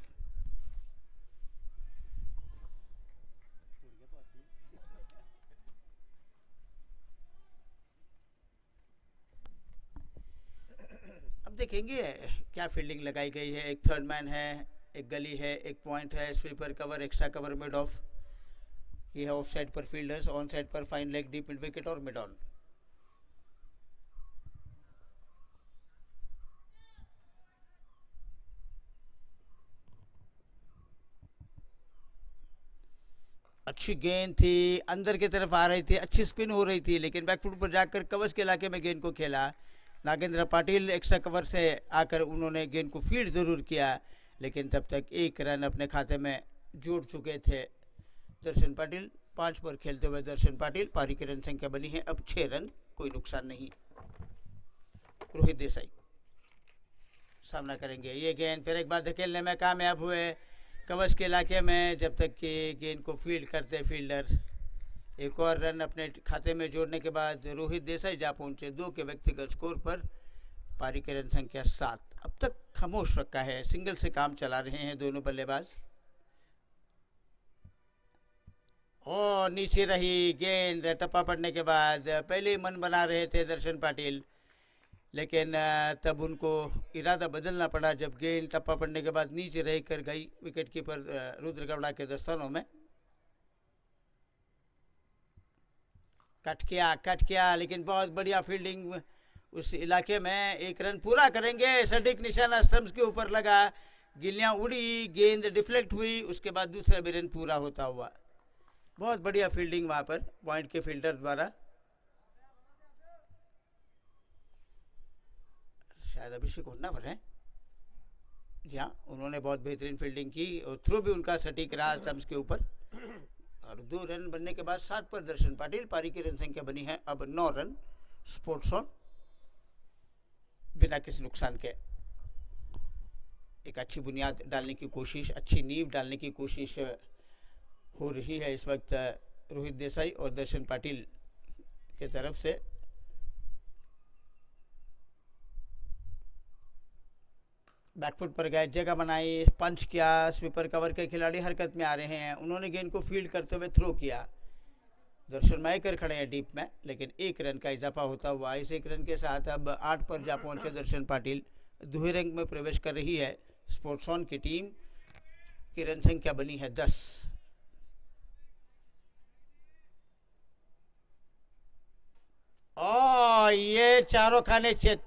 अब देखेंगे क्या फील्डिंग लगाई गई है। एक थर्ड मैन है, एक गली है, एक पॉइंट है, sweeper cover, extra cover, mid of. ये है ऑफ साइड पर फील्डर्स, ऑन साइड पर fine leg, deep mid wicket और मिड ऑन। अच्छी गेंद थी, अंदर की तरफ आ रही थी, अच्छी स्पिन हो रही थी, लेकिन बैकफुट पर जाकर कवच के इलाके में गेंद को खेला। नागेंद्र पाटिल एक्स्ट्रा कवर से आकर उन्होंने गेंद को फील्ड जरूर किया, लेकिन तब तक 1 रन अपने खाते में जोड़ चुके थे दर्शन पाटिल। 5 पर खेलते हुए दर्शन पाटिल, पारी की रन संख्या बनी है अब 6 रन, कोई नुकसान नहीं। रोहित देसाई सामना करेंगे। ये गेंद फिर एक बार धकेलने में कामयाब हुए कवच के इलाके में, जब तक कि गेंद को फील्ड करते फील्डर। एक और रन अपने खाते में जोड़ने के बाद रोहित देसाई जा पहुंचे 2 के व्यक्तिगत स्कोर पर। पारी की रन संख्या 7। अब तक खामोश रखा है, सिंगल से काम चला रहे हैं दोनों बल्लेबाज। और नीचे रही गेंद, टप्पा पड़ने के बाद पहले ही मन बना रहे थे दर्शन पाटिल, लेकिन तब उनको इरादा बदलना पड़ा जब गेंद टप्पा पड़ने के बाद नीचे रह कर गई विकेट कीपर रुद्र गौड़ा के दस्तानों में। कट किया, लेकिन बहुत बढ़िया फील्डिंग उस इलाके में। 1 रन पूरा करेंगे, सटीक निशाना स्टंप्स के ऊपर लगा, गिल्लियां उड़ी, गेंद डिफ्लेक्ट हुई, उसके बाद दूसरा भी रन पूरा होता हुआ। बहुत बढ़िया फील्डिंग वहां पर पॉइंट के फील्डर द्वारा। शायद अभिषेक होन्नावर है, जी हाँ, उन्होंने बहुत बेहतरीन फील्डिंग की और थ्रो भी उनका सटीक रहा स्टंप्स के ऊपर। और 2 रन बनने के बाद 7 पर दर्शन पाटिल, पारी की रन संख्या बनी है अब 9 रन। स्पोर्ट्स ऑन बिना किसी नुकसान के एक अच्छी बुनियाद डालने की कोशिश, अच्छी नींव डालने की कोशिश हो रही है इस वक्त रोहित देसाई और दर्शन पाटिल के तरफ से। बैकफुट पर गए, जगह बनाई, पंच किया, स्वीपर कवर के खिलाड़ी हरकत में आ रहे हैं। उन्होंने गेंद को फील्ड करते हुए थ्रो किया। दर्शन मायकर खड़े हैं डीप में, लेकिन 1 रन का इजाफा होता हुआ इस 1 रन के साथ अब 8 पर जा पहुंचे दर्शन पाटिल। दूसरे रैंक में प्रवेश कर रही है स्पोर्ट्स ऑन की टीम की रन संख्या बनी है 10। और ये चारों खाने चेत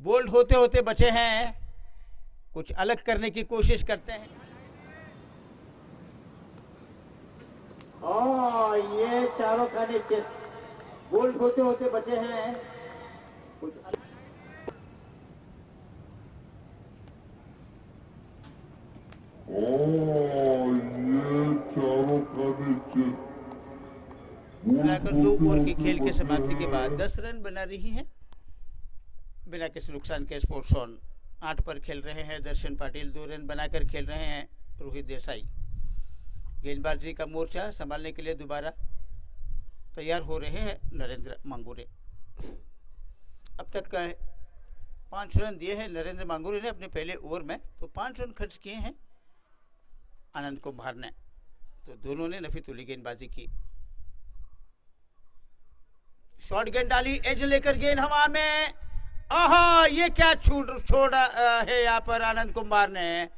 बोल्ड होते होते बचे हैं, कुछ अलग करने की कोशिश करते हैं। और ये चारों खाने चेत बोल्ड होते होते बचे हैं, कुछ अलग। मिलाकर 2 ओवर की खेल के समाप्ति के बाद 10 रन बना रही हैं बिना किसी नुकसान के स्पोर्ट्स ऑन। 8 पर खेल रहे हैं दर्शन पाटिल, 2 रन बनाकर खेल रहे हैं रोहित देसाई। गेंदबाजी का मोर्चा संभालने के लिए दोबारा तैयार हो रहे हैं नरेंद्र मांगुरे। अब तक 5 रन दिए हैं नरेंद्र मांगुरे ने अपने पहले ओवर में, तो 5 रन खर्च किए हैं आनंद कुमार ने, तो दोनों ने नफी तुली गेंदबाजी की। शॉर्ट गेंद डाली, एज लेकर गेंद हवा में, आहा, ये क्या छोड़ा है यहाँ पर आनंद कुमार ने।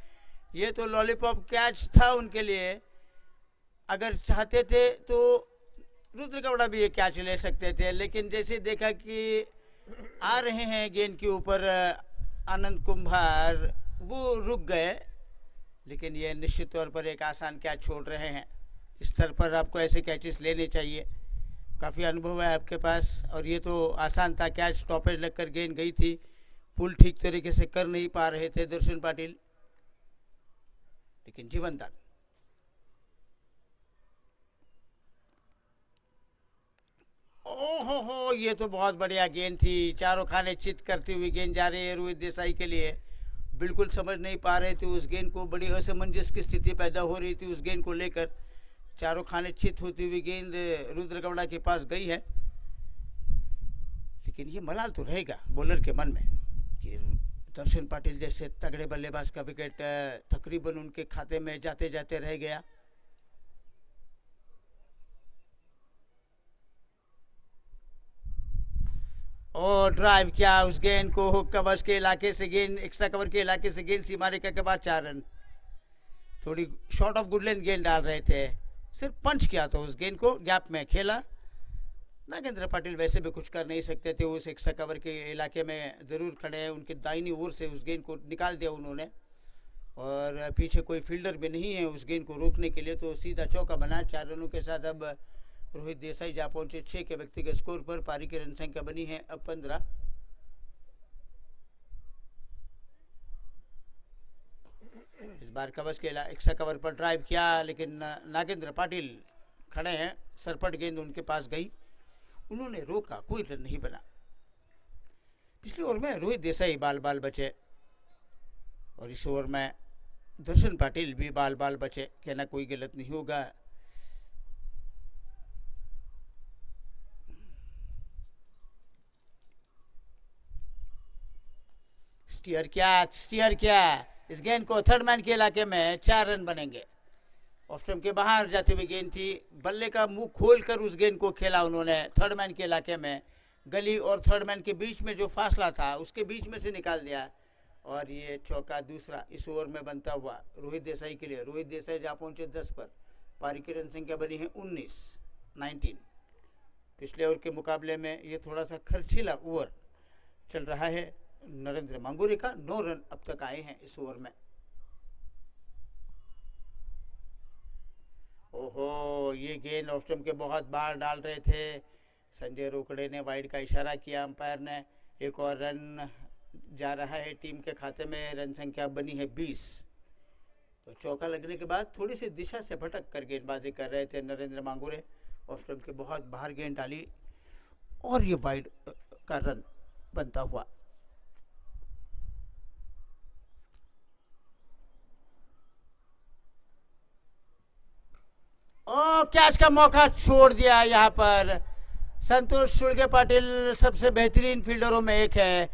ये तो लॉलीपॉप कैच था उनके लिए, अगर चाहते थे तो रुद्र गौड़ा भी ये कैच ले सकते थे, लेकिन जैसे देखा कि आ रहे हैं गेंद के ऊपर आनंद कुमार, वो रुक गए। लेकिन ये निश्चित तौर पर एक आसान कैच छोड़ रहे हैं। इस स्तर पर आपको ऐसे कैचेस लेने चाहिए। काफ़ी अनुभव है आपके पास, और ये तो आसान था, कैच टॉपेज लगकर गेंद गई थी, पुल ठीक तरीके से कर नहीं पा रहे थे दर्शन पाटिल, लेकिन जीवनदान। ओहो हो, ये तो बहुत बढ़िया गेंद थी, चारों खाने चित करती हुई गेंद जा रही है रोहित देसाई के लिए। बिल्कुल समझ नहीं पा रहे थे उस गेंद को, बड़ी असमंजस की स्थिति पैदा हो रही थी उस गेंद को लेकर। चारों खाने चित होती हुई गेंद रुद्र गौड़ा के पास गई है, लेकिन ये मलाल तो रहेगा बॉलर के मन में कि दर्शन पाटिल जैसे तगड़े बल्लेबाज का विकेट तकरीबन उनके खाते में जाते जाते रह गया। और ड्राइव किया उस गेंद को, कवर्स के इलाके से गेंद, एक्स्ट्रा कवर के इलाके से गेंद सीमा रेखा के बाद 4 रन। थोड़ी शॉर्ट ऑफ गुड लेंथ गेंद डाल रहे थे, सिर्फ पंच किया था उस गेंद को, गैप में खेला। नागेंद्र पाटिल वैसे भी कुछ कर नहीं सकते थे, उस एक्स्ट्रा कवर के इलाके में ज़रूर खड़े हैं, उनके दाहिनी ओर से उस गेंद को निकाल दिया उन्होंने, और पीछे कोई फील्डर भी नहीं है उस गेंद को रोकने के लिए, तो सीधा चौका बना। 4 रनों के साथ अब रोहित देसाई जा पहुंचे 6 के व्यक्तिगत स्कोर पर। पारी की रन संख्या बनी है अब 15। इस बार कवच के एक्स्ट्रा कवर पर ड्राइव किया, लेकिन नागेंद्र पाटिल खड़े हैं, सरपट गेंद उनके पास गई, उन्होंने रोका, कोई रन नहीं बना। पिछले ओवर में रोहित देसाई बाल बाल बचे, और इस ओवर में दर्शन पाटिल भी बाल बाल बचे, कहना कोई गलत नहीं होगा। स्टीयर किया इस गेंद को थर्ड मैन के इलाके में, 4 रन बनेंगे। ऑफ स्टंप के बाहर जाती हुई गेंद थी, बल्ले का मुंह खोलकर उस गेंद को खेला उन्होंने थर्ड मैन के इलाके में, गली और थर्ड मैन के बीच में जो फासला था उसके बीच में से निकाल दिया, और ये चौका दूसरा इस ओवर में बनता हुआ रोहित देसाई के लिए। रोहित देसाई जा पहुंचे 10 पर। पारी की रन संख्या बनी है 19। पिछले ओवर के मुकाबले में ये थोड़ा सा खर्चीला ओवर चल रहा है नरेंद्र मांगुरे का। 9 रन अब तक आए हैं इस ओवर में। ओहो, ये गेंद ऑफ स्टंप के बहुत बाहर डाल रहे थे, संजय रोकड़े ने वाइड का इशारा किया अंपायर ने। एक और रन जा रहा है टीम के खाते में, रन संख्या बनी है 20। तो चौका लगने के बाद थोड़ी सी दिशा से भटक कर गेंदबाजी कर रहे थे नरेंद्र मांगुरे, ऑफ स्टंप के बहुत बाहर गेंद डाली, और ये वाइड का रन बनता हुआ। कैच का मौका छोड़ दिया यहाँ पर। संतोष सुलगे पाटिल सबसे बेहतरीन फील्डरों में एक है,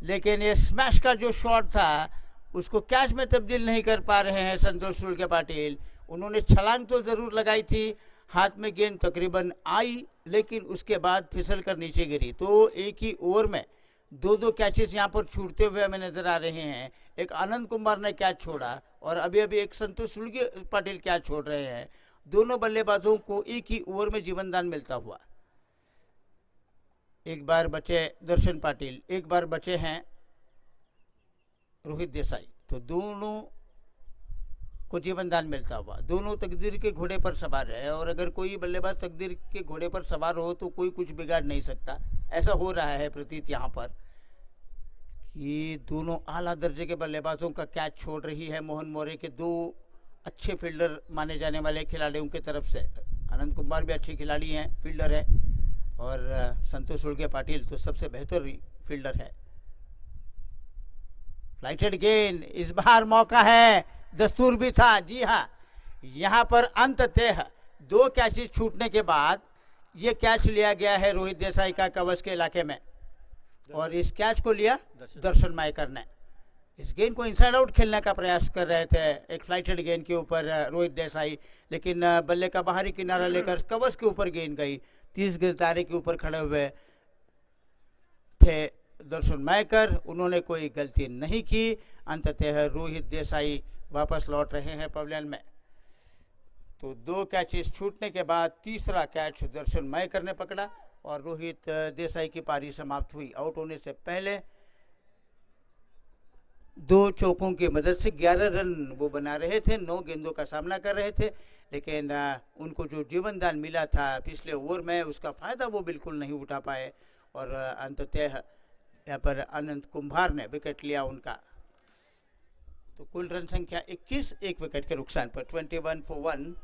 लेकिन ये स्मैश का जो शॉट था उसको कैच में तब्दील नहीं कर पा रहे हैं संतोष सुलगे पाटिल। उन्होंने छलांग तो ज़रूर लगाई थी, हाथ में गेंद तकरीबन आई, लेकिन उसके बाद फिसल कर नीचे गिरी। तो एक ही ओवर में 2 कैचेस यहाँ पर छूटते हुए हमें नजर आ रहे हैं। एक आनंद कुमार ने कैच छोड़ा, और अभी अभी एक संतोष सुलगे पाटिल कैच छोड़ रहे हैं। दोनों बल्लेबाजों को एक ही ओवर में जीवनदान मिलता हुआ। एक बार बचे दर्शन पाटिल, एक बार बचे हैं रोहित देसाई, तो दोनों को जीवनदान मिलता हुआ। दोनों तकदीर के घोड़े पर सवार है, और अगर कोई बल्लेबाज तकदीर के घोड़े पर सवार हो तो कोई कुछ बिगाड़ नहीं सकता। ऐसा हो रहा है प्रतीत यहाँ पर। ये दोनों आला दर्जे के बल्लेबाजों का कैच छोड़ रही है मोहन मोरे के 2 अच्छे फील्डर माने जाने वाले खिलाड़ियों की तरफ से। आनंद कुमार भी अच्छे खिलाड़ी हैं, फील्डर है, और संतोष सुलगे पाटिल तो सबसे बेहतर फील्डर है। फ्लाइटेड गेंद, इस बार मौका है, दस्तूर भी था। जी हाँ, यहाँ पर अंततः 2 कैचेस छूटने के बाद ये कैच लिया गया है रोहित देसाई का कवच के इलाके में, और इस कैच को लिया दर्शन मायकर ने। इस गेंद को इनसाइड आउट खेलने का प्रयास कर रहे थे एक फ्लाइटेड गेंद के ऊपर रोहित देसाई, लेकिन बल्ले का बाहरी किनारा लेकर कवच के ऊपर गेंद गई। 30 गज दायरे के ऊपर खड़े हुए थे दर्शन मायकर, उन्होंने कोई गलती नहीं की। अंततः रोहित देसाई वापस लौट रहे हैं पवेलियन में। तो 2 कैचेस छूटने के बाद तीसरा कैच दर्शन मायकर ने पकड़ा, और रोहित देसाई की पारी समाप्त हुई। आउट होने से पहले 2 चौकों की मदद से 11 रन वो बना रहे थे, 9 गेंदों का सामना कर रहे थे, लेकिन उनको जो जीवनदान मिला था पिछले ओवर में उसका फ़ायदा वो बिल्कुल नहीं उठा पाए और अंततः यहाँ पर आनंद कुंभार ने विकेट लिया उनका। तो कुल रन संख्या 21, 1 विकेट के नुकसान पर 21 for 1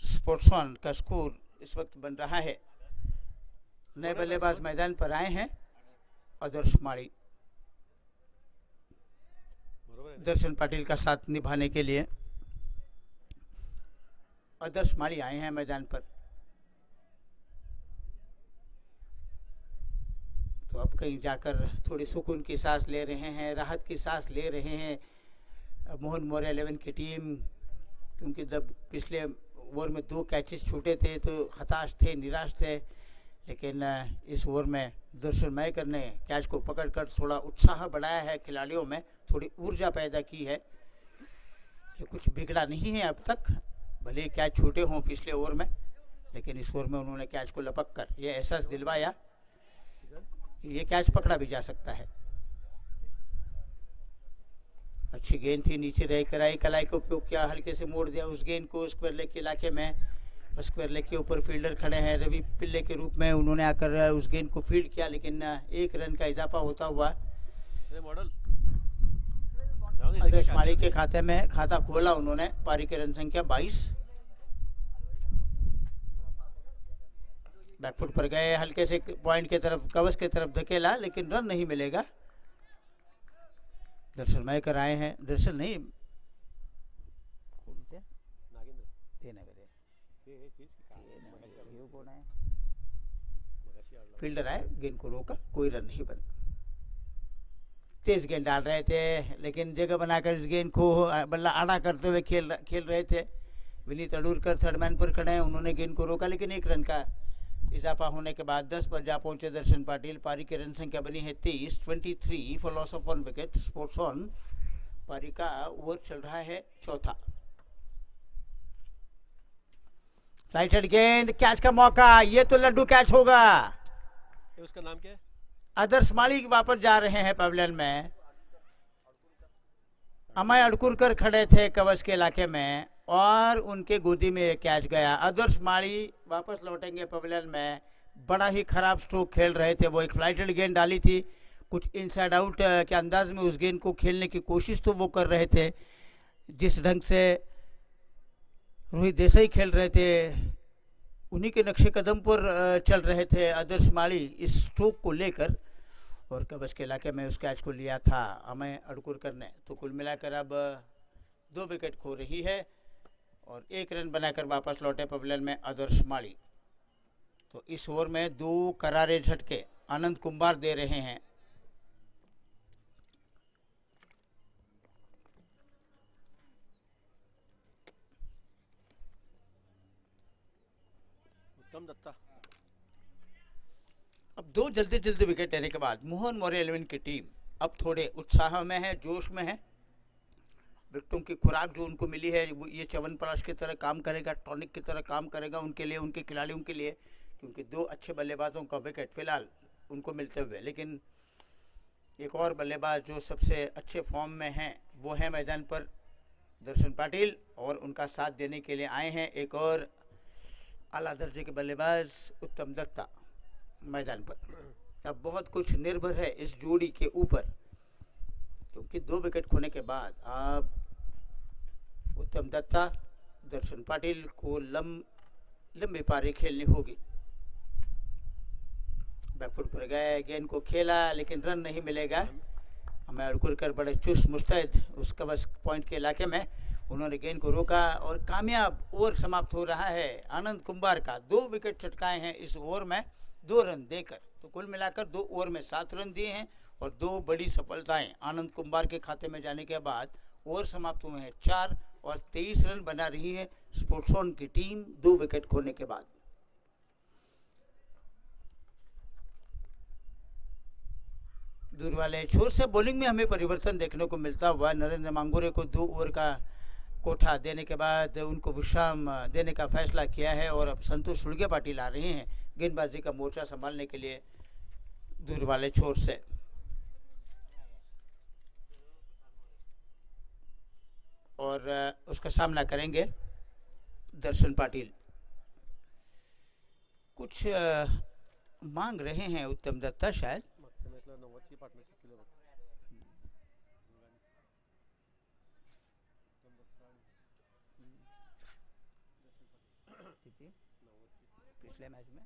स्पोर्ट्स ऑन का स्कोर इस वक्त बन रहा है। नए बल्लेबाज मैदान पर आए हैं, आदर्श माड़ी दर्शन पाटिल का साथ निभाने के लिए। आदर्श माड़ी आए हैं मैदान पर। तो अब कहीं जाकर थोड़ी सुकून की सांस ले रहे हैं, राहत की सांस ले रहे हैं मोहन मौर्य 11 की टीम, क्योंकि जब पिछले ओवर में 2 कैचेस छूटे थे तो हताश थे, निराश थे, लेकिन इस ओवर में दर्शन मयकर ने कैच को पकड़कर थोड़ा उत्साह बढ़ाया है खिलाड़ियों में, थोड़ी ऊर्जा पैदा की है कि कुछ बिगड़ा नहीं है अब तक, भले ही कैच छूटे हों पिछले ओवर में, लेकिन इस ओवर में उन्होंने कैच को लपक कर ये एहसास दिलवाया कि ये कैच पकड़ा भी जा सकता है। अच्छी गेंद थी, नीचे रह कर आई, कलाई का उपयोग किया, हल्के से मोड़ दिया उस गेंद को स्क्वायर लेग के इलाके में। स्क्वायर लेग के ऊपर फील्डर खड़े हैं रवि पिल्ले के रूप में, उन्होंने आकर उस गेंद को फील्ड किया, लेकिन 1 रन का इजाफा होता हुआ आदर्श माड़ी के खाते में खाता खोला उन्होंने। पारी की रन संख्या 22। बैकफुट पर गए, हल्के से पॉइंट के तरफ, कवच के तरफ धकेला, लेकिन रन नहीं मिलेगा। दर्शन मयकर आए हैं, दर्शन नहीं फील्डर आए, गेंद को रोका, कोई रन नहीं बना। तेज गेंद डाल रहे थे, लेकिन जगह बनाकर इस गेंद को बल्ला आड़ा करते हुए खेल रहे थे। विनीत अडूरकर थर्ड मैन पर खड़े हैं, उन्होंने गेंद को रोका, लेकिन 1 रन का इजाफा होने के बाद 10 पर जा पहुंचे दर्शन पाटिल। पारी की रन संख्या बनी है 23, 23 for loss of 1 wicket. Sports on पारी का ओवर चल रहा है चौथा। फ्लाइटेड गेंद, कैच का मौका, ये तो लड्डू कैच होगा। उसका नाम क्या है? आदर्श माड़ी वापस जा रहे हैं पवेलियन में। अमय अड़कुरकर खड़े थे कवच के इलाके में और उनके गोदी में एक कैच गया। आदर्श माड़ी वापस लौटेंगे पवेलियन में। बड़ा ही खराब स्ट्रोक खेल रहे थे वो, एक फ्लाइटेड गेंद डाली थी, कुछ इनसाइड आउट के अंदाज में उस गेंद को खेलने की कोशिश तो वो कर रहे थे। जिस ढंग से रोहित देसाई खेल रहे थे उन्हीं के नक्शे कदम पर चल रहे थे आदर्श माड़ी इस स्ट्रोक को लेकर, और कवच के इलाके में उस कैच को लिया था अमय अड़कुरकर ने। तो कुल मिलाकर अब 2 विकेट खो रही है और 1 रन बनाकर वापस लौटे पवेलियन में आदर्श माड़ी। तो इस ओवर में 2 करारे झटके आनंद कुंभार दे रहे हैं। उत्तम दत्ता। अब 2 जल्दी विकेट लेने के बाद मोहन मौर्य 11 की टीम अब थोड़े उत्साह में है, जोश में है। विकेटों की खुराक जो उनको मिली है वो ये च्यवनप्राश की तरह काम करेगा, टॉनिक की तरह काम करेगा उनके लिए, उनके खिलाड़ियों के लिए, क्योंकि 2 अच्छे बल्लेबाजों का विकेट फिलहाल उनको मिलते हुए। लेकिन एक और बल्लेबाज जो सबसे अच्छे फॉर्म में हैं वो है मैदान पर दर्शन पाटिल, और उनका साथ देने के लिए आए हैं एक और आला दर्जे के बल्लेबाज उत्तम दत्ता मैदान पर। अब बहुत कुछ निर्भर है इस जोड़ी के ऊपर, क्योंकि 2 विकेट खोने के बाद अब उत्तम दत्ता दर्शन पाटिल को लंबी पारी खेलनी होगी। बैकफुट पर गए, गेंद को खेला, लेकिन रन नहीं मिलेगा। हमें अड़कुरकर बड़े चुस्त मुस्तैद उस कवच पॉइंट के इलाके में उन्होंने गेंद को रोका और कामयाब ओवर समाप्त हो रहा है आनंद कुंभार का। 2 विकेट चटकाए हैं इस ओवर में 2 रन देकर। तो कुल मिलाकर 2 ओवर में 7 रन दिए हैं और 2 बड़ी सफलताएं आनंद कुंभार के खाते में जाने के बाद ओवर समाप्त हुए हैं 4 और 23 रन बना रही है स्पोर्ट्स ऑन की टीम 2 विकेट खोने के बाद। दूर वाले छोर से बॉलिंग में हमें परिवर्तन देखने को मिलता हुआ। नरेंद्र मांगुरे को 2 ओवर का कोठा देने के बाद उनको विश्राम देने का फैसला किया है और अब संतोष सुड़गे पाटिल आ रहे हैं गेंदबाजी का मोर्चा संभालने के लिए दूर वाले छोर से। और उसका सामना करेंगे दर्शन पाटिल। कुछ मांग रहे हैं उत्तम दत्ता शायद। पिछले मैच में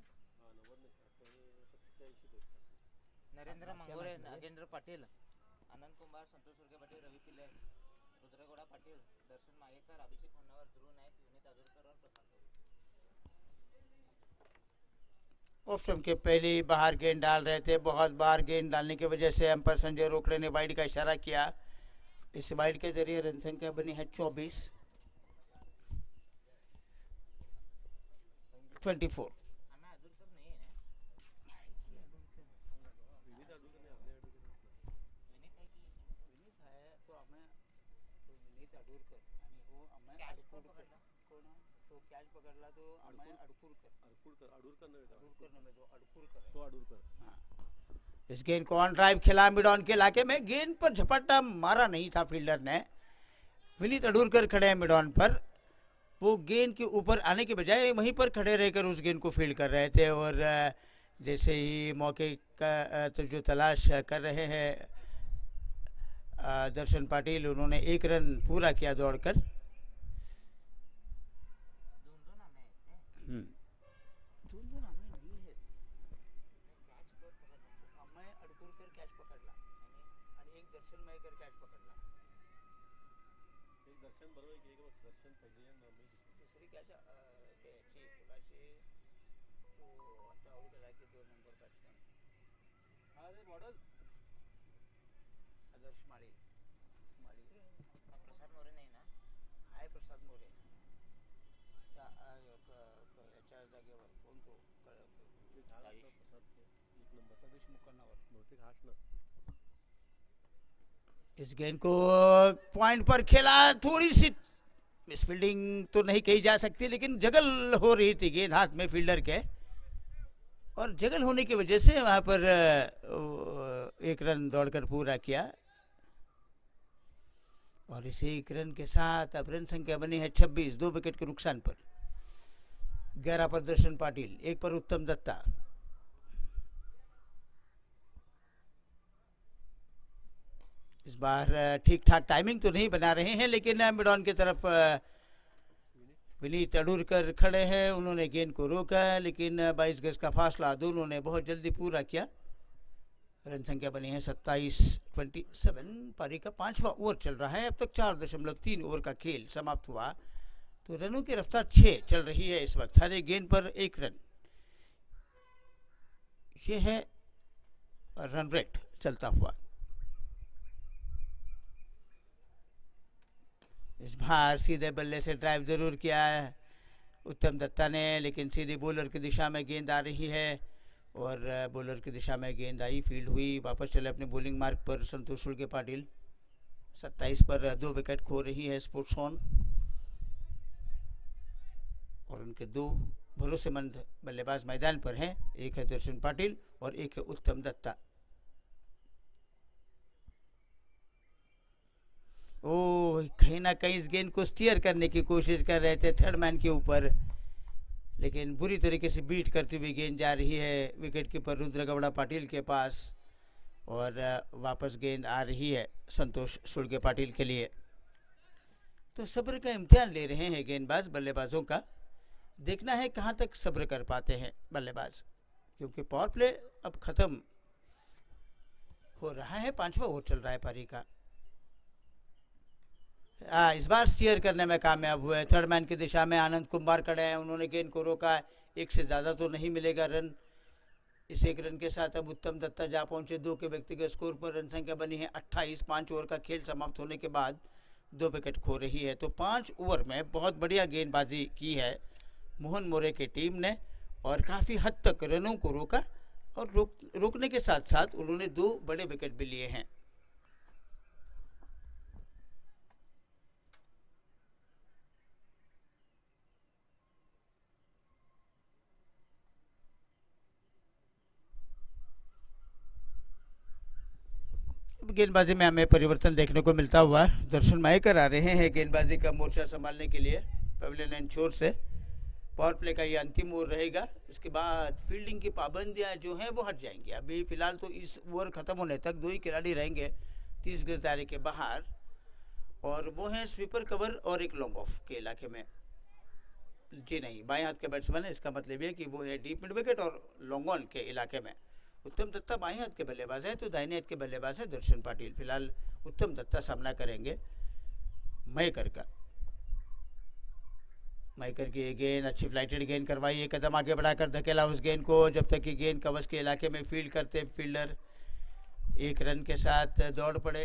नरेंद्र मंगोरे, नागेंद्र पाटिल, आनंद कुमार, संतोष सुर्गे पाटिल, रवि पिल्ले, रुद्रगौड़ा पाटिल, दर्शन मायेकर, अभिषेक होन्नावर, ध्रुव नायक, विनीत आजोरकर और प्रशांत। ऑफ स्टंप के पहले बाहर गेंद डाल रहे थे। बहुत बार गेंद डालने की वजह से अंपायर संजय रोकड़े ने वाइड का इशारा किया। इस वाइड के जरिए रन संख्या बनी है 24। 24। इस गेंद को ऑन ड्राइव खेला मिड ऑन के इलाके में। गेंद पर झपट्टा मारा नहीं था फील्डर ने। विनीत अडूरकर खड़े हैं मिड ऑन पर। वो गेंद के ऊपर आने के बजाय वहीं पर खड़े रहकर उस गेंद को फील्ड कर रहे थे और जैसे ही मौके का तो जो तलाश कर रहे हैं दर्शन पाटिल, उन्होंने 1 रन पूरा किया दौड़कर। इस गेंद को पॉइंट पर खेला। थोड़ी सी मिसफील्डिंग तो नहीं कही जा सकती, लेकिन जगल हो रही थी गेंद हाथ में फील्डर के, और जगल होने की वजह से वहां पर 1 रन दौड़कर पूरा किया। और इस 1 रन के साथ अब रन संख्या बनी है 26, 2 विकेट के नुकसान पर। 11 पर दर्शन पाटिल, 1 पर उत्तम दत्ता। इस बार ठीक ठाक टाइमिंग तो नहीं बना रहे हैं, लेकिन मिड ऑन की तरफ विनीत अडूरकर खड़े हैं। उन्होंने गेंद को रोका, लेकिन 22 गज का फासला दोनों ने बहुत जल्दी पूरा किया। रन संख्या बनी है 27। पारी का 5वां ओवर चल रहा है। अब तक 4.3 ओवर का खेल समाप्त हुआ, तो रनों की रफ्तार 6 चल रही है इस वक्त। हर एक गेंद पर 1 रन, ये है रन रेट चलता हुआ। इस बार सीधे बल्ले से ड्राइव जरूर किया है उत्तम दत्ता ने, लेकिन सीधी बॉलर की दिशा में गेंद आ रही है और बॉलर की दिशा में गेंद आई, फील्ड हुई, वापस चले अपने बॉलिंग मार्ग पर संतोष सुर्गे पाटिल। 27 पर 2 विकेट खो रही है स्पोर्ट्स ऑन, और उनके 2 भरोसेमंद बल्लेबाज मैदान पर हैं। एक है दर्शन पाटिल और एक है उत्तम दत्ता। ओ, कहीं ना कहीं इस गेंद को स्टीयर करने की कोशिश कर रहे थे थर्ड मैन के ऊपर, लेकिन बुरी तरीके से बीट करती हुई गेंद जा रही है विकेट कीपर रुद्रगौड़ा पाटिल के पास, और वापस गेंद आ रही है संतोष सुर्गे पाटिल के लिए। तो सब्र का इम्तिहान ले रहे हैं गेंदबाज बल्लेबाजों का। देखना है कहाँ तक सब्र कर पाते हैं बल्लेबाज, क्योंकि पावर प्ले अब खत्म हो रहा है। 5वां ओवर चल रहा है पारी का। इस बार स्टीयर करने में कामयाब हुए। थर्ड मैन की दिशा में आनंद कुमार खड़े हैं, उन्होंने गेंद को रोका। 1 से ज़्यादा तो नहीं मिलेगा रन। इस 1 रन के साथ अब उत्तम दत्ता जा पहुंचे 2 के व्यक्तिगत स्कोर पर। रन संख्या बनी है 28। 5 ओवर का खेल समाप्त होने के बाद 2 विकेट खो रही है। तो 5 ओवर में बहुत बढ़िया गेंदबाजी की है मोहन मोरे की टीम ने, और काफ़ी हद तक रनों को रोका, और रोकने के साथ साथ उन्होंने 2 बड़े विकेट भी लिए हैं। अब गेंदबाजी में हमें परिवर्तन देखने को मिलता हुआ। दर्शन मायकर आ रहे हैं गेंदबाजी का मोर्चा संभालने के लिए पवेलियन एंड छोर से। पावर प्ले का ये अंतिम ओवर रहेगा, इसके बाद फील्डिंग की पाबंदियां जो हैं वो हट जाएंगी। अभी फिलहाल तो इस ओवर ख़त्म होने तक 2 ही खिलाड़ी रहेंगे 30 गज दायरे के बाहर, और वो हैं स्वीपर कवर और एक लॉन्ग ऑफ के इलाके में। जी नहीं, बाएं हाथ के बैट्समैन है, इसका मतलब ये कि वो है डीप मिड विकेट और लॉन्ग ऑन के इलाके में। उत्तम दत्ता बाएं हाथ के बल्लेबाज है तो दाहिने हाथ के बल्लेबाज है दर्शन पाटिल। फिलहाल उत्तम दत्ता सामना करेंगे मयकर का। मयकर की ये गेंद अच्छी फ्लाइटेड गेंद करवाई, एक कदम आगे बढ़ाकर धकेला उस गेंद को, जब तक कि गेंद कवच के इलाके में फील्ड करते फील्डर 1 रन के साथ दौड़ पड़े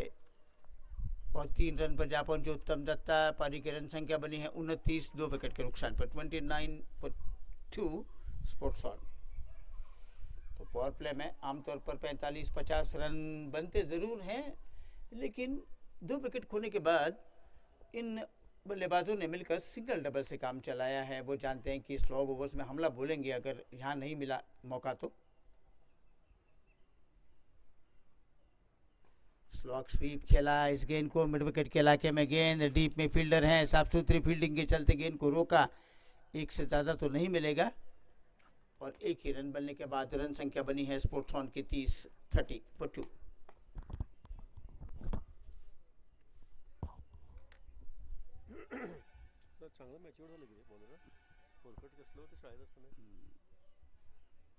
और 3 रन पर जा पहुंचे उत्तम दत्ता। पारी की रन संख्या बनी है 29, 2 विकेट के नुकसान पर 29 for 2 स्पोर्ट्स ऑन। तो पावर प्ले में आमतौर पर 45-50 रन बनते ज़रूर हैं, लेकिन 2 विकेट खोने के बाद इन बल्लेबाजों ने मिलकर सिंगल डबल से काम चलाया है। वो जानते हैं कि स्लॉग ओवर्स में हमला बोलेंगे अगर यहाँ नहीं मिला मौका तो। स्लॉग स्वीप खेला इस गेंद को मिड विकेट के इलाके में। गेंद डीप में फील्डर हैं, साफ सुथरी फील्डिंग के चलते गेंद को रोका। 1 से ज़्यादा तो नहीं मिलेगा और 1 ही रन बनने के बाद रन संख्या बनी है स्पोर्ट्स ऑन की 30 for 2। चांगलं मॅच्युअर्ड झालं की बॉलर फोरकट कसलं होतं शाळेत असताना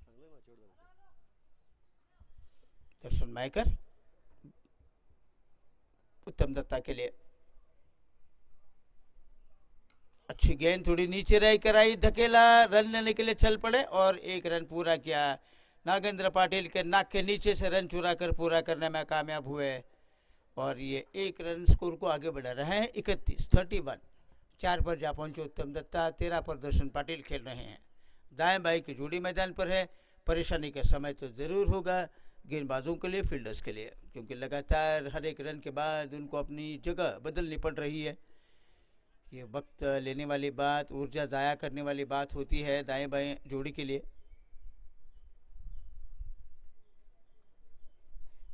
चांगलं मॅच्युअर्ड झालं। दर्शन मायकर उत्तम दत्ता के लिए अच्छी गेंद थोड़ी नीचे रह कर आई, धकेला, रन लेने के लिए चल पड़े और 1 रन पूरा किया। नागेंद्र पाटिल के नाक के नीचे से रन चुरा कर पूरा करने में कामयाब हुए और ये 1 रन स्कोर को आगे बढ़ा रहे हैं 31 4 पर जा पहुंचे उत्तम दत्ता, 13 पर दर्शन पाटिल खेल रहे हैं। दाएं बाएं की जोड़ी मैदान पर है। परेशानी का समय तो ज़रूर होगा गेंदबाजों के लिए, फील्डर्स के लिए, क्योंकि लगातार हर एक रन के बाद उनको अपनी जगह बदलनी पड़ रही है। ये वक्त लेने वाली बात, ऊर्जा ज़ाया करने वाली बात होती है दाएं बाएं जोड़ी के लिए।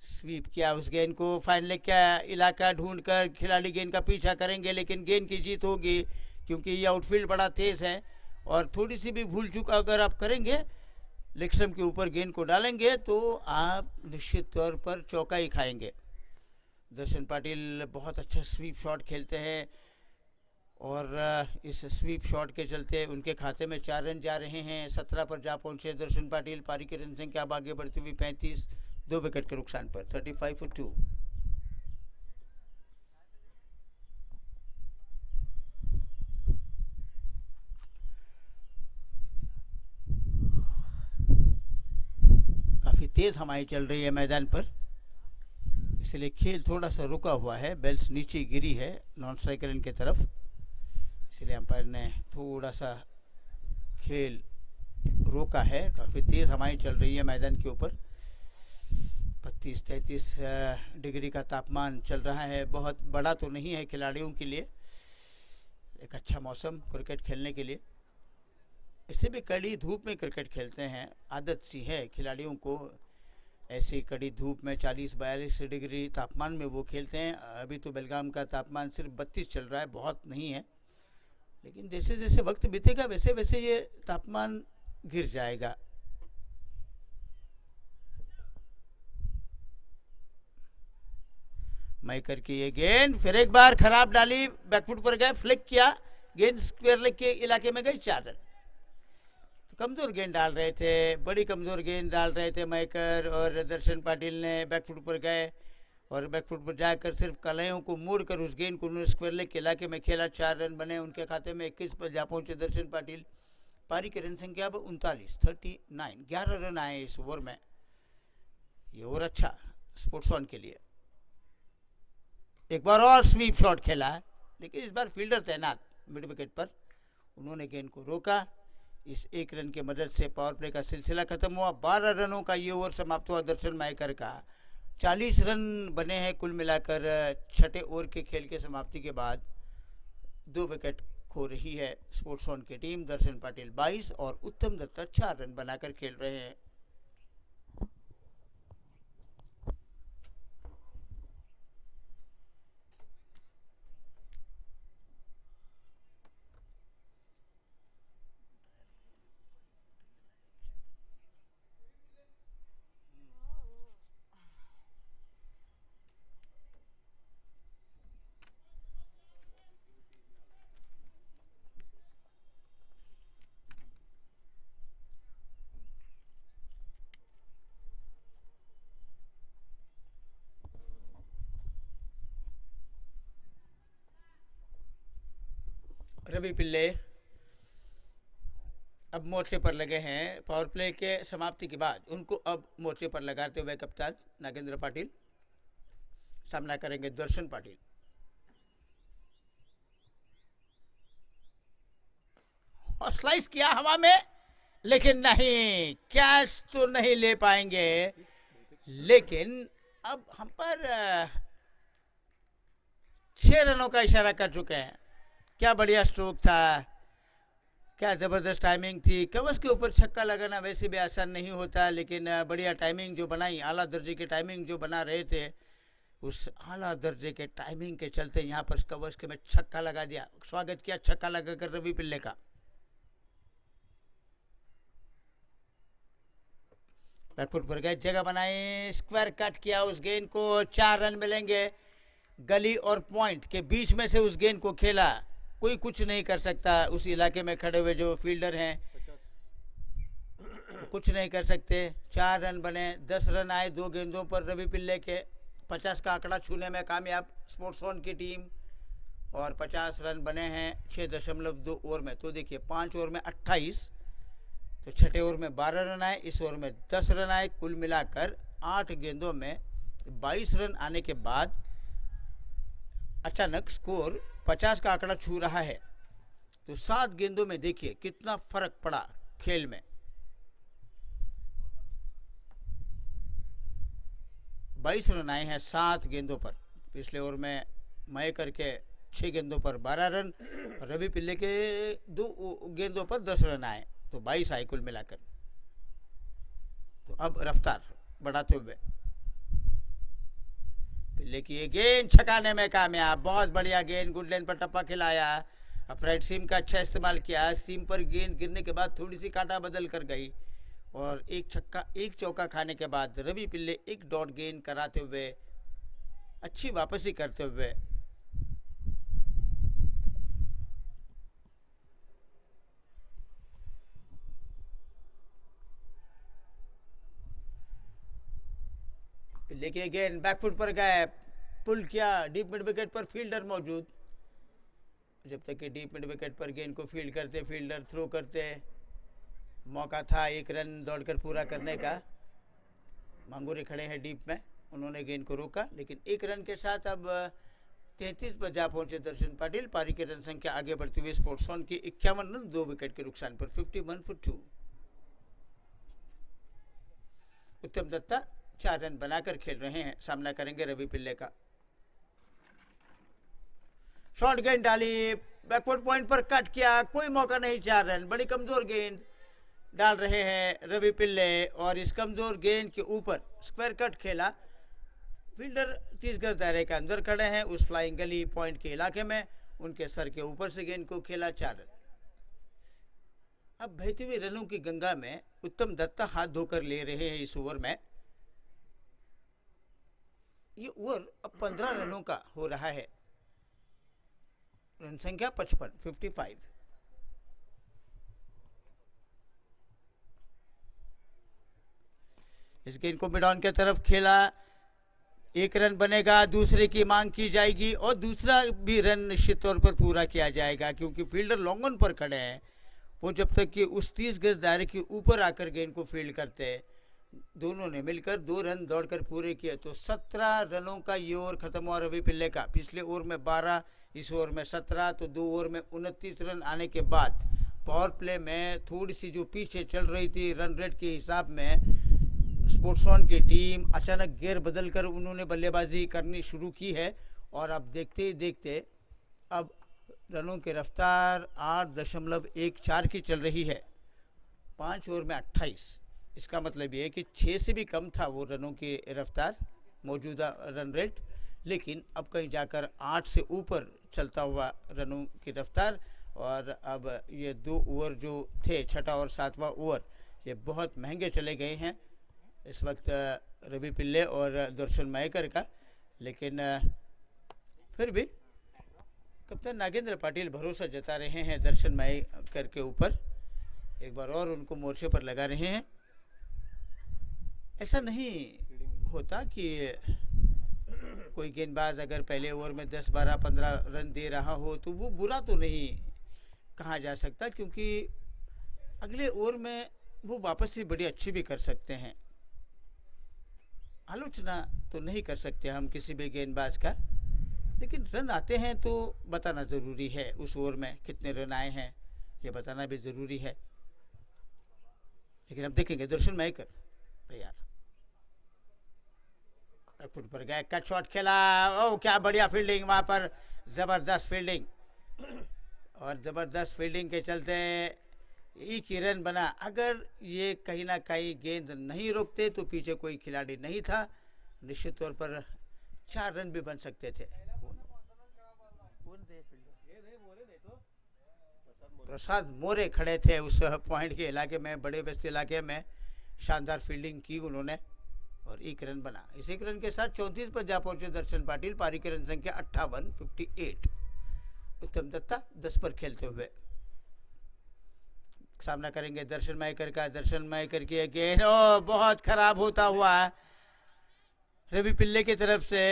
स्वीप किया उस गेंद को, फाइन लेग का इलाका ढूंढकर खिलाड़ी गेंद का पीछा करेंगे, लेकिन गेंद की जीत होगी क्योंकि ये आउटफील्ड बड़ा तेज़ है और थोड़ी सी भी भूल चूक अगर आप करेंगे, लेग स्टंप के ऊपर गेंद को डालेंगे तो आप निश्चित तौर पर चौका ही खाएंगे। दर्शन पाटिल बहुत अच्छा स्वीप शॉट खेलते हैं और इस स्वीप शॉट के चलते उनके खाते में 4 रन जा रहे हैं। 17 पर जा पहुंचे दर्शन पाटिल। पारी की रन संख्या अब आगे बढ़ती हुई 35, 2 विकेट के नुकसान पर 35 for 2। काफ़ी तेज़ हवाएं चल रही है मैदान पर, इसलिए खेल थोड़ा सा रुका हुआ है। बेल्स नीचे गिरी है नॉन स्ट्राइकर लाइन की तरफ, इसलिए अंपायर ने थोड़ा सा खेल रोका है। काफ़ी तेज़ हवाएं चल रही है मैदान के ऊपर। 32-33 डिग्री का तापमान चल रहा है। बहुत बड़ा तो नहीं है खिलाड़ियों के लिए, एक अच्छा मौसम क्रिकेट खेलने के लिए। इससे भी कड़ी धूप में क्रिकेट खेलते हैं, आदत सी है खिलाड़ियों को। ऐसी कड़ी धूप में 40-42 डिग्री तापमान में वो खेलते हैं। अभी तो बेलगाम का तापमान सिर्फ 32 चल रहा है, बहुत नहीं है, लेकिन जैसे जैसे वक्त बीतेगा वैसे वैसे ये तापमान गिर जाएगा। मयकर की ये गेंद फिर एक बार खराब डाली, बैकफुट पर गए, फ्लिक किया, गेंद स्क्वायर लेग के इलाके में गई, 4 रन। तो कमज़ोर गेंद डाल रहे थे, बड़ी कमज़ोर गेंद डाल रहे थे मयकर, और दर्शन पाटिल ने बैकफुट पर गए और बैकफुट पर जाकर सिर्फ कलाइयों को मोड़कर उस गेंद को उन्होंने स्क्वायर लेग के इलाके में खेला। 4 रन बने उनके खाते में। 21 पर जा पहुंचे दर्शन पाटिल। पारी की रन संख्या अब 39, 11 रन आए इस ओवर में। ये ओवर अच्छा स्पोर्ट्स ऑन के लिए। एक बार और स्वीप शॉट खेला है, लेकिन इस बार फील्डर तैनात मिड विकेट पर, उन्होंने गेंद को रोका। इस 1 रन की मदद से पावर प्ले का सिलसिला खत्म हुआ। 12 रनों का ये ओवर समाप्त हुआ दर्शन मायकर का। 40 रन बने हैं कुल मिलाकर 6ठे ओवर के खेल के समाप्ति के बाद। 2 विकेट खो रही है स्पोर्ट्स ऑन की टीम। दर्शन पाटिल 22 और उत्तम दत्ता 4 रन बनाकर खेल रहे हैं। रवि पिल्ले अब मोर्चे पर लगे हैं। पावर प्ले के समाप्ति के बाद उनको अब मोर्चे पर लगाते हुए कप्तान नागेंद्र पाटिल सामना करेंगे दर्शन पाटिल। और स्लाइस किया हवा में, लेकिन नहीं, कैच तो नहीं ले पाएंगे। लेकिन अब हम पर 6 रनों का इशारा कर चुके हैं। क्या बढ़िया स्ट्रोक था, क्या ज़बरदस्त टाइमिंग थी। कवच के ऊपर छक्का लगाना वैसे भी आसान नहीं होता, लेकिन बढ़िया टाइमिंग जो बनाई, आला दर्जे की टाइमिंग जो बना रहे थे, उस आला दर्जे के टाइमिंग के चलते यहाँ पर कवच के में छक्का लगा दिया। स्वागत किया छक्का लगाकर रवि पिल्ले का। बैकफुट पर गए, जगह बनाई, स्क्वायर कट किया, उस गेंद को 4 रन मिलेंगे। गली और पॉइंट के बीच में से उस गेंद को खेला, कोई कुछ नहीं कर सकता। उस इलाके में खड़े हुए जो फील्डर हैं कुछ नहीं कर सकते। 4 रन बने, 10 रन आए 2 गेंदों पर रवि पिल्ले के। 50 का आंकड़ा छूने में कामयाब स्पोर्ट्स ऑन की टीम, और 50 रन बने हैं 6.2 ओवर में। तो देखिए 5 ओवर में 28, तो छठे ओवर में 12 रन आए, इस ओवर में 10 रन आए। कुल मिलाकर 8 गेंदों में 22 रन आने के बाद अचानक स्कोर 50 का आंकड़ा छू रहा है। तो 7 गेंदों में देखिए कितना फर्क पड़ा खेल में। 22 रन आए हैं 7 गेंदों पर। पिछले ओवर में मयकर के 6 गेंदों पर 12 रन, रवि पिल्ले के 2 गेंदों पर 10 रन आए, तो 22 आए कुल मिलाकर। तो अब रफ्तार बढ़ाते हुए पिल्ले की ये गेंद छकाने में कामयाब। बहुत बढ़िया गेंद, गुड लाइन पर टप्पा खिलाया। अपराइट सीम का अच्छा इस्तेमाल किया। सीम पर गेंद गिरने के बाद थोड़ी सी काटा बदल कर गई, और एक छक्का एक चौका खाने के बाद रवि पिल्ले एक डॉट गेंद कराते हुए, अच्छी वापसी करते हुए लेके गेंद बैकफुट पर गए, पुल किया, डीप मिड विकेट पर फील्डर मौजूद। जब तक कि डीप मिड विकेट पर गेंद को फील्ड करते, फील्डर थ्रो करते, मौका था 1 रन दौड़कर पूरा करने का। मांगूरे खड़े हैं डीप में, उन्होंने गेंद को रोका, लेकिन 1 रन के साथ अब 33 पर जा पहुंचे दर्शन पाटिल। पारी की रन संख्या आगे बढ़ती हुई स्पोर्ट्स ऑन की 51 रन 2 विकेट के नुकसान पर 51 for 2। उत्तम दत्ता 4 रन बनाकर खेल रहे हैं, सामना करेंगे रवि पिल्ले का। शॉर्ट गेंद डाली, बैकवर्ड पॉइंट पर कट किया, कोई मौका नहीं। 4 रन, बड़ी कमजोर गेंद डाल रहे हैं रवि पिल्ले, और इस कमजोर गेंद के ऊपर स्क्वायर कट खेला। फील्डर 30 गज दायरे के अंदर खड़े हैं, उस फ्लाइंग गली पॉइंट के इलाके में, उनके सर के ऊपर से गेंद को खेला। 4 रन। अब बहती हुई रनों की गंगा में उत्तम दत्ता हाथ धोकर ले रहे हैं इस ओवर में। ये ओवर अब 15 रनों का हो रहा है। रन संख्या 55। इस गेंद को मिड ऑन की तरफ खेला, 1 रन बनेगा, दूसरे की मांग की जाएगी, और दूसरा भी रन निश्चित तौर पर पूरा किया जाएगा, क्योंकि फील्डर लॉन्ग ऑन पर खड़े हैं। वो जब तक कि उस 30 गज दायरे के ऊपर आकर गेंद को फील्ड करते, दोनों ने मिलकर 2 रन दौड़कर पूरे किए, तो 17 रनों का ये ओवर खत्म हुआ रवि पिल्ले का। पिछले ओवर में 12, इस ओवर में 17, तो 2 ओवर में 29 रन आने के बाद पावर प्ले में थोड़ी सी जो पीछे चल रही थी रन रेट के हिसाब में, स्पोर्ट्स ऑन की टीम अचानक गेयर बदलकर उन्होंने बल्लेबाजी करनी शुरू की है, और अब देखते ही देखते अब रनों की रफ्तार 8.14 की चल रही है। 5 ओवर में 28, इसका मतलब ये है कि 6 से भी कम था वो रनों की रफ्तार, मौजूदा रन रेट, लेकिन अब कहीं जाकर 8 से ऊपर चलता हुआ रनों की रफ्तार। और अब ये 2 ओवर जो थे, छठा और 7वां ओवर, ये बहुत महंगे चले गए हैं इस वक्त रवि पिल्ले और दर्शन मयेकर का। लेकिन फिर भी कप्तान नागेंद्र पाटिल भरोसा जता रहे हैं दर्शन मयेकर के ऊपर, एक बार और उनको मोर्चे पर लगा रहे हैं। ऐसा नहीं होता कि कोई गेंदबाज अगर पहले ओवर में 10, 12, 15 रन दे रहा हो तो वो बुरा तो नहीं कहा जा सकता, क्योंकि अगले ओवर में वो वापस से बड़ी अच्छी भी कर सकते हैं। आलोचना तो नहीं कर सकते हम किसी भी गेंदबाज का, लेकिन रन आते हैं तो बताना ज़रूरी है। उस ओवर में कितने रन आए हैं ये बताना भी ज़रूरी है। लेकिन अब देखेंगे दर्शन मायकर तैयार, फुट पर गए, कट शॉट खेला, ओ क्या बढ़िया फील्डिंग वहाँ पर, ज़बरदस्त फील्डिंग, और ज़बरदस्त फील्डिंग के चलते एक ही रन बना। अगर ये कहीं ना कहीं गेंद नहीं रोकते तो पीछे कोई खिलाड़ी नहीं था, निश्चित तौर पर 4 रन भी बन सकते थे। प्रसाद मोरे खड़े थे उस पॉइंट के इलाके में, बड़े बस्ती इलाके में, शानदार फील्डिंग की उन्होंने और एक रन बना। इस एक रन के साथ 34 पर जा पहुंचे दर्शन पाटिल, पारी की रन संख्या 58, 58। उत्तम दत्ता 10 पर खेलते हुए सामना करेंगे दर्शन मायकर का। दर्शन मायकर की गेंद बहुत खराब होता हुआ रवि पिल्ले की तरफ से,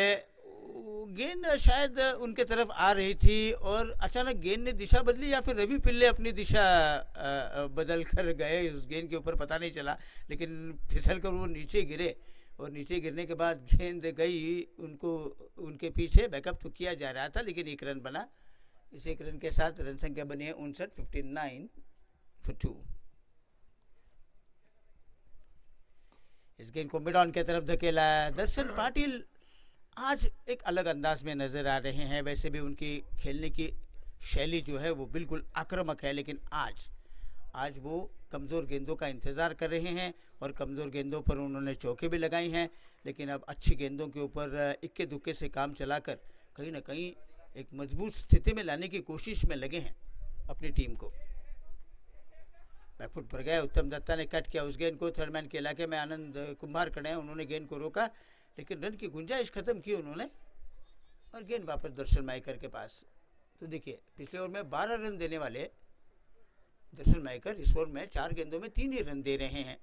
गेंद शायद उनके तरफ आ रही थी और अचानक गेंद ने दिशा बदली, या फिर रवि पिल्ले अपनी दिशा बदल कर गए उस गेंद के ऊपर, पता नहीं चला, लेकिन फिसल कर वो नीचे गिरे और नीचे गिरने के बाद गेंद गई उनको, उनके पीछे बैकअप तो किया जा रहा था, लेकिन एक रन बना। इस एक रन के साथ रन संख्या बनी है 59, 59 for 2। इस गेंद को मिड ऑन की तरफ धकेला। दर्शन पाटिल आज एक अलग अंदाज में नजर आ रहे हैं। वैसे भी उनकी खेलने की शैली जो है वो बिल्कुल आक्रामक है, लेकिन आज वो कमज़ोर गेंदों का इंतज़ार कर रहे हैं और कमज़ोर गेंदों पर उन्होंने चौके भी लगाई हैं, लेकिन अब अच्छी गेंदों के ऊपर इक्के दुक्के से काम चलाकर कहीं ना कहीं एक मजबूत स्थिति में लाने की कोशिश में लगे हैं अपनी टीम को। बैकफुट पर गए, उत्तम दत्ता ने कट किया उस गेंद को। थर्ड मैन के इलाके में आनंद कुंभार खड़े हैं, उन्होंने गेंद को रोका, लेकिन रन की गुंजाइश खत्म की उन्होंने और गेंद वापस दर्शन मायकर के पास। तो देखिए पिछले ओवर में 12 रन देने वाले दर्शन मायकर इस ओवर में 4 गेंदों में 3 ही रन दे रहे हैं।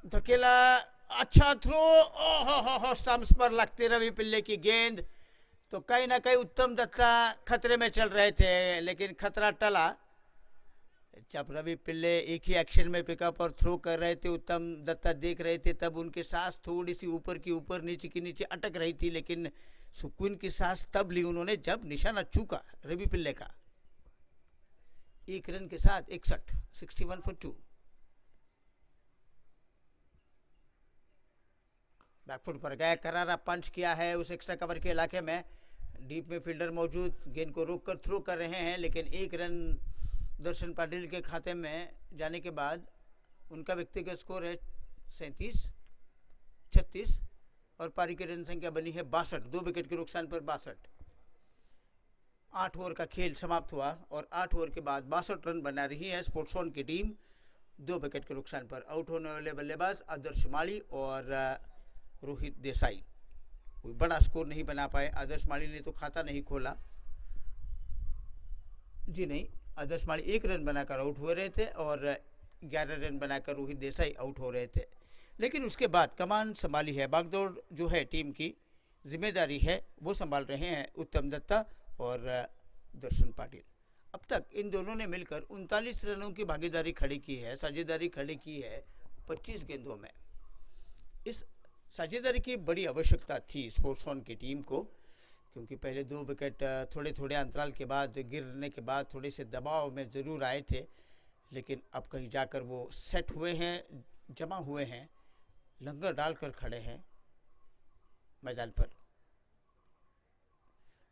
धकेला, अच्छा थ्रो, ओहो स्टंप्स पर लगते रवि पिल्ले की गेंद। तो कहीं ना कहीं उत्तम दत्ता खतरे में चल रहे थे, लेकिन खतरा टला जब रवि पिल्ले एक ही एक्शन में पिकअप और थ्रो कर रहे थे। उत्तम दत्ता देख रहे थे, तब उनकी सांस थोड़ी सी ऊपर की ऊपर नीचे की नीचे अटक रही थी, लेकिन सुकून की सांस तब ली उन्होंने जब निशाना चूका रवि पिल्ले का। एक रन के साथ 61, 61 for 2। बैकफुट पर गए, करारा पंच किया है उस एक्स्ट्रा कवर के इलाके में, डीप में फील्डर मौजूद, गेंद को रोक कर थ्रो कर रहे हैं, लेकिन एक रन दर्शन पाटिल के खाते में जाने के बाद उनका व्यक्तिगत स्कोर है 37, 36 और पारी की रन संख्या बनी है 62, 2 विकेट के नुकसान पर 62। 8 ओवर का खेल समाप्त हुआ और 8 ओवर के बाद 62 रन बना रही है स्पोर्ट्स ऑन की टीम 2 विकेट के नुकसान पर। आउट होने वाले बल्लेबाज आदर्श माली और रोहित देसाई। कोई बड़ा स्कोर नहीं बना पाए। आदर्श माली ने तो खाता नहीं खोला, जी नहीं, आदर्श माली 1 रन बनाकर आउट हो रहे थे और 11 रन बनाकर रोहित देसाई आउट हो रहे थे। लेकिन उसके बाद कमान संभाली है, बागडोर जो है टीम की जिम्मेदारी है वो संभाल रहे हैं उत्तम दत्ता और दर्शन पाटिल। अब तक इन दोनों ने मिलकर 39 रनों की भागीदारी खड़ी की है, साझेदारी खड़ी की है 25 गेंदों में। इस साझेदारी की बड़ी आवश्यकता थी स्पोर्ट्स ऑन की टीम को, क्योंकि पहले 2 विकेट थोड़े थोड़े अंतराल के बाद गिरने के बाद थोड़े से दबाव में ज़रूर आए थे, लेकिन अब कहीं जाकर वो सेट हुए हैं, जमा हुए हैं, लंगर डालकर खड़े हैं मैदान पर।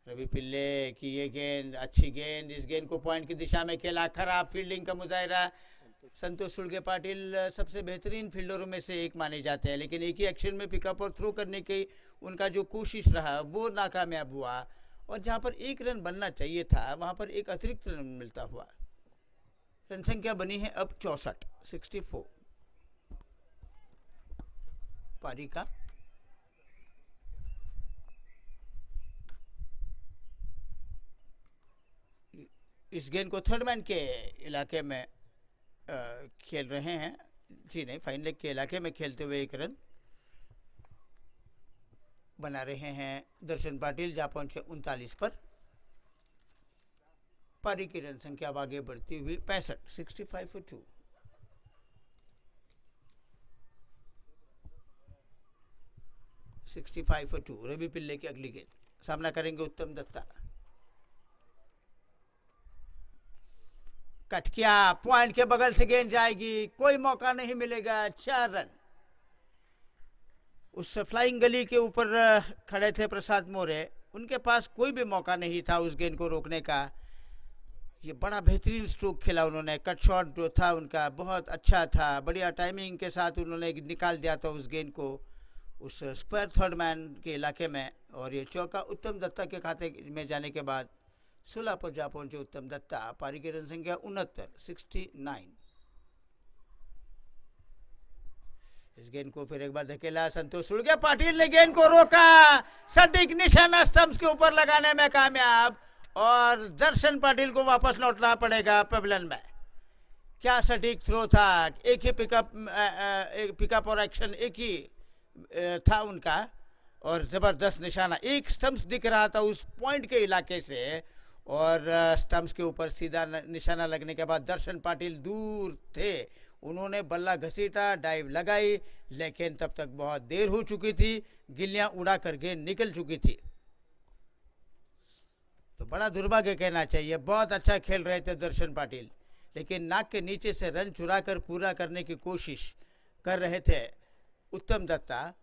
रवि पिल्ले की ये गेंद, अच्छी गेंद, इस गेंद को पॉइंट की दिशा में खेला, खराब फील्डिंग का मुजाहरा। संतोष सुलगे पाटिल सबसे बेहतरीन फील्डरों में से एक माने जाते हैं, लेकिन एक ही एक्शन में पिकअप और थ्रो करने की उनका जो कोशिश रहा वो नाकामयाब हुआ, और जहां पर 1 रन बनना चाहिए था वहां पर एक अतिरिक्त रन मिलता हुआ। रन संख्या बनी है अब 64, 64 पारी का इस गेंद को थर्ड मैन के इलाके में खेल रहे हैं, जी नहीं, फाइन लेग के इलाके में खेलते हुए एक रन बना रहे हैं दर्शन पाटिल, जहां पहुंचे 39 पर। पारी की रन संख्या अब आगे बढ़ती हुई 65, 65 for 2। रवि पिल्ले की अगली गेंद, सामना करेंगे उत्तम दत्ता। कटकिया पॉइंट के बगल से गेंद जाएगी, कोई मौका नहीं मिलेगा, 4 रन। उस फ्लाइंग गली के ऊपर खड़े थे प्रसाद मोरे, उनके पास कोई भी मौका नहीं था उस गेंद को रोकने का। ये बड़ा बेहतरीन स्ट्रोक खेला उन्होंने, कट शॉट जो था उनका बहुत अच्छा था, बढ़िया टाइमिंग के साथ उन्होंने निकाल दिया था उस गेंद को उस स्क्वायर थर्ड मैन के इलाके में। और ये चौका उत्तम दत्ता के खाते में जाने के बाद 16 पर जा पहुंचे उत्तम दत्ता। पारी की रन संख्या 69, 69। इस गेंद को फिर एक बार धकेला, संतोष सुलगे पाटिल ने गेंद को रोका, सटीक निशाना स्टंप्स के ऊपर लगाने में कामयाब, और दर्शन पाटिल को वापस लौटना पड़ेगा पवेलियन में। क्या सटीक थ्रो था, एक ही पिकअप और एक्शन एक ही था उनका, और ज़बरदस्त निशाना, एक स्टंप्स दिख रहा था उस पॉइंट के इलाके से, और स्टंप्स के ऊपर सीधा निशाना लगने के बाद दर्शन पाटिल दूर थे, उन्होंने बल्ला घसीटा, डाइव लगाई, लेकिन तब तक बहुत देर हो चुकी थी, गिल्लियां उड़ाकर गेंद निकल चुकी थी। तो बड़ा दुर्भाग्य कहना चाहिए, बहुत अच्छा खेल रहे थे दर्शन पाटिल, लेकिन नाक के नीचे से रन चुराकर पूरा करने की कोशिश कर रहे थे उत्तम दत्ता,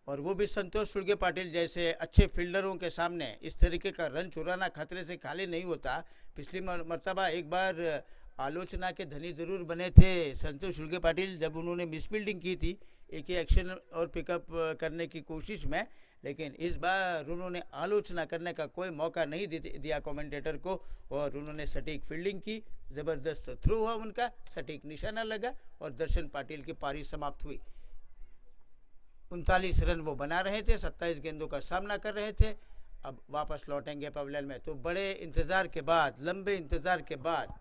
और वो भी संतोष सुलगे पाटिल जैसे अच्छे फील्डरों के सामने इस तरीके का रन चुराना खतरे से खाली नहीं होता। पिछली मर्तबा एक बार आलोचना के धनी ज़रूर बने थे संतोष सुलगे पाटिल, जब उन्होंने मिसफील्डिंग की थी एक ही एक्शन और पिकअप करने की कोशिश में, लेकिन इस बार उन्होंने आलोचना करने का कोई मौका नहीं दिया कमेंटेटर को, और उन्होंने सटीक फील्डिंग की, ज़बरदस्त थ्रो हुआ उनका, सटीक निशाना लगा, और दर्शन पाटिल की पारी समाप्त हुई। 39 रन वो बना रहे थे, 27 गेंदों का सामना कर रहे थे, अब वापस लौटेंगे पवेलियन में। तो बड़े इंतज़ार के बाद, लंबे इंतज़ार के बाद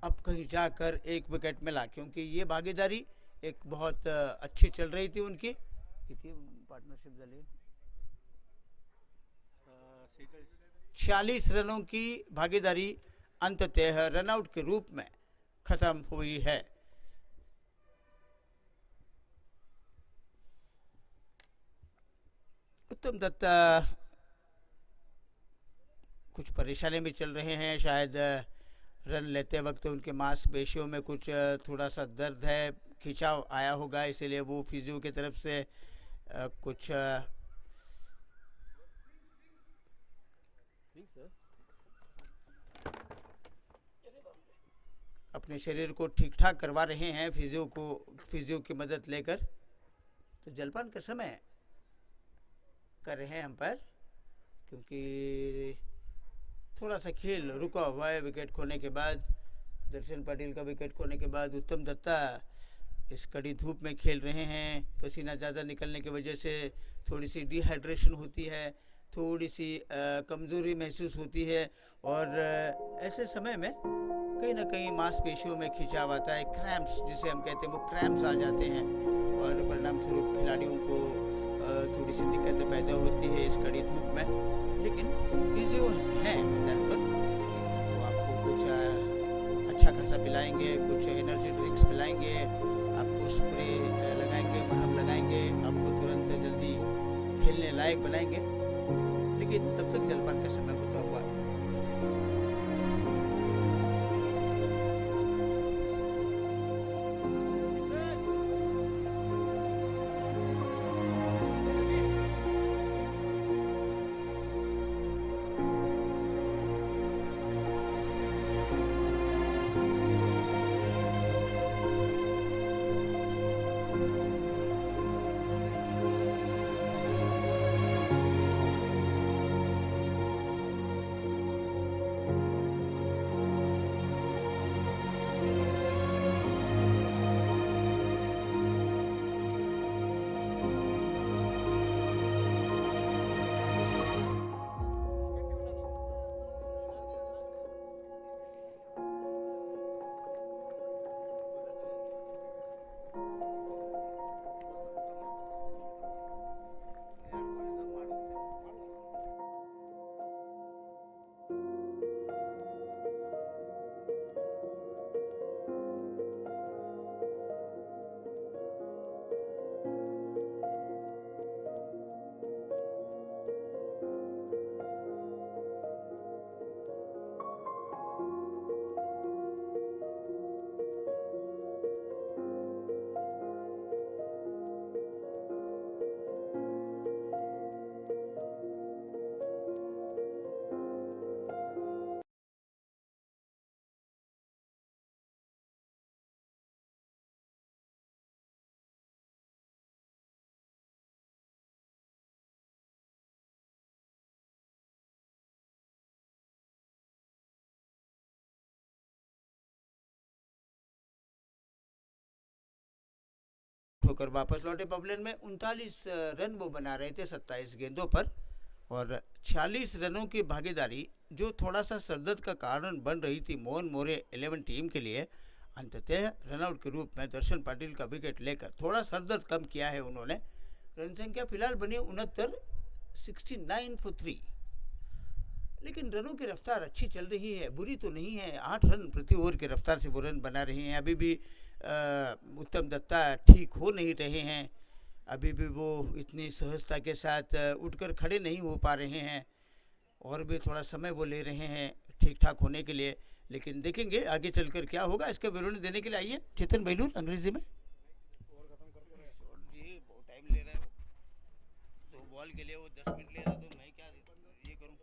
अब कहीं जाकर एक विकेट मिला, क्योंकि ये भागीदारी एक बहुत अच्छी चल रही थी उनकी। कितनी पार्टनरशिप चली, 40 रनों की भागीदारी अंततः रनआउट के रूप में खत्म हुई है। उत्तम दत्ता कुछ परेशानी में चल रहे हैं, शायद रन लेते वक्त उनके मांसपेशियों में कुछ थोड़ा सा दर्द है, खिंचाव आया होगा, इसीलिए वो फिजियो की तरफ से कुछ अपने शरीर को ठीक ठाक करवा रहे हैं फिजियो की मदद लेकर। तो जलपान का समय कर रहे हैं हम पर, क्योंकि थोड़ा सा खेल रुका हुआ है विकेट खोने के बाद, दर्शन पाटिल का विकेट खोने के बाद। उत्तम दत्ता इस कड़ी धूप में खेल रहे हैं, पसीना ज़्यादा निकलने की वजह से थोड़ी सी डिहाइड्रेशन होती है, थोड़ी सी कमज़ोरी महसूस होती है, और ऐसे समय में कहीं ना कहीं मांसपेशियों में खिंचाव आता है, क्रैम्प्स जिसे हम कहते हैं, वो क्रैम्प्स आ जाते हैं, और परिणाम स्वरूप खिलाड़ियों को थोड़ी सी दिक्कतें पैदा होती है इस कड़ी धूप में। लेकिन फिजियो हैं मैदान पर, वो आपको कुछ अच्छा खासा पिलाएंगे, कुछ एनर्जी ड्रिंक्स पिलाएंगे, आपको स्प्रे लगाएंगे, मरहम लगाएंगे, आपको तुरंत जल्दी खेलने लायक बनाएंगे। लेकिन तब तक जलपान का समय होता हुआ होकर वापस लौटे पवेलियन में। 39 रन वो बना रहे थे 27 गेंदों पर, और 46 रनों की भागीदारी जो थोड़ा सा सरदर्द का कारण बन रही थी मोहन मोरे 11 टीम के लिए, अंततः रनआउट के रूप में दर्शन पाटिल का विकेट लेकर थोड़ा सरदर्द कम किया है उन्होंने। रन संख्या फिलहाल बनी 69, 69 for 3। लेकिन रनों की रफ्तार अच्छी चल रही है, बुरी तो नहीं है। 8 रन प्रति ओवर की रफ्तार से वो रन बना रहे हैं। अभी भी उत्तम दत्ता ठीक हो नहीं रहे हैं, अभी भी वो इतनी सहजता के साथ उठकर खड़े नहीं हो पा रहे हैं, और भी थोड़ा समय वो ले रहे हैं ठीक ठाक होने के लिए। लेकिन देखेंगे आगे चलकर क्या होगा। इसका विवरण देने के लिए आइए चेतन बेलूर अंग्रेजी में। जी बहुत टाइम ले रहा है, तो बॉल के लिए वो 10 मिनट ले रहा, तो मैं क्या ये करूँ।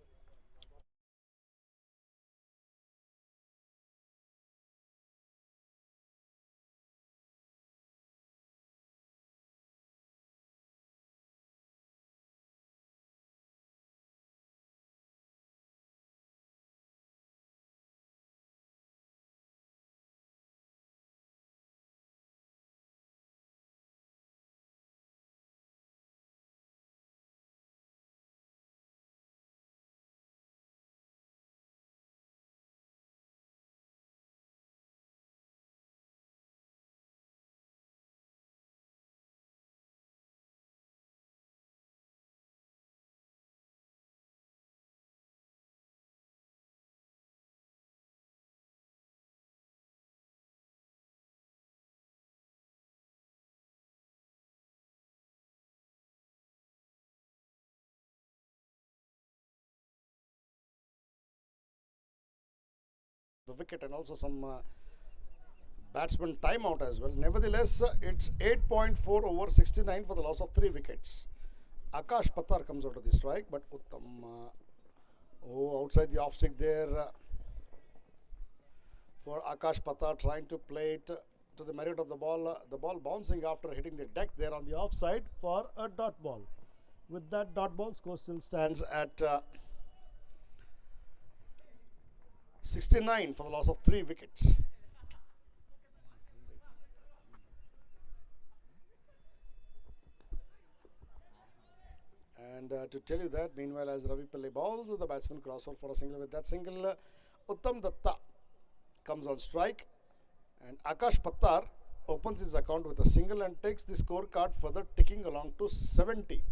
The wicket and also some batsman timeout as well. Nevertheless, it's 8.4 over 69 for the loss of 3 wickets. Akash Pattar comes out of the strike, but Uttam, outside the off stick there for Akash Pattar, trying to play it to the merit of the ball bouncing after hitting the deck there on the offside for a dot ball. With that dot ball, score still stands at 69 for the loss of 3 wickets. And to tell you that, meanwhile, as Ravi Pillai balls, the batsman crossover for a single. With that single, Uttam Datta comes on strike, and Akash Pattar opens his account with a single and takes the scorecard further ticking along to 70.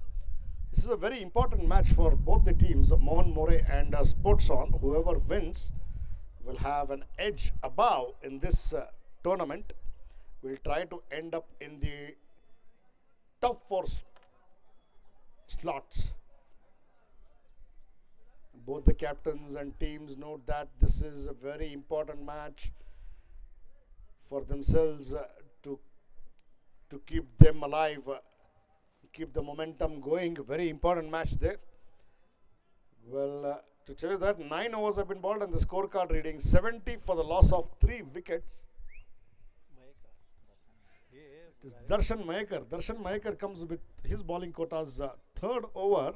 This is a very important match for both the teams, Mohan More and Sports On. Whoever wins will have an edge above in this tournament. Will try to end up in the top 4 slots. Both the captains and teams note that this is a very important match for themselves to keep them alive, keep the momentum going. Very important match there. Well, to tell you that, 9 overs have been bowled and the scorecard reading 70 for the loss of 3 wickets. It is Darshan Mayekar. Darshan Mayekar comes with his bowling quota's 3rd over,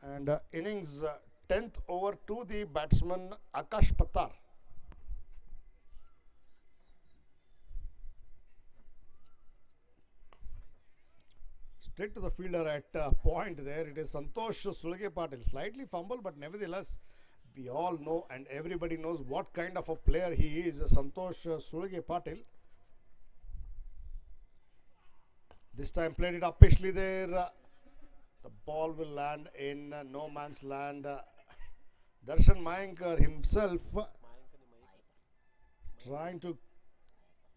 and innings 10th over to the batsman Akash Pattar. Straight to the fielder at point there. It is Santosh Sulge Patil. Slightly fumble, but nevertheless, we all know and everybody knows what kind of a player he is, Santosh Sulge Patil. This time played it uppishly there. The ball will land in no man's land. Darshan Mayekar himself trying to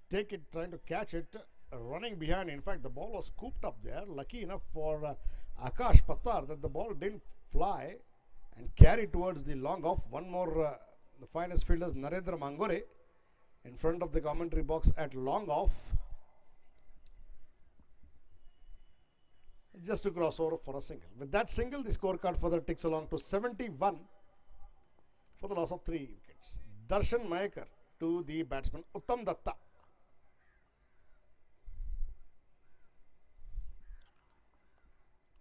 take it, trying to catch it, running behind. In fact, the ball was scooped up there. Lucky enough for Akash Pattar that the ball didn't fly and carry towards the long off. One more, the finest fielders, Narendra Mangore, in front of the commentary box at long off, just to cross over for a single. With that single, the scorecard further ticks along to 71 for the loss of 3 wickets. Darshan Mayekar to the batsman Uttam Datta.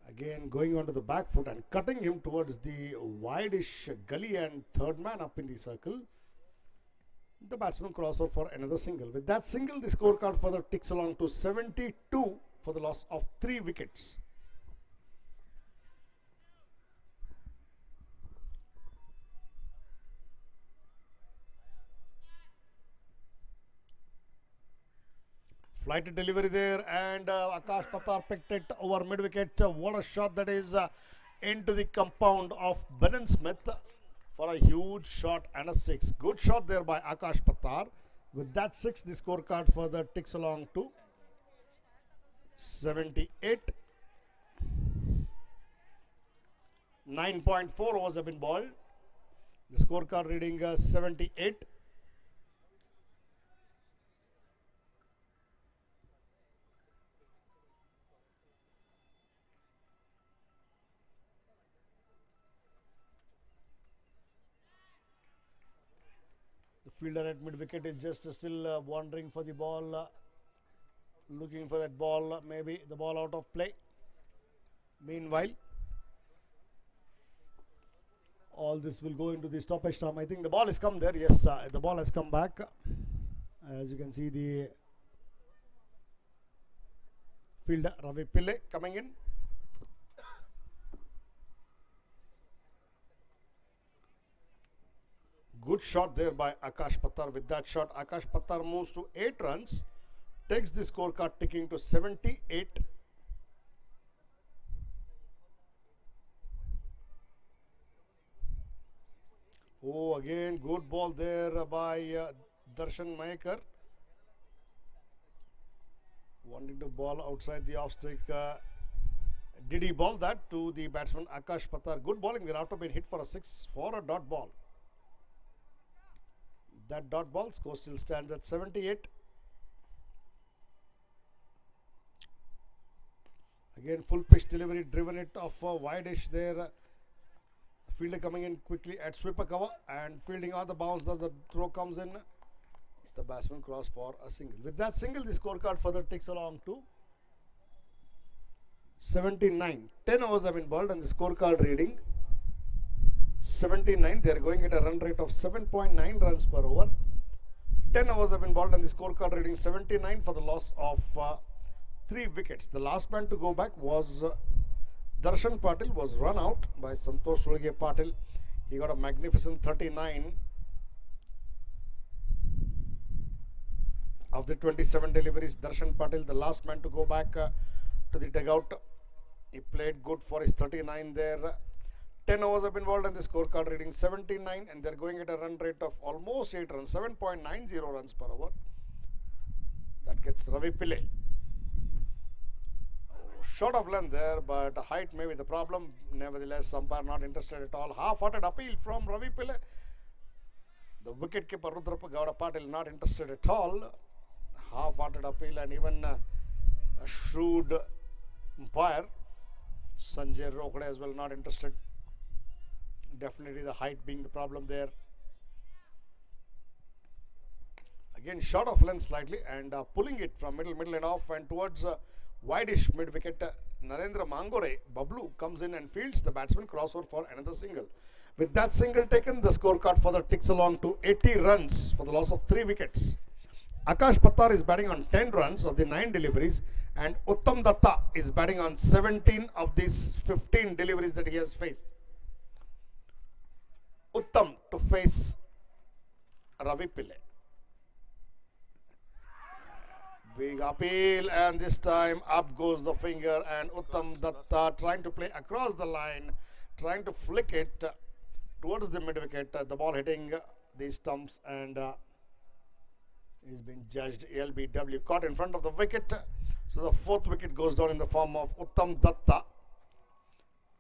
Again going onto the back foot and cutting him towards the wide-ish gully and 3rd man up in the circle. The batsman crossover for another single. With that single, the scorecard further ticks along to 72 for the loss of 3 wickets. Flighted delivery there, and Akash Patar picked it over mid wicket. What a shot that is into the compound of Bennen Smith for a huge shot and a 6. Good shot there by Akash Patar. With that 6, the scorecard further ticks along to 78. 9.4 overs have been bowled. The scorecard reading 78. The fielder at mid wicket is just still wandering for the ball, looking for that ball, maybe the ball out of play. Meanwhile, all this will go into the stoppage time. I think the ball has come there. Yes, the ball has come back. As you can see, the fielder Ravi Pillai coming in. Good shot there by Akash Patar. With that shot, Akash Patar moves to 8 runs, takes the scorecard ticking to 78. Oh, again, good ball there by Darshan Mayekar. Wanting to ball outside the off stick. Did he ball that to the batsman Akash Patar? Good bowling there after being hit for a 6 for a dot ball. That dot ball score still stands at 78. Again, full pitch delivery, driven it off wide-ish there. Fielder coming in quickly at sweeper cover and fielding on the bounce as the throw comes in. The batsman cross for a single. With that single, the scorecard further ticks along to 79. 10 overs have been bowled and the scorecard reading 79. They are going at a run rate of 7.9 runs per over. 10 overs have been bowled and the scorecard reading 79 for the loss of 3 wickets. The last man to go back was Darshan Patil, was run out by Santosh Surge Patil. He got a magnificent 39 of the 27 deliveries. Darshan Patil, the last man to go back to the dugout. He played good for his 39 there. 10 overs have been bowled and the scorecard reading 79, and they're going at a run rate of almost 8 runs, 7.90 runs per over. That gets Ravi Pillai. Short of length there, but height may be the problem. Nevertheless, umpire not interested at all. Half-hearted appeal from Ravi Pillai. The wicketkeeper Rudrapa Gowda Patil not interested at all. Half-hearted appeal, and even a shrewd umpire Sanjay Rokhde as well not interested. Definitely the height being the problem there. Again, short of length slightly and pulling it from middle and off and towards wide-ish mid-wicket. Narendra Mangore, Bablu, comes in and fields the batsman crossover for another single. With that single taken, the scorecard further ticks along to 80 runs for the loss of 3 wickets. Akash Patar is batting on 10 runs of the 9 deliveries, and Uttam Datta is batting on 17 of these 15 deliveries that he has faced. Uttam to face Ravi Pillai. Big appeal, and this time up goes the finger, and Uttam Datta trying to play across the line, trying to flick it towards the mid-wicket. The ball hitting the stumps and is being judged LBW, caught in front of the wicket. So the 4th wicket goes down in the form of Uttam Datta.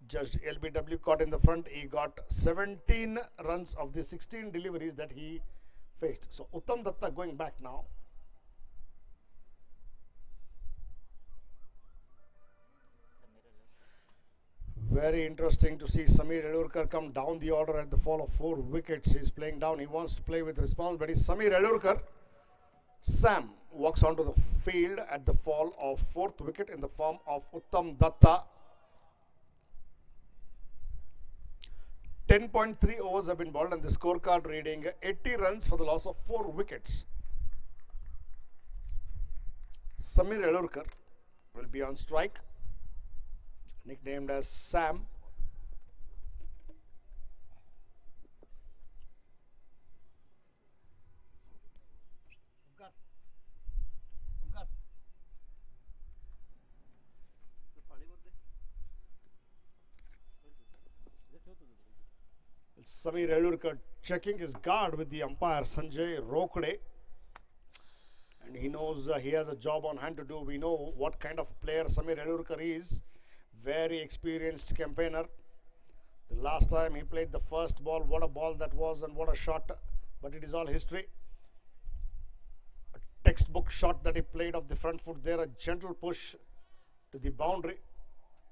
Judged LBW, caught in the front. He got 17 runs of the 16 deliveries that he faced. So Uttam Datta going back now. Very interesting to see Samir Elurkar come down the order at the fall of 4 wickets. He's playing down. He wants to play with responsibility. Samir Elurkar. Sam walks onto the field at the fall of 4th wicket in the form of Uttam Datta. 10.3 overs have been bowled and the scorecard reading 80 runs for the loss of 4 wickets. Samir Elurkar will be on strike, nicknamed as Sam. Samir Elurkar checking his guard with the umpire Sanjay Rokde, and he knows he has a job on hand to do. We know what kind of player Samir Elurkar is. Very experienced campaigner. The last time he played the first ball, what a ball that was and what a shot, but it is all history. A textbook shot that he played off the front foot there, a gentle push to the boundary.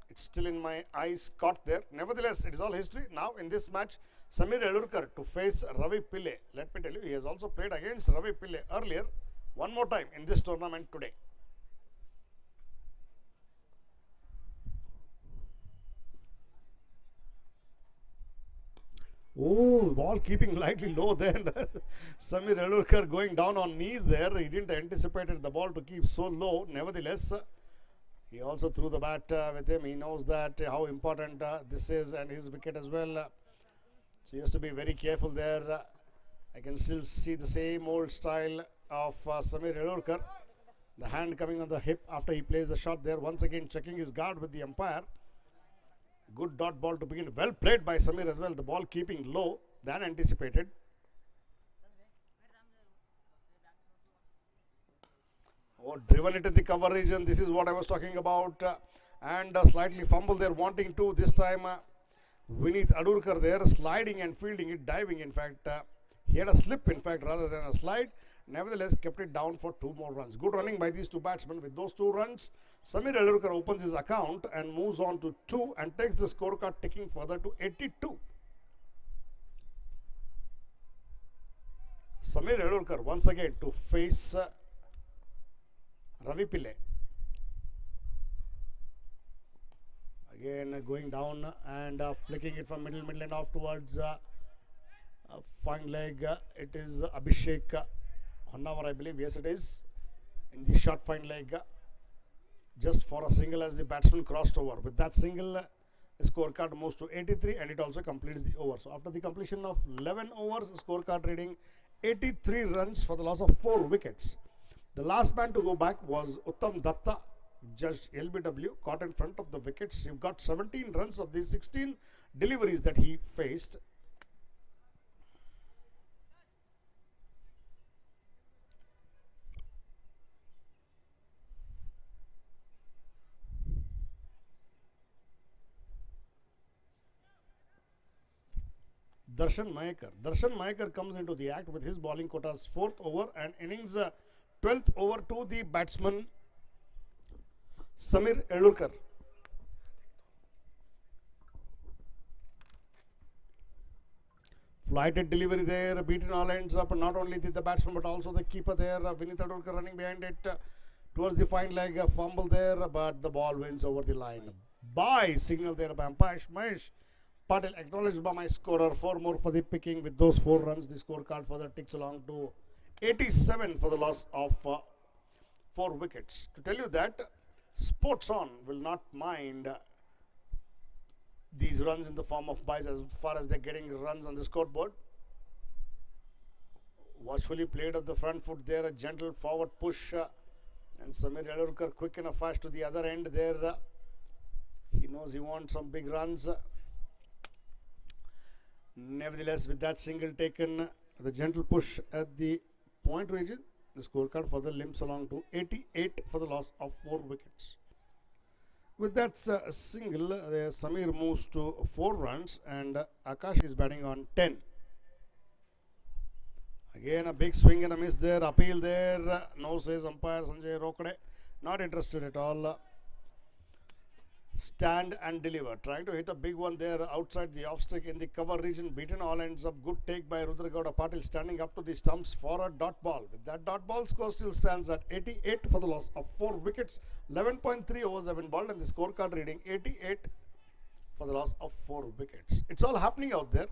It's still in my eyes, caught there. Nevertheless, it is all history. Now in this match, Samir Elurkar to face Ravi Pillai. Let me tell you, he has also played against Ravi Pillai earlier, one more time in this tournament today. Oh, ball keeping lightly low then. Samir Elurkar going down on knees there. He didn't anticipate the ball to keep so low. Nevertheless, he also threw the bat with him. He knows that how important this is, and his wicket as well. So he has to be very careful there. I can still see the same old style of Samir Elurkar. The hand coming on the hip after he plays the shot there. Once again checking his guard with the umpire. Good dot ball to begin. Well played by Samir as well. The ball keeping low than anticipated. Oh, driven it in the cover region. This is what I was talking about. And slightly fumble there, wanting to. This time, Vineet Adurkar there, sliding and fielding it, diving. In fact, he had a slip, in fact, rather than a slide. Nevertheless, kept it down for 2 more runs. Good running by these two batsmen. With those 2 runs, Samir Elurkar opens his account and moves on to 2 and takes the scorecard ticking further to 82. Samir Elurkar once again to face Ravi Pillai. Again going down and flicking it from middle and off towards fine leg. It is Abhishek Honnavar, I believe. Yes, it is. In the short fine leg. Just for a single as the batsman crossed over. With that single, the scorecard moves to 83 and it also completes the over. So after the completion of 11 overs, scorecard reading 83 runs for the loss of 4 wickets. The last man to go back was Uttam Datta, judged LBW, caught in front of the wickets. He got 17 runs of the 16 deliveries that he faced. Darshan Mayekar comes into the act with his bowling quota's 4th over and innings 12th over to the batsman Samir Elurkar. Flighted delivery there, beaten all ends up. Not only the batsman but also the keeper there, Vineet Adurkar running behind it towards the fine leg. Fumble there, but the ball wins over the line. Bye signal there by umpire Mahesh Patel, acknowledged by my scorer. 4 more for the picking. With those 4 runs, the scorecard further ticks along to 87 for the loss of 4 wickets. To tell you that Sports On will not mind these runs in the form of buys as far as they're getting runs on the scoreboard. Watchfully played at the front foot there, a gentle forward push, and Samir Elurkar quick enough fast to the other end there. He knows he wants some big runs. Nevertheless, with that single taken, the gentle push at the point region, the scorecard further limps along to 88 for the loss of 4 wickets. With that single, Samir moves to 4 runs and Akash is batting on 10. Again, a big swing and a miss there. Appeal there. No, says umpire Sanjay Rokde. Not interested at all. Stand and deliver. Trying to hit a big one there outside the off stick in the cover region. Beaten all ends up. Good take by Rudragowda Patil, standing up to the stumps for a dot ball. With that dot ball, score still stands at 88 for the loss of 4 wickets. 11.3 overs have been bowled and the scorecard reading 88 for the loss of 4 wickets. It's all happening out there.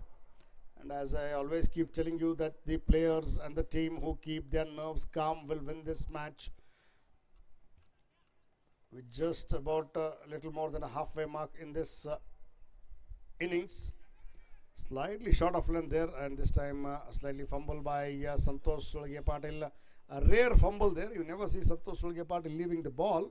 And as I always keep telling you that the players and the team who keep their nerves calm will win this match. with just about a little more than a halfway mark in this innings. Slightly short of length there, and this time slightly fumble by Santosh Sulge Patil. A rare fumble there. You never see Santosh Sulge Patil leaving the ball.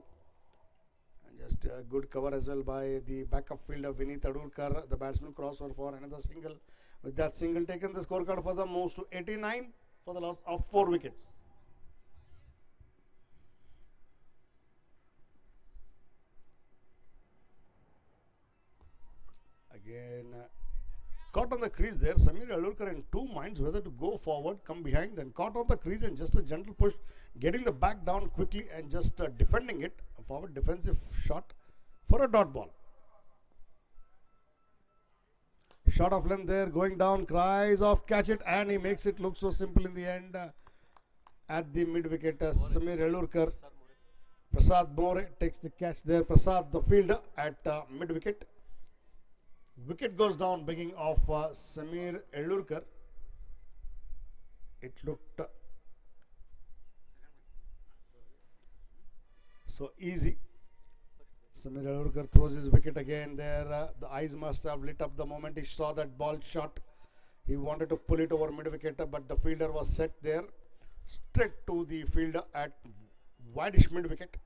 And just a good cover as well by the backup fielder Vineet Adurkar. The batsman crossover for another single. With that single taken, the scorecard for them moves to 89 for the loss of 4 wickets. Again, caught on the crease there. Samir Alurkar in two minds whether to go forward, come behind, then caught on the crease and just a gentle push, getting the back down quickly and just defending it. A forward defensive shot for a dot ball. Shot of length there, going down, cries of catch it, and he makes it look so simple in the end. At the mid wicket, Samir Alurkar. Prasad More takes the catch there. Prasad, the fielder, at mid wicket. Wicket goes down, beginning of Samir Alurkar. It looked so easy. Samir Alurkar throws his wicket again there. The eyes must have lit up the moment he saw that ball shot. He wanted to pull it over mid wicket, but the fielder was set there straight to the fielder at wideish mid wicket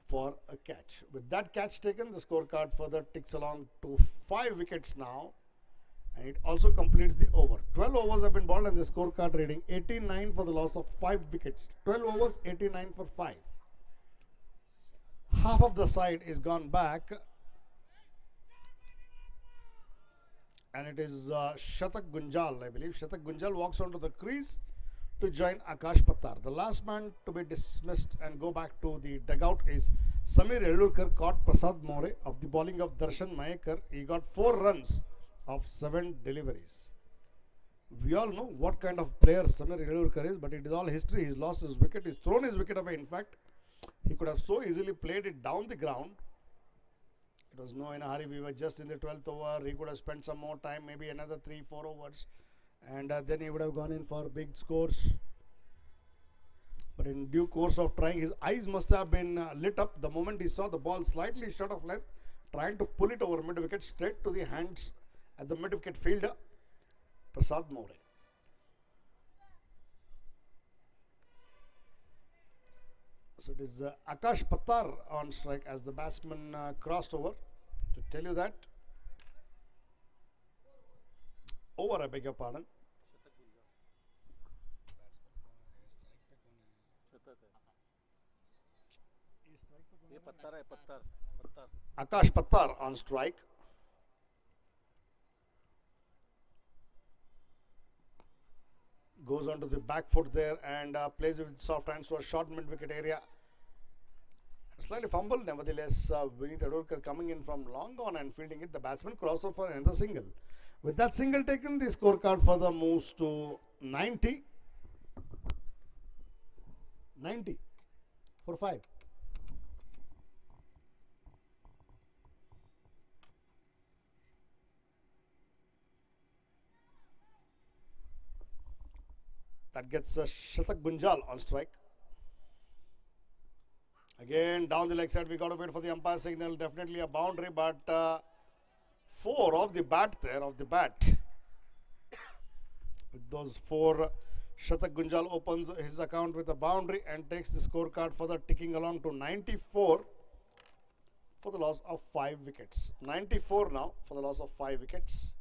for a catch. With that catch taken, the scorecard further ticks along to 5 wickets now, and it also completes the over. 12 overs have been bowled and the scorecard reading 89 for the loss of 5 wickets. 12 overs, 89 for 5. Half of the side is gone back, and it is Shatak Gunjal, I believe. Shatak Gunjal walks onto the crease to join Akash Pattar. The last man to be dismissed and go back to the dugout is Samir Alurkar. Caught Prasad More of the bowling of Darshan Mayekar. He got 4 runs of 7 deliveries. We all know what kind of player Samir Alurkar is, but it is all history. He's lost his wicket. He's thrown his wicket away. In fact, he could have so easily played it down the ground. It was no in a hurry. We were just in the 12th over. He could have spent some more time, maybe another 3-4 overs. And then he would have gone in for big scores. But in due course of trying, his eyes must have been lit up the moment he saw the ball slightly short of length, trying to pull it over mid wicket straight to the hands at the mid wicket fielder, Prasad More. So it is Akash Pattar on strike as the batsman crossed over. To tell you that, over, I beg your pardon. Akash Pattar on strike. Goes onto the back foot there and plays it with soft hands to a short mid wicket area. Slightly fumbled, nevertheless, Vineet Adurkar coming in from long on and fielding it. The batsman crossed over for another single. With that single taken, the scorecard further moves to 90. 90 for 5. That gets Shatak Gunjal on strike. Again, down the leg side, we got to wait for the umpire signal. Definitely a boundary, but 4 off the bat there, off the bat. With those 4, Shatak Gunjal opens his account with a boundary and takes the scorecard further ticking along to 94 for the loss of 5 wickets. 94 now for the loss of 5 wickets.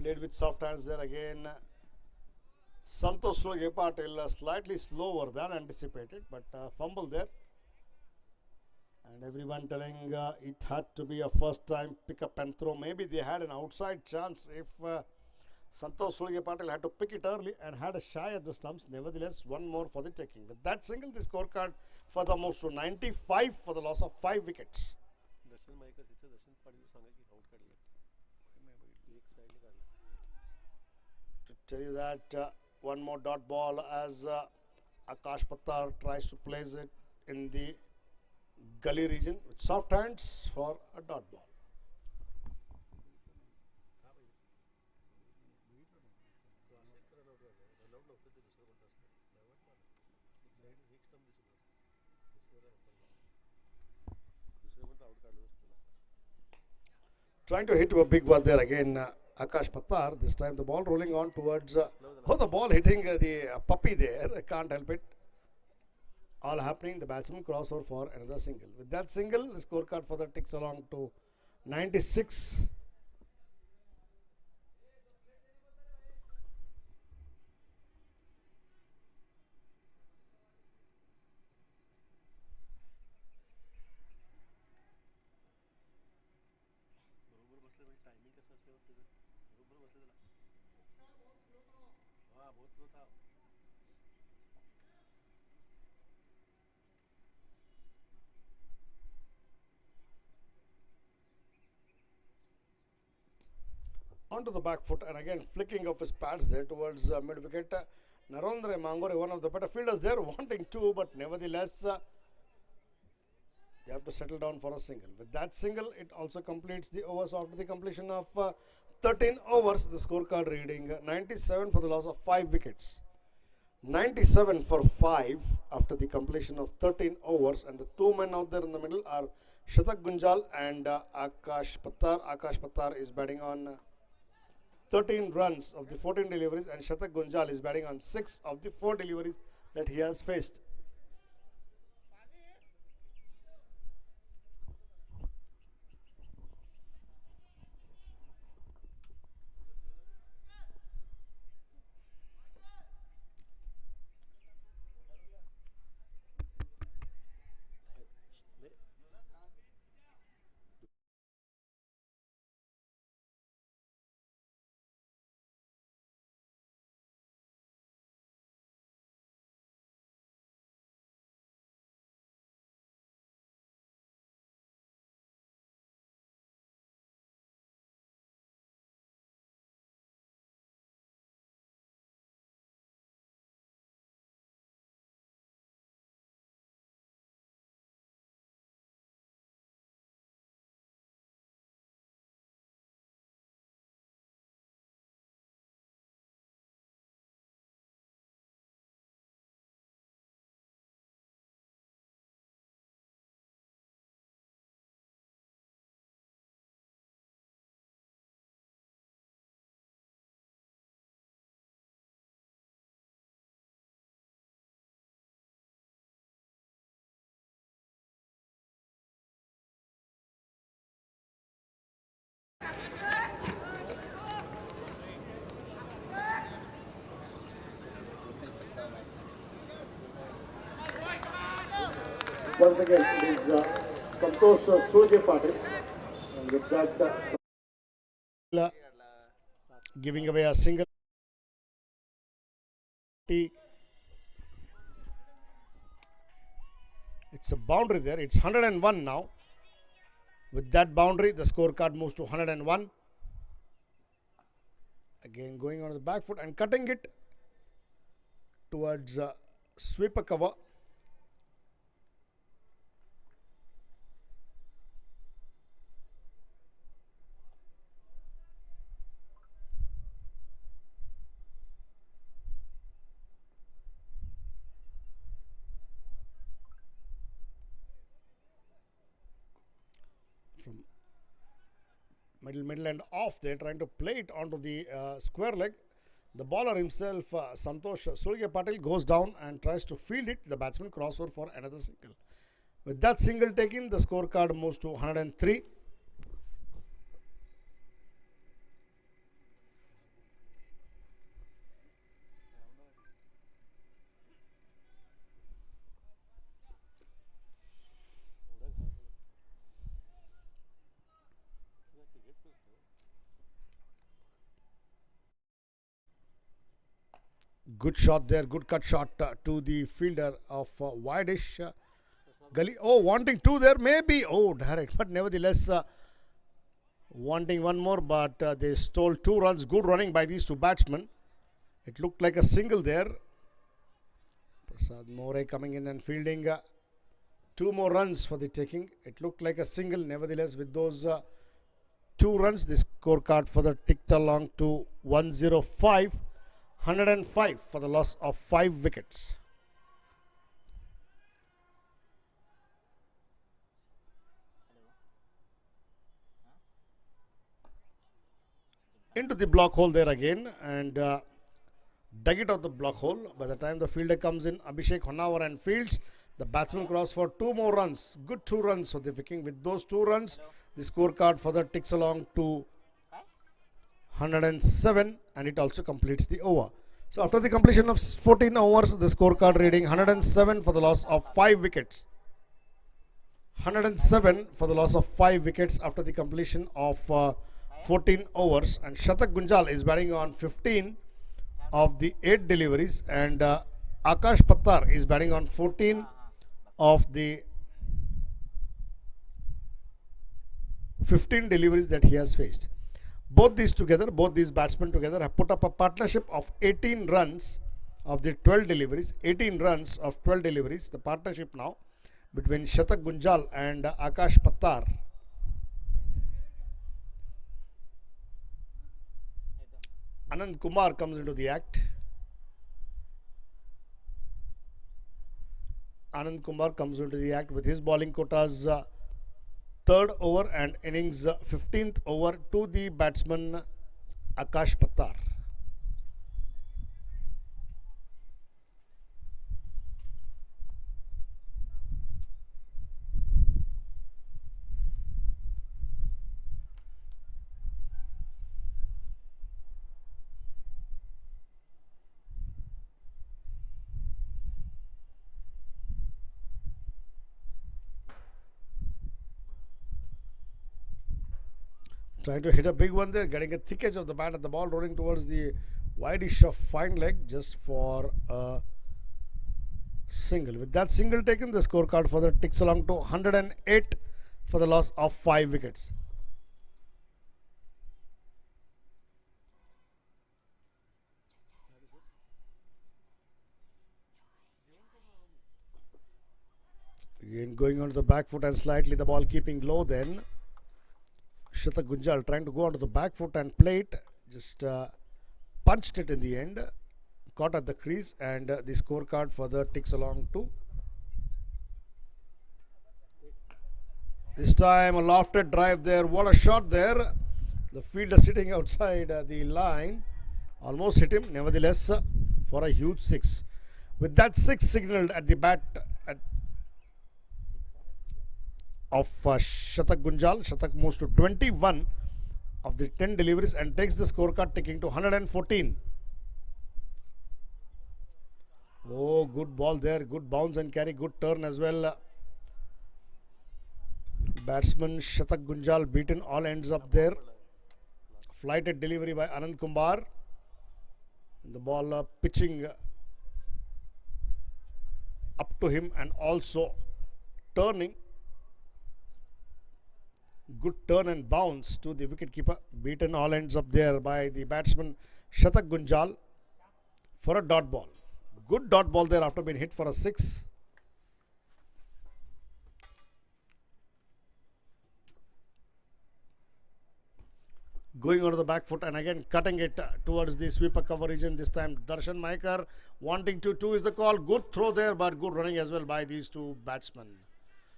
Played with soft hands there again. Santosh Patil slightly slower than anticipated, but fumble there. And everyone telling it had to be a first time pick up and throw. Maybe they had an outside chance if Santosh Patil had to pick it early and had a shy at the stumps. Nevertheless, one more for the taking. With that single, the scorecard further moves to 95 for the loss of 5 wickets. To tell you that one more dot ball as Akash Pattar tries to place it in the gully region with soft hands for a dot ball. Trying to hit a big one there again, Akash Pattar. This time the ball rolling on towards, the ball hitting the puppy there. I can't help it. All happening, the batsman crossover for another single. With that single, the scorecard further ticks along to 96. Onto the back foot and again flicking of his pads there towards mid wicket. Narendra Mangore, one of the better fielders there, wanting to, but nevertheless they have to settle down for a single. With that single, it also completes the overs after the completion of 13 overs. The scorecard reading 97 for the loss of 5 wickets. 97 for 5 after the completion of 13 overs, and the two men out there in the middle are Shatak Gunjal and Akash Pattar. Akash Pattar is batting on 13 runs of the 14 deliveries, and Shatak Gunjal is batting on 6 of the 4 deliveries that he has faced. Once again, it is Santosh Surya Patil. And with that, Giving away a single. It's a boundary there. It's 101 now. With that boundary, the scorecard moves to 101. Again, going on the back foot and cutting it towards sweeper cover. From middle and off there, trying to play it onto the square leg. The bowler himself, Santosh Surya Patil, goes down and tries to field it. The batsman crossover for another single. With that single taken, the scorecard moves to 103. Good shot there, good cut shot to the fielder of Wideish Gully. Oh, wanting two there, maybe. Oh, direct, but nevertheless, wanting one more, but they stole 2 runs. Good running by these two batsmen. It looked like a single there. Prasad More coming in and fielding 2 more runs for the taking. It looked like a single. Nevertheless, with those 2 runs, the scorecard further ticked along to 105. 105 for the loss of 5 wickets. Into the block hole there again, and dug it out the block hole. By the time the fielder comes in, Abhishek Honnavar and fields, the batsman cross for 2 more runs. Good 2 runs for the wicket. With those 2 runs, the scorecard further ticks along to 107, and it also completes the over. So after the completion of 14 overs, the scorecard reading 107 for the loss of 5 wickets. 107 for the loss of 5 wickets after the completion of 14 overs, and Shatak Gunjal is batting on 15 of the 8 deliveries, and Akash Pattar is batting on 14 of the 15 deliveries that he has faced. Both these batsmen together have put up a partnership of 18 runs of the 12 deliveries. 18 runs of 12 deliveries. The partnership now between Shatak Gunjal and Akash Pattar. Anand Kumar comes into the act. Anand Kumar comes into the act with his bowling quotas 3rd over and innings 15th over to the batsman Akash Pattar. Trying to hit a big one there, getting a thick edge of the bat, and the ball rolling towards the wide-ish of fine leg just for a single. With that single taken, the scorecard further ticks along to 108 for the loss of 5 wickets. Again going onto the back foot and slightly the ball keeping low then. Shatak Gunjal trying to go onto the back foot and play it, just punched it in the end, caught at the crease, and the scorecard further ticks along to. This time a lofted drive there, what a shot there. The fielder sitting outside the line almost hit him, nevertheless for a huge 6. With that 6 signalled at the bat of Shatak Gunjal, Shatak moves to 21 of the 10 deliveries and takes the scorecard ticking to 114. Oh, good ball there, good bounce and carry, good turn as well. Batsman Shatak Gunjal beaten all ends up there. Flighted delivery by Anand Kumar. The ball pitching up to him and also turning. Good turn and bounce to the wicketkeeper. Beaten all ends up there by the batsman Shatak Gunjal for a dot ball. Good dot ball there after being hit for a 6. Going onto the back foot and again cutting it towards the sweeper cover region. This time Darshan Mahekar wanting to 2 is the call. Good throw there, but good running as well by these 2 batsmen.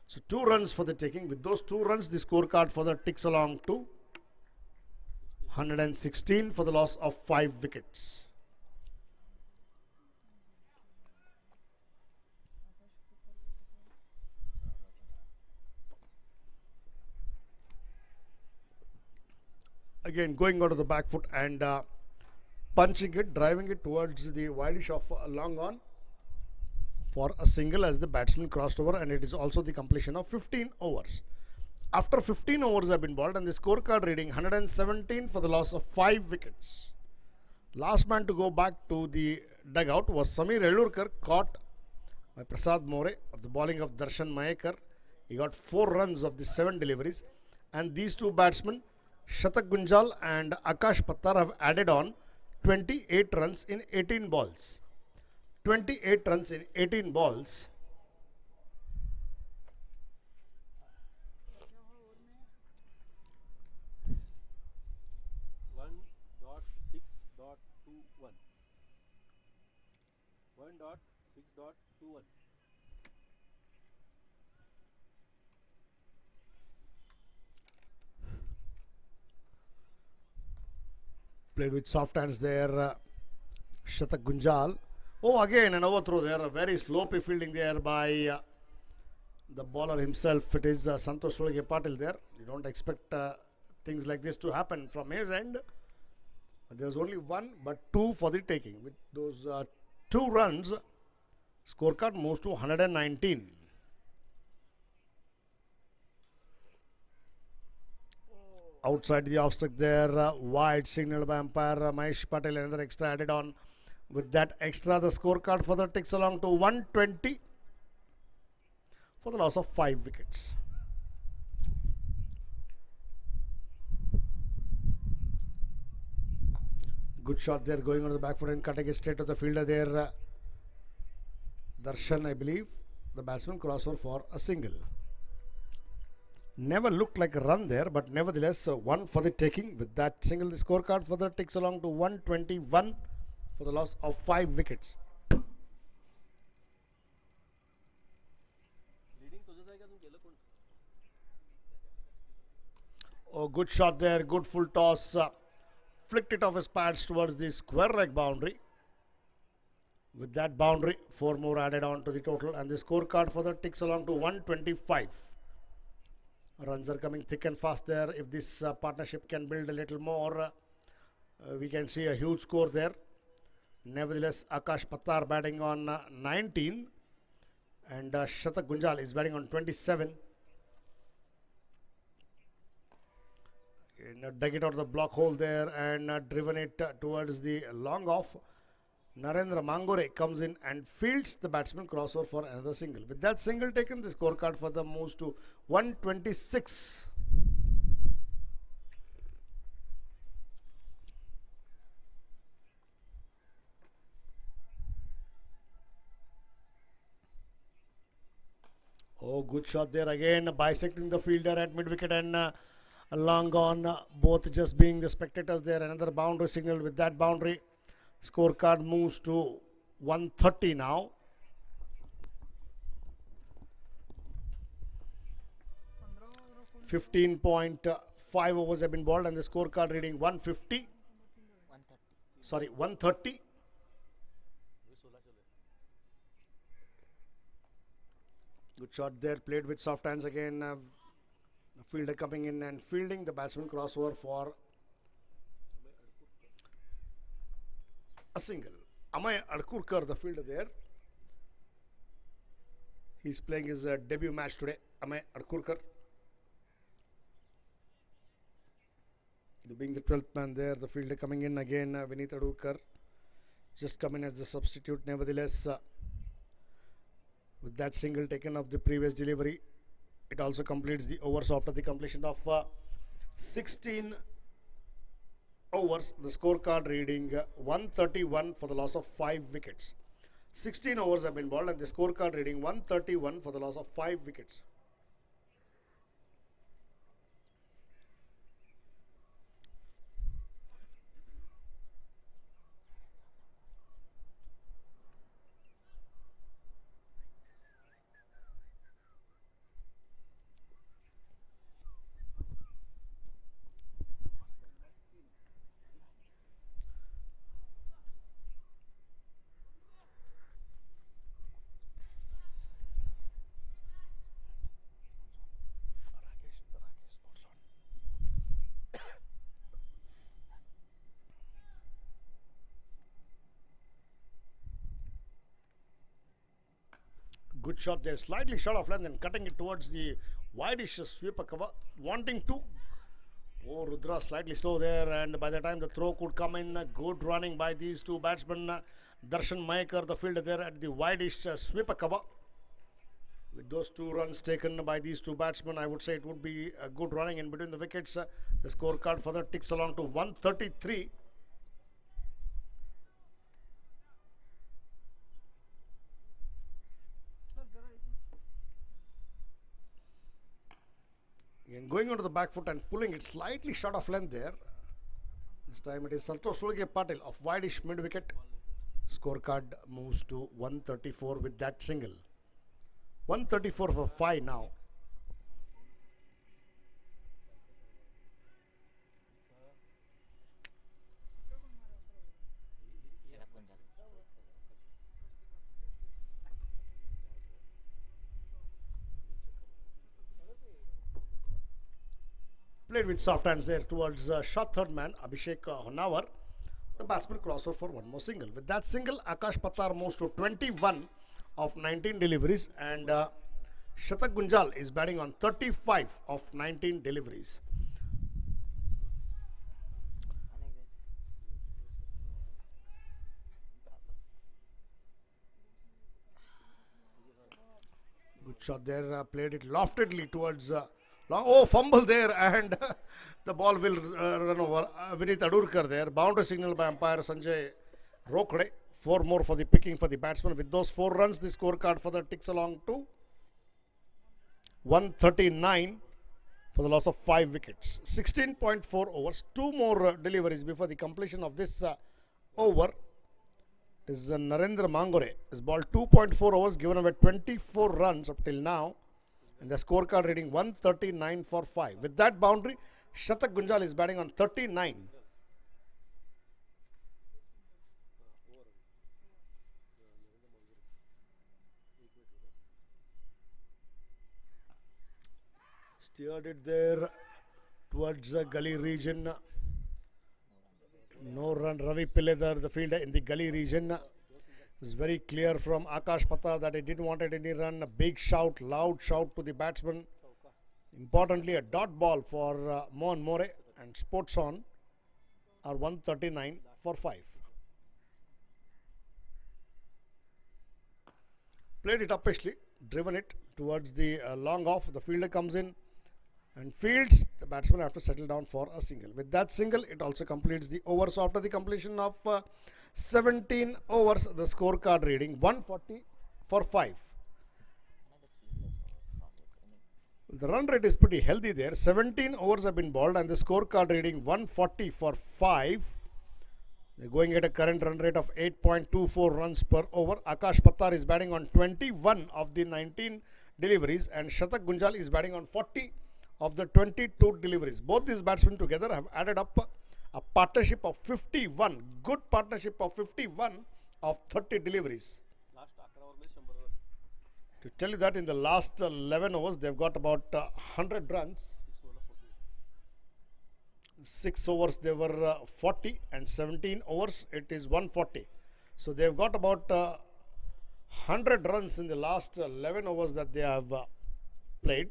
So 2 runs for the taking. With those 2 runs, the scorecard further ticks along to 116 for the loss of 5 wickets. Again going onto the back foot and punching it, driving it towards the wideish of long on for a single as the batsman crossed over, and it is also the completion of 15 overs. After 15 overs have been bowled and the scorecard reading 117 for the loss of 5 wickets. Last man to go back to the dugout was Samir Elurkar, caught by Prasad More of the bowling of Darshan Mahekar. He got 4 runs of the 7 deliveries, and these 2 batsmen Shatak Gunjal and Akash Pattar have added on 28 runs in 18 balls. 28 runs in 18 balls. 1.6.21. Played with soft hands there, Shatak Gunjal. Oh, again an overthrow there, a very sloppy fielding there by the bowler himself. It is Santosh Solge Patil there. You don't expect things like this to happen from his end. There's only one but two for the taking. With those 2 runs, scorecard moves to 119. Outside the off stick there, wide signal by umpire Mahesh Patel. Another extra added on. With that extra, the scorecard further ticks along to 120 for the loss of 5 wickets. Good shot there, going on the back foot and cutting it straight to the fielder there. Darshan, I believe, the batsman crossover for a single. Never looked like a run there, but nevertheless, one for the taking. With that single, the scorecard further ticks along to 121 for the loss of 5 wickets. Oh, good shot there, good full toss. Flicked it off his pads towards the square leg boundary. With that boundary, 4 more added on to the total, and the scorecard further ticks along to 125. Runs are coming thick and fast there. If this partnership can build a little more, we can see a huge score there. Nevertheless, Akash Pattar batting on 19 and Shatak Gunjal is batting on 27. Dug it out of the block hole there and driven it towards the long off. Narendra Mangore comes in and fields the batsman crossover for another single. With that single taken, the scorecard for the moves to 126. Oh, good shot there again, bisecting the fielder at mid wicket and long gone, both just being the spectators there. Another boundary signal. With that boundary, scorecard moves to 130 now. .5 overs have been bowled and the scorecard reading 150. 130. Good shot there, played with soft hands again. The fielder coming in and fielding the batsman crossover for a single. Amay Adkurkar, the fielder there. He's playing his debut match today. Amay Adkurkar. Being the 12th man there, the fielder coming in again, Vineet Adkurkar. Just come in as the substitute. Nevertheless, with that single taken of the previous delivery, it also completes the overs after the completion of 16 overs. The scorecard reading 131 for the loss of 5 wickets. 16 overs have been bowled and the scorecard reading 131 for the loss of 5 wickets. Good shot there, slightly short of length and cutting it towards the wideish sweeper cover, wanting to. Oh, Rudra slightly slow there, and by the time the throw could come in, good running by these two batsmen. Darshan Mayekar, the fielder there at the wideish sweeper cover. With those 2 runs taken by these two batsmen, I would say it would be a good running in between the wickets. The scorecard further ticks along to 133. Again, going onto the back foot and pulling it slightly short of length there. This time it is Santosh Patil of wideish mid wicket. Scorecard moves to 134 with that single. 134 for 5 now. Played with soft hands there towards shot third man Abhishek Honawar. The batsman crossover for one more single. With that single, Akash Pattar moves to 21 of 19 deliveries, and Shatak Gunjal is batting on 35 of 19 deliveries. Good shot there, played it loftedly towards long. Oh, fumble there, and the ball will run over. Vinit Adurkar there. Boundary signal by umpire Sanjay Rokhde. 4 more for the picking for the batsman. With those 4 runs, the scorecard further ticks along to 139 for the loss of 5 wickets. 16.4 overs. 2 more deliveries before the completion of this over. It is Narendra Mangore has balled 2.4 overs, given away 24 runs up till now. And the scorecard reading 139 for 5. With that boundary, Shatak Gunjal is batting on 39. Steered it there towards the gully region. No run. Ravi Piledar, the fielder in the gully region. It's very clear from Akash Pattar that he didn't want any run. A big shout, loud shout to the batsman. Importantly, a dot ball for Mohan More, and Sports On are 139 for 5. Played it uppishly, driven it towards the long off. The fielder comes in and fields. The batsman have to settle down for a single. With that single, it also completes the over. So after the completion of 17 overs, the scorecard reading 140 for 5. The run rate is pretty healthy there. 17 overs have been bowled, and the scorecard reading 140 for 5. They're going at a current run rate of 8.24 runs per over. Akash Pattar is batting on 21 of the 19 deliveries, and Shatak Gunjal is batting on 40 of the 22 deliveries. Both these batsmen together have added up a partnership of 51. Good partnership of 51 of 30 deliveries. To tell you that in the last 11 overs, they've got about 100 runs. 6 overs, they were 40, and 17 overs, it is 140. So they've got about 100 runs in the last 11 overs that they have played.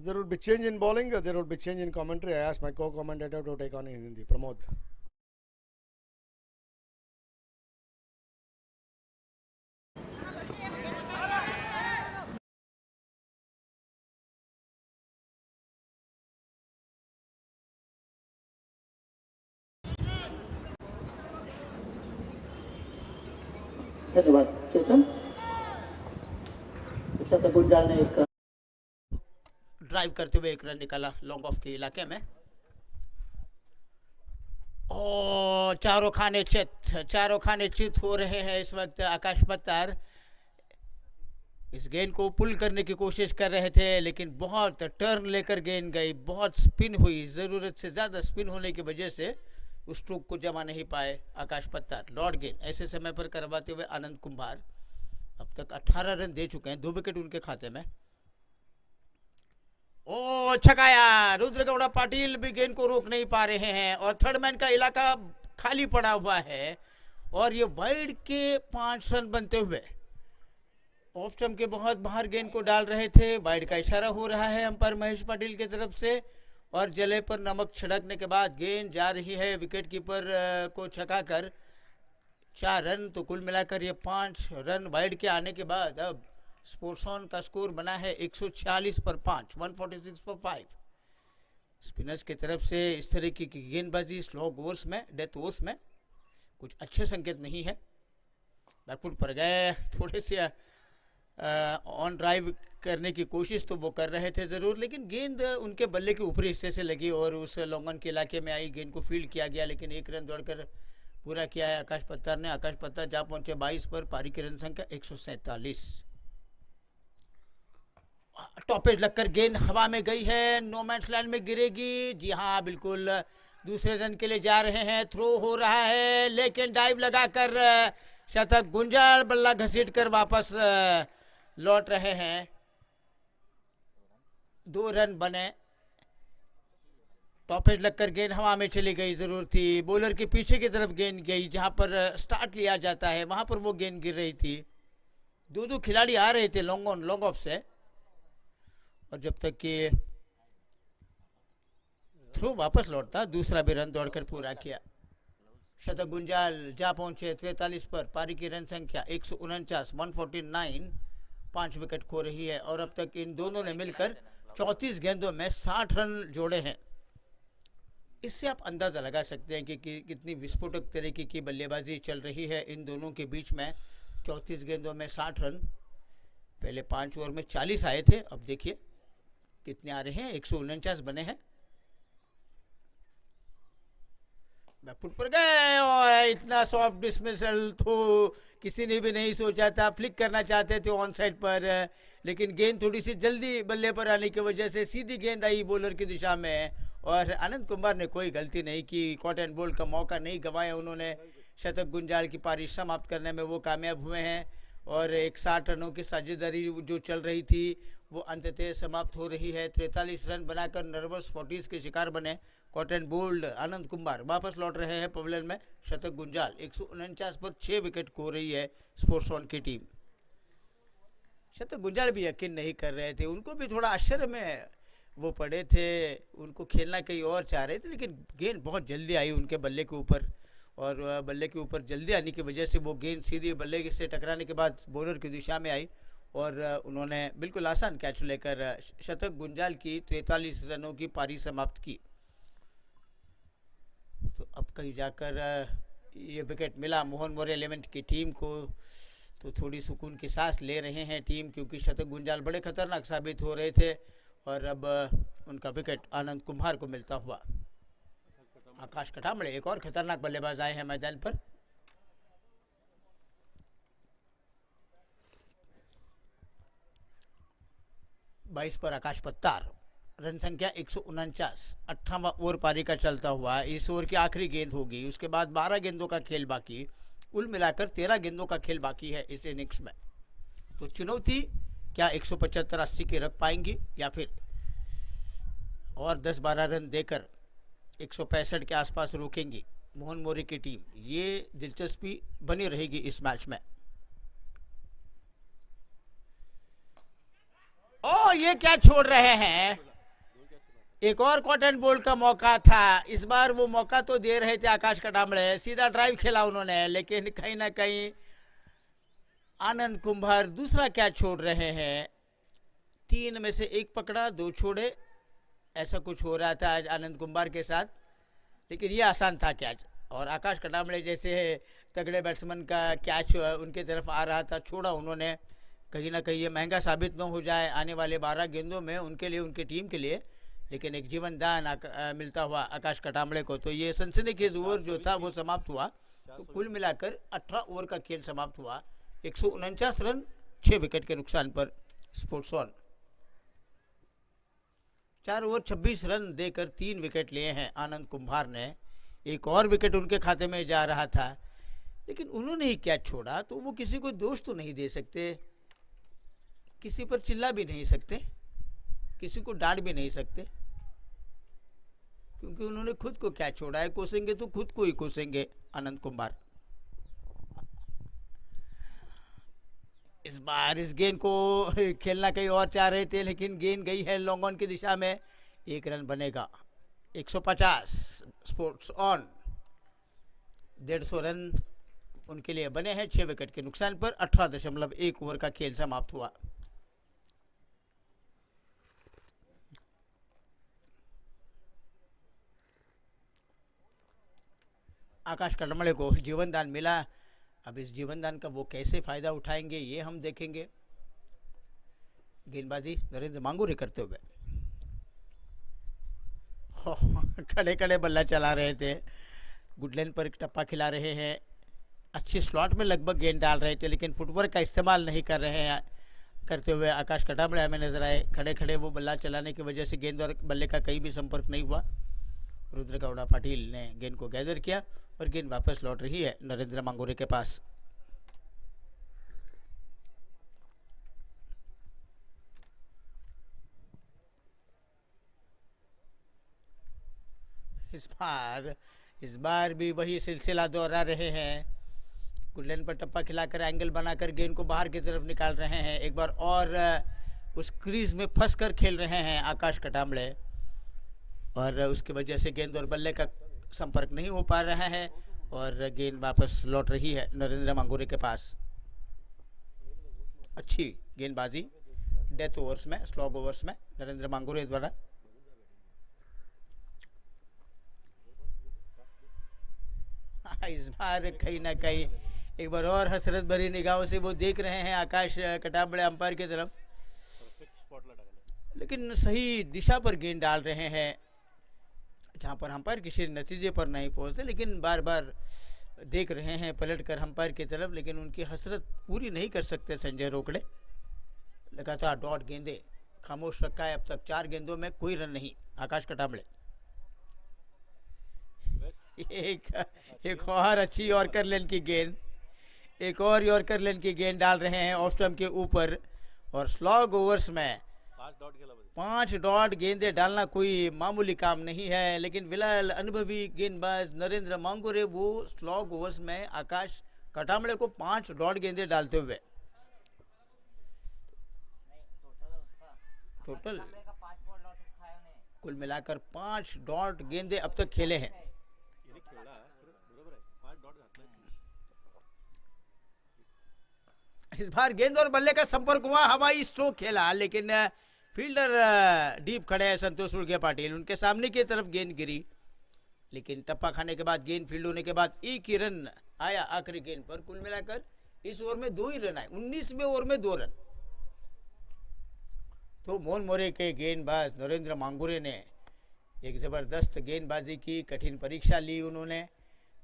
There will be change in bowling, there will be change in commentary. I asked my co-commentator to take on in Hindi. Pramod. धन्यवाद चेतन। शतक गुंजाल ने एक ड्राइव करते हुए 1 रन निकाला लॉन्ग ऑफ के इलाके में। और चारों खाने चित हो रहे हैं इस वक्त। आकाश पत्तार इस गेंद को पुल करने की कोशिश कर रहे थे, लेकिन बहुत टर्न लेकर गेंद गई, बहुत स्पिन हुई। ज़रूरत से ज़्यादा स्पिन होने की वजह से उस स्ट्रोक को जमा नहीं पाए आकाश पत्तार। डॉट गेंद ऐसे समय पर करवाते हुए आनंद कुंभार अब तक 18 रन दे चुके हैं, 2 विकेट उनके खाते में। ओ छकाया, रुद्रगौड़ा पाटिल भी गेंद को रोक नहीं पा रहे हैं, और थर्ड मैन का इलाका खाली पड़ा हुआ है, और ये वाइड के 5 रन बनते हुए ऑफ स्टंप के बहुत बाहर गेंद को डाल रहे थे। वाइड का इशारा हो रहा है अंपायर महेश पाटिल की तरफ से, और जले पर नमक छिड़कने के बाद गेंद जा रही है विकेट कीपर को छकाकर 4 रन। तो कुल मिलाकर ये 5 रन वाइड के आने के बाद अब स्पोर्ट्स ऑन का स्कोर बना है 146 पर 5, 146 पर 5। स्पिनर्स की तरफ से इस तरह की गेंदबाजी स्लॉग ओवर्स में, डेथ ओवर्स में कुछ अच्छे संकेत नहीं है। बैकफुट पर गए, थोड़े से ऑन ड्राइव करने की कोशिश तो वो कर रहे थे ज़रूर, लेकिन गेंद उनके बल्ले के ऊपरी हिस्से से लगी और उस लॉन्गन के इलाके में आई। गेंद को फील्ड किया गया, लेकिन एक रन दौड़कर पूरा किया है आकाश पत्तार ने। आकाश पत्तार जहाँ पहुंचे 22 पर, पारी की रन संख्या 147। टॉपेज लगकर गेंद हवा में गई है, नो मैच लैंड में गिरेगी। जी हाँ, बिल्कुल दूसरे रन के लिए जा रहे हैं। थ्रो हो रहा है, लेकिन डाइव लगाकर शतक। गुंजाल बल्ला घसीट कर वापस लौट रहे हैं। 2 रन बने। टॉपेज लगकर गेंद हवा में चली गई, जरूर थी। बॉलर के पीछे की तरफ गेंद गई, जहां पर स्टार्ट लिया जाता है वहां पर वो गेंद गिर रही थी। 2 खिलाड़ी आ रहे थे लॉन्ग ऑन लॉन्ग ऑफ से, और जब तक कि थ्रो वापस लौटता, दूसरा भी रन दौड़कर पूरा किया। शतक गुंजाल जा पहुंचे 43 पर, पारी की रन संख्या 149, 149। 5 विकेट खो रही है, और अब तक इन दोनों ने मिलकर 34 गेंदों में 60 रन जोड़े हैं। इससे आप अंदाज़ा लगा सकते हैं कि कितनी विस्फोटक तरीके की बल्लेबाजी चल रही है इन दोनों के बीच में। 34 गेंदों में 60 रन। पहले 5 ओवर में 40 आए थे, अब देखिए कितने आ रहे हैं, 149 बने हैं। बैकफुट पर गए, और इतना सॉफ्ट डिसमिसल तो किसी ने भी नहीं सोचा था। फ्लिक करना चाहते थे ऑन साइड पर, लेकिन गेंद थोड़ी सी जल्दी बल्ले पर आने की वजह से सीधी गेंद आई बॉलर की दिशा में, और आनंद कुमार ने कोई गलती नहीं की। कॉट एंड बोल्ड का मौका नहीं गंवाया उन्होंने। शतक गुंजाल की पारी समाप्त करने में वो कामयाब हुए हैं, और एक 60 रनों की साझेदारी जो चल रही थी वो अंततः समाप्त हो रही है। 43 रन बनाकर नर्वस 40 के शिकार बने caught and bold Anand Kumar. वापस लौट रहे हैं पवेलियन में। शतक गुंजाल 149 पर 6 विकेट खो रही है स्पोर्ट्स ऑन की टीम। शतक गुंजाल भी यकीन नहीं कर रहे थे, उनको भी थोड़ा आश्चर्य में वो पड़े थे। उनको खेलना कहीं और चाह रहे थे, लेकिन गेंद बहुत जल्दी आई उनके बल्ले के ऊपर, और बल्ले के ऊपर जल्दी आने की वजह से वो गेंद सीधी बल्ले से टकराने के बाद बॉलर की दिशा में आई, और उन्होंने बिल्कुल आसान कैच लेकर शतक गुंजाल की 43 रनों की पारी समाप्त की। तो अब कहीं जाकर ये विकेट मिला मोहन मोरे एलिमेंट की टीम को, तो थोड़ी सुकून की सांस ले रहे हैं टीम, क्योंकि शतक गुंजाल बड़े खतरनाक साबित हो रहे थे, और अब उनका विकेट आनंद कुमार को मिलता हुआ। आकाश कटामड़े एक और खतरनाक बल्लेबाज आए हैं मैदान पर। बाईस पर आकाश पत्तार, रन संख्या 149। 18वां ओवर पारी का चलता हुआ। इस ओवर की आखिरी गेंद होगी, उसके बाद 12 गेंदों का खेल बाकी। कुल मिलाकर 13 गेंदों का खेल बाकी है इस इनिंग्स में। तो चुनौती क्या 175-80 की रख पाएंगी, या फिर और 10-12 रन देकर 165 के आसपास रोकेंगी मोहन मोरे की टीम। ये दिलचस्पी बनी रहेगी इस मैच में। ओ, ये क्या छोड़ रहे हैं, एक और कॉट एंड बोल्ड का मौका था। इस बार वो मौका तो दे रहे थे आकाश कटामड़े, सीधा ड्राइव खेला उन्होंने, लेकिन कहीं ना कहीं आनंद कुंभार दूसरा कैच छोड़ रहे हैं। 3 में से 1 पकड़ा, 2 छोड़े, ऐसा कुछ हो रहा था आज आनंद कुंभार के साथ, लेकिन ये आसान था कैच। और आकाश कटामड़े जैसे तगड़े बैट्समैन का कैच उनके तरफ आ रहा था, छोड़ा उन्होंने। कहीं ना कहीं ये महंगा साबित न हो जाए आने वाले 12 गेंदों में उनके लिए, उनकी टीम के लिए, लेकिन एक जीवन दान मिलता हुआ आकाश कटामड़े को। तो ये सनसनीखेज ओवर जो था वो समाप्त हुआ। तो कुल मिलाकर 18 ओवर का खेल समाप्त हुआ। 149 रन 6 विकेट के नुकसान पर स्पोर्ट्स ऑन। 4 ओवर 26 रन देकर 3 विकेट लिए हैं आनंद कुंभार ने। एक और विकेट उनके खाते में जा रहा था, लेकिन उन्होंने ही कैच छोड़ा, तो वो किसी को दोष तो नहीं दे सकते, किसी पर चिल्ला भी नहीं सकते, किसी को डांट भी नहीं सकते, क्योंकि उन्होंने खुद को कैच छोड़ा है। कोसेंगे तो खुद को ही कोसेंगे आनंद कुमार। इस बार इस गेंद को खेलना कहीं और चाह रहे थे, लेकिन गेंद गई है लॉन्ग ऑन की दिशा में। 1 रन बनेगा। 150 स्पोर्ट्स ऑन। 150 रन उनके लिए बने हैं 6 विकेट के नुकसान पर। 18.1 ओवर का खेल समाप्त हुआ। आकाश कटामड़े को जीवन दान मिला। अब इस जीवन दान का वो कैसे फ़ायदा उठाएंगे ये हम देखेंगे। गेंदबाजी नरेंद्र मांगूरे करते हुए, खड़े खड़े बल्ला चला रहे थे, गुडलैंड पर एक टप्पा खिला रहे हैं, अच्छी स्लॉट में लगभग गेंद डाल रहे थे, लेकिन फुटवर्क का इस्तेमाल नहीं कर रहे हैं करते हुए आकाश कटामड़े हमें नजर आए। खड़े खड़े वो बल्ला चलाने की वजह से गेंद और बल्ले का कहीं भी संपर्क नहीं हुआ। रुद्र गौड़ा पाटिल ने गेंद को गैदर किया और गेंद वापस लौट रही है नरेंद्र मांगूरे के पास। इस बार भी वही सिलसिला दोहरा रहे हैं। गुडलैंड पर टप्पा खिलाकर एंगल बनाकर गेंद को बाहर की तरफ निकाल रहे हैं। एक बार और उस क्रीज में फंस कर खेल रहे हैं आकाश कटामड़े और उसकी वजह से गेंद और बल्ले का संपर्क नहीं हो पा रहा है और गेंद वापस लौट रही है नरेंद्र मांगूरे के पास। अच्छी गेंदबाजी डेथ ओवर्स में, स्लॉग ओवर्स में नरेंद्र मांगूरे द्वारा। इस बार कहीं ना कहीं एक बार और हसरत भरी निगाहों से वो देख रहे हैं आकाश कटामड़े अंपायर की तरफ, लेकिन सही दिशा पर गेंद डाल रहे हैं जहां पर अंपायर किसी नतीजे पर नहीं पहुंचते, लेकिन बार बार देख रहे हैं पलट कर अंपायर की तरफ, लेकिन उनकी हसरत पूरी नहीं कर सकते संजय रोकड़े। लगातार डॉट गेंदे खामोश रखा है अब तक, 4 गेंदों में कोई रन नहीं आकाश कटामड़े। एक और अच्छी यॉर्कर लेन की गेंद, एक और यॉर्कर लेन की गेंद डाल रहे हैं ऑफ स्टंप के ऊपर और स्लॉग ओवर्स में 5 डॉट गेंदे डालना कोई मामूली काम नहीं है, लेकिन फिलहाल अनुभवी गेंदबाज नरेंद्र मांगूरे वो स्लॉग ओवर्स में आकाश कटामड़े को 5 डॉट गेंदे डालते हुए टोटल कुल मिलाकर 5 डॉट गेंदे अब तक खेले हैं। इस बार गेंद और बल्ले का संपर्क हुआ, हवाई स्ट्रोक खेला, लेकिन फील्डर डीप खड़े हैं संतोष सुर्गे पाटिल, उनके सामने की तरफ गेंद गिरी, लेकिन टप्पा खाने के बाद गेंद फील्ड होने के बाद एक ही रन आया आखिरी गेंद पर। कुल मिलाकर इस ओवर में 2 ही रन आए, 19वें ओवर में 2 रन। तो मोन मोरे के गेंदबाज नरेंद्र मांगूरे ने एक जबरदस्त गेंदबाजी की, कठिन परीक्षा ली उन्होंने,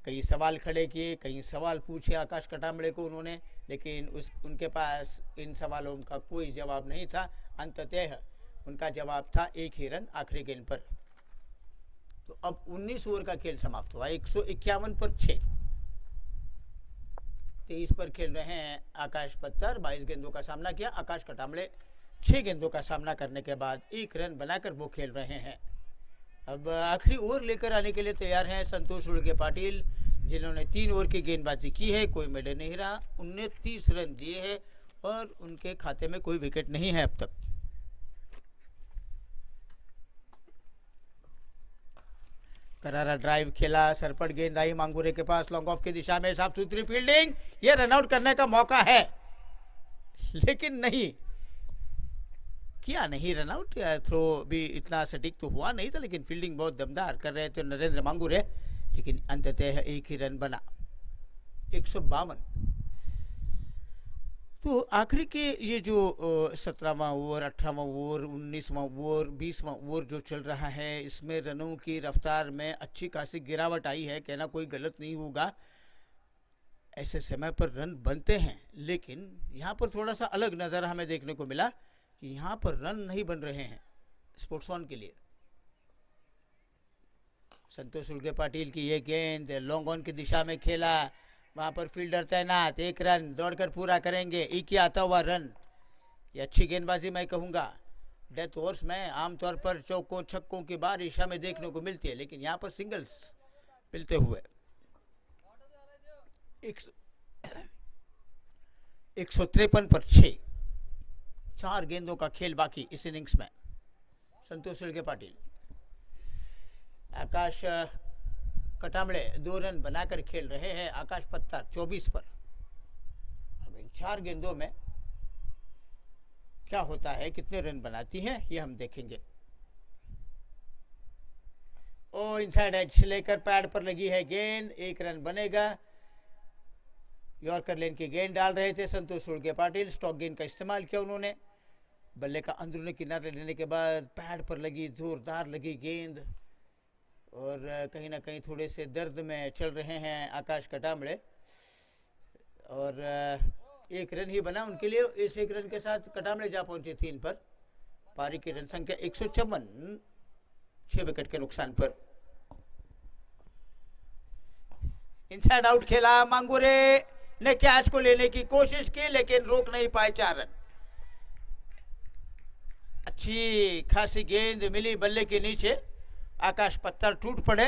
कई सवाल खड़े किए, कई सवाल पूछे आकाश कटामड़े को उन्होंने, लेकिन उनके पास इन सवालों का कोई जवाब नहीं था। अंततः उनका जवाब था एक ही रन आखिरी गेंद पर। तो अब 19 ओवर का खेल समाप्त हुआ, 151 पर 6, 23 पर खेल रहे हैं आकाश पत्थर। 22 गेंदों का सामना किया आकाश कटामड़े, 6 गेंदों का सामना करने के बाद 1 रन बनाकर वो खेल रहे हैं। अब आखिरी ओवर लेकर आने के लिए तैयार हैं संतोष सुर्गे पाटिल, जिन्होंने 3 ओवर की गेंदबाजी की है, कोई मेडल नहीं रहा, 29 रन दिए हैं और उनके खाते में कोई विकेट नहीं है अब तक। करारा ड्राइव खेला, सरपट गेंद आई मांगूरे के पास, लॉन्ग ऑफ की दिशा में, साफ सुथरी फील्डिंग, ये रनआउट करने का मौका है, लेकिन नहीं किया, नहीं रनआउट। थ्रो भी इतना सटीक तो हुआ नहीं था, लेकिन फील्डिंग बहुत दमदार कर रहे थे नरेंद्र मांगूरे, लेकिन अंततः एक ही रन बना, 152। तो आखिरी के ये जो 17वां ओवर, 18वां ओवर, 19वां ओवर, 20वां ओवर जो चल रहा है, इसमें रनों की रफ्तार में अच्छी खासी गिरावट आई है, कहना कोई गलत नहीं होगा। ऐसे समय पर रन बनते हैं, लेकिन यहाँ पर थोड़ा सा अलग नज़ारा हमें देखने को मिला कि यहाँ पर रन नहीं बन रहे हैं स्पोर्ट्स ऑन के लिए। संतोष सुर्गे पाटिल की ये गेंद लॉन्ग ऑन की दिशा में खेला, वहाँ पर फील्डर तैनात, 1 रन दौड़कर पूरा करेंगे, एक ही आता हुआ रन। ये अच्छी गेंदबाजी मैं कहूँगा। डेथ ओवर्स में आमतौर पर चौकों छक्कों की बारिश हमें देखने को मिलती है, लेकिन यहाँ पर सिंगल्स मिलते हुए 153 पर 6, 4 गेंदों का खेल बाकी इस इनिंग्स में। संतोष सुर्गे पाटिल, आकाश कटामड़े 2 रन बनाकर खेल रहे हैं, आकाश पत्थर 24 पर। अब इन 4 गेंदों में क्या होता है, कितने रन बनाती हैं, ये हम देखेंगे। ओ इनसाइड एज लेकर पैड पर लगी है गेंद, 1 रन बनेगा। यॉर्कर लेन की गेंद डाल रहे थे संतोष सुर्गे पाटिल, स्टॉक गेंद का इस्तेमाल किया उन्होंने, बल्ले का अंदरूनी किनारे लेने के बाद पैड पर लगी, जोरदार लगी गेंद और कहीं ना कहीं थोड़े से दर्द में चल रहे हैं आकाश कटामड़े। और एक रन ही बना उनके लिए। इस एक रन के साथ कटामड़े जा पहुंचे 3 पर। पारी की रन संख्या 154, 6 विकेट के नुकसान पर। इनसाइड आउट खेला, मांगुरे ने कैच को लेने की कोशिश की लेकिन रोक नहीं पाए। 4 रन। अच्छी खासी गेंद मिली बल्ले के नीचे, आकाश पत्थर टूट पड़े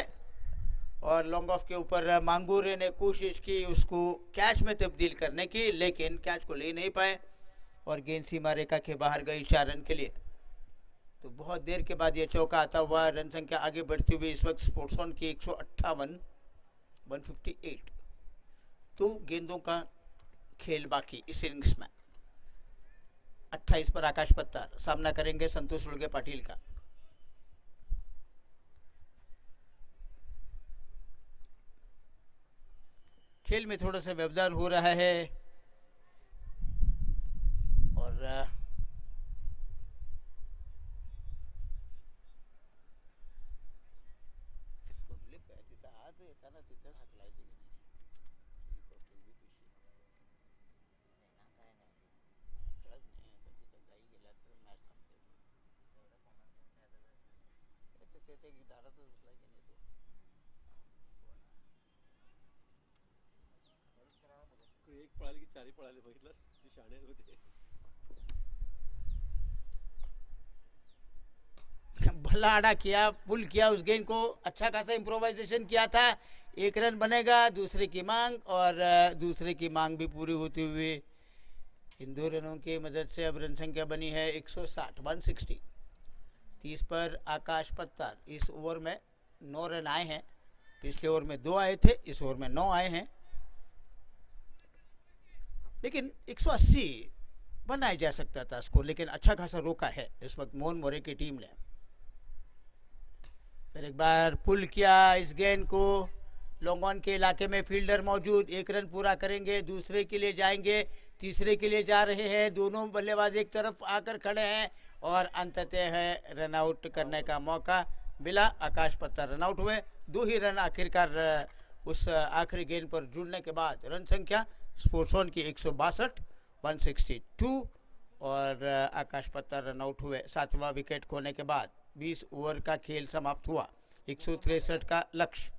और लॉन्ग ऑफ के ऊपर मांगुरे ने कोशिश की उसको कैच में तब्दील करने की लेकिन कैच को ले नहीं पाए और गेंद सीमा रेखा के बाहर गई 4 रन के लिए। तो बहुत देर के बाद ये चौका आता हुआ रन संख्या आगे बढ़ती हुई इस वक्त स्पोर्ट्स ऑन की 158, 158। तो गेंदों का खेल बाकी इस इनिंग्स में। 28 पर आकाश पत्थर सामना करेंगे संतोष उड़गे पाटिल का। खेल में थोड़ा सा व्यवधान हो रहा है और एक पळाली की 4 पळाले बघितलंस ती शाणे होते. भला आड़ा किया, पुल किया उस गेंद को, अच्छा खासा इम्प्रोवाइजेशन किया था। 1 रन बनेगा, दूसरे की मांग और दूसरे की मांग भी पूरी होती हुई इन 2 रनों की मदद से अब रन संख्या बनी है 160, 160। 30 पर आकाश पत्थर। इस ओवर में 9 रन आए हैं। पिछले ओवर में 2 आए थे, इस ओवर में 9 आए हैं लेकिन 180 बनाया जा सकता था स्कोर, लेकिन अच्छा खासा रोका है इस वक्त मोहन मोरे की टीम ने। फिर एक बार पुल किया इस गेंद को, लॉन्ग ऑन के इलाके में फील्डर मौजूद। 1 रन पूरा करेंगे, दूसरे के लिए जाएंगे, तीसरे के लिए जा रहे हैं। दोनों बल्लेबाज एक तरफ आकर खड़े हैं और अंततः है रन आउट करने का मौका मिला। आकाश पत्थर रन आउट हुए। 2 ही रन आखिरकार उस आखिरी गेंद पर जुड़ने के बाद रन संख्या स्पोर्ट्स ऑन की 162, 162 और आकाश पत्थर रन आउट हुए 7वां विकेट खोने के बाद। 20 ओवर का खेल समाप्त हुआ। 163 का लक्ष्य।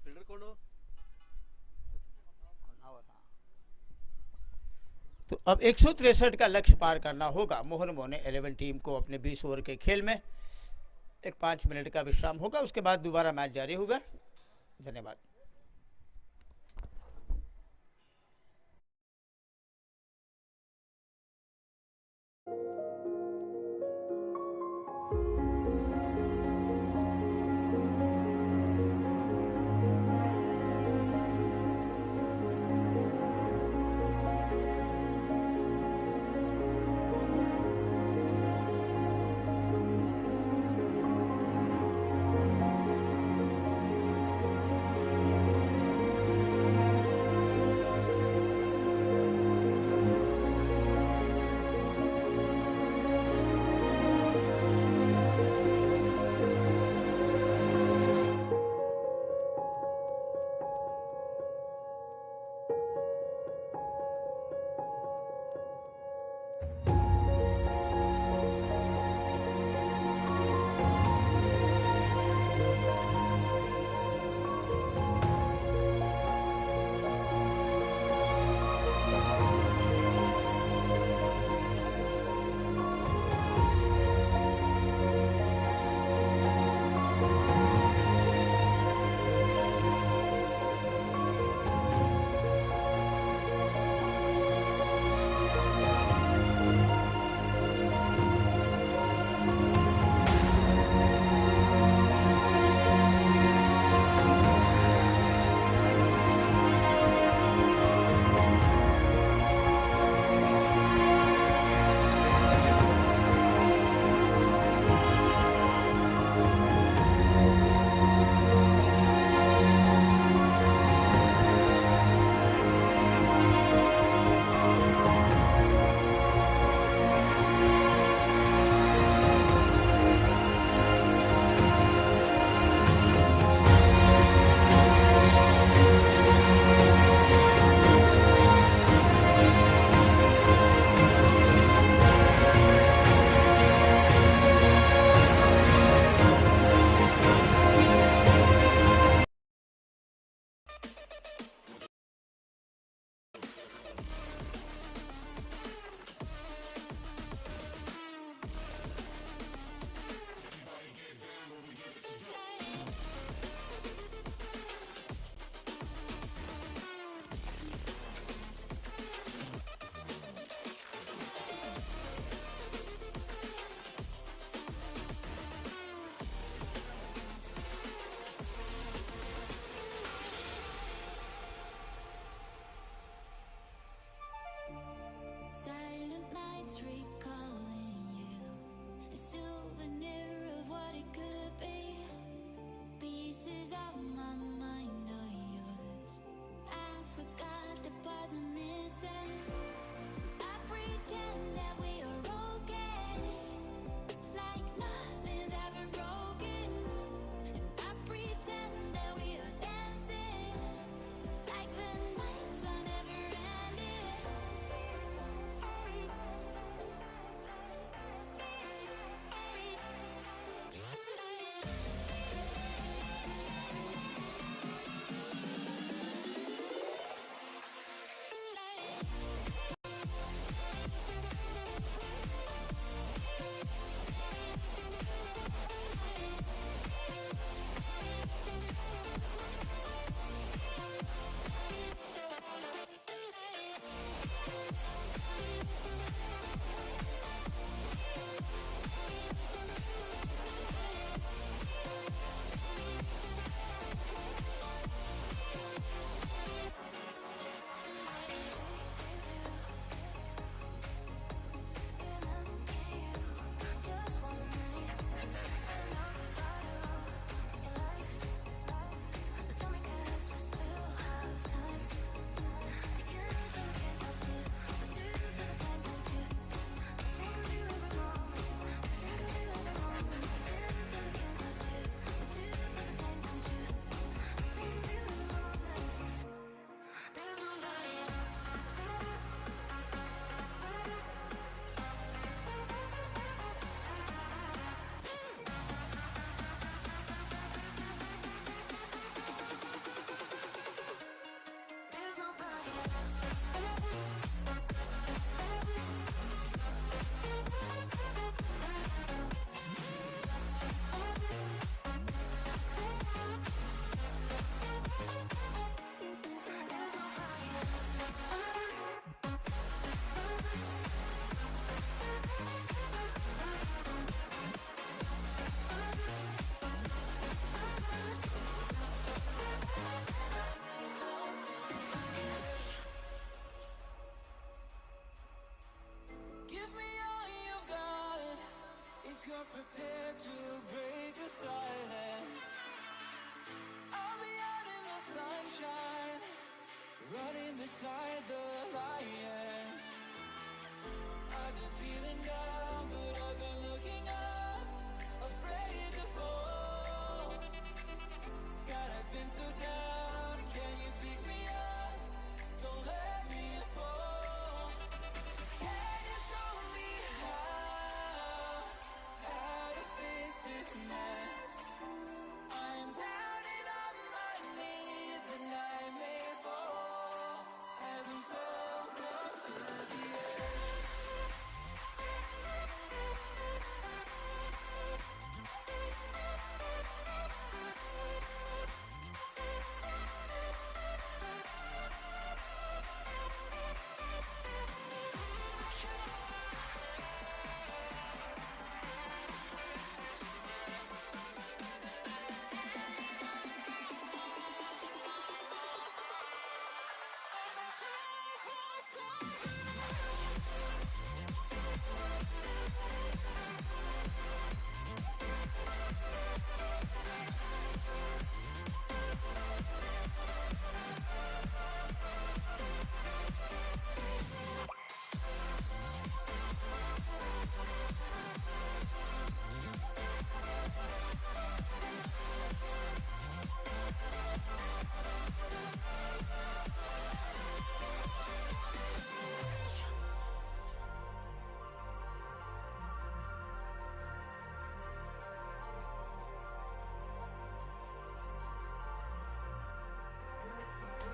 फील्डर कोण हो? तो अब 163 का लक्ष्य पार करना होगा मोहन मोहने 11 टीम को अपने 20 ओवर के खेल में। एक 5 मिनट का विश्राम होगा, उसके बाद दोबारा मैच जारी होगा। धन्यवाद। running beside the lions. I've been feeling down, but I've been looking up, afraid to fall. God, I've been so down, can you pick me up? Don't let me fall. Can you show me how to fix this mess? I'm down and on my knees and I may fall as I'm so close to the edge.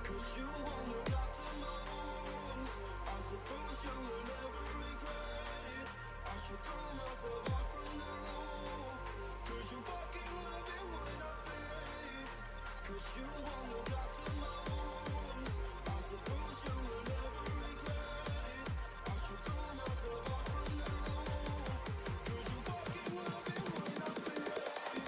Cause you won't look after my wounds. I suppose you will never regret it. I should throw myself out from the roof. Cause you fucking love it when I fade. Cause you won't look after my wounds. I suppose you will never regret it. I should throw myself out from the roof. Cause you fucking love it when I fade.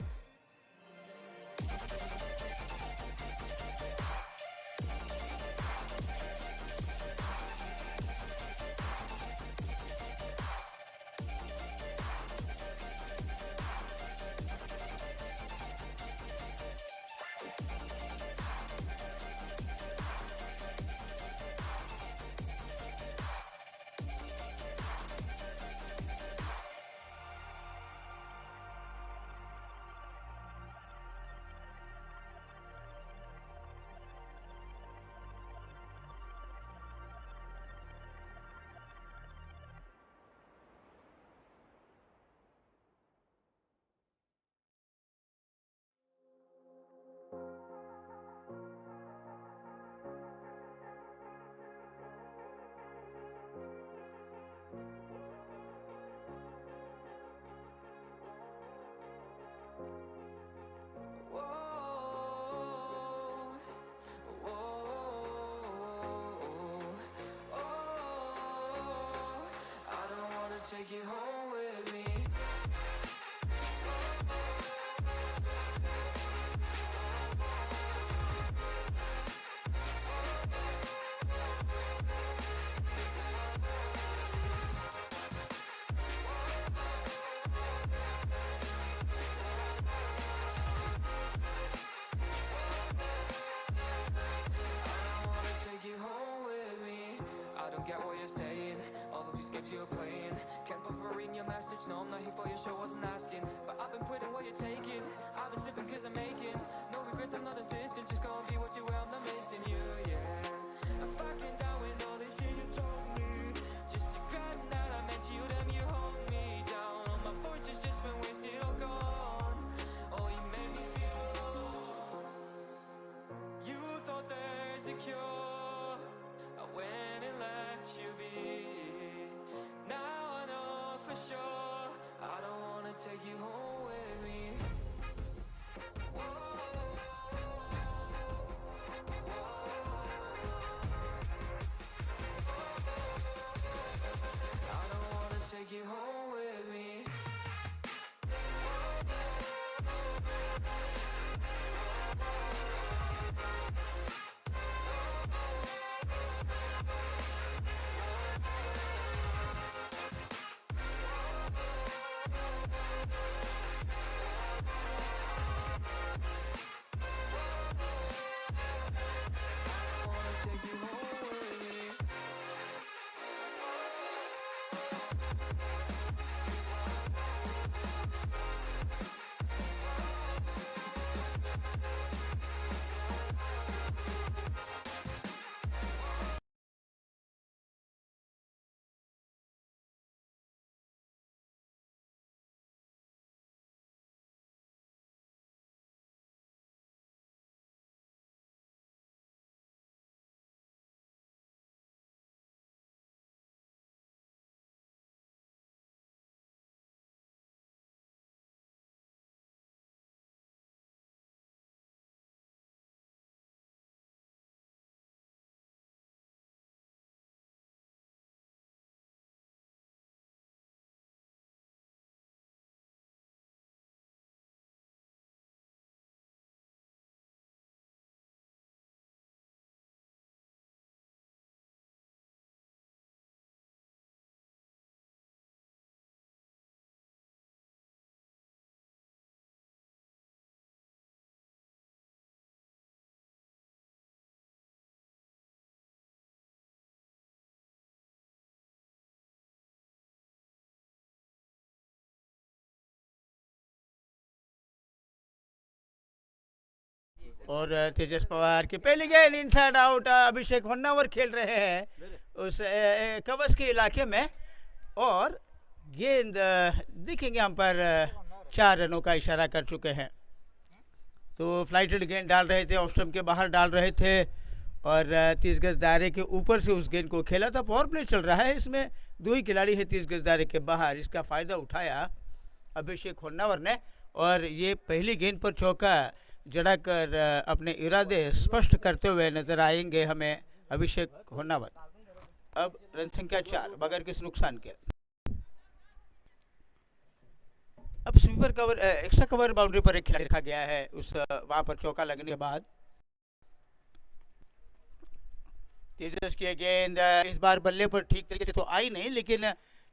Whoa, whoa, oh, I don't wanna take you home with me. Take you home with me. I don't get what you're saying. All of these games you're playing. Can't bother reading your message. No, I'm not here for your show, wasn't asking. But I've been quitting what you're taking. I've been sipping cause I'm making no regrets, I'm not assistant. Just go and be what you were, I'm not missing you, yeah. I'm fucking down with all this shit you told me. Just to regret that I meant you, damn you hold me down. All my fortune's just been wasted or gone. Oh, you made me feel alone. You thought there's a cure. I went and let you be. Now I know for sure I don't wanna take you home with me. Whoa. और तेजस पवार की पहली गेंद इनसाइड आउट। अभिषेक होन्नावर खेल रहे हैं उस कवच के इलाके में और गेंद दिखेंगे हम पर 4 रनों का इशारा कर चुके हैं। तो फ्लाइटेड गेंद डाल रहे थे, ऑफ स्टंप के बाहर डाल रहे थे और 30 गज दायरे के ऊपर से उस गेंद को खेला था। पावर प्ले चल रहा है, इसमें 2 ही खिलाड़ी है 30 गज दायरे के बाहर। इसका फ़ायदा उठाया अभिषेक होन्नावर ने और ये पहली गेंद पर चौका जड़ाकर अपने इरादे स्पष्ट करते हुए नजर आएंगे हमें अभिषेक होन्नावर। अब रन संख्या 4 बगैर किसी नुकसान के। अब sweeper cover extra cover boundary पर एक खिलाड़ी रखा गया है उस वहां पर चौका लगने के बाद। तेजस की गेंद इस बार बल्ले पर ठीक तरीके से तो आई नहीं, लेकिन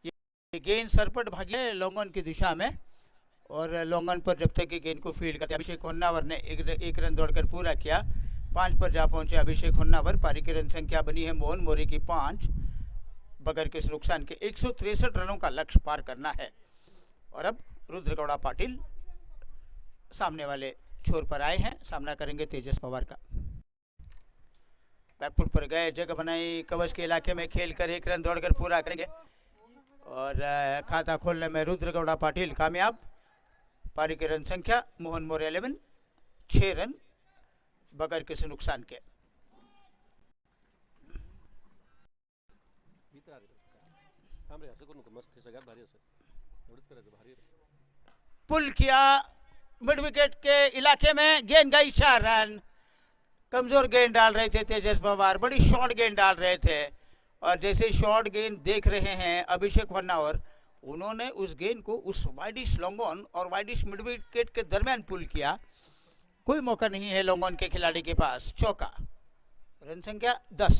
ये गेंद सरपट भागी लॉन्ग ऑन की दिशा में और लॉन्ग ऑन पर जब तक कि गेंद को फील्ड करते अभिषेक होन्नावर ने एक रन दौड़कर पूरा किया। 5 पर जा पहुंचे अभिषेक होन्नावर। पारी की रन संख्या बनी है मोहन मोरे की 5 बगैर किसी नुकसान के। 163 रनों का लक्ष्य पार करना है और अब रुद्रगौड़ा पाटिल सामने वाले छोर पर आए हैं, सामना करेंगे तेजस पवार का। बैकफुट पर गए, जगह बनाई कवच के इलाके में खेलकर 1 रन दौड़कर पूरा करेंगे और खाता खोलने में रुद्रगौड़ा पाटिल कामयाब। पारी की रन संख्या मोहन मोरे 11 6 रन बगैर किसी नुकसान के। पुल किया मिड विकेट के इलाके में, गेंद गई 4 रन। कमजोर गेंद डाल रहे थे तेजस पवार, बड़ी शॉर्ट गेंद डाल रहे थे और जैसे शॉर्ट गेंद देख रहे हैं अभिषेक होन्नावर, उन्होंने उस गेंद को उस वाइडिश लॉन्ग ऑन और वाइडिश मिड विकेट के दरमियान पुल किया। कोई मौका नहीं है लॉन्ग ऑन के खिलाड़ी के पास। चौका, रन संख्या 10।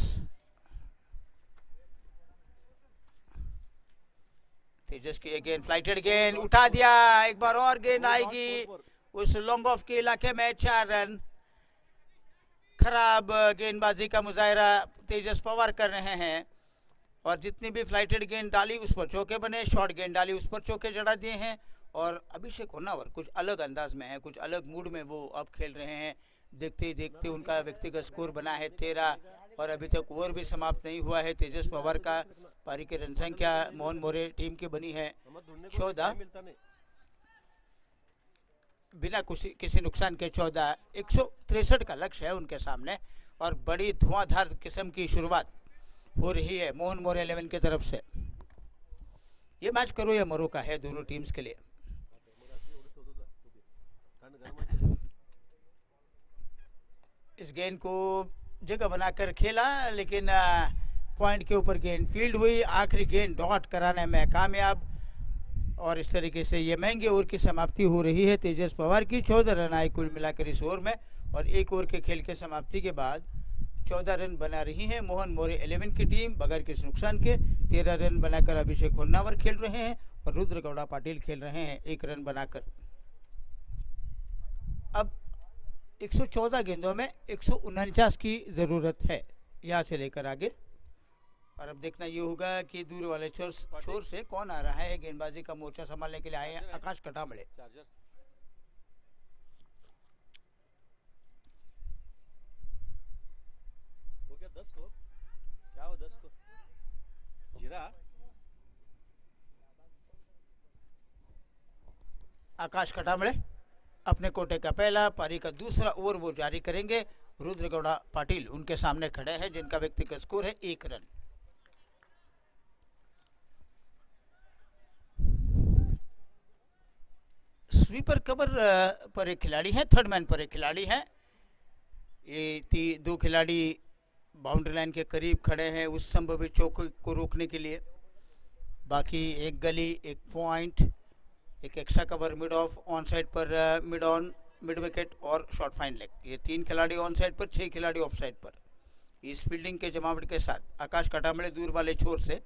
तेजस की गेंद फ्लाइटेड गेंद उठा दिया, एक बार और गेंद आएगी उस लॉन्ग ऑफ के इलाके में। 4 रन। खराब गेंदबाजी का मुजाहरा तेजस पवार कर रहे हैं और जितनी भी फ्लाइटेड गेंद डाली उस पर चौके बने, शॉर्ट गेंद डाली उस पर चौके जड़ा दिए हैं और अभिषेक होन्नावर कुछ अलग अंदाज में है, कुछ अलग मूड में वो अब खेल रहे हैं। देखते ही देखते उनका व्यक्तिगत स्कोर बना है 13 और अभी तक ओवर भी समाप्त नहीं हुआ है तेजस पवार का। पारी की रन संख्या मोहन मोरे टीम की बनी है 14 बिना किसी नुकसान के 14। 163 का लक्ष्य है उनके सामने और बड़ी धुआंधार किस्म की शुरुआत हो रही है मोहन मोरे 11 की तरफ से। ये मैच करो या मरो का है दोनों टीम्स के लिए। इस गेंद को जगह बनाकर खेला लेकिन पॉइंट के ऊपर गेंद फील्ड हुई। आखिरी गेंद डॉट कराने में कामयाब और इस तरीके से ये महंगे ओवर की समाप्ति हो रही है तेजस पवार की। 14 रन आए कुल मिलाकर इस ओवर में और 1 ओवर के खेल के समाप्ति के बाद 14 रन बना रही है मोहन मोरे 11 की टीम बगैर किसी नुकसान के। 13 रन बनाकर अभिषेक होन्नावर खेल रहे हैं और रुद्रगौड़ा पाटिल खेल रहे हैं 1 रन बनाकर। अब 114 गेंदों में 149 की ज़रूरत है यहाँ से लेकर आगे। और अब देखना ये होगा कि दूर वाले छोर से कौन आ रहा है। गेंदबाजी का मोर्चा संभालने के लिए आए हैं आकाश कटामड़े। वो क्या 10 को क्या हो 10 को जीरा। आकाश कटामड़े अपने कोटे का पहला, पारी का दूसरा ओवर वो जारी करेंगे। रुद्रगौड़ा पाटिल उनके सामने खड़े हैं जिनका व्यक्तिगत स्कोर है 1 रन। स्वीपर कवर पर एक खिलाड़ी है, थर्ड मैन पर एक खिलाड़ी है। ये 2 खिलाड़ी बाउंड्री लाइन के करीब खड़े हैं उस संभावित चौके को रोकने के लिए। बाकी एक गली, एक पॉइंट, एक extra cover mid of, on side पर मिड ऑन, मिड विकेट और शॉर्ट फाइन लेग। ये 3 खिलाड़ी ऑन साइड पर, 6 खिलाड़ी ऑफ साइड पर। इस फील्डिंग के जमावट के साथ आकाश कटामड़े दूर वाले छोर से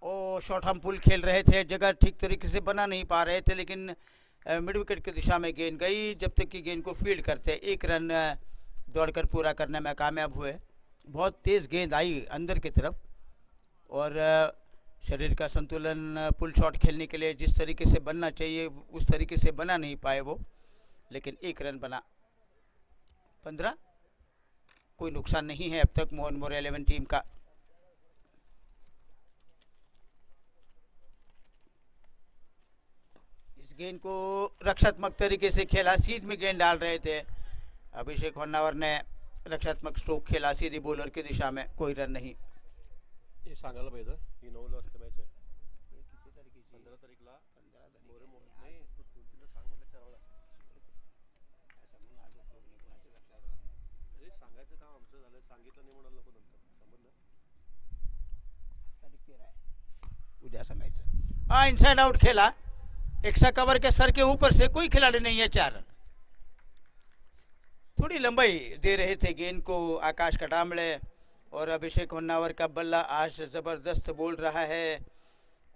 और शॉर्ट हम पुल खेल रहे थे, जगह ठीक तरीके से बना नहीं पा रहे थे लेकिन मिड विकेट की दिशा में गेंद गई। जब तक कि गेंद को फील्ड करते 1 रन दौड़कर पूरा करने में कामयाब हुए। बहुत तेज़ गेंद आई अंदर की तरफ और शरीर का संतुलन पुल शॉट खेलने के लिए जिस तरीके से बनना चाहिए उस तरीके से बना नहीं पाए वो, लेकिन 1 रन बना। 15, कोई नुकसान नहीं है अब तक मोहन मोरे 11 टीम का। इस गेंद को रक्षात्मक तरीके से खेला, सीध में गेंद डाल रहे थे अभिषेक होन्नावर ने, रक्षात्मक स्ट्रोक खेला सीधी बॉलर की दिशा में, कोई रन नहीं। हे सांगायला पाहिजे ही 9 ला असते मॅच आहे 15 तारीखला मोरे नाही तू 2-3 ला सांग म्हटलं 4 वेळा अरे सांगायचं काम आमचं झालं, सांगितलं नाही म्हणाल नको नंतर समजलं। उद्या सांगायचं। हाँ, इनसाइड आउट खेला, एक्स्ट्रा कवर के सर के ऊपर से, कोई खिलाड़ी नहीं है। 4 रन। थोड़ी लंबाई दे रहे थे गेंद को आकाश कटामले, और अभिषेक होन्नावर का बल्ला आज ज़बरदस्त बोल रहा है।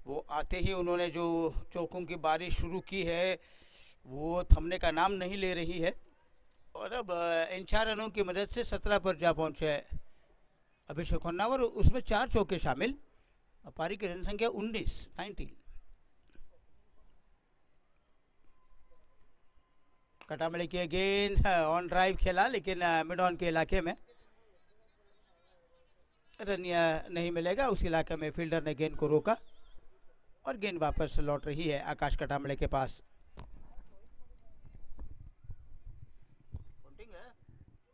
वो आते ही उन्होंने जो चौकों की बारिश शुरू की है वो थमने का नाम नहीं ले रही है, और अब इन 4 रनों की मदद से 17 पर जा पहुंचे अभिषेक होन्नावर, उसमें 4 चौके शामिल। पारी की रन संख्या 19। कटामले की गेंद ऑन ड्राइव खेला, लेकिन मिड ऑन के इलाके में रन नहीं मिलेगा। उस इलाके में फील्डर ने गेंद को रोका और गेंद वापस लौट रही है आकाश कटामले के पास।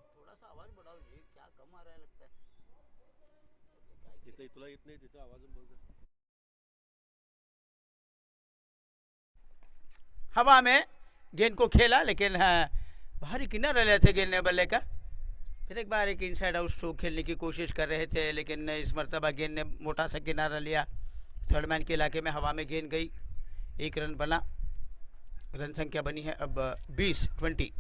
थोड़ा सा आवाज बढ़ाओ जी, क्या कम आ रहा है लगता है। तुला येत नाही तिथे आवाज बोल। हवा में गेंद को खेला, लेकिन बाहरी किनारा ले थे गेंद ने बल्ले का। फिर एक बार एक इनसाइड आउट स्ट्रोक खेलने की कोशिश कर रहे थे, लेकिन इस मरतबा गेंद ने मोटा सा किनारा लिया। थर्ड मैन के इलाके में हवा में गेंद गई, 1 रन बना। रन संख्या बनी है अब 20-20।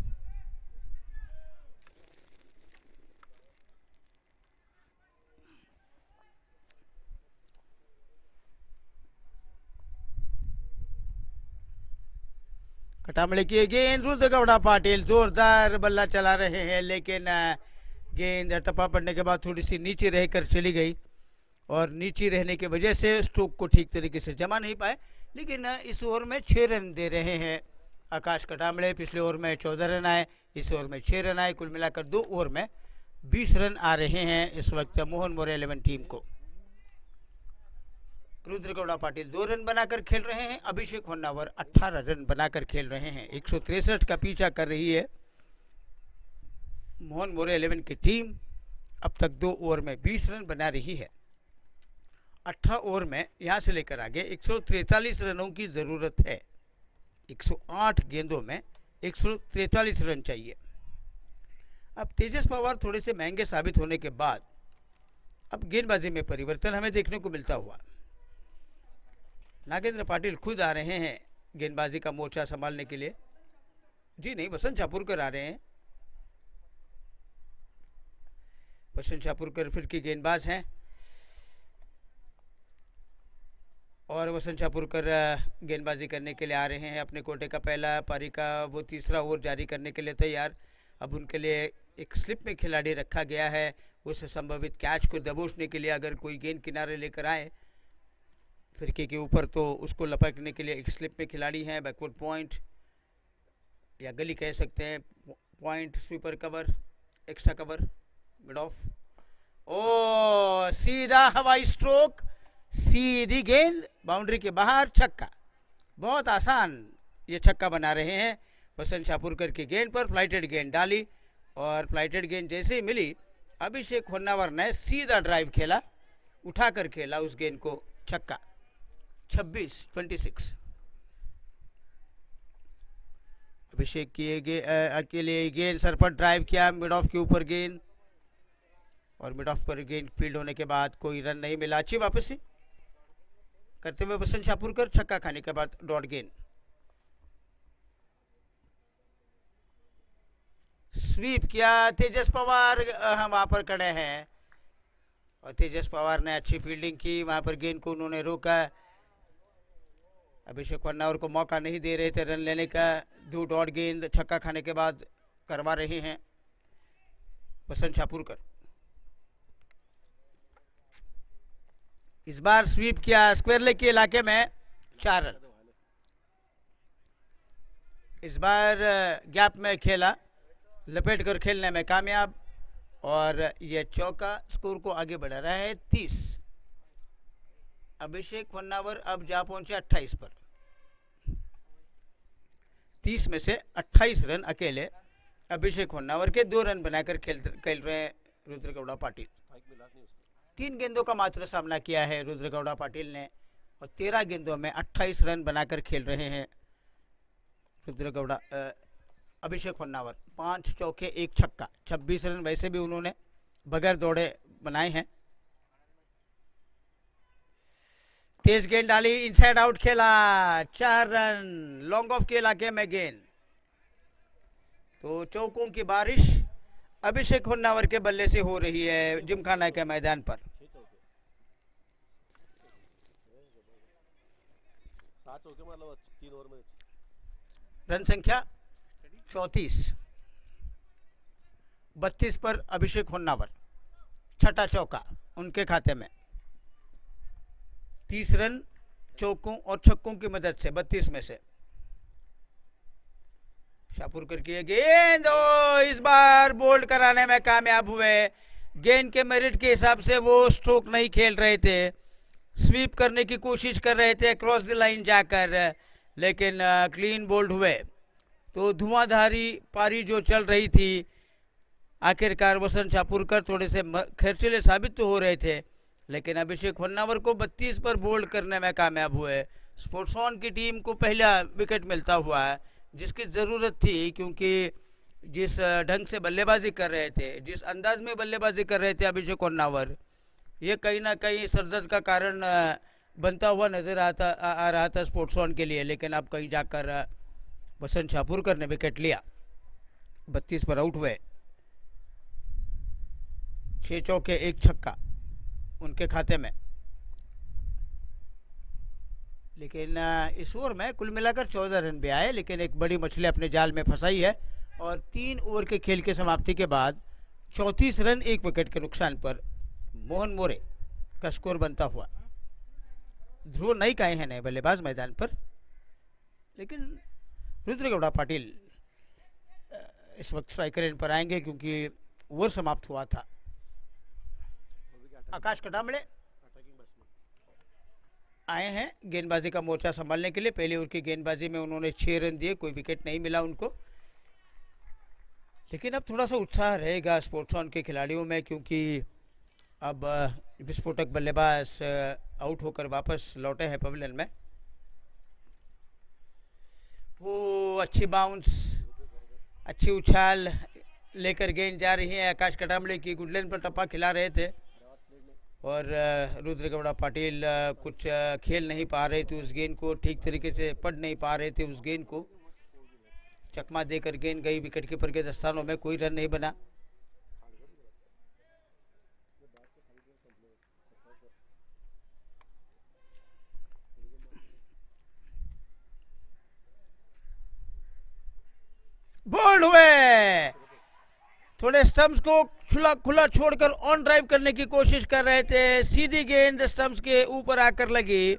कटामले की गेंद, रुद्रगौड़ा पाटिल जोरदार बल्ला चला रहे हैं, लेकिन गेंद टप्पा पड़ने के बाद थोड़ी सी नीचे रहकर चली गई, और नीचे रहने की वजह से स्ट्रोक को ठीक तरीके से जमा नहीं पाए। लेकिन इस ओवर में 6 रन दे रहे हैं आकाश कटामले। पिछले ओवर में 14 रन आए, इस ओवर में 6 रन आए। कुल मिलाकर 2 ओवर में 20 रन आ रहे हैं इस वक्त मोहन मोरे 11 टीम को। रुद्रगौड़ा पाटिल 2 रन बनाकर खेल रहे हैं, अभिषेक होन्नावर 18 रन बनाकर खेल रहे हैं। 163 का पीछा कर रही है मोहन मोरे 11 की टीम। अब तक 2 ओवर में 20 रन बना रही है। 18 ओवर में यहाँ से लेकर आगे 143 रनों की ज़रूरत है। 108 गेंदों में 143 रन चाहिए। अब तेजस पवार थोड़े से महंगे साबित होने के बाद अब गेंदबाजी में परिवर्तन हमें देखने को मिलता हुआ। नागेंद्र पाटिल खुद आ रहे हैं गेंदबाजी का मोर्चा संभालने के लिए। जी नहीं, वसंत चापुरकर आ रहे हैं। वसंत चापुरकर फिर की गेंदबाज हैं, और वसंत चापुरकर गेंदबाजी करने के लिए आ रहे हैं। अपने कोटे का पहला पारी का वो तीसरा ओवर जारी करने के लिए तैयार। अब उनके लिए एक स्लिप में खिलाड़ी रखा गया है, उस संभवित कैच को दबोचने के लिए। अगर कोई गेंद किनारे लेकर आए फिरके के ऊपर तो उसको लपकने के लिए एक स्लिप में खिलाड़ी हैं। बैकवर्ड पॉइंट या गली कह सकते हैं, point, sweeper cover, extra cover, mid off. ओ सीधा हवाई स्ट्रोक, सीधी गेंद बाउंड्री के बाहर, छक्का। बहुत आसान ये छक्का बना रहे हैं वसंत चापुरकर की गेंद पर। फ्लाइटेड गेंद डाली, और फ्लाइटेड गेंद जैसे ही मिली अभिषेक होन्नावर ने सीधा ड्राइव खेला, उठाकर खेला उस गेंद को, छक्का। 26-26। अभिषेक की अकेले गेंद सर पर ड्राइव किया, मिड ऑफ के ऊपर गेंद, और मिड ऑफ पर गेंद फील्ड होने के बाद कोई रन नहीं मिला। अच्छी वापसी करते हुए वसंत चापुरकर, छक्का खाने के बाद डॉट गेंद। स्वीप किया तेजस पवार, वहां पर खड़े हैं, और तेजस पवार ने अच्छी फील्डिंग की, वहां पर गेंद को उन्होंने रोका। अभिषेक होन्नावर को मौका नहीं दे रहे थे रन लेने का। 2 डॉट गेंद छक्का खाने के बाद करवा रहे हैं वसंत चापुरकर। इस बार स्वीप किया स्क्वायर लेग के इलाके में 4 रन। इस बार गैप में खेला, लपेट कर खेलने में कामयाब और ये चौका स्कोर को आगे बढ़ा रहा है 30। अभिषेक होन्नावर अब जा पहुंचे 28 पर। 30 में से 28 रन अकेले अभिषेक होन्नावर के 2 रन बनाकर खेल रहे हैं रुद्रगौड़ा पाटिल। 3 गेंदों का मात्र सामना किया है रुद्रगौड़ा पाटिल ने और 13 गेंदों में 28 रन बनाकर खेल रहे हैं रुद्रगौड़ा अभिषेक होन्नावर। 5 चौके 1 छक्का, 26 रन वैसे भी उन्होंने बगैर दौड़े बनाए हैं। तेज गेंद डाली, इनसाइड आउट खेला, 4 रन लॉन्ग ऑफ के इलाके में गेंद। तो चौकों की बारिश अभिषेक होन्नावर के बल्ले से हो रही है जिमखाना के मैदान पर। 7 चौके मतलब 3 ओवर में। रन संख्या 34, 32 पर अभिषेक होन्नावर, छठा चौका उनके खाते में। 30 रन चौकों और छक्कों की मदद से 32 में से। शाहपुरकर की गेंद इस बार बोल्ड कराने में कामयाब हुए। गेंद के मेरिट के हिसाब से वो स्ट्रोक नहीं खेल रहे थे, स्वीप करने की कोशिश कर रहे थे क्रॉस द लाइन जाकर, लेकिन क्लीन बोल्ड हुए। तो धुआंधारी पारी जो चल रही थी, आखिरकार वसंत शाहपुरकर थोड़े से खर्चीले साबित तो हो रहे थे, लेकिन अभिषेक होन्नावर को 32 पर बोल्ड करने में कामयाब हुए। स्पोर्ट्स ऑन की टीम को पहला विकेट मिलता हुआ है, जिसकी ज़रूरत थी, क्योंकि जिस ढंग से बल्लेबाजी कर रहे थे, जिस अंदाज में बल्लेबाजी कर रहे थे अभिषेक होन्नावर, ये कहीं ना कहीं सरदर्द का कारण बनता हुआ नजर आ रहा था स्पोर्ट्स ऑन के लिए। लेकिन अब कहीं जाकर वसंत शाहपुरकर ने विकेट लिया, 32 पर आउट हुए। 6 चौके 1 छक्का उनके खाते में। लेकिन इस ओवर में कुल मिलाकर 14 रन भी आए, लेकिन एक बड़ी मछली अपने जाल में फंसाई है और 3 ओवर के खेल के समाप्ति के बाद 34 रन 1 विकेट के नुकसान पर मोहन मोरे का स्कोर बनता हुआ। ध्रुव नहीं काए हैं नए बल्लेबाज मैदान पर, लेकिन रुद्रगौड़ा पाटिल इस वक्त स्ट्राइकर एंड पर आएंगे क्योंकि ओवर समाप्त हुआ था। आकाश कटामड़े आए हैं गेंदबाजी का मोर्चा संभालने के लिए। पहले ओवर की गेंदबाजी में उन्होंने 6 रन दिए, कोई विकेट नहीं मिला उनको। लेकिन अब थोड़ा सा उत्साह रहेगा स्पोर्ट्स ऑन के खिलाड़ियों में, क्योंकि अब विस्फोटक बल्लेबाज आउट होकर वापस लौटे हैं पवेलियन में। वो अच्छी बाउंस, अच्छी उछाल लेकर गेंद जा रही है। आकाश कटामड़े की गुडलैंड पर टप्पा खिला रहे थे और रुद्रगौड़ा पाटिल कुछ खेल नहीं पा रहे थे उस गेंद को, ठीक तरीके से पढ़ नहीं पा रहे थे उस गेंद को। चकमा देकर गेंद गई विकेट कीपर के दस्तानों में, कोई रन नहीं बना। बोल्ड हुए, थोड़े स्टंप्स को खुला छोड़कर ऑन ड्राइव करने की कोशिश कर रहे थे। सीधी गेंद स्टंप्स के ऊपर आकर लगी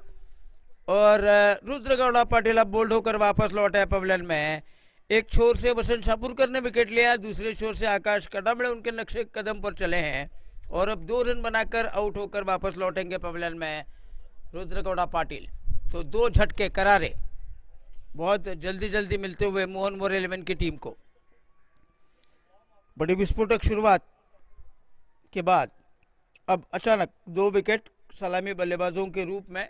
और रुद्रगौड़ा पाटिल अब बोल्ड होकर वापस लौटे पवेलियन में। एक छोर से वसंत शाहपुरकर ने विकेट लिया, दूसरे छोर से आकाश कटामड़े उनके नक्शे कदम पर चले हैं और अब 2 रन बनाकर आउट होकर वापस लौटेंगे पवेलियन में रुद्रगौड़ा पाटिल। तो 2 झटके करारे बहुत जल्दी मिलते हुए मोहन मोरे 11 की टीम को। बड़ी विस्फोटक शुरुआत के बाद अब अचानक 2 विकेट सलामी बल्लेबाजों के रूप में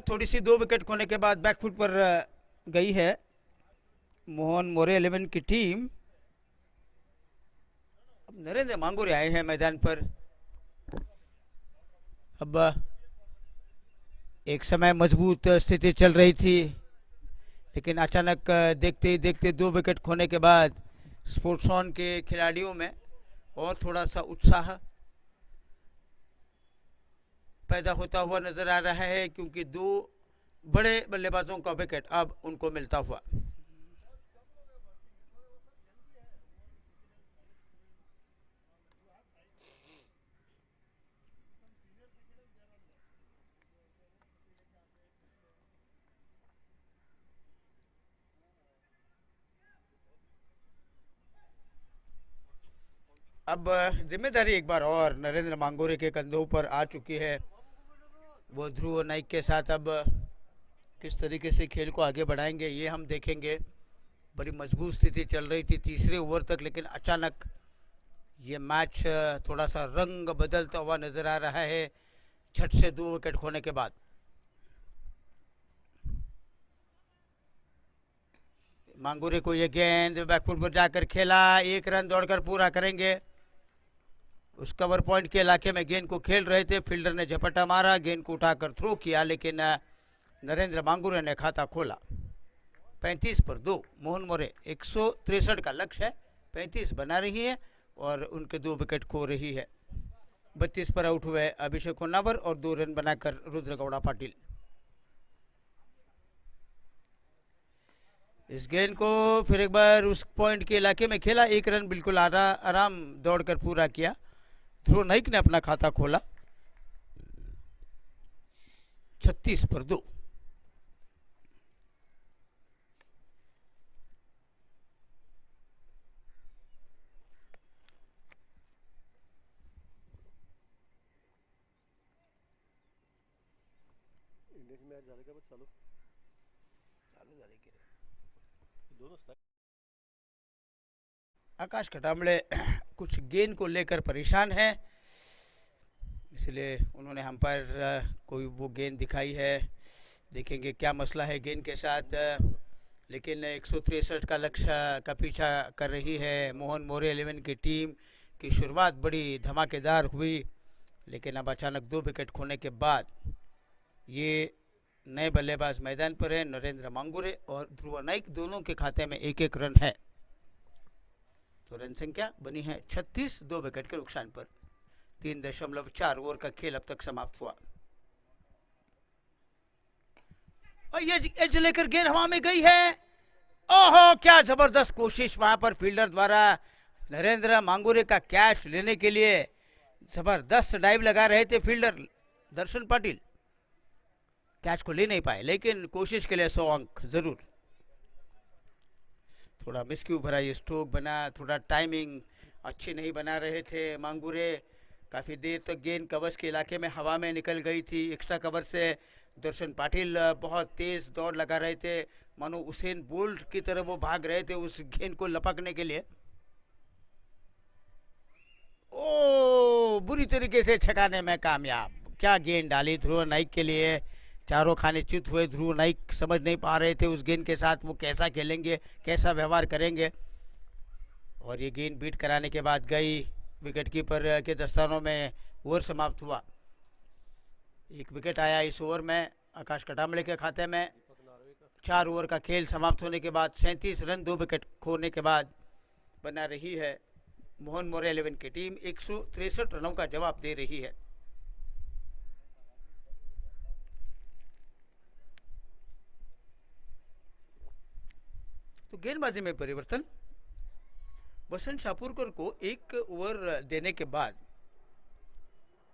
थोड़ी सी 2 विकेट खोने के बाद बैकफुट पर गई है मोहन मोरे 11 की टीम। अब नरेंद्र मांगुरे आए हैं मैदान पर। अब एक समय मजबूत स्थिति चल रही थी, लेकिन अचानक देखते ही देखते 2 विकेट खोने के बाद स्पोर्ट्स ऑन के खिलाड़ियों में और थोड़ा सा उत्साह पैदा होता हुआ नजर आ रहा है, क्योंकि दो बड़े बल्लेबाजों का विकेट अब उनको मिलता हुआ। अब जिम्मेदारी एक बार और नरेंद्र मांगोरे के कंधों पर आ चुकी है। वो ध्रुव नाइक के साथ अब किस तरीके से खेल को आगे बढ़ाएंगे ये हम देखेंगे। बड़ी मजबूत स्थिति चल रही थी तीसरे ओवर तक, लेकिन अचानक ये मैच थोड़ा सा रंग बदलता हुआ नजर आ रहा है झट से 2 विकेट खोने के बाद। मांगोरे को ये गेंद बैकफुट पर जाकर खेला, 1 रन दौड़कर पूरा करेंगे। उस कवर पॉइंट के इलाके में गेंद को खेल रहे थे, फील्डर ने झपटा मारा, गेंद को उठाकर थ्रो किया, लेकिन नरेंद्र मांगोरे ने खाता खोला। 35 पर 2 मोहन मोरे 163 का लक्ष्य है, 35 बना रही है और उनके 2 विकेट खो रही है। 32 पर आउट हुए अभिषेक होन्नावर और 2 रन बनाकर रुद्रगौड़ा पाटिल। इस गेंद को फिर एक बार उस पॉइंट के इलाके में खेला, 1 रन बिल्कुल आराम दौड़कर पूरा किया। ध्रुव नाइक ने अपना खाता खोला। 36 पर 2। इंडिया की मैच झाले का बस चालू झाले की दोनों स्ट्राइक। आकाश खटामड़े कुछ गेंद को लेकर परेशान हैं, इसलिए उन्होंने हम पर कोई वो गेंद दिखाई है। देखेंगे क्या मसला है गेंद के साथ। लेकिन 163 का लक्ष्य का पीछा कर रही है मोहन मोरे 11 की टीम की। शुरुआत बड़ी धमाकेदार हुई, लेकिन अब अचानक 2 विकेट खोने के बाद ये नए बल्लेबाज मैदान पर हैं। नरेंद्र मांगोरे और ध्रुव नाइक दोनों के खाते में 1-1 रन है, तो रन संख्या बनी है 36, 2 विकेट के नुकसान पर। 3.4 ओवर का खेल अब तक समाप्त हुआ और ये एज लेकर गेंद हवा में गई है। ओहो, क्या जबरदस्त कोशिश वहां पर फील्डर द्वारा। नरेंद्र मांगोरे का कैच लेने के लिए जबरदस्त डाइव लगा रहे थे फील्डर दर्शन पाटिल, कैच को ले नहीं पाए, लेकिन कोशिश के लिए 100 अंक जरूर। थोड़ा मिसक्यू भरा ये स्ट्रोक बना, थोड़ा टाइमिंग अच्छी नहीं बना रहे थे मांगोरे। काफ़ी देर तक गेंद कवच के इलाके में हवा में निकल गई थी। एक्स्ट्रा कवर से दर्शन पाटिल बहुत तेज़ दौड़ लगा रहे थे, मानो उसेन बोल्ट की तरह वो भाग रहे थे उस गेंद को लपकने के लिए। ओ, बुरी तरीके से छकाने में कामयाब। क्या गेंद डाली ध्रुव नाइक के लिए। चारों खाने च्युत हुए। ध्रुव नाइक समझ नहीं पा रहे थे उस गेंद के साथ वो कैसा खेलेंगे, कैसा व्यवहार करेंगे। और ये गेंद बीट कराने के बाद गई विकेट कीपर के दस्तानों में। ओवर समाप्त हुआ, 1 विकेट आया इस ओवर में आकाश खटामड़े के खाते में। 4 ओवर का खेल समाप्त होने के बाद 37 रन 2 विकेट खोने के बाद बना रही है मोहन मोरे 11 की टीम। 163 रनों का जवाब दे रही है। तो गेंदबाजी में परिवर्तन। बसंत शाहपुरकर को 1 ओवर देने के बाद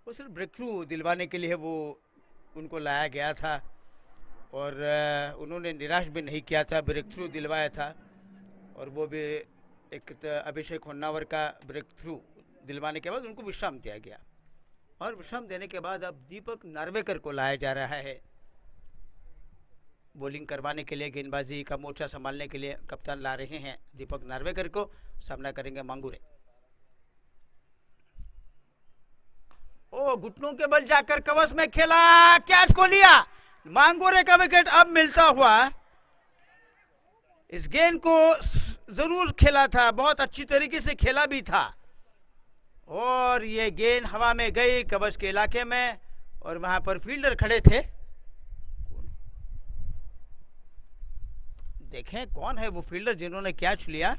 वो सिर्फ ब्रेक थ्रू दिलवाने के लिए वो उनको लाया गया था और उन्होंने निराश भी नहीं किया था, ब्रेक थ्रू दिलवाया था। और वो भी एक अभिषेक होन्नावर का ब्रेक थ्रू दिलवाने के बाद उनको विश्राम दिया गया। और विश्राम देने के बाद अब दीपक नार्वेकर को लाया जा रहा है बॉलिंग करवाने के लिए। गेंदबाजी का मोर्चा संभालने के लिए कप्तान ला रहे हैं दीपक नार्वेकर को। सामना करेंगे मांगोरे। ओ, घुटनों के बल जाकर कवच में खेला, कैच को लिया। मांगोरे का विकेट अब मिलता हुआ। इस गेंद को जरूर खेला था, बहुत अच्छी तरीके से खेला भी था। और ये गेंद हवा में गई कवच के इलाके में और वहां पर फील्डर खड़े थे। देखें कौन है वो फील्डर जिन्होंने कैच लिया।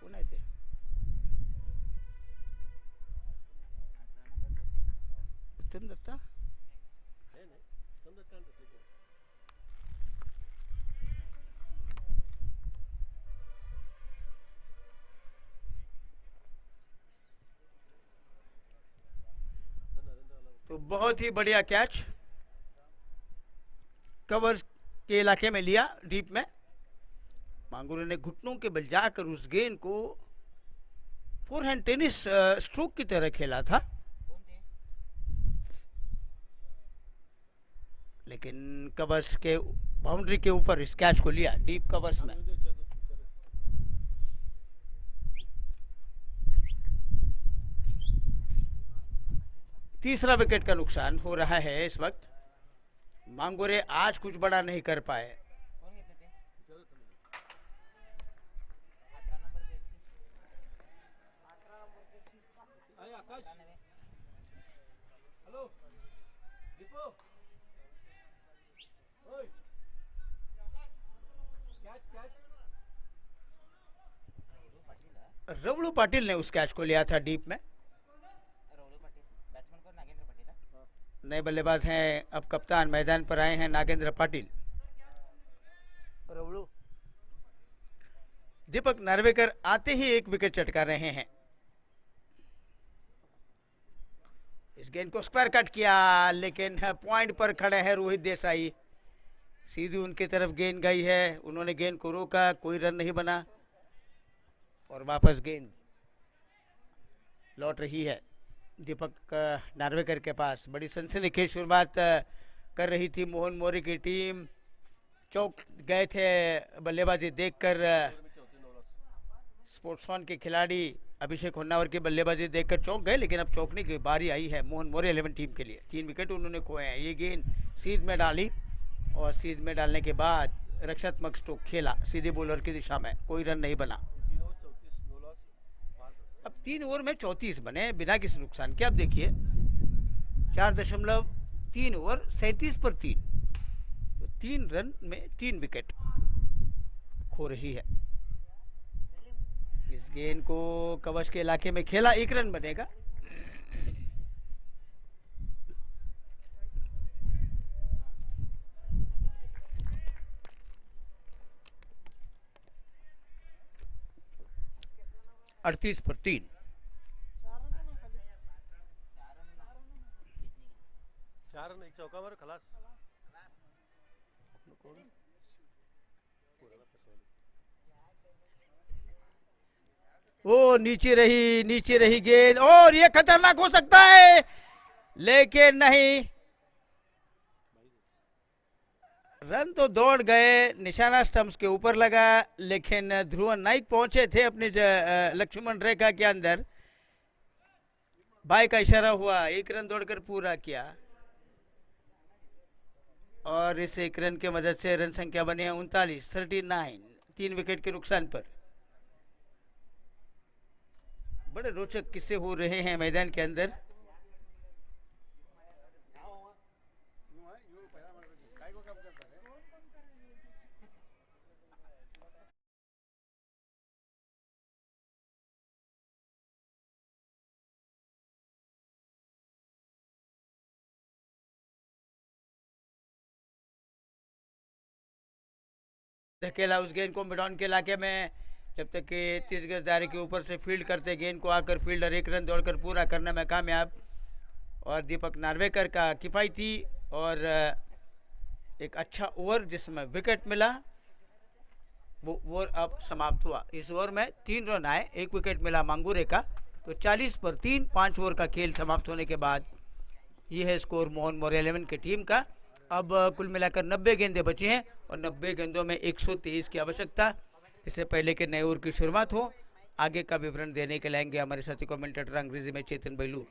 कौन है थे? चेतन दत्ता तो बहुत ही बढ़िया कैच कवर के इलाके में लिया डीप में। मांगुरे ने घुटनों के बल जाकर उस गेंद को फोरहैंड टेनिस स्ट्रोक की तरह खेला था, लेकिन कवर्स के बाउंड्री के ऊपर इस कैच को लिया डीप कवर्स में। तीसरा विकेट का नुकसान हो रहा है इस वक्त। मांगुरे आज कुछ बड़ा नहीं कर पाए। रवड़ू पाटिल ने उस कैच को लिया था डीप में। नए बल्लेबाज हैं, अब कप्तान मैदान पर आए हैं नागेंद्र पाटिल। रवड़ू दीपक नार्वेकर आते ही एक विकेट चटका रहे हैं। इस गेंद को स्क्वायर कट किया, लेकिन पॉइंट पर खड़े हैं रोहित देसाई। सीधी उनकी तरफ गेंद गई है, उन्होंने गेंद को रोका, कोई रन नहीं बना और वापस गेंद लौट रही है दीपक नार्वेकर के पास। बड़ी सनसनीखेज शुरुआत कर रही थी मोहन मोरे की टीम। चौक गए थे बल्लेबाजी देखकर स्पोर्ट्स ऑन के खिलाड़ी अभिषेक होन्नावर की बल्लेबाजी देखकर चौक गए, लेकिन अब चौकने की बारी आई है मोहन मोरे 11 टीम के लिए। 3 विकेट उन्होंने खोए हैं। ये गेंद सीध में डाली और सीध में डालने के बाद रक्षात्मक स्ट्रोक खेला सीधे बॉलर की दिशा में, कोई रन नहीं बना। अब 3 ओवर में 34 बने बिना किसी नुकसान के। अब देखिए 4.3 ओवर 37 पर 3, तो 3 रन में 3 विकेट खो रही है। इस गेंद को कवच के इलाके में खेला, 1 रन बनेगा। अड़तीस पर 3। चार रन एक चौका मारो खलास। वो नीचे रही गेंद और ये खतरनाक हो सकता है, लेकिन नहीं। रन तो दौड़ गए, निशाना स्टंप्स के ऊपर लगा, लेकिन ध्रुव नाइक पहुंचे थे अपने लक्ष्मण रेखा के अंदर। बाई का इशारा हुआ, 1 रन दौड़कर पूरा किया और इस 1 रन के मदद से रन संख्या बनी है 39, 3 विकेट के नुकसान पर। बड़े रोचक किस्से हो रहे हैं मैदान के अंदर। धकेला उस गेंद को मिडॉन के इलाके में, जब तक कि 30 गज दायरे के ऊपर से फील्ड करते गेंद को आकर फील्डर 1 रन दौड़कर पूरा करने में कामयाब। और दीपक नार्वेकर का किफायती और एक अच्छा ओवर जिसमें विकेट मिला, वो ओवर अब समाप्त हुआ। इस ओवर में 3 रन आए, 1 विकेट मिला मांगुरे का, तो 40 पर 3, 5 ओवर का खेल समाप्त होने के बाद ये है स्कोर मोहन मोरे 11 की टीम का। अब कुल मिलाकर 90 गेंदें बची हैं और 90 गेंदों में 123 की आवश्यकता। इससे पहले कि नए ओवर की शुरुआत हो, आगे का विवरण देने के लाएंगे हमारे साथी कमेंटेटर अंग्रेजी में चेतन बैलू।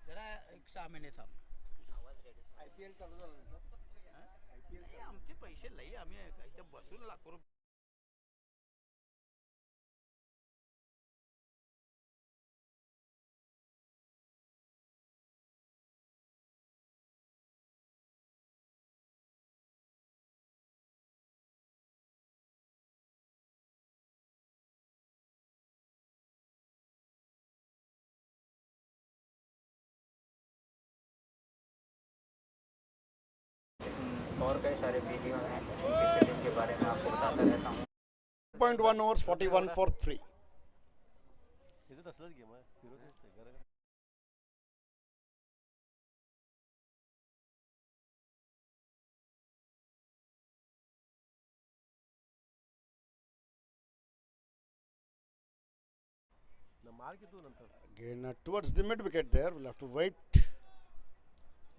जरा एक 6 महिने थांब. IPL चालू झालं आमचे पैसे लई, आम्ही इथे बसून लाखो और कई सारे वीडियो हैं उनकी सेटिंग के बारे में आपको बताता रहता हूँ. 0.1 overs, 41 for 3. इसे 10 गेम है हीरो के घर का. Again towards the mid wicket there. We'll have to wait.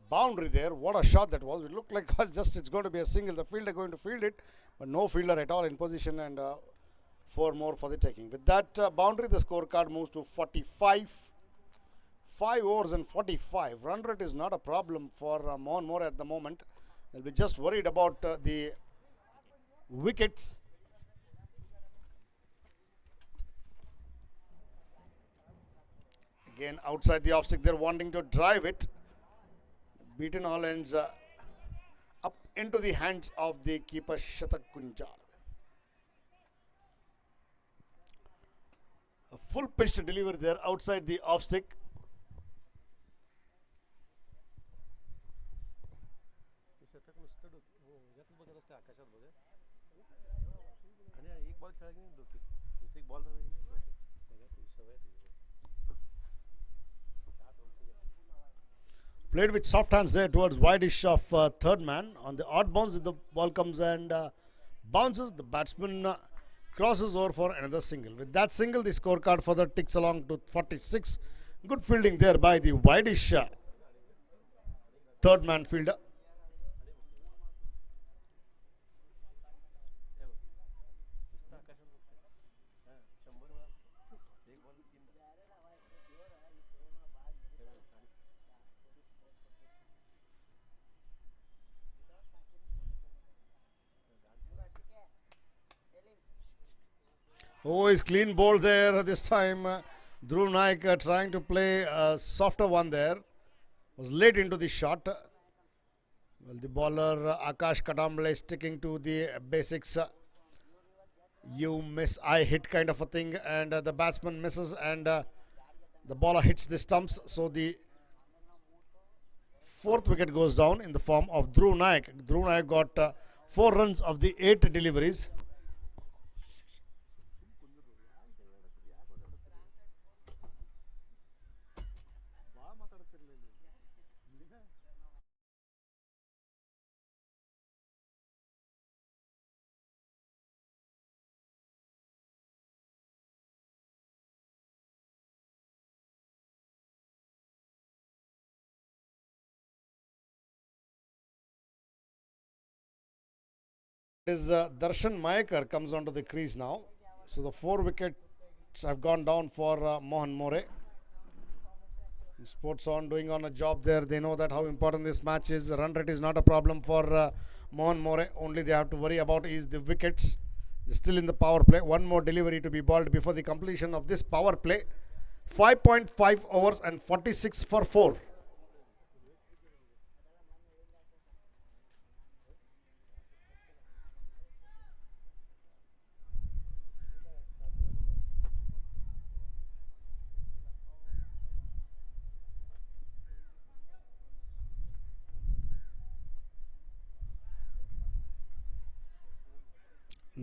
Boundary there. What a shot that was. It looked like it's going to be a single. The fielder going to field it, but no fielder at all in position, and 4 more for the taking. With that boundary, the scorecard moves to 45. 5 overs and 45. Run rate is not a problem for Mohan More at the moment. They'll be just worried about the wickets. Again outside the off stick, they're wanting to drive it. Beaten all ends up into the hands of the keeper Shatak Kunjal. A full pitch to deliver there outside the off stick. Played with soft hands there towards wide-ish of third man. On the odd bounce, the ball comes and bounces. The batsman crosses over for another single. With that single, the scorecard further ticks along to 46. Good fielding there by the wide-ish third man fielder. Oh, he's clean ball there this time. Dhruv Naik trying to play a softer one there. Was late into the shot. Well, the bowler Akash Kadamble is sticking to the basics. You miss, I hit kind of a thing, and the batsman misses, and the bowler hits the stumps. So the 4th wicket goes down in the form of Dhruv Naik. Dhruv Naik got 4 runs of the 8 deliveries. Is Darshan Mayekar comes onto the crease now. So the 4 wickets have gone down for Mohan More. Sports on doing on a job there. They know that how important this match is. Run rate is not a problem for Mohan More. Only they have to worry about is the wickets. They're still in the power play. 1 more delivery to be bowled before the completion of this power play. 5.5 overs and 46 for 4.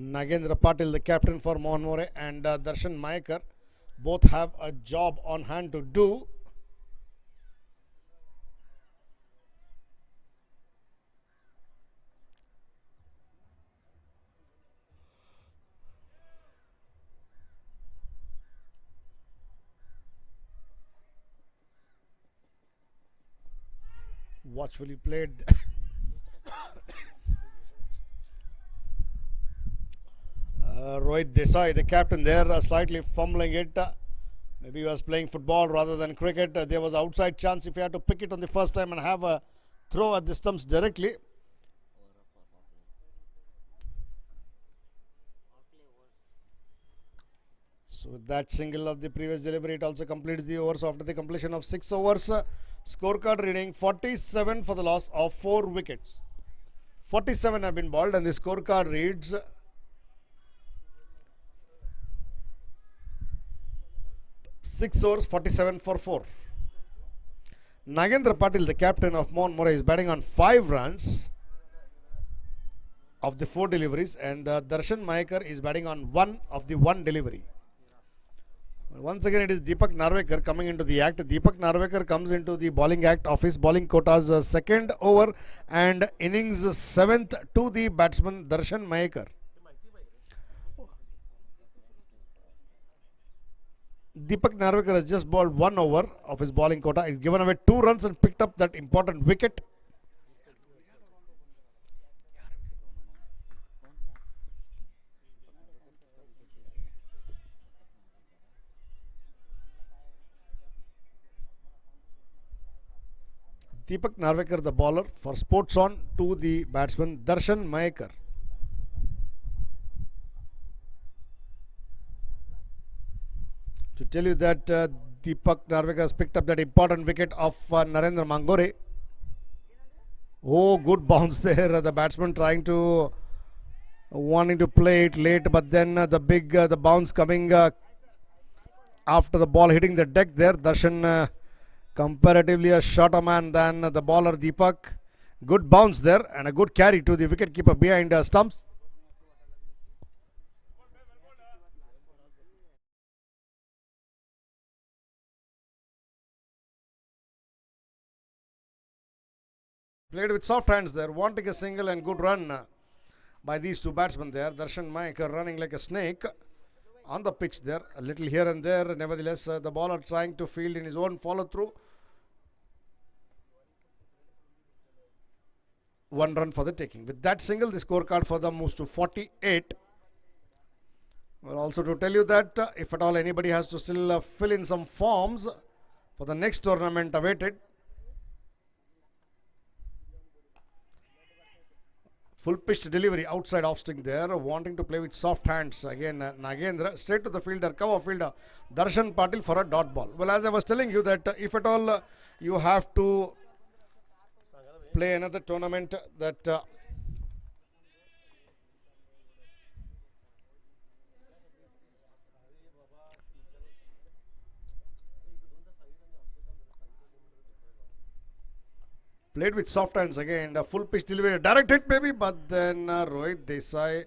Nagendra Patil, the captain for Mohan More, and Darshan Mayekar both have a job on hand to do. Watchfully played. Rohit Desai, the captain there, slightly fumbling it. Maybe he was playing football rather than cricket. There was outside chance if he had to pick it on the first time and have a throw at the stumps directly. So with that single of the previous delivery, it also completes the overs after the completion of 6 overs. Scorecard reading 47 for the loss of 4 wickets. 47 have been bowled and the scorecard reads 6 overs, 47 for 4. Nagendra Patil, the captain of Mohan More, is batting on 5 runs. of the 4 deliveries, and Darshan Mayekar is batting on 1 of the 1 delivery. Once again, it is Deepak Narvekar coming into the act. Deepak Narvekar comes into the bowling act of his bowling quota's second over and innings 7th to the batsman Darshan Mayekar. Deepak Narvekar has just bowled 1 over of his bowling quota. He's given away 2 runs and picked up that important wicket. Deepak Narvekar, the bowler, for Sports On to the batsman Darshan Mayekar. To tell you that Deepak Narvekar has picked up that important wicket of Narendra Mangore. Oh, good bounce there. The batsman trying to wanting to play it late, but then the bounce coming after the ball hitting the deck there. Darshan comparatively a shorter man than the bowler Deepak. Good bounce there and a good carry to the wicketkeeper behind stumps. Played with soft hands there, wanting a single and good run by these 2 batsmen there. Darshan Mayekar running like a snake on the pitch there, a little here and there. Nevertheless, the bowler trying to field in his own follow through. 1 run for the taking. With that single, the scorecard for them moves to 48. Well, also to tell you that if at all anybody has to still fill in some forms for the next tournament awaited, full pitched delivery outside off sting there, wanting to play with soft hands. Again, Nagendra straight to the fielder, cover fielder, Darshan Patil for a dot ball. Well, as I was telling you that if at all you have to play another tournament that played with soft hands again, a full pitch delivery, direct hit maybe, but then Rohit Desai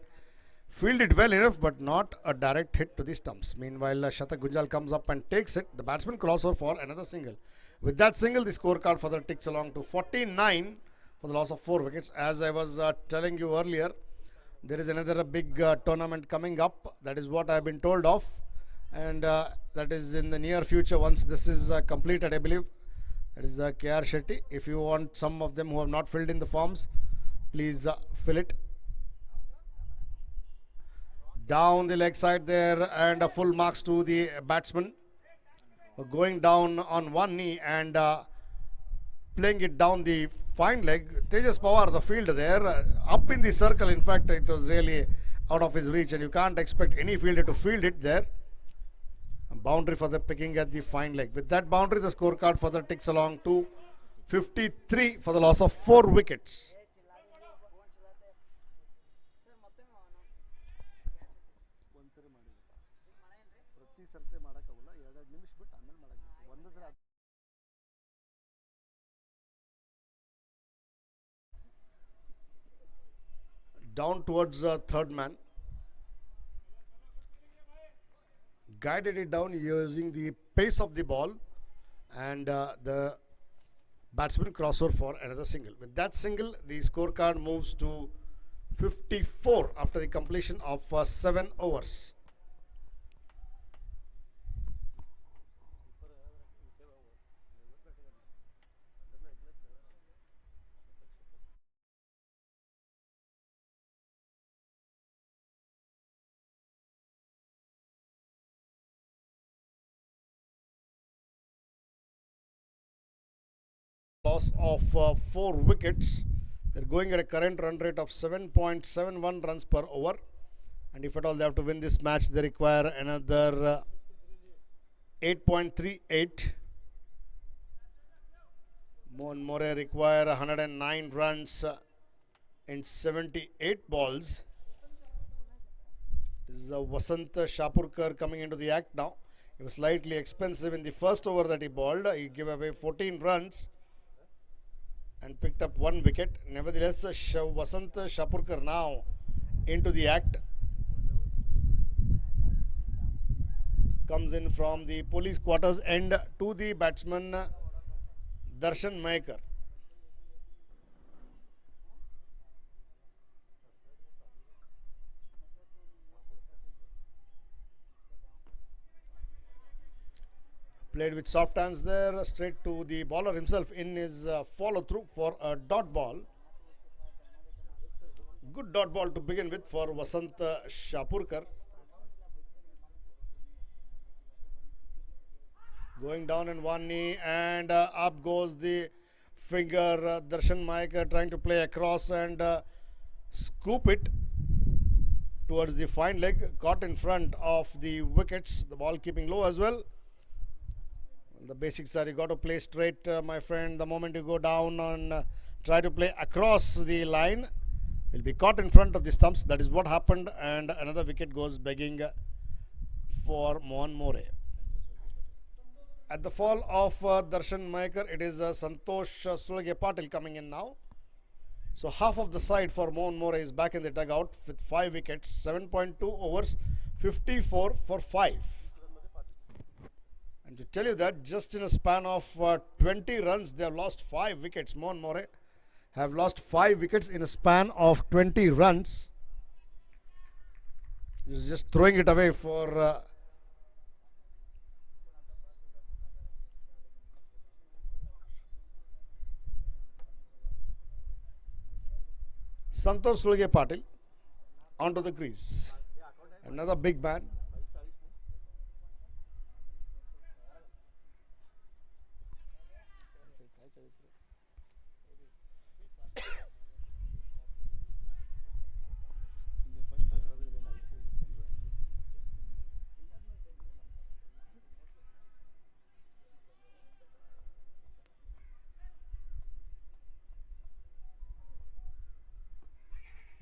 fielded well enough, but not a direct hit to the stumps. Meanwhile, Shatak Gunjal comes up and takes it. The batsman crossover for another single. With that single, the scorecard further ticks along to 49 for the loss of 4 wickets. As I was telling you earlier, there is another big tournament coming up. That is what I have been told of, and that is in the near future once this is completed, I believe. That is KR Shetty. If you want some of them who have not filled in the forms, please fill it. Down the leg side there, and full marks to the batsman. Going down on one knee and playing it down the fine leg. Tejas Pawar, the fielder there, up in the circle. In fact, it was really out of his reach, and you can't expect any fielder to field it there. A boundary for the picking at the fine leg. With that boundary, the scorecard further ticks along to 53 for the loss of 4 wickets. Down towards third man. Guided it down using the pace of the ball, and the batsman crossover for another single. With that single, the scorecard moves to 54 after the completion of 7 overs. Loss of 4 wickets. They're going at a current run rate of 7.71 runs per over, and if at all they have to win this match, they require another 8.38. Mohan More require 109 runs in 78 balls. This is Vasant Shapurkar coming into the act now. He was slightly expensive in the first over that he bowled. He gave away 14 runs. And and picked up 1 wicket. Nevertheless, Vasant Shapurkar now into the act. Comes in from the police quarters end to the batsman Darshan Mayekar. Played with soft hands there, straight to the bowler himself in his follow through for a dot ball. Good dot ball to begin with for Vasant Shapurkar. Going down in one knee and up goes the finger. Darshan Mayekar trying to play across and scoop it towards the fine leg. Caught in front of the wickets. The ball keeping low as well. The basics are you got to play straight, my friend. The moment you go down and try to play across the line, will be caught in front of the stumps. That is what happened, and another wicket goes begging for Mohan More. At the fall of Darshan Mayekar, it is Santosh Sulge Patil coming in now. So half of the side for Mohan More is back in the dugout with 5 wickets, 7.2 overs, 54 for 5. And to tell you that, just in a span of 20 runs, they have lost 5 wickets. Mohan More have lost 5 wickets in a span of 20 runs. He's just throwing it away for Santosh Sulge Patil onto the crease. Another big man.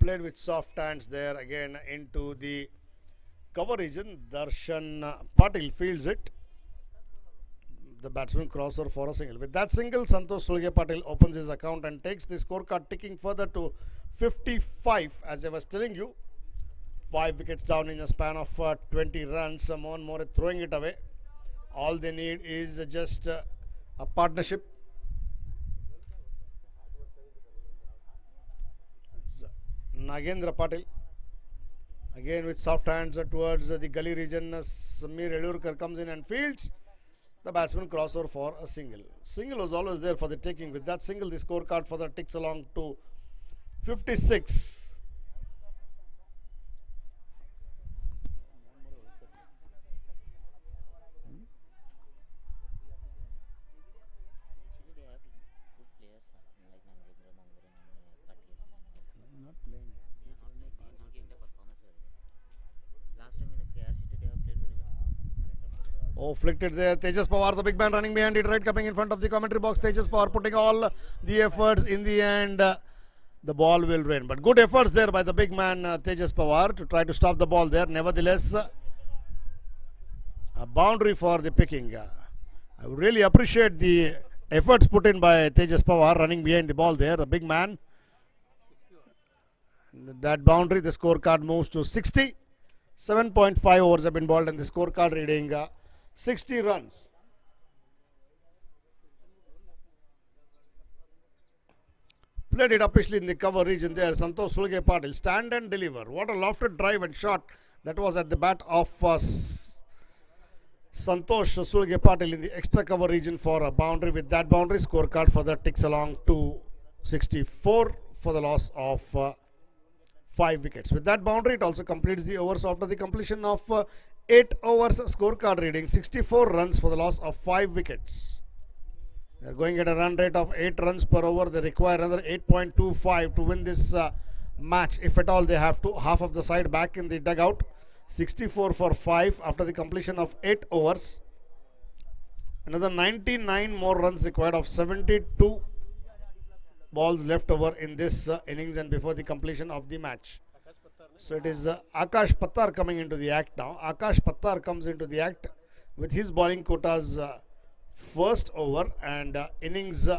Played with soft hands there again into the cover region. Darshan Patil fields it. The batsman crosser for a single. With that single, Santosh Sulge Patil opens his account and takes the scorecard ticking further to 55. As I was telling you, 5 wickets down in a span of 20 runs. Mohan More throwing it away. All they need is just a partnership. Nagendra Patil again with soft hands towards the gully region. Samir Elurkar comes in and fields. The batsman crossover for a single. Single was always there for the taking. With that single, the scorecard further ticks along to 56. Oh, flicked it there. Tejas Pawar, the big man running behind it, right, coming in front of the commentary box. Tejas Pawar putting all the efforts. In the end, the ball will rain. But good efforts there by the big man Tejas Pawar to try to stop the ball there. Nevertheless, a boundary for the picking. I would really appreciate the efforts put in by Tejas Pawar running behind the ball there. The big man. That boundary, the scorecard moves to 60. 7.5 overs have been bowled and the scorecard reading 60 runs. Played it upishly in the cover region there. Santosh Sulge Patil, stand and deliver. What a lofted drive and shot that was at the bat of Santosh Sulge Patil in the extra cover region for a boundary. With that boundary, scorecard further ticks along to 64 for the loss of 5 wickets. With that boundary, it also completes the overs after the completion of 8 overs. Scorecard reading 64 runs for the loss of 5 wickets. They are going at a run rate of 8 runs per over. They require another 8.25 to win this match. If at all they have to, half of the side back in the dugout. 64 for 5 after the completion of 8 overs. Another 99 more runs required of 72 balls left over in this innings and before the completion of the match. So it is Akash Pattar coming into the act now. Akash Pattar comes into the act with his bowling quotas first over and innings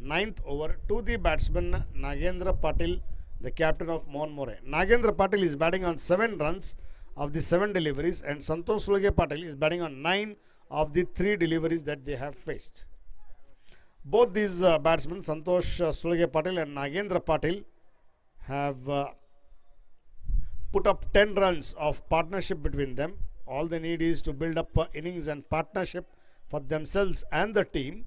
ninth over to the batsman Nagendra Patil, the captain of Monmore. Nagendra Patil is batting on 7 runs of the 7 deliveries, and Santosh Sulge Patil is batting on 9 of the 3 deliveries that they have faced. Both these batsmen, Santosh Sulge Patil and Nagendra Patil, have put up 10 runs of partnership between them. All they need is to build up innings and partnership for themselves and the team.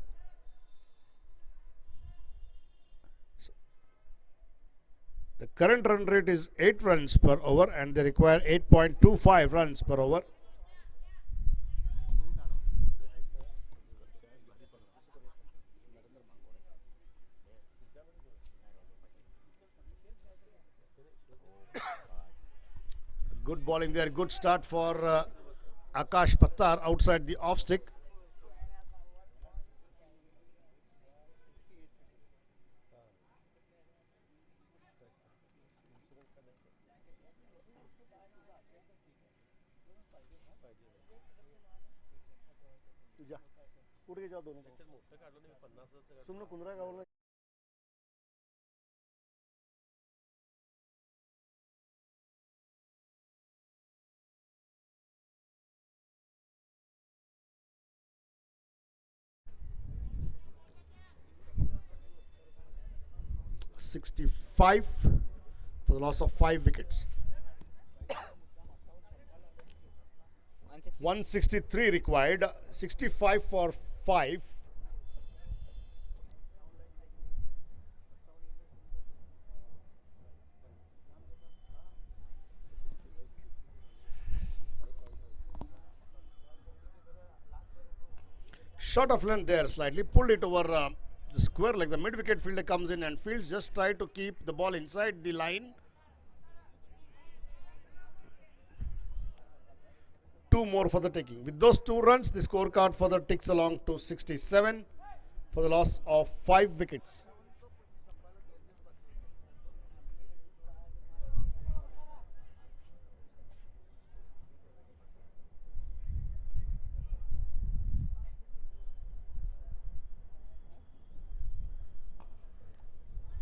The current run rate is 8 runs per over, and they require 8.25 runs per over. Good bowling there, good start for Akash Pattar outside the off stick. कुठे जाऊ दोन्ही मोठं काढलं नाही 50 सुमन कुंद्रा गावला 65 for the loss of 5 wickets. 163 required, 65 for 5. Short of length there, slightly pulled it over the square, like the mid-wicket fielder comes in and fields, just try to keep the ball inside the line. 2 more for the taking. With those 2 runs, the scorecard further ticks along to 67 for the loss of 5 wickets.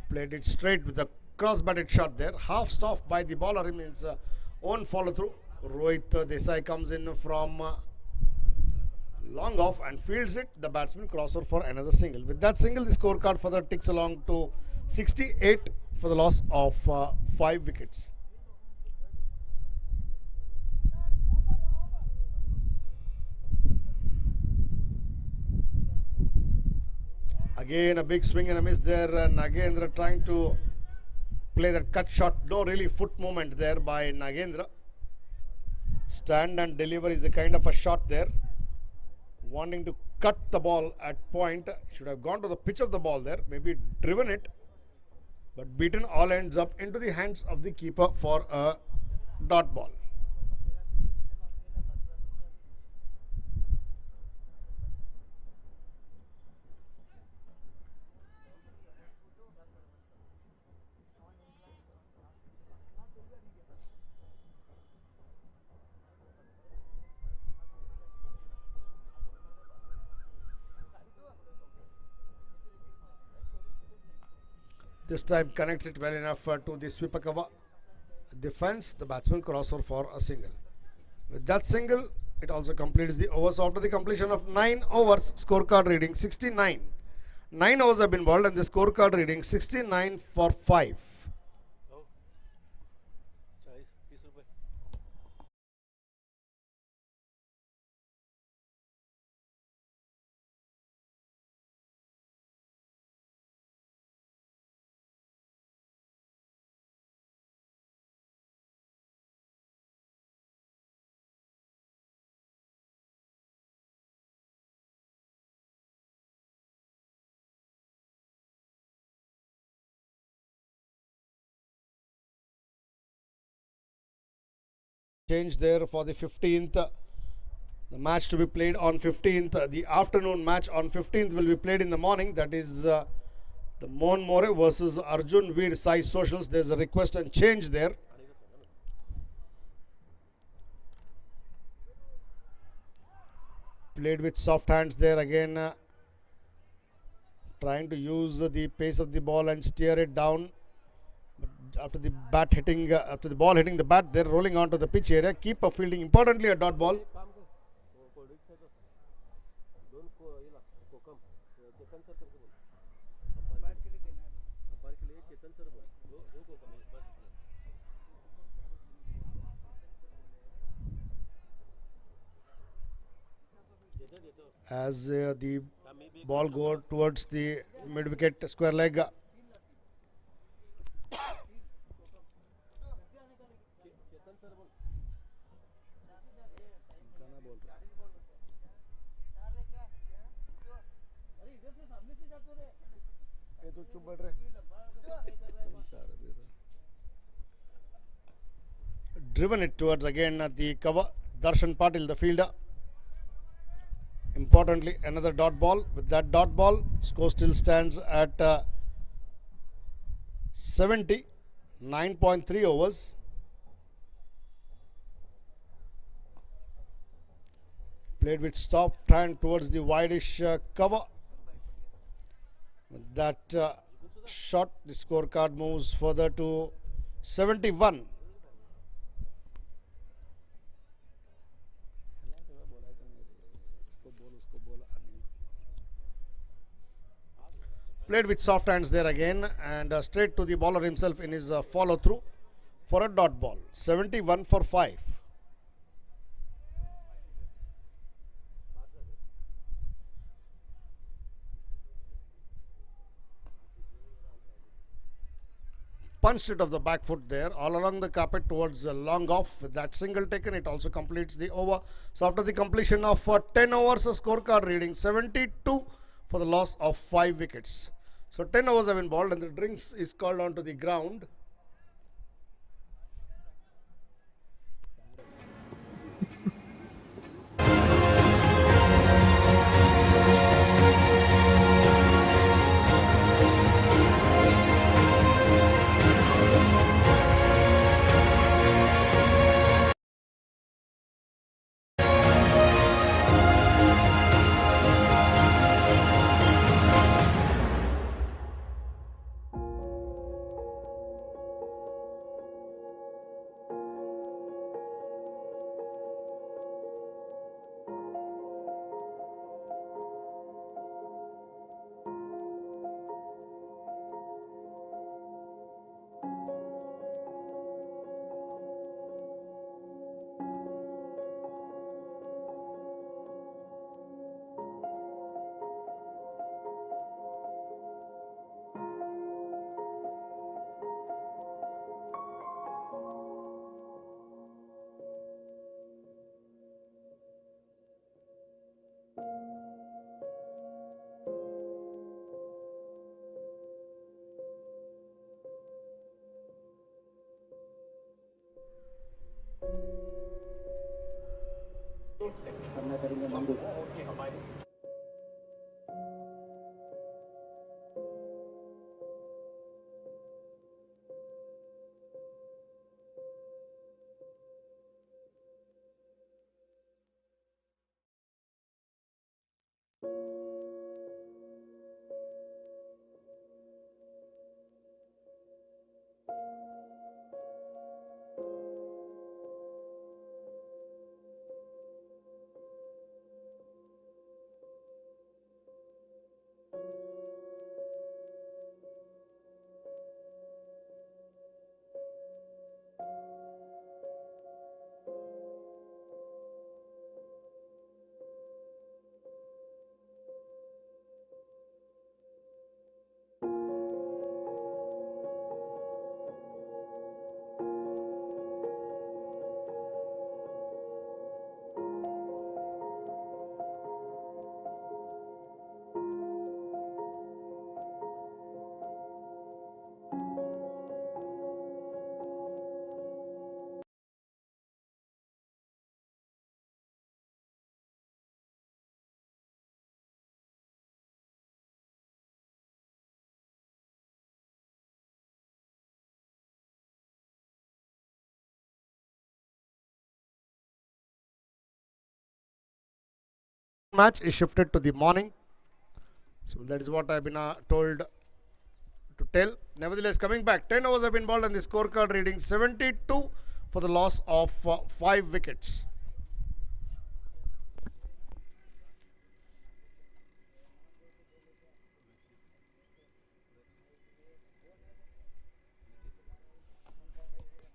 Played it straight with a cross-batted shot there. Half stopped by the bowler, remains own follow-through. Rohit Desai comes in from long off and fields it. The batsman crossover for another single. With that single, the scorecard further ticks along to 68 for the loss of 5 wickets. Again, a big swing and a miss there. Nagendra trying to play that cut shot. No really foot movement there by Nagendra. Stand and deliver is the kind of a shot there. Wanting to cut the ball at point. Should have gone to the pitch of the ball there. Maybe driven it. But beaten, all ends up into the hands of the keeper for a dot ball. This time connects it well enough to the sweeper cover defense. The batsman crossover for a single. With that single, it also completes the overs. After the completion of 9 overs, scorecard reading 69. 9 overs have been bowled and the scorecard reading 69 for 5. Change there for the 15th. The match to be played on 15th. The afternoon match on 15th will be played in the morning. That is the Monmore versus Arjun Veer Sai Socials. There's a request and change there. Played with soft hands there again. trying to use the pace of the ball and steer it down. But after the ball hitting the bat, they're rolling onto the pitch area. Keeper fielding, importantly, a dot ball. As the ball goes towards the mid wicket square leg. Driven it towards again the cover. Darshan Patil, the fielder. Importantly, another dot ball. With that dot ball, score still stands at 70, 9.3 overs. Played with soft hand towards the wideish cover. With that shot, the scorecard moves further to 71. Played with soft hands there again, and straight to the bowler himself in his follow through for a dot ball. 71 for 5. Punched it off the back foot there, all along the carpet towards long off. With that single taken, it also completes the over. So after the completion of 10 overs, a scorecard reading 72 for the loss of 5 wickets. So 10 overs have been bowled and the drinks is called onto the ground. Match is shifted to the morning. So that is what I've been told to tell. Nevertheless, coming back, 10 overs have been bowled and the scorecard reading 72 for the loss of 5 wickets.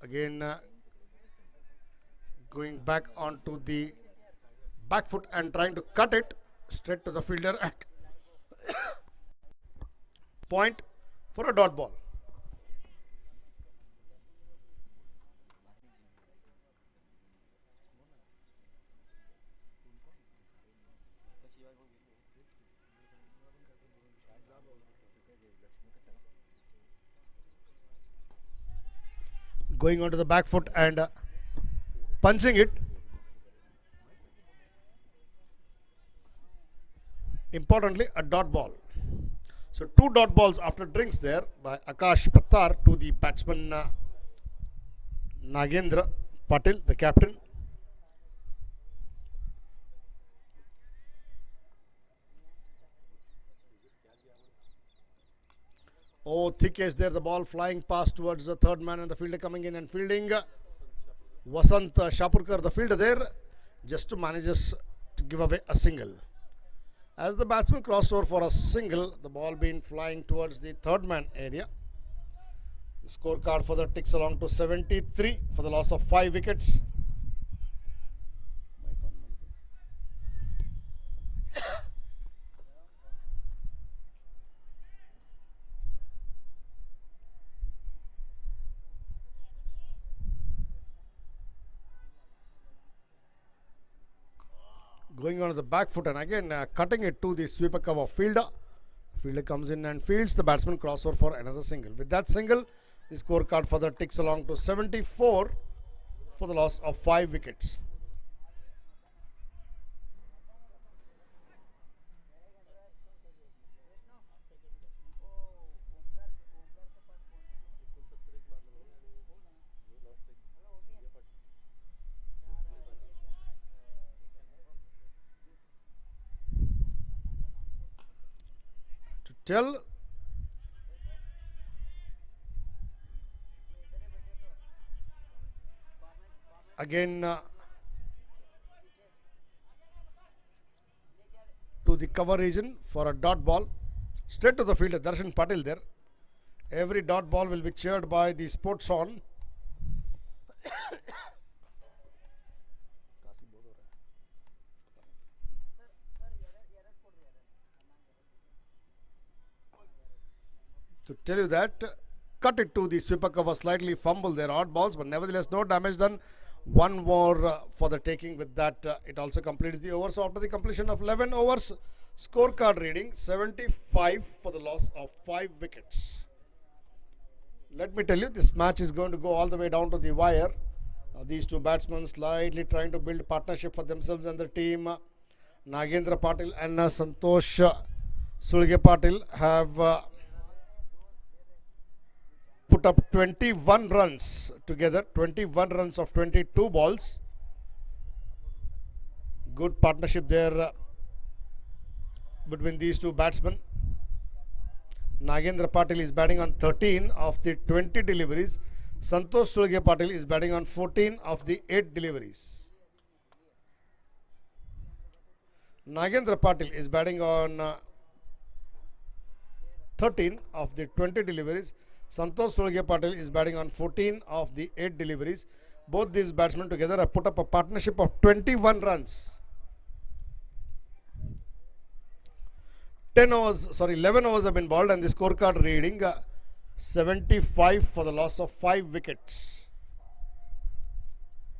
Again, going back onto the back foot and trying to cut it straight to the fielder at point for a dot ball. Going onto the back foot and punching it. Importantly, a dot ball. So 2 dot balls after drinks there by Akash Pattar to the batsman Nagendra Patil, the captain. Oh, thick edge there, the ball flying past towards the third man and the fielder coming in and fielding. Vasant Shapurkar, the fielder there, just to manages to give away a single. As the batsman crossed over for a single, the ball being flying towards the third man area. The scorecard further ticks along to 73 for the loss of 5 wickets. Going on to the back foot and again cutting it to the sweeper cover fielder. Fielder comes in and fields. The batsman crossover for another single. With that single, the scorecard further ticks along to 74 for the loss of 5 wickets. Tell again to the cover region for a dot ball straight to the fielder Darshan Patil there. Every dot ball will be cheered by the sports on. To tell you that, cut it to the sweeper cover, slightly fumble their odd balls, but nevertheless no damage done. One more for the taking. With that, it also completes the over. So after the completion of 11 overs, scorecard reading 75 for the loss of 5 wickets. Let me tell you, this match is going to go all the way down to the wire. These two batsmen slightly trying to build partnership for themselves and their team. Nagendra Patil and Santosh Sulge Patil have put up 21 runs together, 21 runs of 22 balls. Good partnership there between these two batsmen. Nagendra Patil is batting on 13 of the 20 deliveries. Santosh Sulge Patil is batting on 14 of the 8 deliveries. Nagendra Patil is batting on 13 of the 20 deliveries. Santosh Sulge Patil is batting on 14 of the 8 deliveries. Both these batsmen together have put up a partnership of 21 runs. 11 overs have been bowled and the scorecard reading 75 for the loss of 5 wickets.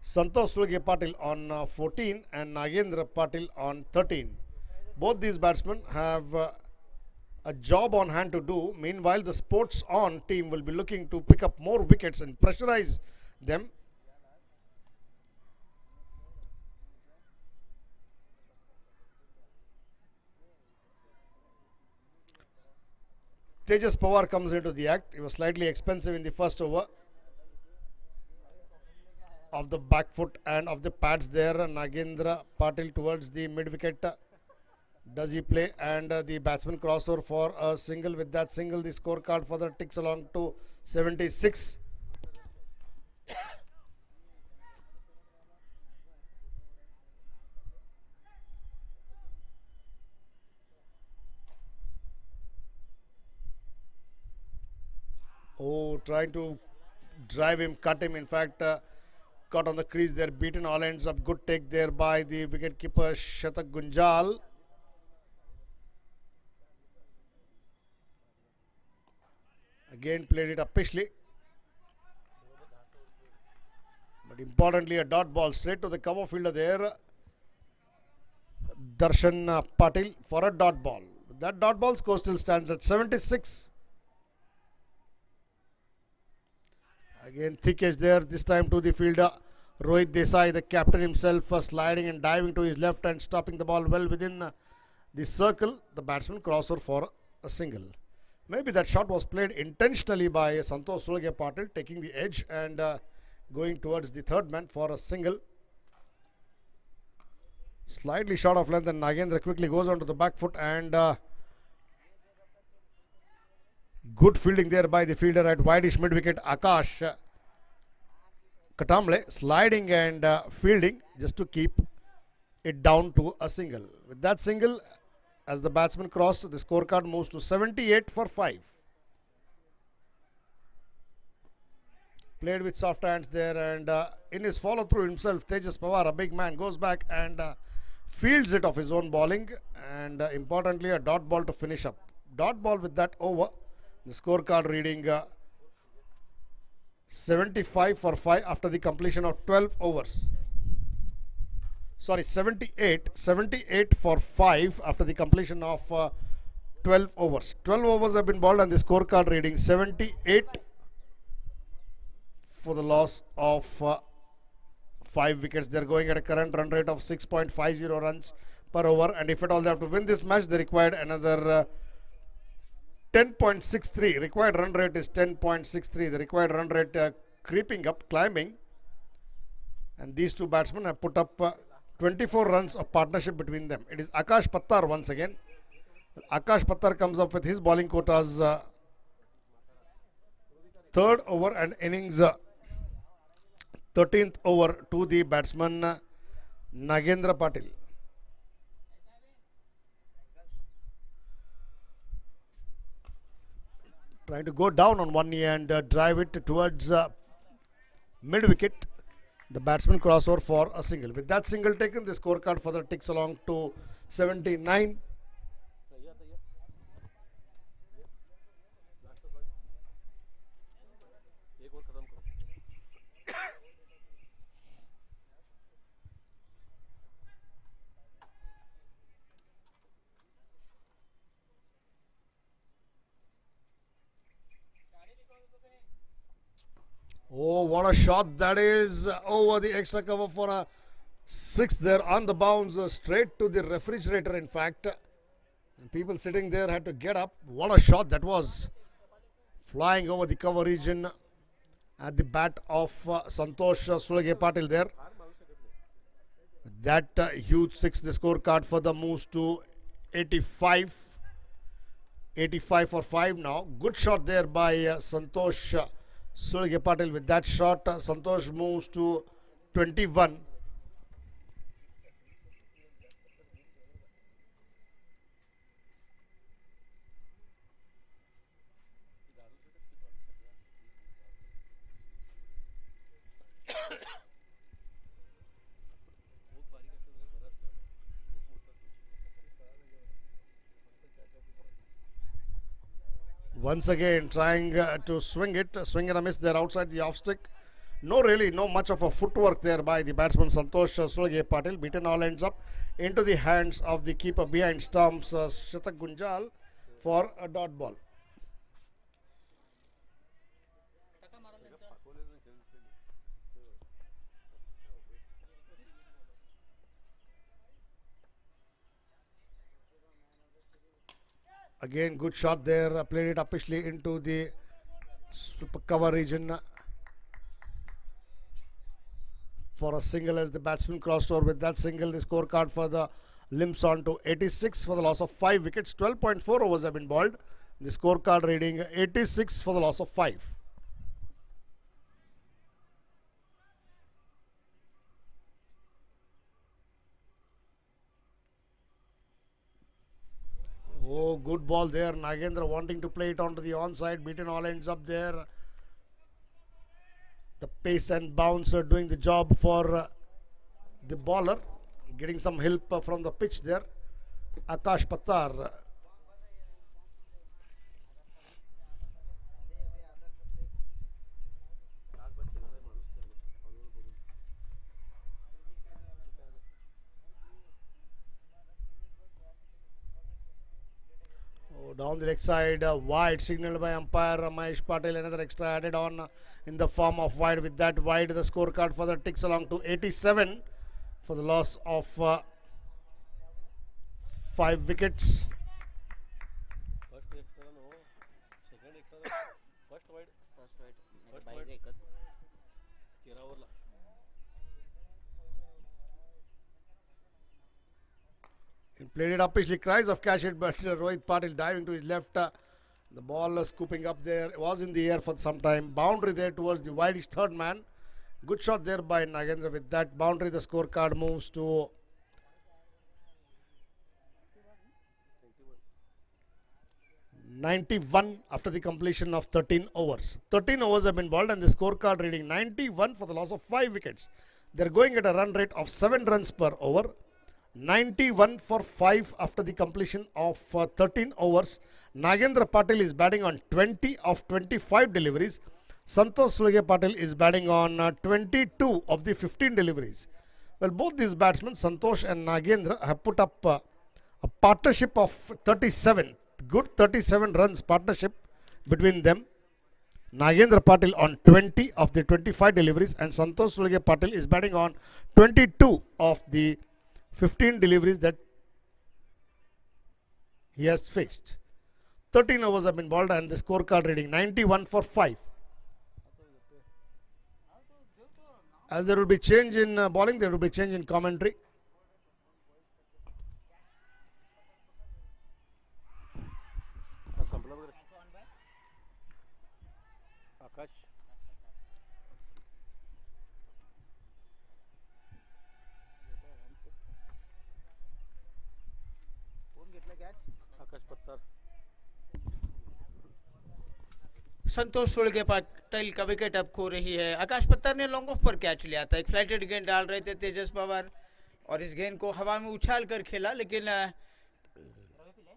Santosh Sulge Patil on 14 and Nagendra Patil on 13. Both these batsmen have a job on hand to do. Meanwhile, the sports on team will be looking to pick up more wickets and pressurize them. Tejas Pawar comes into the act. He was slightly expensive in the first over of the back foot and of the pads there. Nagendra Patil towards the mid wicket. Does he play? And the batsman crossover for a single. With that single, the scorecard further ticks along to 76. Oh, trying to drive him, cut him. In fact, caught on the crease there, beaten all ends up. Good take there by the wicketkeeper Shatak Gunjal. Again played it uppishly. But importantly, a dot ball straight to the cover fielder there. Darshan Patil for a dot ball. That dot ball score still stands at 76. Again, thick edge there, this time to the fielder. Rohit Desai, the captain himself, sliding and diving to his left and stopping the ball well within the circle. The batsman crossover for a single. Maybe that shot was played intentionally by Santosh Surge Patil, taking the edge and going towards the third man for a single. Slightly short of length, and Nagendra quickly goes onto the back foot, and good fielding there by the fielder at wideish mid wicket. Akash Katamle sliding and fielding just to keep it down to a single. With that single, as the batsman crossed, the scorecard moves to 78 for 5. Played with soft hands there, and in his follow through himself, Tejas Pawar, a big man, goes back and fields it off his own bowling, and importantly, a dot ball to finish up. Dot ball with that over. The scorecard reading 75 for 5 after the completion of 12 overs. Sorry, 78 for 5 after the completion of 12 overs. 12 overs have been bowled, and the scorecard reading 78 for the loss of 5 wickets. They are going at a current run rate of 6.50 runs per over, and if at all they have to win this match, they required another 10.63. Required run rate is 10.63. The required run rate creeping up, climbing, and these two batsmen have put up 24 runs of partnership between them. It is Akash Pattar once again. Akash Pattar comes up with his bowling quotas, third over and innings 13th over to the batsman Nagendra Patil. Trying to go down on one knee and drive it towards mid wicket. The batsman crossover for a single. With that single taken, the scorecard further ticks along to 79. Oh, what a shot that is over the extra cover for a 6 there on the bounce, straight to the refrigerator. In fact, and people sitting there had to get up. What a shot that was, flying over the cover region at the bat of Santosh Surge Patil there. That huge 6, the scorecard further moves to 85. 85 for 5 now. Good shot there by Santosh Surge Patil. With that shot, Santosh moves to 21. Once again trying to swing and a miss there outside the off stick. No much of a footwork there by the batsman Santosh Surge Patil. Beaten all ends up into the hands of the keeper behind stumps, Shatak Gunjal, for a dot ball. Again, good shot there, played it uppishly into the cover region for a single as the batsman crossed over. With that single, the scorecard for the limps on to 86 for the loss of 5 wickets. 12.4 overs have been bowled. The scorecard reading 86 for the loss of 5. Oh, good ball there. Nagendra wanting to play it onto the onside. Beaten all ends up there. The pace and bounce are doing the job for the bowler. Getting some help from the pitch there. Akash Pattar. Down the leg side, wide signaled by umpire Mahesh Patel. Another extra added on in the form of wide. With that wide, the scorecard further ticks along to 87 for the loss of 5 wickets. He played it uppishly, cries of catch it, but Rohit Patil diving to his left. The ball scooping up there, was in the air for some time. Boundary there towards the wideish third man. Good shot there by Nagendra. With that boundary, the scorecard moves to 91 after the completion of 13 overs. 13 overs have been bowled and the scorecard reading 91 for the loss of 5 wickets. They're going at a run rate of 7 runs per over. 91 for 5 after the completion of 13 overs. Nagendra Patil is batting on 20 of 25 deliveries. Santosh Surya Patil is batting on 22 of the 15 deliveries. Well, both these batsmen, Santosh and Nagendra, have put up a partnership of 37. Good 37 runs partnership between them. Nagendra Patil on 20 of the 25 deliveries and Santosh Surya Patil is batting on 22 of the 15 deliveries that he has faced. 13 overs have been bowled and the scorecard reading 91 for 5. As there will be change in bowling, there will be change in commentary. Akash. आकाश पत्थर संतोष सुलगे पाटिल का विकेट अब खो रही है। आकाश पत्थर ने लॉन्ग ऑफ पर कैच लिया था। एक फ्लाइटेड गेंद डाल रहे थे तेजस पवार और इस गेंद को हवा में उछाल कर खेला, लेकिन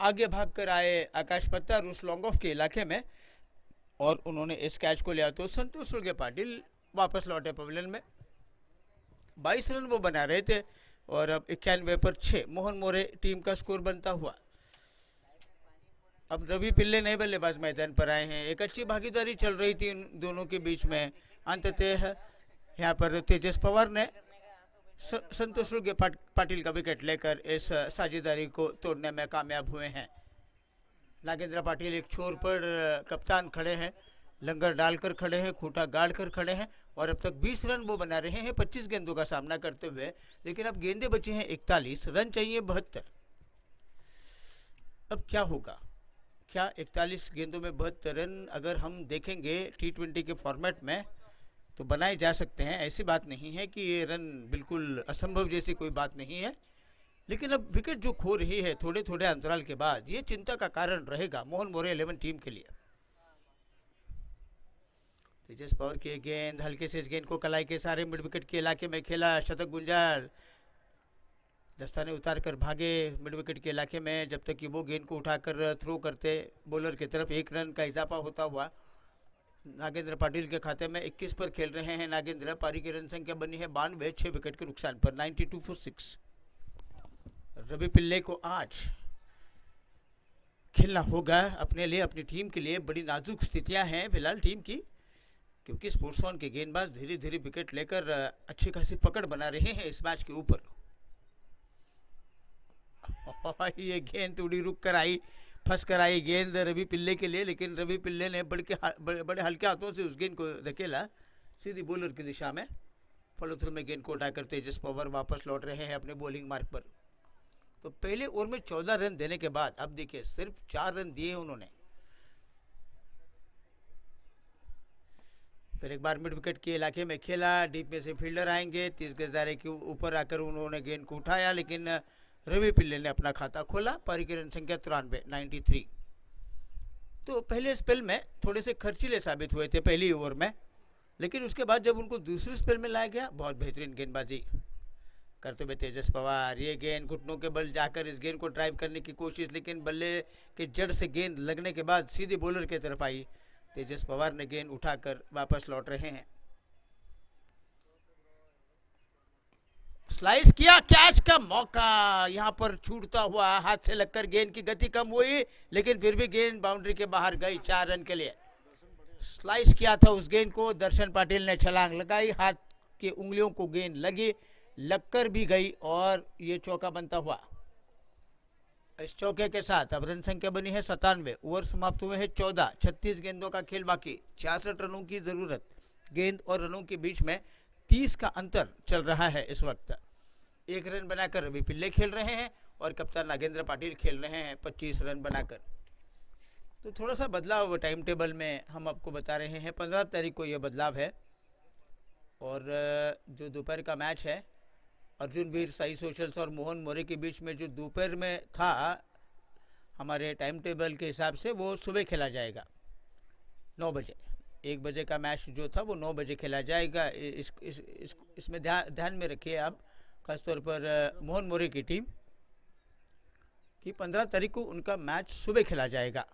आगे भाग कर आए आकाश पत्थर उस लॉन्ग ऑफ के इलाके में और उन्होंने इस कैच को लिया। तो संतोष सुलगे पाटिल वापस लौटे पवेलियन में। 22 रन वो बना रहे थे और अब 91 पर 6 मोहन मोरे टीम का स्कोर बनता हुआ। अब रवि पिल्ले नए बल्लेबाज मैदान पर आए हैं। एक अच्छी भागीदारी चल रही थी इन दोनों के बीच में। अंततः यहाँ पर तेजस पवार ने संतोष सुलगे पाटिल का विकेट लेकर इस साझेदारी को तोड़ने में कामयाब हुए हैं। नागेंद्र पाटिल एक छोर पर कप्तान खड़े हैं, लंगर डालकर खड़े हैं, खूंटा गाड़ कर खड़े हैं और अब तक 20 रन वो बना रहे हैं 25 गेंदों का सामना करते हुए। लेकिन अब गेंदें बची हैं 41, रन चाहिए 72। अब क्या होगा? क्या 41 गेंदों में 72 रन अगर हम देखेंगे T20 के फॉर्मेट में तो बनाए जा सकते हैं। ऐसी बात नहीं है कि ये रन बिल्कुल असंभव जैसी कोई बात नहीं है, लेकिन अब विकेट जो खो रही है थोड़े थोड़े अंतराल के बाद, ये चिंता का कारण रहेगा मोहन मोरे 11 टीम के लिए। तेजस पवार की गेंद हल्के से इस गेंद को कलाई के सारे मिड विकेट के इलाके में खेला, शतक गुंजार। दस्ताने उतार कर भागे मिड विकेट के इलाके में, जब तक कि वो गेंद को उठाकर थ्रो करते बॉलर की तरफ। 1 रन का इजाफा होता हुआ नागेंद्र पाटिल के खाते में। 21 पर खेल रहे हैं नागेंद्र। पारी की रन संख्या बनी है 92, 6 विकेट के नुकसान पर 92 for 6। रवि पिल्ले को आज खेलना होगा अपने लिए, अपनी टीम के लिए। बड़ी नाजुक स्थितियां हैं फिलहाल टीम की, क्योंकि स्पोर्ट्स ऑन के गेंदबाज धीरे धीरे विकेट लेकर अच्छी खासी पकड़ बना रहे हैं इस मैच के ऊपर। ये गेंद थोड़ी रुक कर आई, फंस कर आई गेंद रवि पिल्ले के लिए, लेकिन रवि पिल्ले ने बड़े हल्के हाथों से उस गेंद को धकेला सीधी बॉलर की दिशा में। फॉलो थ्रू में गेंद को उठाकर तेजस पवार वापस लौट रहे हैं अपने बॉलिंग मार्ग पर। तो पहले ओवर में 14 रन देने के बाद अब देखिए सिर्फ 4 रन दिए उन्होंने। फिर एक बार मिड विकेट के इलाके में खेला, डीप में से फील्डर आएंगे, 30 गज दायरे के ऊपर आकर उन्होंने गेंद को उठाया, लेकिन रवि पिल्ले ने अपना खाता खोला। पारी की रन संख्या 93 तो पहले स्पेल में थोड़े से खर्चीले साबित हुए थे पहली ओवर में, लेकिन उसके बाद जब उनको दूसरे स्पेल में लाया गया, बहुत बेहतरीन गेंदबाजी करते हुए तेजस पवार। ये गेंद घुटनों के बल जाकर इस गेंद को ड्राइव करने की कोशिश, लेकिन बल्ले के जड़ से गेंद लगने के बाद सीधे बॉलर की तरफ आई। तेजस पवार ने गेंद उठाकर वापस लौट रहे हैं। स्लाइस किया, कैच का मौका, यहां पर छूटता हुआ हाथ से लगकर गेंद की गति कम हुई, लेकिन फिर भी गेंद बाउंड्री के बाहर गई 4 रन के लिए। स्लाइस किया था उस गेंद को, दर्शन पाटिल ने छलांग लगाई, हाथ की उंगलियों को गेंद लगी, लगकर भी गई और ये चौका बनता हुआ। इस चौके के साथ अब रन संख्या बनी है 97। ओवर समाप्त हुए हैं 14, 36 गेंदों का खेल बाकी, 66 रनों की जरूरत। गेंद और रनों के बीच में 30 का अंतर चल रहा है इस वक्त। 1 रन बनाकर रवि पिल्ले खेल रहे हैं और कप्तान नागेंद्र पाटिल खेल रहे हैं 25 रन बनाकर। तो थोड़ा सा बदलाव टाइम टेबल में हम आपको बता रहे हैं। 15 तारीख को यह बदलाव है और जो दोपहर का मैच है अर्जुन वीर, साई सोशल्स और मोहन मोरे के बीच में, जो दोपहर में था हमारे टाइम टेबल के हिसाब से, वो सुबह खेला जाएगा 9 बजे। 1 बजे का मैच जो था वो 9 बजे खेला जाएगा। इसमें ध्यान में रखिए आप, खासतौर पर मोहन मोरे की टीम कि 15 तारीख को उनका मैच सुबह खेला जाएगा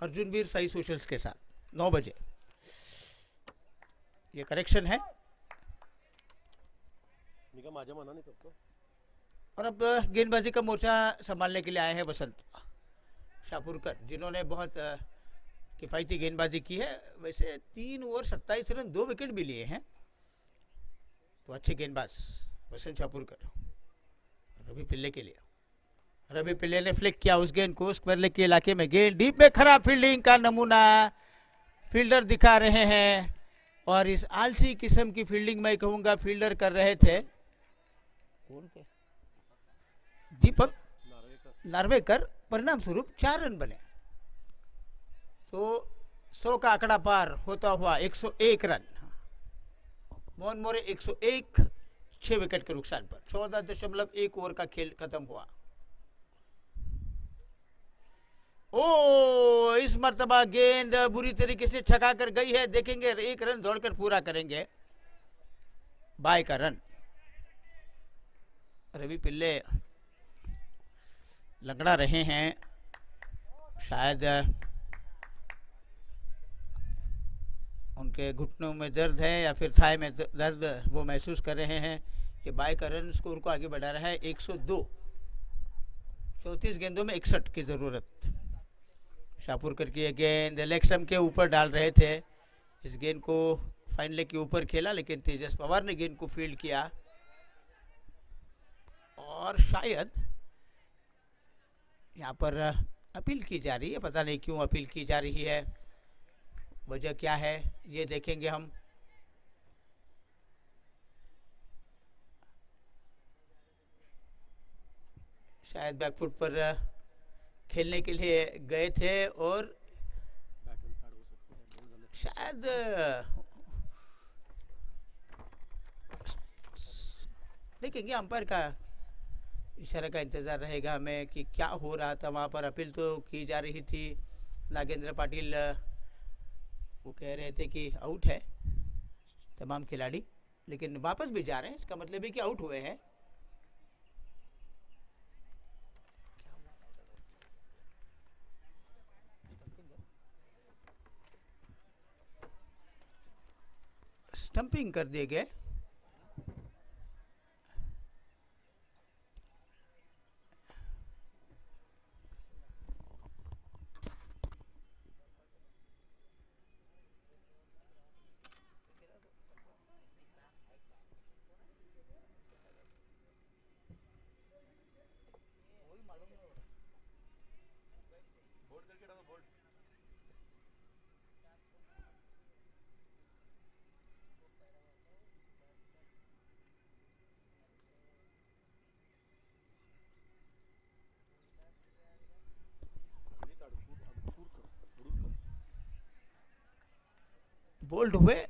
अर्जुन वीर साई सोशल्स के साथ 9 बजे। ये करेक्शन है। और अब गेंदबाजी का मोर्चा संभालने के लिए आए हैं वसंत शाहपुरकर, जिन्होंने बहुत किफ़ायती गेंदबाजी की है। वैसे 3 ओवर 27 रन, 2 विकेट भी लिए हैं, तो अच्छे गेंदबाज वसंत शाहपुरकर। रवि पिल्ले के लिए, रवि पिल्ले ने फ्लिक किया उस गेंद को, स्क्वायर लेग के इलाके में गेंद डीप में, खराब फील्डिंग का नमूना फील्डर दिखा रहे हैं। और इस आलसी किस्म की फील्डिंग मैं कहूंगा फील्डर कर रहे थे दीपक नार्वेकर। परिणाम स्वरूप 4 रन बने, तो 100 का आंकड़ा पार होता हुआ 101 रन। मोहन मोरे 101, 6 विकेट के नुकसान पर 14.1 ओवर का खेल खत्म हुआ। ओ, इस मर्तबा गेंद बुरी तरीके से छका कर गई है। देखेंगे 1 रन दौड़कर पूरा करेंगे, बाय का रन। रवि पिल्ले लंगड़ा रहे हैं, शायद उनके घुटनों में दर्द है या फिर थाई में दर्द वो महसूस कर रहे हैं। ये बाय का रन स्कोर को आगे बढ़ा रहा है 102। 34 गेंदों में 61 की जरूरत। शाहपुरकर की ये गेंद लेग स्टंप के ऊपर डाल रहे थे, इस गेंद को फाइन लेग के ऊपर खेला, लेकिन तेजस पवार ने गेंद को फील्ड किया। और शायद यहाँ पर अपील की जा रही है, पता नहीं क्यों अपील की जा रही है, वजह क्या है ये देखेंगे हम। शायद बैकफुट पर खेलने के लिए गए थे और शायद देखेंगे, अंपायर का इशारे का इंतज़ार रहेगा हमें कि क्या हो रहा था वहाँ पर। अपील तो की जा रही थी, नागेंद्र पाटिल वो कह रहे थे कि आउट है तमाम खिलाड़ी, लेकिन वापस भी जा रहे हैं, इसका मतलब है कि आउट हुए हैं। स्टंपिंग कर दिए गए। बोल्ड हुए।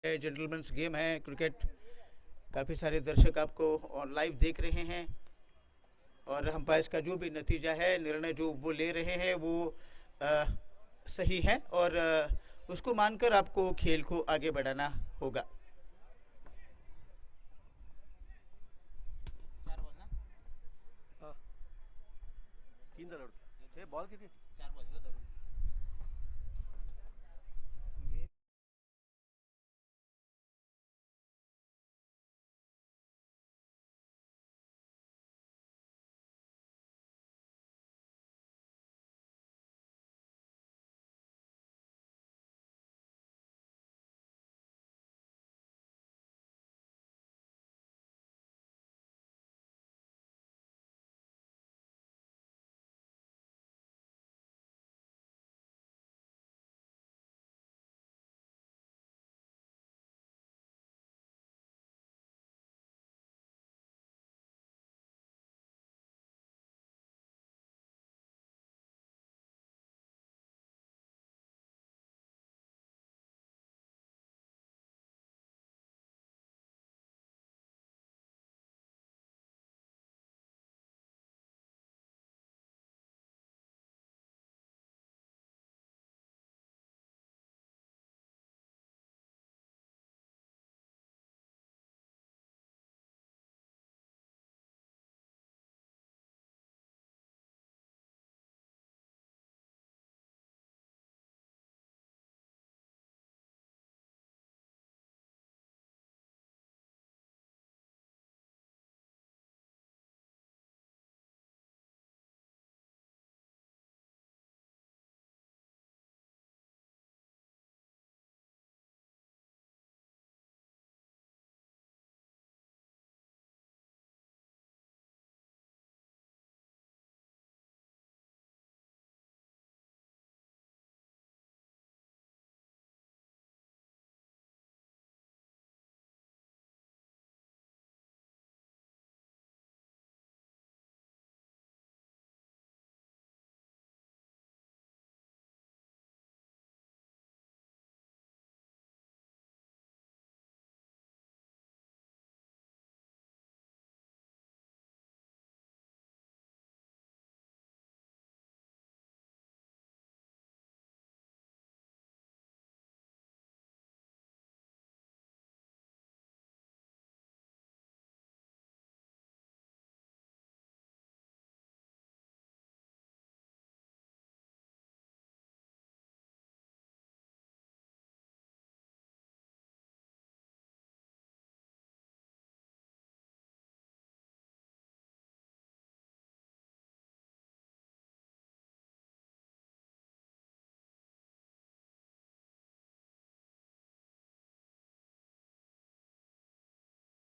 जेंटलमैन्स गेम है क्रिकेट। काफ़ी सारे दर्शक आपको ऑन लाइव देख रहे हैं और अंपायर्स का जो भी नतीजा है, निर्णय जो वो ले रहे हैं वो सही है और उसको मानकर आपको खेल को आगे बढ़ाना होगा। बॉल किती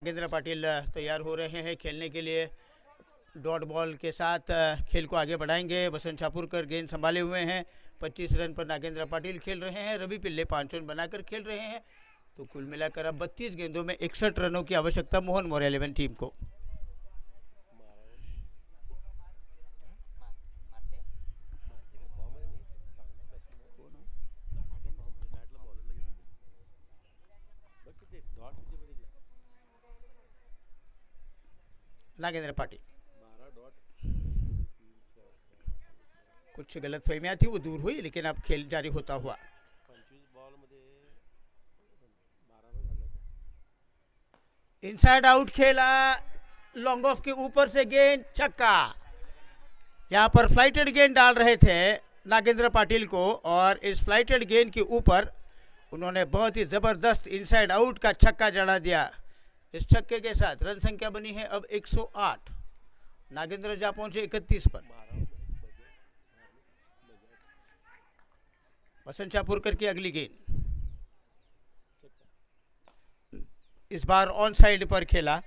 नागेंद्र पाटिल तैयार हो रहे हैं खेलने के लिए। डॉट बॉल के साथ खेल को आगे बढ़ाएंगे। वसंत शाहपुरकर गेंद संभाले हुए हैं। 25 रन पर नागेंद्र पाटिल खेल रहे हैं। रवि पिल्ले 5 रन बनाकर खेल रहे हैं। तो कुल मिलाकर अब 32 गेंदों में 61 रनों की आवश्यकता मोहन मोरे 11 टीम को। नागेंद्र पाटिल कुछ गलत फहमियाँ थी वो दूर हुई, लेकिन अब खेल जारी होता हुआ। इनसाइड आउट खेला, लॉन्ग ऑफ के ऊपर से गेंद छक्का। यहाँ पर फ्लाइटेड गेंद डाल रहे थे नागेंद्र पाटिल को, और इस फ्लाइटेड गेंद के ऊपर उन्होंने बहुत ही ज़बरदस्त इनसाइड आउट का छक्का जड़ा दिया। इस छक्के के साथ रन संख्या बनी है अब 108। नागेंद्र जा पहुंचे 31 पर। वसंत शाहपुरकर की अगली गेंद इस बार ऑन साइड पर खेला,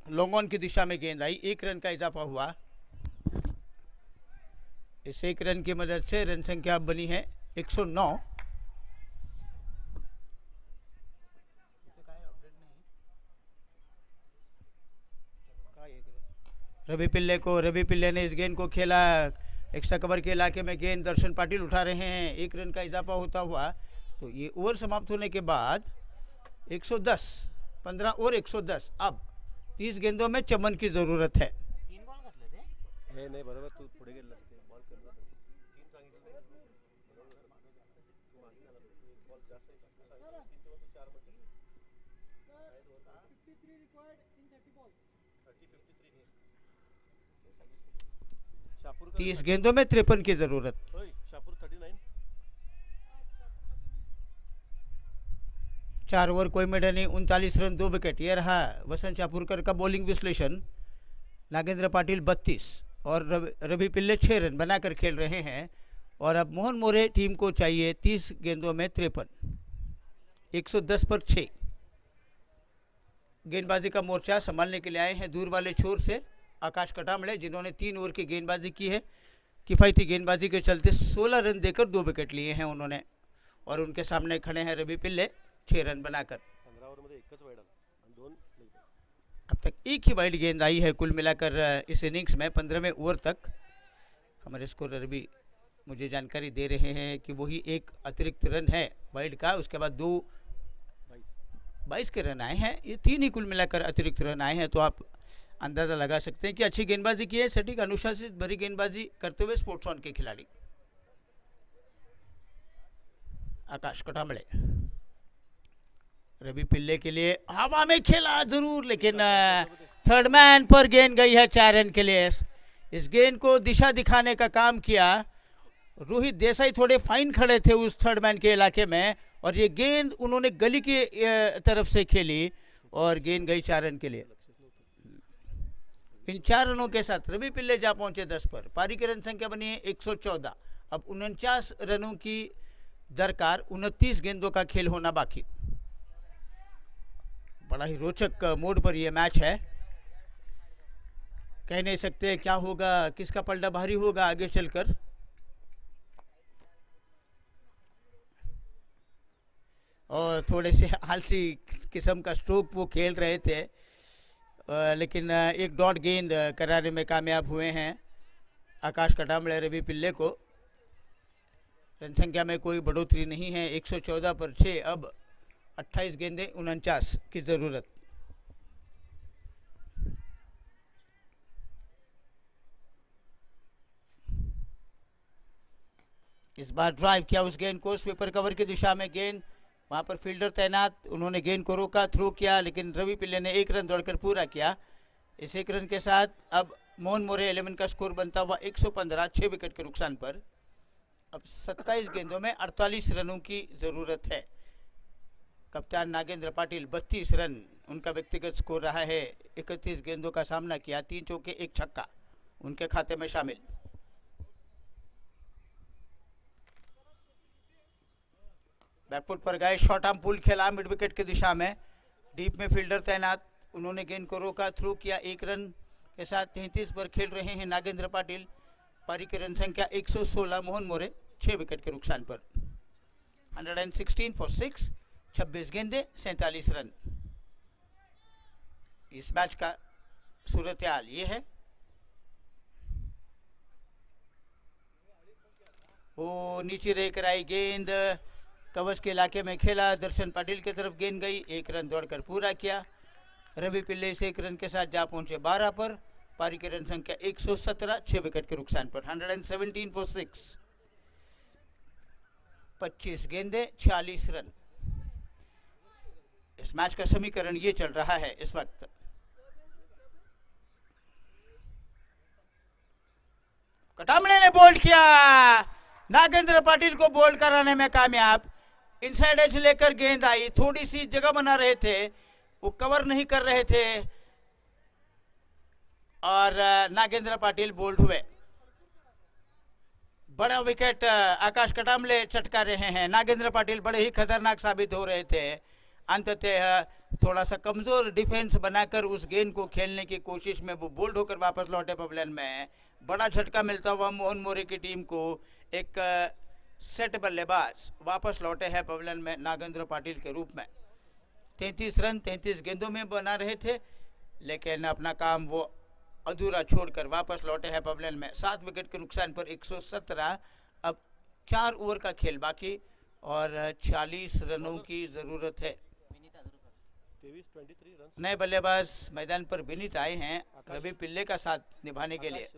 लॉन्ग ऑन की दिशा में गेंद आई। 1 रन का इजाफा हुआ। इस 1 रन की मदद से रन संख्या बनी है 109। रवि पिल्ले ने इस गेंद को खेला। एक्स्ट्रा कवर के इलाके में गेंद दर्शन पाटिल उठा रहे हैं। 1 रन का इजाफा होता हुआ। तो ये ओवर समाप्त होने के बाद 110, 15 और 110। अब 30 गेंदों में चमन की जरूरत है। नाही बरोबर, तू पुढे गेलास ते बॉल कमी होता. 3 सांगितलं बॉल जास्त आहे. 3 किंवा 4 मध्ये 53 रिक्वायर्ड इन 30 बॉल्स. 30 गेंदों में 53 की जरूरत। शाहपुर 39. 4 ओवर कोई मेडल नहीं, 39 रन 2 विकेट। ये रहा वसंत शाहपुरकर का बॉलिंग विश्लेषण। नागेंद्र पाटिल 32 और रवि पिल्ले 6 रन बनाकर खेल रहे हैं। और अब मोहन मोरे टीम को चाहिए 30 गेंदों में 53। 110 पर 6। गेंदबाजी का मोर्चा संभालने के लिए आए हैं दूर वाले छोर से आकाश कटामड़े, जिन्होंने 3 ओवर की गेंदबाजी की है। किफ़ायती गेंदबाजी के चलते 16 रन देकर 2 विकेट लिए हैं उन्होंने। और उनके सामने खड़े हैं रवि पिल्ले 6 रन बनाकर। 15 ओव्हरमध्ये एकच वाईड आला आणि 2 लेग. अब तक एक ही वाइड गेंद आई है कुल मिलाकर इस इनिंग्स में 15वें ओवर तक। हमारे स्कोरर भी मुझे जानकारी दे रहे हैं कि वही एक अतिरिक्त रन है वाइड का। उसके बाद 22 के रन आए हैं। ये 3 ही कुल मिलाकर अतिरिक्त रन आए हैं। तो आप अंदाज़ा लगा सकते हैं कि अच्छी गेंदबाजी की है। सटीक अनुशासित भरी गेंदबाजी करते हुए स्पोर्ट्स ऑन के खिलाड़ी आकाश कटामड़े। रवि पिल्ले के लिए हवा में खेला जरूर, लेकिन थर्ड मैन पर गेंद गई है 4 रन के लिए। इस गेंद को दिशा दिखाने का काम किया। रोहित देसाई थोड़े फाइन खड़े थे उस थर्ड मैन के इलाके में, और ये गेंद उन्होंने गली की तरफ से खेली और गेंद गई 4 रन के लिए। इन 4 रनों के साथ रवि पिल्ले जा पहुंचे 10 पर। पारी की रन संख्या बनी है 114। अब 49 रनों की दरकार, 29 गेंदों का खेल होना बाकी। बड़ा ही रोचक मोड पर यह मैच है। कह नहीं सकते क्या होगा, किसका पलड़ा भारी होगा आगे चलकर। और थोड़े से आलसी किस्म का स्ट्रोक वो खेल रहे थे, लेकिन एक डॉट गेंद कराने में कामयाब हुए हैं आकाश कटामड़े रवि पिल्ले को। रन संख्या में कोई बढ़ोतरी नहीं है। 114 पर 6। अब 28 गेंदें 49 की जरूरत। इस बार ड्राइव किया उस गेंद को स्वीपर कवर की दिशा में। गेंद वहां पर फील्डर तैनात, उन्होंने गेंद को रोका, थ्रो किया, लेकिन रवि पिल्ले ने 1 रन दौड़कर पूरा किया। इस 1 रन के साथ अब मोहन मोरे 11 का स्कोर बनता हुआ 115, 6 विकेट के नुकसान पर। अब 27 गेंदों में 48 रनों की ज़रूरत है। कप्तान नागेंद्र पाटिल 32 रन उनका व्यक्तिगत स्कोर रहा है। 31 गेंदों का सामना किया, 3 चौके 1 छक्का उनके खाते में शामिल। बैकफुट पर गए, शॉर्ट आर्म पुल खेला मिड विकेट की दिशा में। डीप में फील्डर तैनात, उन्होंने गेंद को रोका, थ्रो किया। 1 रन के साथ 33 पर खेल रहे हैं नागेंद्र पाटिल। पारी की रन संख्या 116। मोहन मोरे 6 विकेट के नुकसान पर। 116 फॉर 6, 26 गेंदे 47 रन। इस मैच का सूरत हाल ये है। वो नीचे रहकर आई गेंद, कवच के इलाके में खेला, दर्शन पाटिल की तरफ गेंद गई, 1 रन दौड़कर पूरा किया। रवि पिल्ले से 1 रन के साथ जा पहुंचे 12 पर। पारी की रन संख्या 117, 6 विकेट के नुकसान पर। 117 फॉर 6, 25 गेंदे 46 रन। इस मैच का समीकरण ये चल रहा है इस वक्त। कटामले ने बोल्ड किया, नागेंद्र पाटिल को बोल्ड कराने में कामयाब। इनसाइड एज लेकर गेंद आई, थोड़ी सी जगह बना रहे थे, वो कवर नहीं कर रहे थे और नागेंद्र पाटिल बोल्ड हुए। बड़ा विकेट आकाश कटामले चटका रहे हैं। नागेंद्र पाटिल बड़े ही खतरनाक साबित हो रहे थे। अंततः थोड़ा सा कमजोर डिफेंस बनाकर उस गेंद को खेलने की कोशिश में वो बोल्ड होकर वापस लौटे पवेलियन में। बड़ा झटका मिलता हुआ मोहन मोरे की टीम को। एक सेट बल्लेबाज वापस लौटे हैं पवेलियन में नागेंद्र पाटिल के रूप में। 33 रन 33 गेंदों में बना रहे थे, लेकिन अपना काम वो अधूरा छोड़कर वापस लौटे हैं पवेलियन में। 7 विकेट के नुकसान पर 117। अब 4 ओवर का खेल बाकी और 40 रनों की ज़रूरत है। नए बल्लेबाज मैदान पर विनीत आए हैं रवि पिल्ले का साथ निभाने के लिए।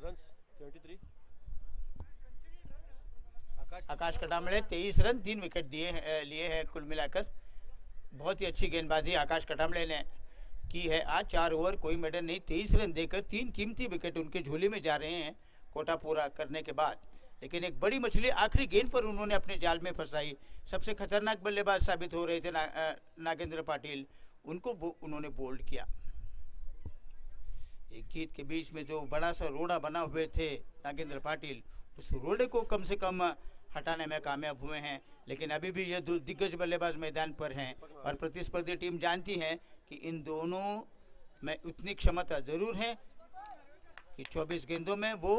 आकाश कटामले 23 रन 3 विकेट लिए हैं कुल मिलाकर। बहुत ही अच्छी गेंदबाजी आकाश कटामले ने की है आज। 4 ओवर कोई मेडल नहीं, 23 रन देकर 3 कीमती विकेट उनके झोली में जा रहे हैं कोटा पूरा करने के बाद। लेकिन एक बड़ी मछली आखिरी गेंद पर उन्होंने अपने जाल में फंसाई। सबसे खतरनाक बल्लेबाज साबित हो रहे थे नागेंद्र पाटिल, उनको उन्होंने बोल्ड किया। एक जीत के बीच में जो बड़ा सा रोड़ा बना हुए थे नागेंद्र पाटिल, उस रोड़े को कम से कम हटाने में कामयाब हुए हैं। लेकिन अभी भी ये 2 दिग्गज बल्लेबाज मैदान पर हैं और प्रतिस्पर्धी टीम जानती है कि इन दोनों में उतनी क्षमता जरूर है कि 24 गेंदों में वो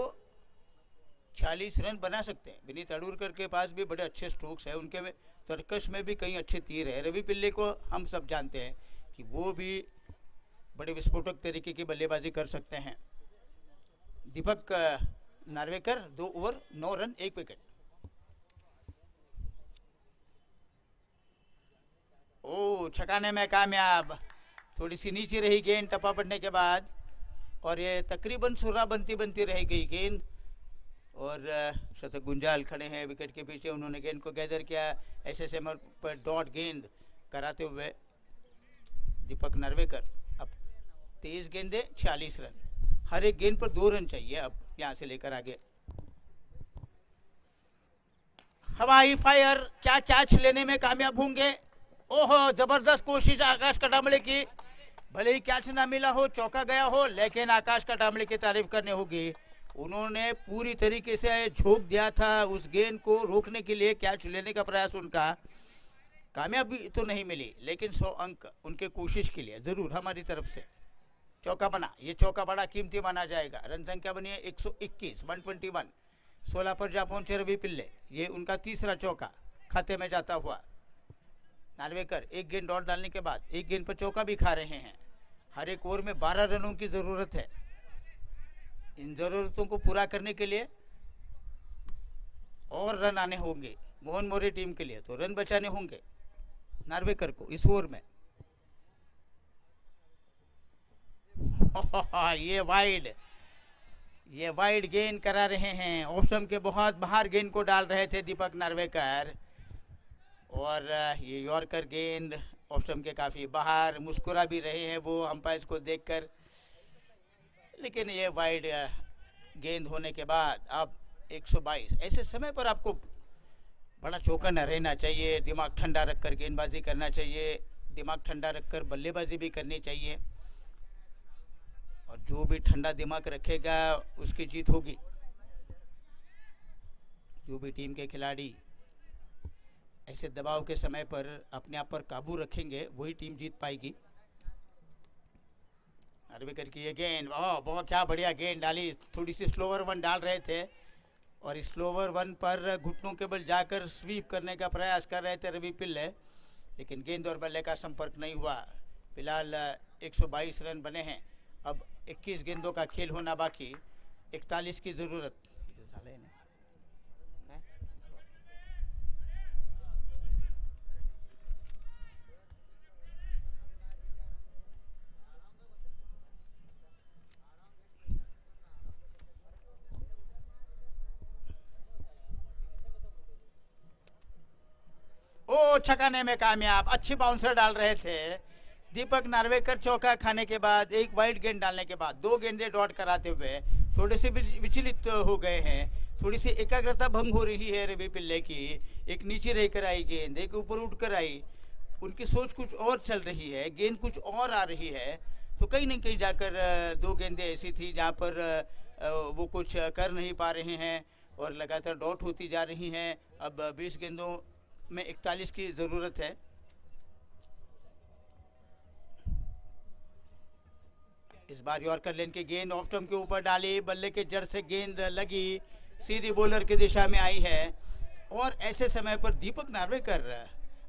40 रन बना सकते हैं। विनीत अडूरकर के पास भी बड़े अच्छे स्ट्रोक्स हैं, उनके में तरकश में भी कई अच्छे तीर है। रवि पिल्ले को हम सब जानते हैं कि वो भी बड़े विस्फोटक तरीके की बल्लेबाजी कर सकते हैं। दीपक नार्वेकर 2 ओवर 9 रन 1 विकेट। ओ छकाने में कामयाब। थोड़ी सी नीचे रही गेंद टप्पा पड़ने के बाद और ये तकरीबन सुरा बनती रह गई गेंद और शतक गुंजाल खड़े हैं विकेट के पीछे। उन्होंने गेंद को गैदर किया एसएसएम पर डॉट गेंद कराते हुए दीपक नार्वेकर। अब 23 गेंदे 46 रन। हर एक गेंद पर 2 रन चाहिए अब यहाँ से लेकर आगे। हवाई फायर, क्या कैच लेने में कामयाब होंगे? ओहो, जबरदस्त कोशिश आकाश कटामले की। भले ही कैच ना मिला हो, चौका गया हो, लेकिन आकाश कटामले की तारीफ करनी होगी। उन्होंने पूरी तरीके से झोंक दिया था उस गेंद को रोकने के लिए। कैच लेने का प्रयास उनका कामयाबी तो नहीं मिली, लेकिन 100 अंक उनके कोशिश के लिए जरूर हमारी तरफ से। चौका बना, ये चौका बड़ा कीमती माना जाएगा। रन संख्या बनी है 121, 121। 16 पर जा पहुंचे रवि पिल्ले। ये उनका तीसरा चौका खाते में जाता हुआ। नार्वेकर एक गेंद और डालने के बाद एक गेंद पर चौका भी खा रहे हैं। हर एक ओवर में 12 रनों की ज़रूरत है। इन ज़रूरतों को पूरा करने के लिए और रन आने होंगे मोहन मोरे टीम के लिए, तो रन बचाने होंगे नार्वेकर को इस ओवर में। ये वाइड गेंद करा रहे हैं। ऑप्शन के बहुत बाहर गेंद को डाल रहे थे दीपक नार्वेकर और ये यॉर्कर गेंद ऑप्शन के काफ़ी बाहर। मुस्कुरा भी रहे हैं वो अंपायर को देखकर, लेकिन ये वाइड गेंद होने के बाद अब 122। ऐसे समय पर आपको बड़ा चौकन्ना रहना चाहिए, दिमाग ठंडा रखकर गेंदबाजी करना चाहिए, दिमाग ठंडा रखकर बल्लेबाजी भी करनी चाहिए। और जो भी ठंडा दिमाग रखेगा उसकी जीत होगी। जो भी टीम के खिलाड़ी ऐसे दबाव के समय पर अपने आप पर काबू रखेंगे वही टीम जीत पाएगी। नार्वेकर की ये गेंद, बहुत क्या बढ़िया गेंद डाली। थोड़ी सी स्लोवर वन डाल रहे थे और इस स्लोवर वन पर घुटनों के बल जाकर स्वीप करने का प्रयास कर रहे थे रवि पिल्ले, लेकिन गेंद और बल्ले का संपर्क नहीं हुआ। फिलहाल 122 रन बने हैं। अब 21 गेंदों का खेल होना बाकी, 41 की ज़रूरत। ओ छकाने में कामयाब, अच्छी बाउंसर डाल रहे थे दीपक नार्वेकर। चौका खाने के बाद, एक वाइड गेंद डालने के बाद 2 गेंदे डॉट कराते हुए थोड़े से विचलित हो गए हैं। थोड़ी सी एकाग्रता भंग हो रही है रवि पिल्ले की। एक नीचे रहकर आई गेंद, एक ऊपर उठकर आई। उनकी सोच कुछ और चल रही है, गेंद कुछ और आ रही है। तो कहीं न कहीं जाकर 2 गेंदें ऐसी थी जहाँ पर वो कुछ कर नहीं पा रहे हैं और लगातार डॉट होती जा रही हैं। अब 20 गेंदों में 41 की ज़रूरत है। इस बार यॉर्कर लेन की गेंद ऑफ स्टंप के ऊपर डाली, बल्ले के जड़ से गेंद लगी, सीधी बॉलर की दिशा में आई है। और ऐसे समय पर दीपक नार्वेकर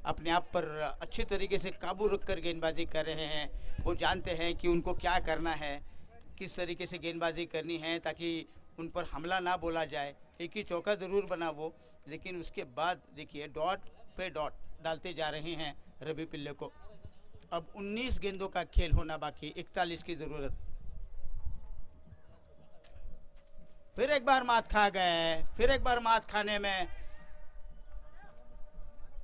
अपने आप पर अच्छी तरीके से काबू रखकर गेंदबाजी कर रहे हैं। वो जानते हैं कि उनको क्या करना है, किस तरीके से गेंदबाजी करनी है ताकि उन पर हमला ना बोला जाए। एक ही चौका ज़रूर बना वो, लेकिन उसके बाद देखिए डॉट पे डॉट डालते जा रहे हैं रवि पिल्ले को। अब 19 गेंदों का खेल होना बाकी, 41 की ज़रूरत। फिर एक बार मात खा गए, फिर एक बार मात खाने में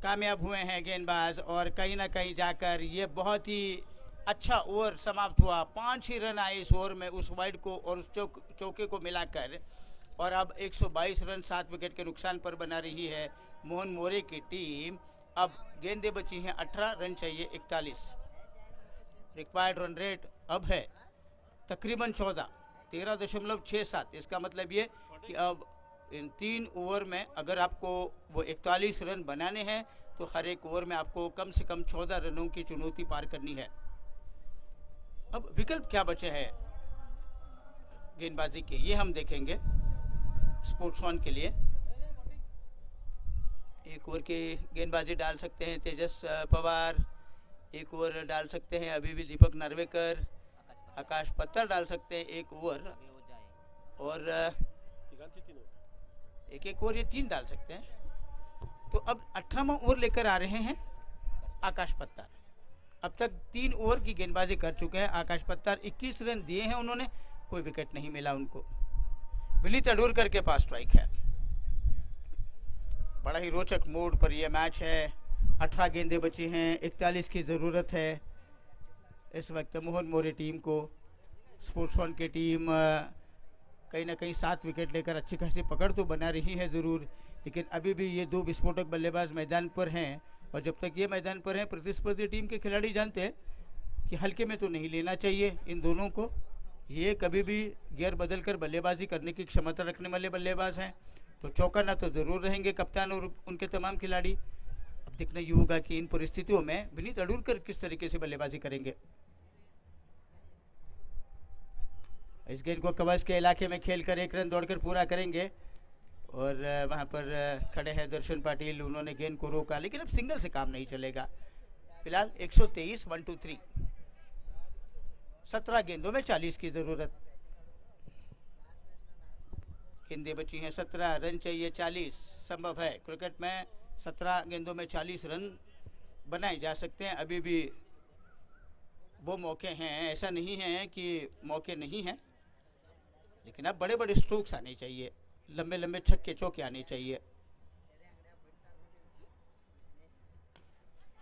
कामयाब हुए हैं गेंदबाज। और कहीं ना कहीं जाकर ये बहुत ही अच्छा ओवर समाप्त हुआ। 5 ही रन आए इस ओवर में, उस वाइड को और उस चौके को मिलाकर। और अब 122 रन 7 विकेट के नुकसान पर बना रही है मोहन मोरे की टीम। अब गेंदें बची हैं 18, रन चाहिए 41। रिक्वायर्ड रन रेट अब है तकरीबन 14, 13.67। इसका मतलब ये कि अब इन 3 ओवर में अगर आपको वो 41 रन बनाने हैं तो हर एक ओवर में आपको कम से कम 14 रनों की चुनौती पार करनी है। अब विकल्प क्या बचे हैं गेंदबाजी के, ये हम देखेंगे स्पोर्ट्स ऑन के लिए। एक ओवर की गेंदबाजी डाल सकते हैं तेजस पवार, एक ओवर डाल सकते हैं अभी भी दीपक नार्वेकर, आकाश पत्थर डाल सकते हैं एक ओवर, और एक ओवर ये 3 डाल सकते हैं। तो अब 18वां ओवर लेकर आ रहे हैं आकाश पत्थर। अब तक 3 ओवर की गेंदबाजी कर चुके हैं आकाश पत्थर। 21 रन दिए हैं उन्होंने, कोई विकेट नहीं मिला उनको। विनीत अडूरकर के पास स्ट्राइक है। बड़ा ही रोचक मोड पर यह मैच है। 18 गेंदें बची हैं, 41 की ज़रूरत है इस वक्त मोहन मोरे टीम को। स्पोर्ट्स वन की टीम कहीं ना कहीं 7 विकेट लेकर अच्छी खासी पकड़ तो बना रही है ज़रूर, लेकिन अभी भी ये 2 विस्फोटक बल्लेबाज मैदान पर हैं। और जब तक ये मैदान पर हैं, प्रतिस्पर्धी टीम के खिलाड़ी जानते हैं कि हल्के में तो नहीं लेना चाहिए इन दोनों को। ये कभी भी गियर बदल कर बल्लेबाजी करने की क्षमता रखने वाले बल्लेबाज हैं, तो चौकाना तो ज़रूर रहेंगे कप्तान और उनके तमाम खिलाड़ी। अब देखना ये होगा कि इन परिस्थितियों में विनीत अडूरकर किस तरीके से बल्लेबाजी करेंगे। इस गेंद को कवच के इलाके में खेलकर 1 रन दौड़कर पूरा करेंगे। और वहाँ पर खड़े हैं दर्शन पाटिल, उन्होंने गेंद को रोका, लेकिन अब सिंगल से काम नहीं चलेगा। फिलहाल 123, 1 2 3, 17 गेंदों में 40 की ज़रूरत। गेंदें बची हैं 17, रन चाहिए 40। संभव है क्रिकेट में 17 गेंदों में 40 रन बनाए जा सकते हैं। अभी भी वो मौके हैं, ऐसा नहीं है कि मौके नहीं हैं, लेकिन अब बड़े बड़े स्ट्रोक्स आने चाहिए, लंबे लंबे छक्के चौके आने चाहिए।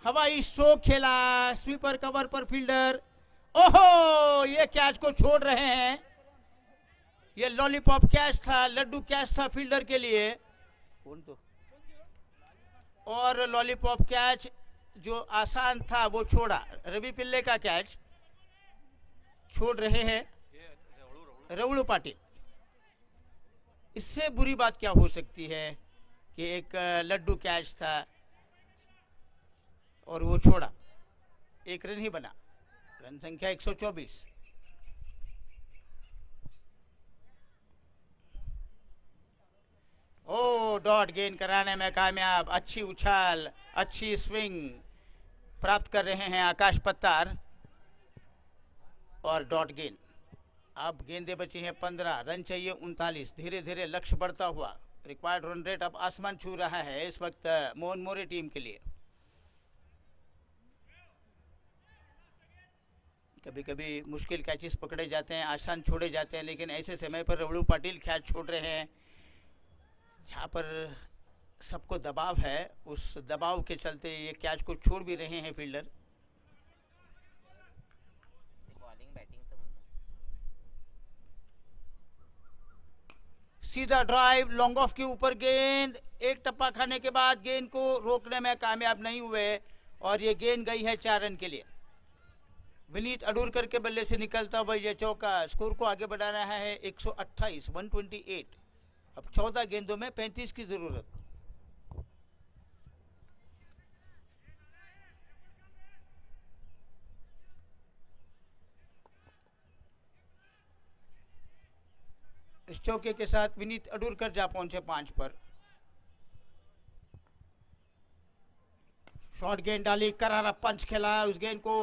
हवाई स्ट्रोक खेला, स्वीपर कवर पर फील्डर, ओहो ये कैच को छोड़ रहे हैं। ये लॉलीपॉप कैच था, लड्डू कैच था फील्डर के लिए। कौन तो? और लॉलीपॉप कैच जो आसान था वो छोड़ा। रवि पिल्ले का कैच छोड़ रहे हैं रवुलू पाटिल। इससे बुरी बात क्या हो सकती है कि एक लड्डू कैच था और वो छोड़ा, 1 रन ही बना। रन संख्या 124। ओ डॉट गेंद कराने में कामयाब, अच्छी उछाल, अच्छी स्विंग प्राप्त कर रहे हैं आकाश पत्तार और डॉट गेंद। अब गेंदें बची हैं 15, रन चाहिए 39। धीरे धीरे लक्ष्य बढ़ता हुआ, रिक्वायर्ड रन रेट अब आसमान छू रहा है इस वक्त मोहन मोरे टीम के लिए। कभी कभी मुश्किल कैचेस पकड़े जाते हैं, आसान छोड़े जाते हैं, लेकिन ऐसे समय पर रवड़ू पाटिल कैच छोड़ रहे हैं जहाँ पर सबको दबाव है। उस दबाव के चलते ये कैच को छोड़ भी रहे हैं फील्डर। सीधा ड्राइव, लॉन्ग ऑफ के ऊपर गेंद, एक टप्पा खाने के बाद गेंद को रोकने में कामयाब नहीं हुए और ये गेंद गई है 4 रन के लिए। विनीत अडूरकर के बल्ले से निकलता हुआ ये चौका स्कोर को आगे बढ़ा रहा है 128, 128। अब 14 गेंदों में 35 की जरूरत। इस चौके के साथ विनीत अडूरकर जा पहुंचे 5 पर। शॉर्ट गेंद डाली, करारा पंच खेला, उस गेंद को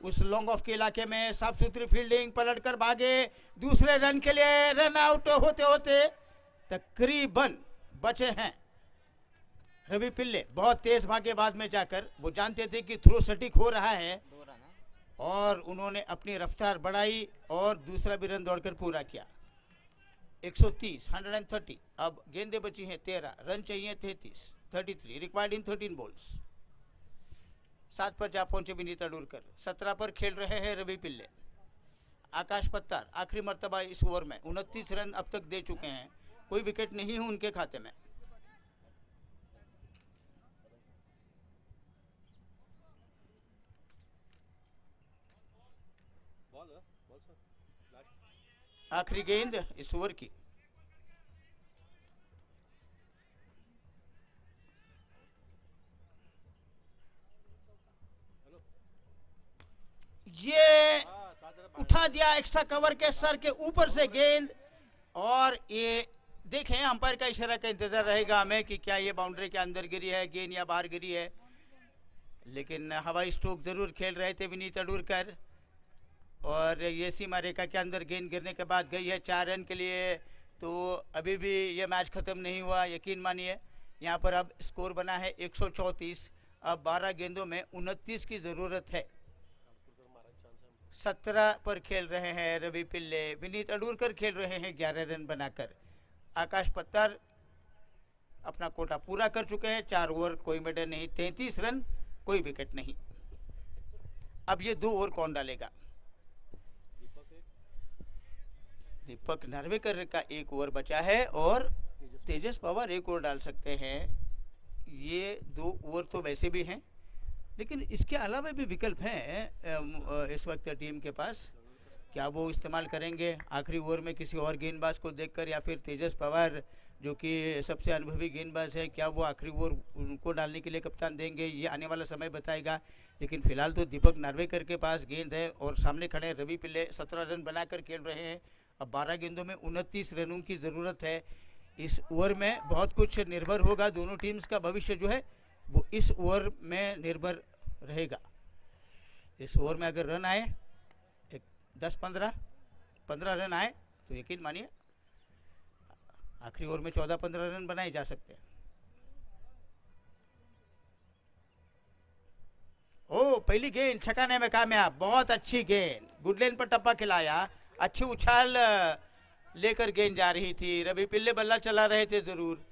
उस लॉन्ग ऑफ के इलाके में साफ सुथरी फील्डिंग, पलटकर भागे दूसरे रन के लिए। रन आउट होते होते तकरीबन बचे हैं रवि पिल्ले। बहुत तेज भागे बाद में जाकर, वो जानते थे कि थ्रो सटीक हो रहा है और उन्होंने अपनी रफ्तार बढ़ाई और दूसरा भी रन दौड़कर पूरा किया। 130, 130। अब गेंदें बची हैं 13, रन चाहिए 33, 33 रिक्वायर्ड इन 13 बॉल्स। 7 पर जा पहुंचे विनीत अडूरकर, 17 पर खेल रहे हैं रवि पिल्ले। आकाश पत्तार आखिरी मर्तबा इस ओवर में 29 रन अब तक दे चुके हैं, कोई विकेट नहीं है उनके खाते में। आखिरी गेंद इस ओवर की। ये उठा दिया एक्स्ट्रा कवर के सर के ऊपर से गेंद, और ये देखें अंपायर का इशारा का इंतजार रहेगा हमें कि क्या ये बाउंड्री के अंदर गिरी है गेंद या बाहर गिरी है। लेकिन हवाई स्ट्रोक जरूर खेल रहे थे विनीत अडूरकर और ये सीमा रेखा के अंदर गेंद गिरने के बाद गई है 4 रन के लिए। तो अभी भी ये मैच ख़त्म नहीं हुआ, यकीन मानिए। यहाँ पर अब स्कोर बना है 134। अब 12 गेंदों में 29 की ज़रूरत है। 17 पर खेल रहे हैं रवि पिल्ले, विनीत अडूरकर खेल रहे हैं 11 रन बनाकर। आकाश पत्तार अपना कोटा पूरा कर चुके हैं, 4 ओवर कोई मेडल नहीं, 33 रन कोई विकेट नहीं। अब ये 2 ओवर कौन डालेगा? दीपक नार्वेकर का 1 ओवर बचा है और तेजस पवार 1 ओवर डाल सकते हैं। ये 2 ओवर तो वैसे भी हैं, लेकिन इसके अलावा भी विकल्प हैं इस वक्त टीम के पास। क्या वो इस्तेमाल करेंगे आखिरी ओवर में किसी और गेंदबाज को देखकर, या फिर तेजस पवार जो कि सबसे अनुभवी गेंदबाज है, क्या वो आखिरी ओवर उनको डालने के लिए कप्तान देंगे? ये आने वाला समय बताएगा। लेकिन फिलहाल तो दीपक नार्वेकर के पास गेंद है और सामने खड़े रवि पिल्ले 17 रन बनाकर खेल रहे हैं। अब 12 गेंदों में 29 रनों की ज़रूरत है। इस ओवर में बहुत कुछ निर्भर होगा, दोनों टीम्स का भविष्य जो है वो इस ओवर में निर्भर रहेगा। इस ओवर में अगर रन आए 10-15 रन आए तो यकीन मानिए आखिरी ओवर में 14-15 रन बनाए जा सकते हैं। ओ पहली गेंद छकाने में कामयाब, बहुत अच्छी गेंद, गुड लेन पर टप्पा खिलाया, अच्छी उछाल लेकर गेंद जा रही थी। रवि पिल्ले बल्ला चला रहे थे जरूर,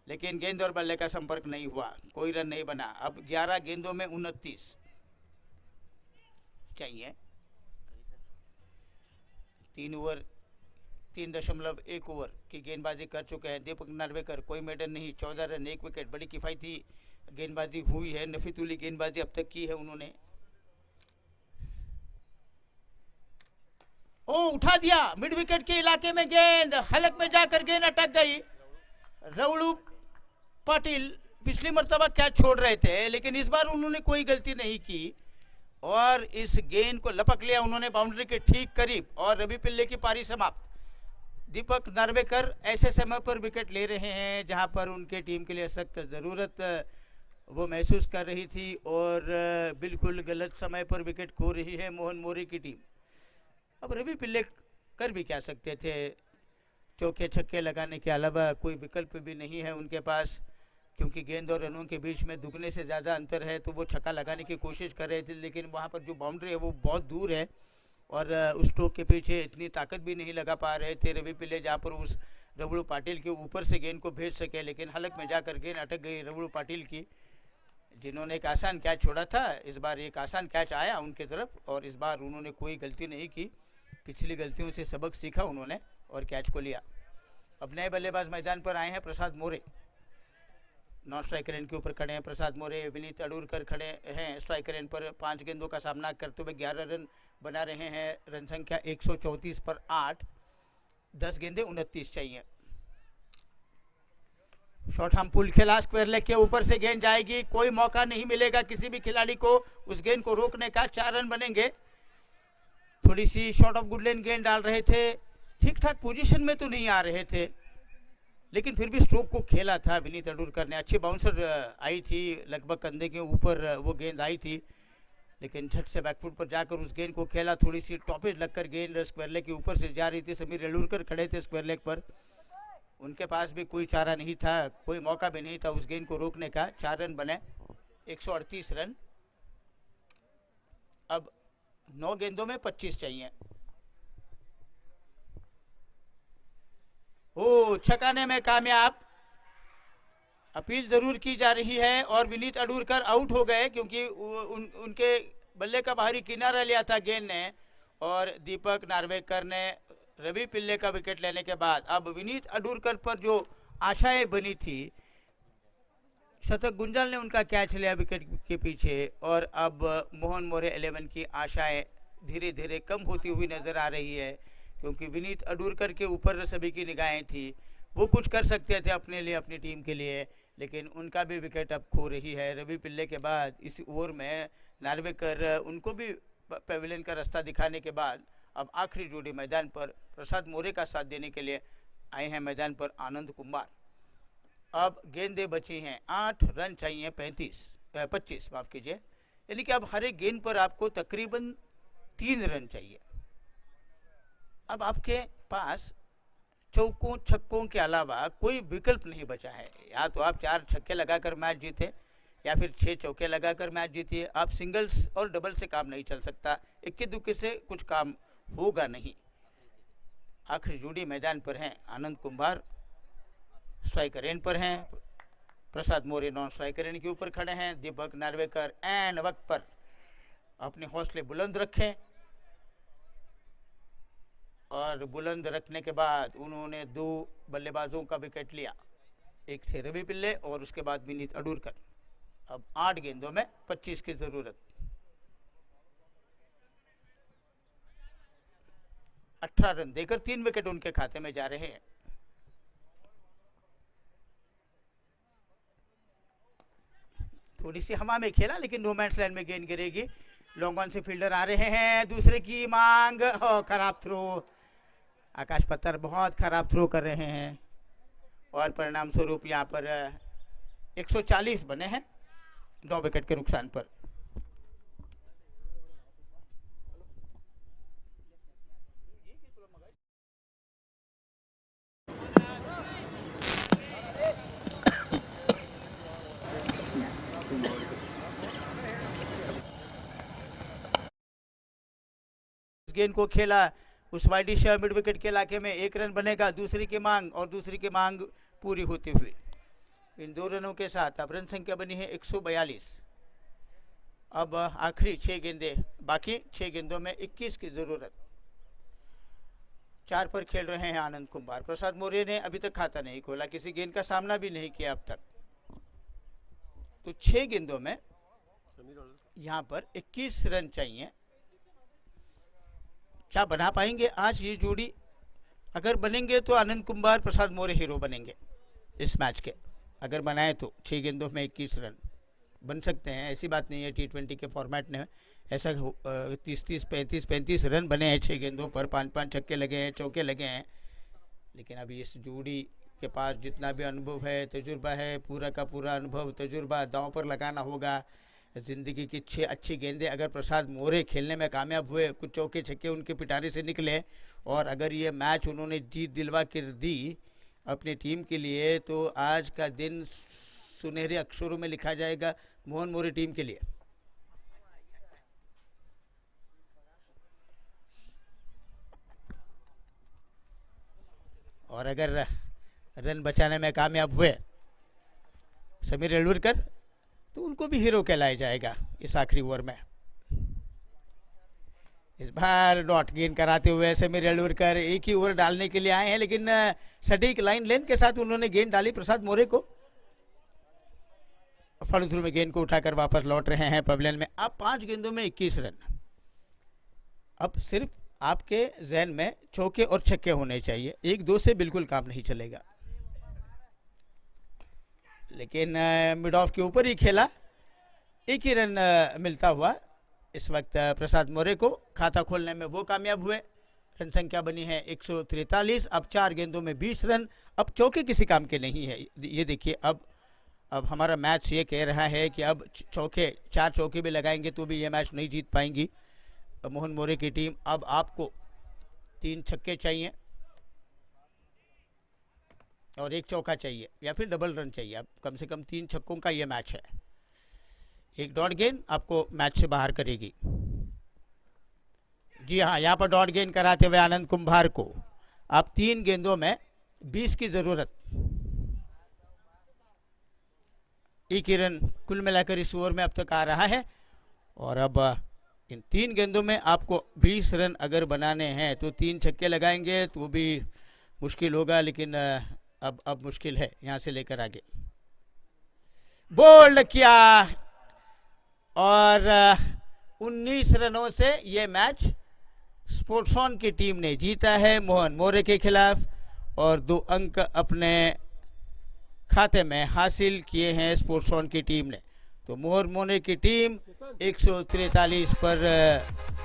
लेकिन गेंद और बल्ले का संपर्क नहीं हुआ, कोई रन नहीं बना। अब 11 गेंदों में 29 चाहिए। 3 ओवर 3.1 ओवर की गेंदबाजी कर चुके हैं दीपक नार्वेकर, कोई मेडल नहीं, 14 रन 1 विकेट। बड़ी किफ़ायती गेंदबाजी हुई है, नफीतुली गेंदबाजी अब तक की है उन्होंने। ओ उठा दिया मिड विकेट के इलाके में गेंद, हलक में जाकर गेंद अटक गई। रवड़ू पाटिल पिछली मर्तबा कैच छोड़ रहे थे, लेकिन इस बार उन्होंने कोई गलती नहीं की और इस गेंद को लपक लिया उन्होंने बाउंड्री के ठीक करीब, और रवि पिल्ले की पारी समाप्त। दीपक नार्वेकर ऐसे समय पर विकेट ले रहे हैं जहां पर उनके टीम के लिए सख्त ज़रूरत वो महसूस कर रही थी और बिल्कुल गलत समय पर विकेट खो रही है मोहन मोरे की टीम। अब रवि पिल्ले कर भी क्या सकते थे, चौके छक्के लगाने के अलावा कोई विकल्प भी नहीं है उनके पास, क्योंकि गेंद और रनों के बीच में दुगने से ज़्यादा अंतर है। तो वो छक्का लगाने की कोशिश कर रहे थे, लेकिन वहाँ पर जो बाउंड्री है वो बहुत दूर है और उस स्ट्रोक के पीछे इतनी ताकत भी नहीं लगा पा रहे थे रवि पिल्ले, जहाँ पर उस रवड़ू पाटिल के ऊपर से गेंद को भेज सके। लेकिन हलक में जाकर गेंद अटक गई रवड़ू पाटिल की, जिन्होंने एक आसान कैच छोड़ा था। इस बार एक आसान कैच आया उनके तरफ और इस बार उन्होंने कोई गलती नहीं की, पिछली गलतियों से सबक सीखा उन्होंने और कैच को लिया। अब नए बल्लेबाज मैदान पर आए हैं प्रसाद मोरे, नॉन स्ट्राइकर एंड के ऊपर खड़े हैं प्रसाद मोरे। विनीत अडूरकर खड़े हैं स्ट्राइकर एंड पर, 5 गेंदों का सामना करते हुए 11 रन बना रहे हैं। रन संख्या 134 पर 8, 10 गेंदें 29 चाहिए। शॉट हम पुल खेला, स्क्वायर लेग के ऊपर से गेंद जाएगी, कोई मौका नहीं मिलेगा किसी भी खिलाड़ी को उस गेंद को रोकने का। 4 रन बनेंगे। थोड़ी सी शॉर्ट ऑफ गुड लेन गेंद डाल रहे थे, ठीक ठाक पोजीशन में तो नहीं आ रहे थे, लेकिन फिर भी स्ट्रोक को खेला था विनीत अडूरकर ने। अच्छी बाउंसर आई थी, लगभग कंधे के ऊपर वो गेंद आई थी, लेकिन झट से बैकफुट पर जाकर उस गेंद को खेला। थोड़ी सी टॉपेज लगकर गेंद स्क्वायर लेग के ऊपर से जा रही थी। समीर अडूरकर खड़े थे स्क्वायर लेग पर, उनके पास भी कोई चारा नहीं था, कोई मौका भी नहीं था उस गेंद को रोकने का। 4 रन बने, 138 रन। अब 9 गेंदों में 25 चाहिए। ओ, छकाने में कामयाब। अपील जरूर की जा रही है और विनीत अडूरकर आउट हो गए, क्योंकि उनके बल्ले का बाहरी किनारा लिया था गेंद ने। और दीपक नार्वेकर ने रवि पिल्ले का विकेट लेने के बाद अब विनीत अडूरकर पर जो आशाएं बनी थी, शतक गुंजल ने उनका कैच लिया विकेट के पीछे, और अब मोहन मोरे 11 की आशाएं धीरे धीरे कम होती हुई नजर आ रही है, क्योंकि विनीत अडूरकर के ऊपर सभी की निगाहें थी। वो कुछ कर सकते थे अपने लिए, अपनी टीम के लिए, लेकिन उनका भी विकेट अब खो रही है। रवि पिल्ले के बाद इस ओवर में नार्वेकर उनको भी पेविलियन का रास्ता दिखाने के बाद अब आखिरी जोड़ी मैदान पर प्रसाद मोरे का साथ देने के लिए आए हैं मैदान पर आनंद कुमार। अब गेंदें बची हैं, 8 रन चाहिए, 25 माफ कीजिए, यानी कि अब हर एक गेंद पर आपको तकरीबन 3 रन चाहिए। अब आपके पास चौकों छक्कों के अलावा कोई विकल्प नहीं बचा है। या तो आप 4 छक्के लगाकर मैच जीते या फिर 6 चौके लगाकर मैच जीतिए। आप सिंगल्स और डबल से काम नहीं चल सकता, इक्के दुक्के से कुछ काम होगा नहीं। आखिरी जोड़ी मैदान पर हैं, आनंद कुमार स्ट्राइकर एंड पर हैं, प्रसाद मोरे नॉन स्ट्राइकर एंड के ऊपर खड़े हैं। दीपक नार्वेकर एंड वक्त पर अपने हौसले बुलंद रखें, और बुलंद रखने के बाद उन्होंने 2 बल्लेबाजों का विकेट लिया, एक थे रवि पिल्ले और उसके बाद विनीत अडूरकर। अब 8 गेंदों में 25 की जरूरत। 18 रन देकर 3 विकेट उनके खाते में जा रहे हैं। थोड़ी सी हवा में खेला, लेकिन नो मैच लाइन में गेंद गिरेगी। लॉन्ग ऑन से फील्डर आ रहे हैं, दूसरे की मांग, खराब थ्रो। आकाश पत्थर बहुत खराब थ्रो कर रहे हैं और परिणाम स्वरूप यहाँ पर 140 बने हैं 9 विकेट के नुकसान पर। गेंद को खेला उस वाइडिश मिड विकेट के इलाके में, 1 रन बनेगा। दूसरी की मांग और दूसरी की मांग पूरी होती हुई इन 2 रनों के साथ अब रन संख्या बनी है 142। अब आखिरी 6 गेंदें बाकी, 6 गेंदों में 21 की जरूरत। 4 पर खेल रहे हैं आनंद कुमार। प्रसाद मोरे ने अभी तक खाता नहीं खोला, किसी गेंद का सामना भी नहीं किया अब तक। तो 6 गेंदों में यहाँ पर 21 रन चाहिए। क्या बना पाएंगे आज ये जोड़ी? अगर बनेंगे तो आनंद कुमार प्रसाद मोरे हीरो बनेंगे इस मैच के। अगर बनाए तो 6 गेंदों में 21 रन बन सकते हैं, ऐसी बात नहीं है। T20 के फॉर्मेट में ऐसा 30-30, 35-35 रन बने हैं 6 गेंदों पर। 5-5 छक्के लगे हैं, चौके लगे हैं। लेकिन अभी इस जोड़ी के पास जितना भी अनुभव है, तजुर्बा है, पूरा का पूरा अनुभव तजुर्बा दांव पर लगाना होगा। ज़िंदगी की 6 अच्छी गेंदें अगर प्रसाद मोरे खेलने में कामयाब हुए, कुछ चौके छक्के उनके पिटारे से निकले और अगर ये मैच उन्होंने जीत दिलवा कर दी अपनी टीम के लिए, तो आज का दिन सुनहरे अक्षरों में लिखा जाएगा मोहन मोरे टीम के लिए। और अगर रन बचाने में कामयाब हुए समीर एलवरकर, तो उनको भी हीरो कहलाया जाएगा इस आखिरी ओवर में। इस बार डॉट गेन कराते हुए समीर एलवरकर एक ही ओवर डालने के लिए आए हैं, लेकिन सटीक लाइन लेंथ के साथ उन्होंने गेंद डाली प्रसाद मोरे को। फॉलो थ्रू में गेंद को उठाकर वापस लौट रहे हैं पवेलियन में। अब 5 गेंदों में 21 रन। अब सिर्फ आपके जहन में चौके और छक्के होने चाहिए, 1-2 से बिल्कुल काम नहीं चलेगा। लेकिन मिड ऑफ के ऊपर ही खेला, एक ही रन मिलता हुआ इस वक्त प्रसाद मोरे को खाता खोलने में वो कामयाब हुए। रन संख्या बनी है 143। अब 4 गेंदों में 20 रन। अब चौके किसी काम के नहीं है। ये देखिए, अब हमारा मैच ये कह रहा है कि अब 4 चौके भी लगाएंगे तो भी ये मैच नहीं जीत पाएंगी मोहन मोरे की टीम। अब आपको 3 छक्के चाहिए और 1 चौका चाहिए या फिर डबल रन चाहिए। अब कम से कम 3 छक्कों का ये मैच है। एक डॉट गेंद आपको मैच से बाहर करेगी। जी हाँ, यहाँ पर डॉट गेंद कराते हुए आनंद कुंभार को अब 3 गेंदों में 20 की जरूरत। एक ही रन कुल मिलाकर इस ओवर में अब तक आ रहा है और अब इन 3 गेंदों में आपको 20 रन अगर बनाने हैं तो 3 छक्के लगाएंगे तो भी मुश्किल होगा, लेकिन अब मुश्किल है यहाँ से लेकर आगे। बोल्ड किया और 19 रनों से ये मैच स्पोर्ट्स ऑन की टीम ने जीता है मोहन मोरे के खिलाफ और 2 अंक अपने खाते में हासिल किए हैं स्पोर्ट्स ऑन की टीम ने। तो मोहन मोरे की टीम 143 पर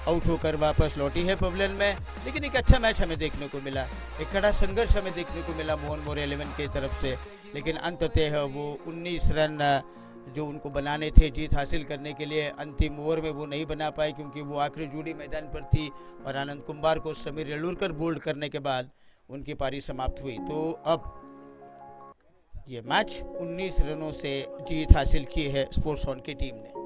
आउट होकर वापस लौटी है पवेलियन में। लेकिन एक अच्छा मैच हमें देखने को मिला, एक कड़ा संघर्ष हमें देखने को मिला मोहन मोरे 11 की तरफ से। लेकिन अंततः वो 19 रन जो उनको बनाने थे जीत हासिल करने के लिए, अंतिम ओवर में वो नहीं बना पाए क्योंकि वो आखिरी जोड़ी मैदान पर थी और आनंद कुंभार को समीर एलवरकर बोल्ड करने के बाद उनकी पारी समाप्त हुई। तो अब ये मैच 19 रनों से जीत हासिल की है स्पोर्ट्स ऑन की टीम ने।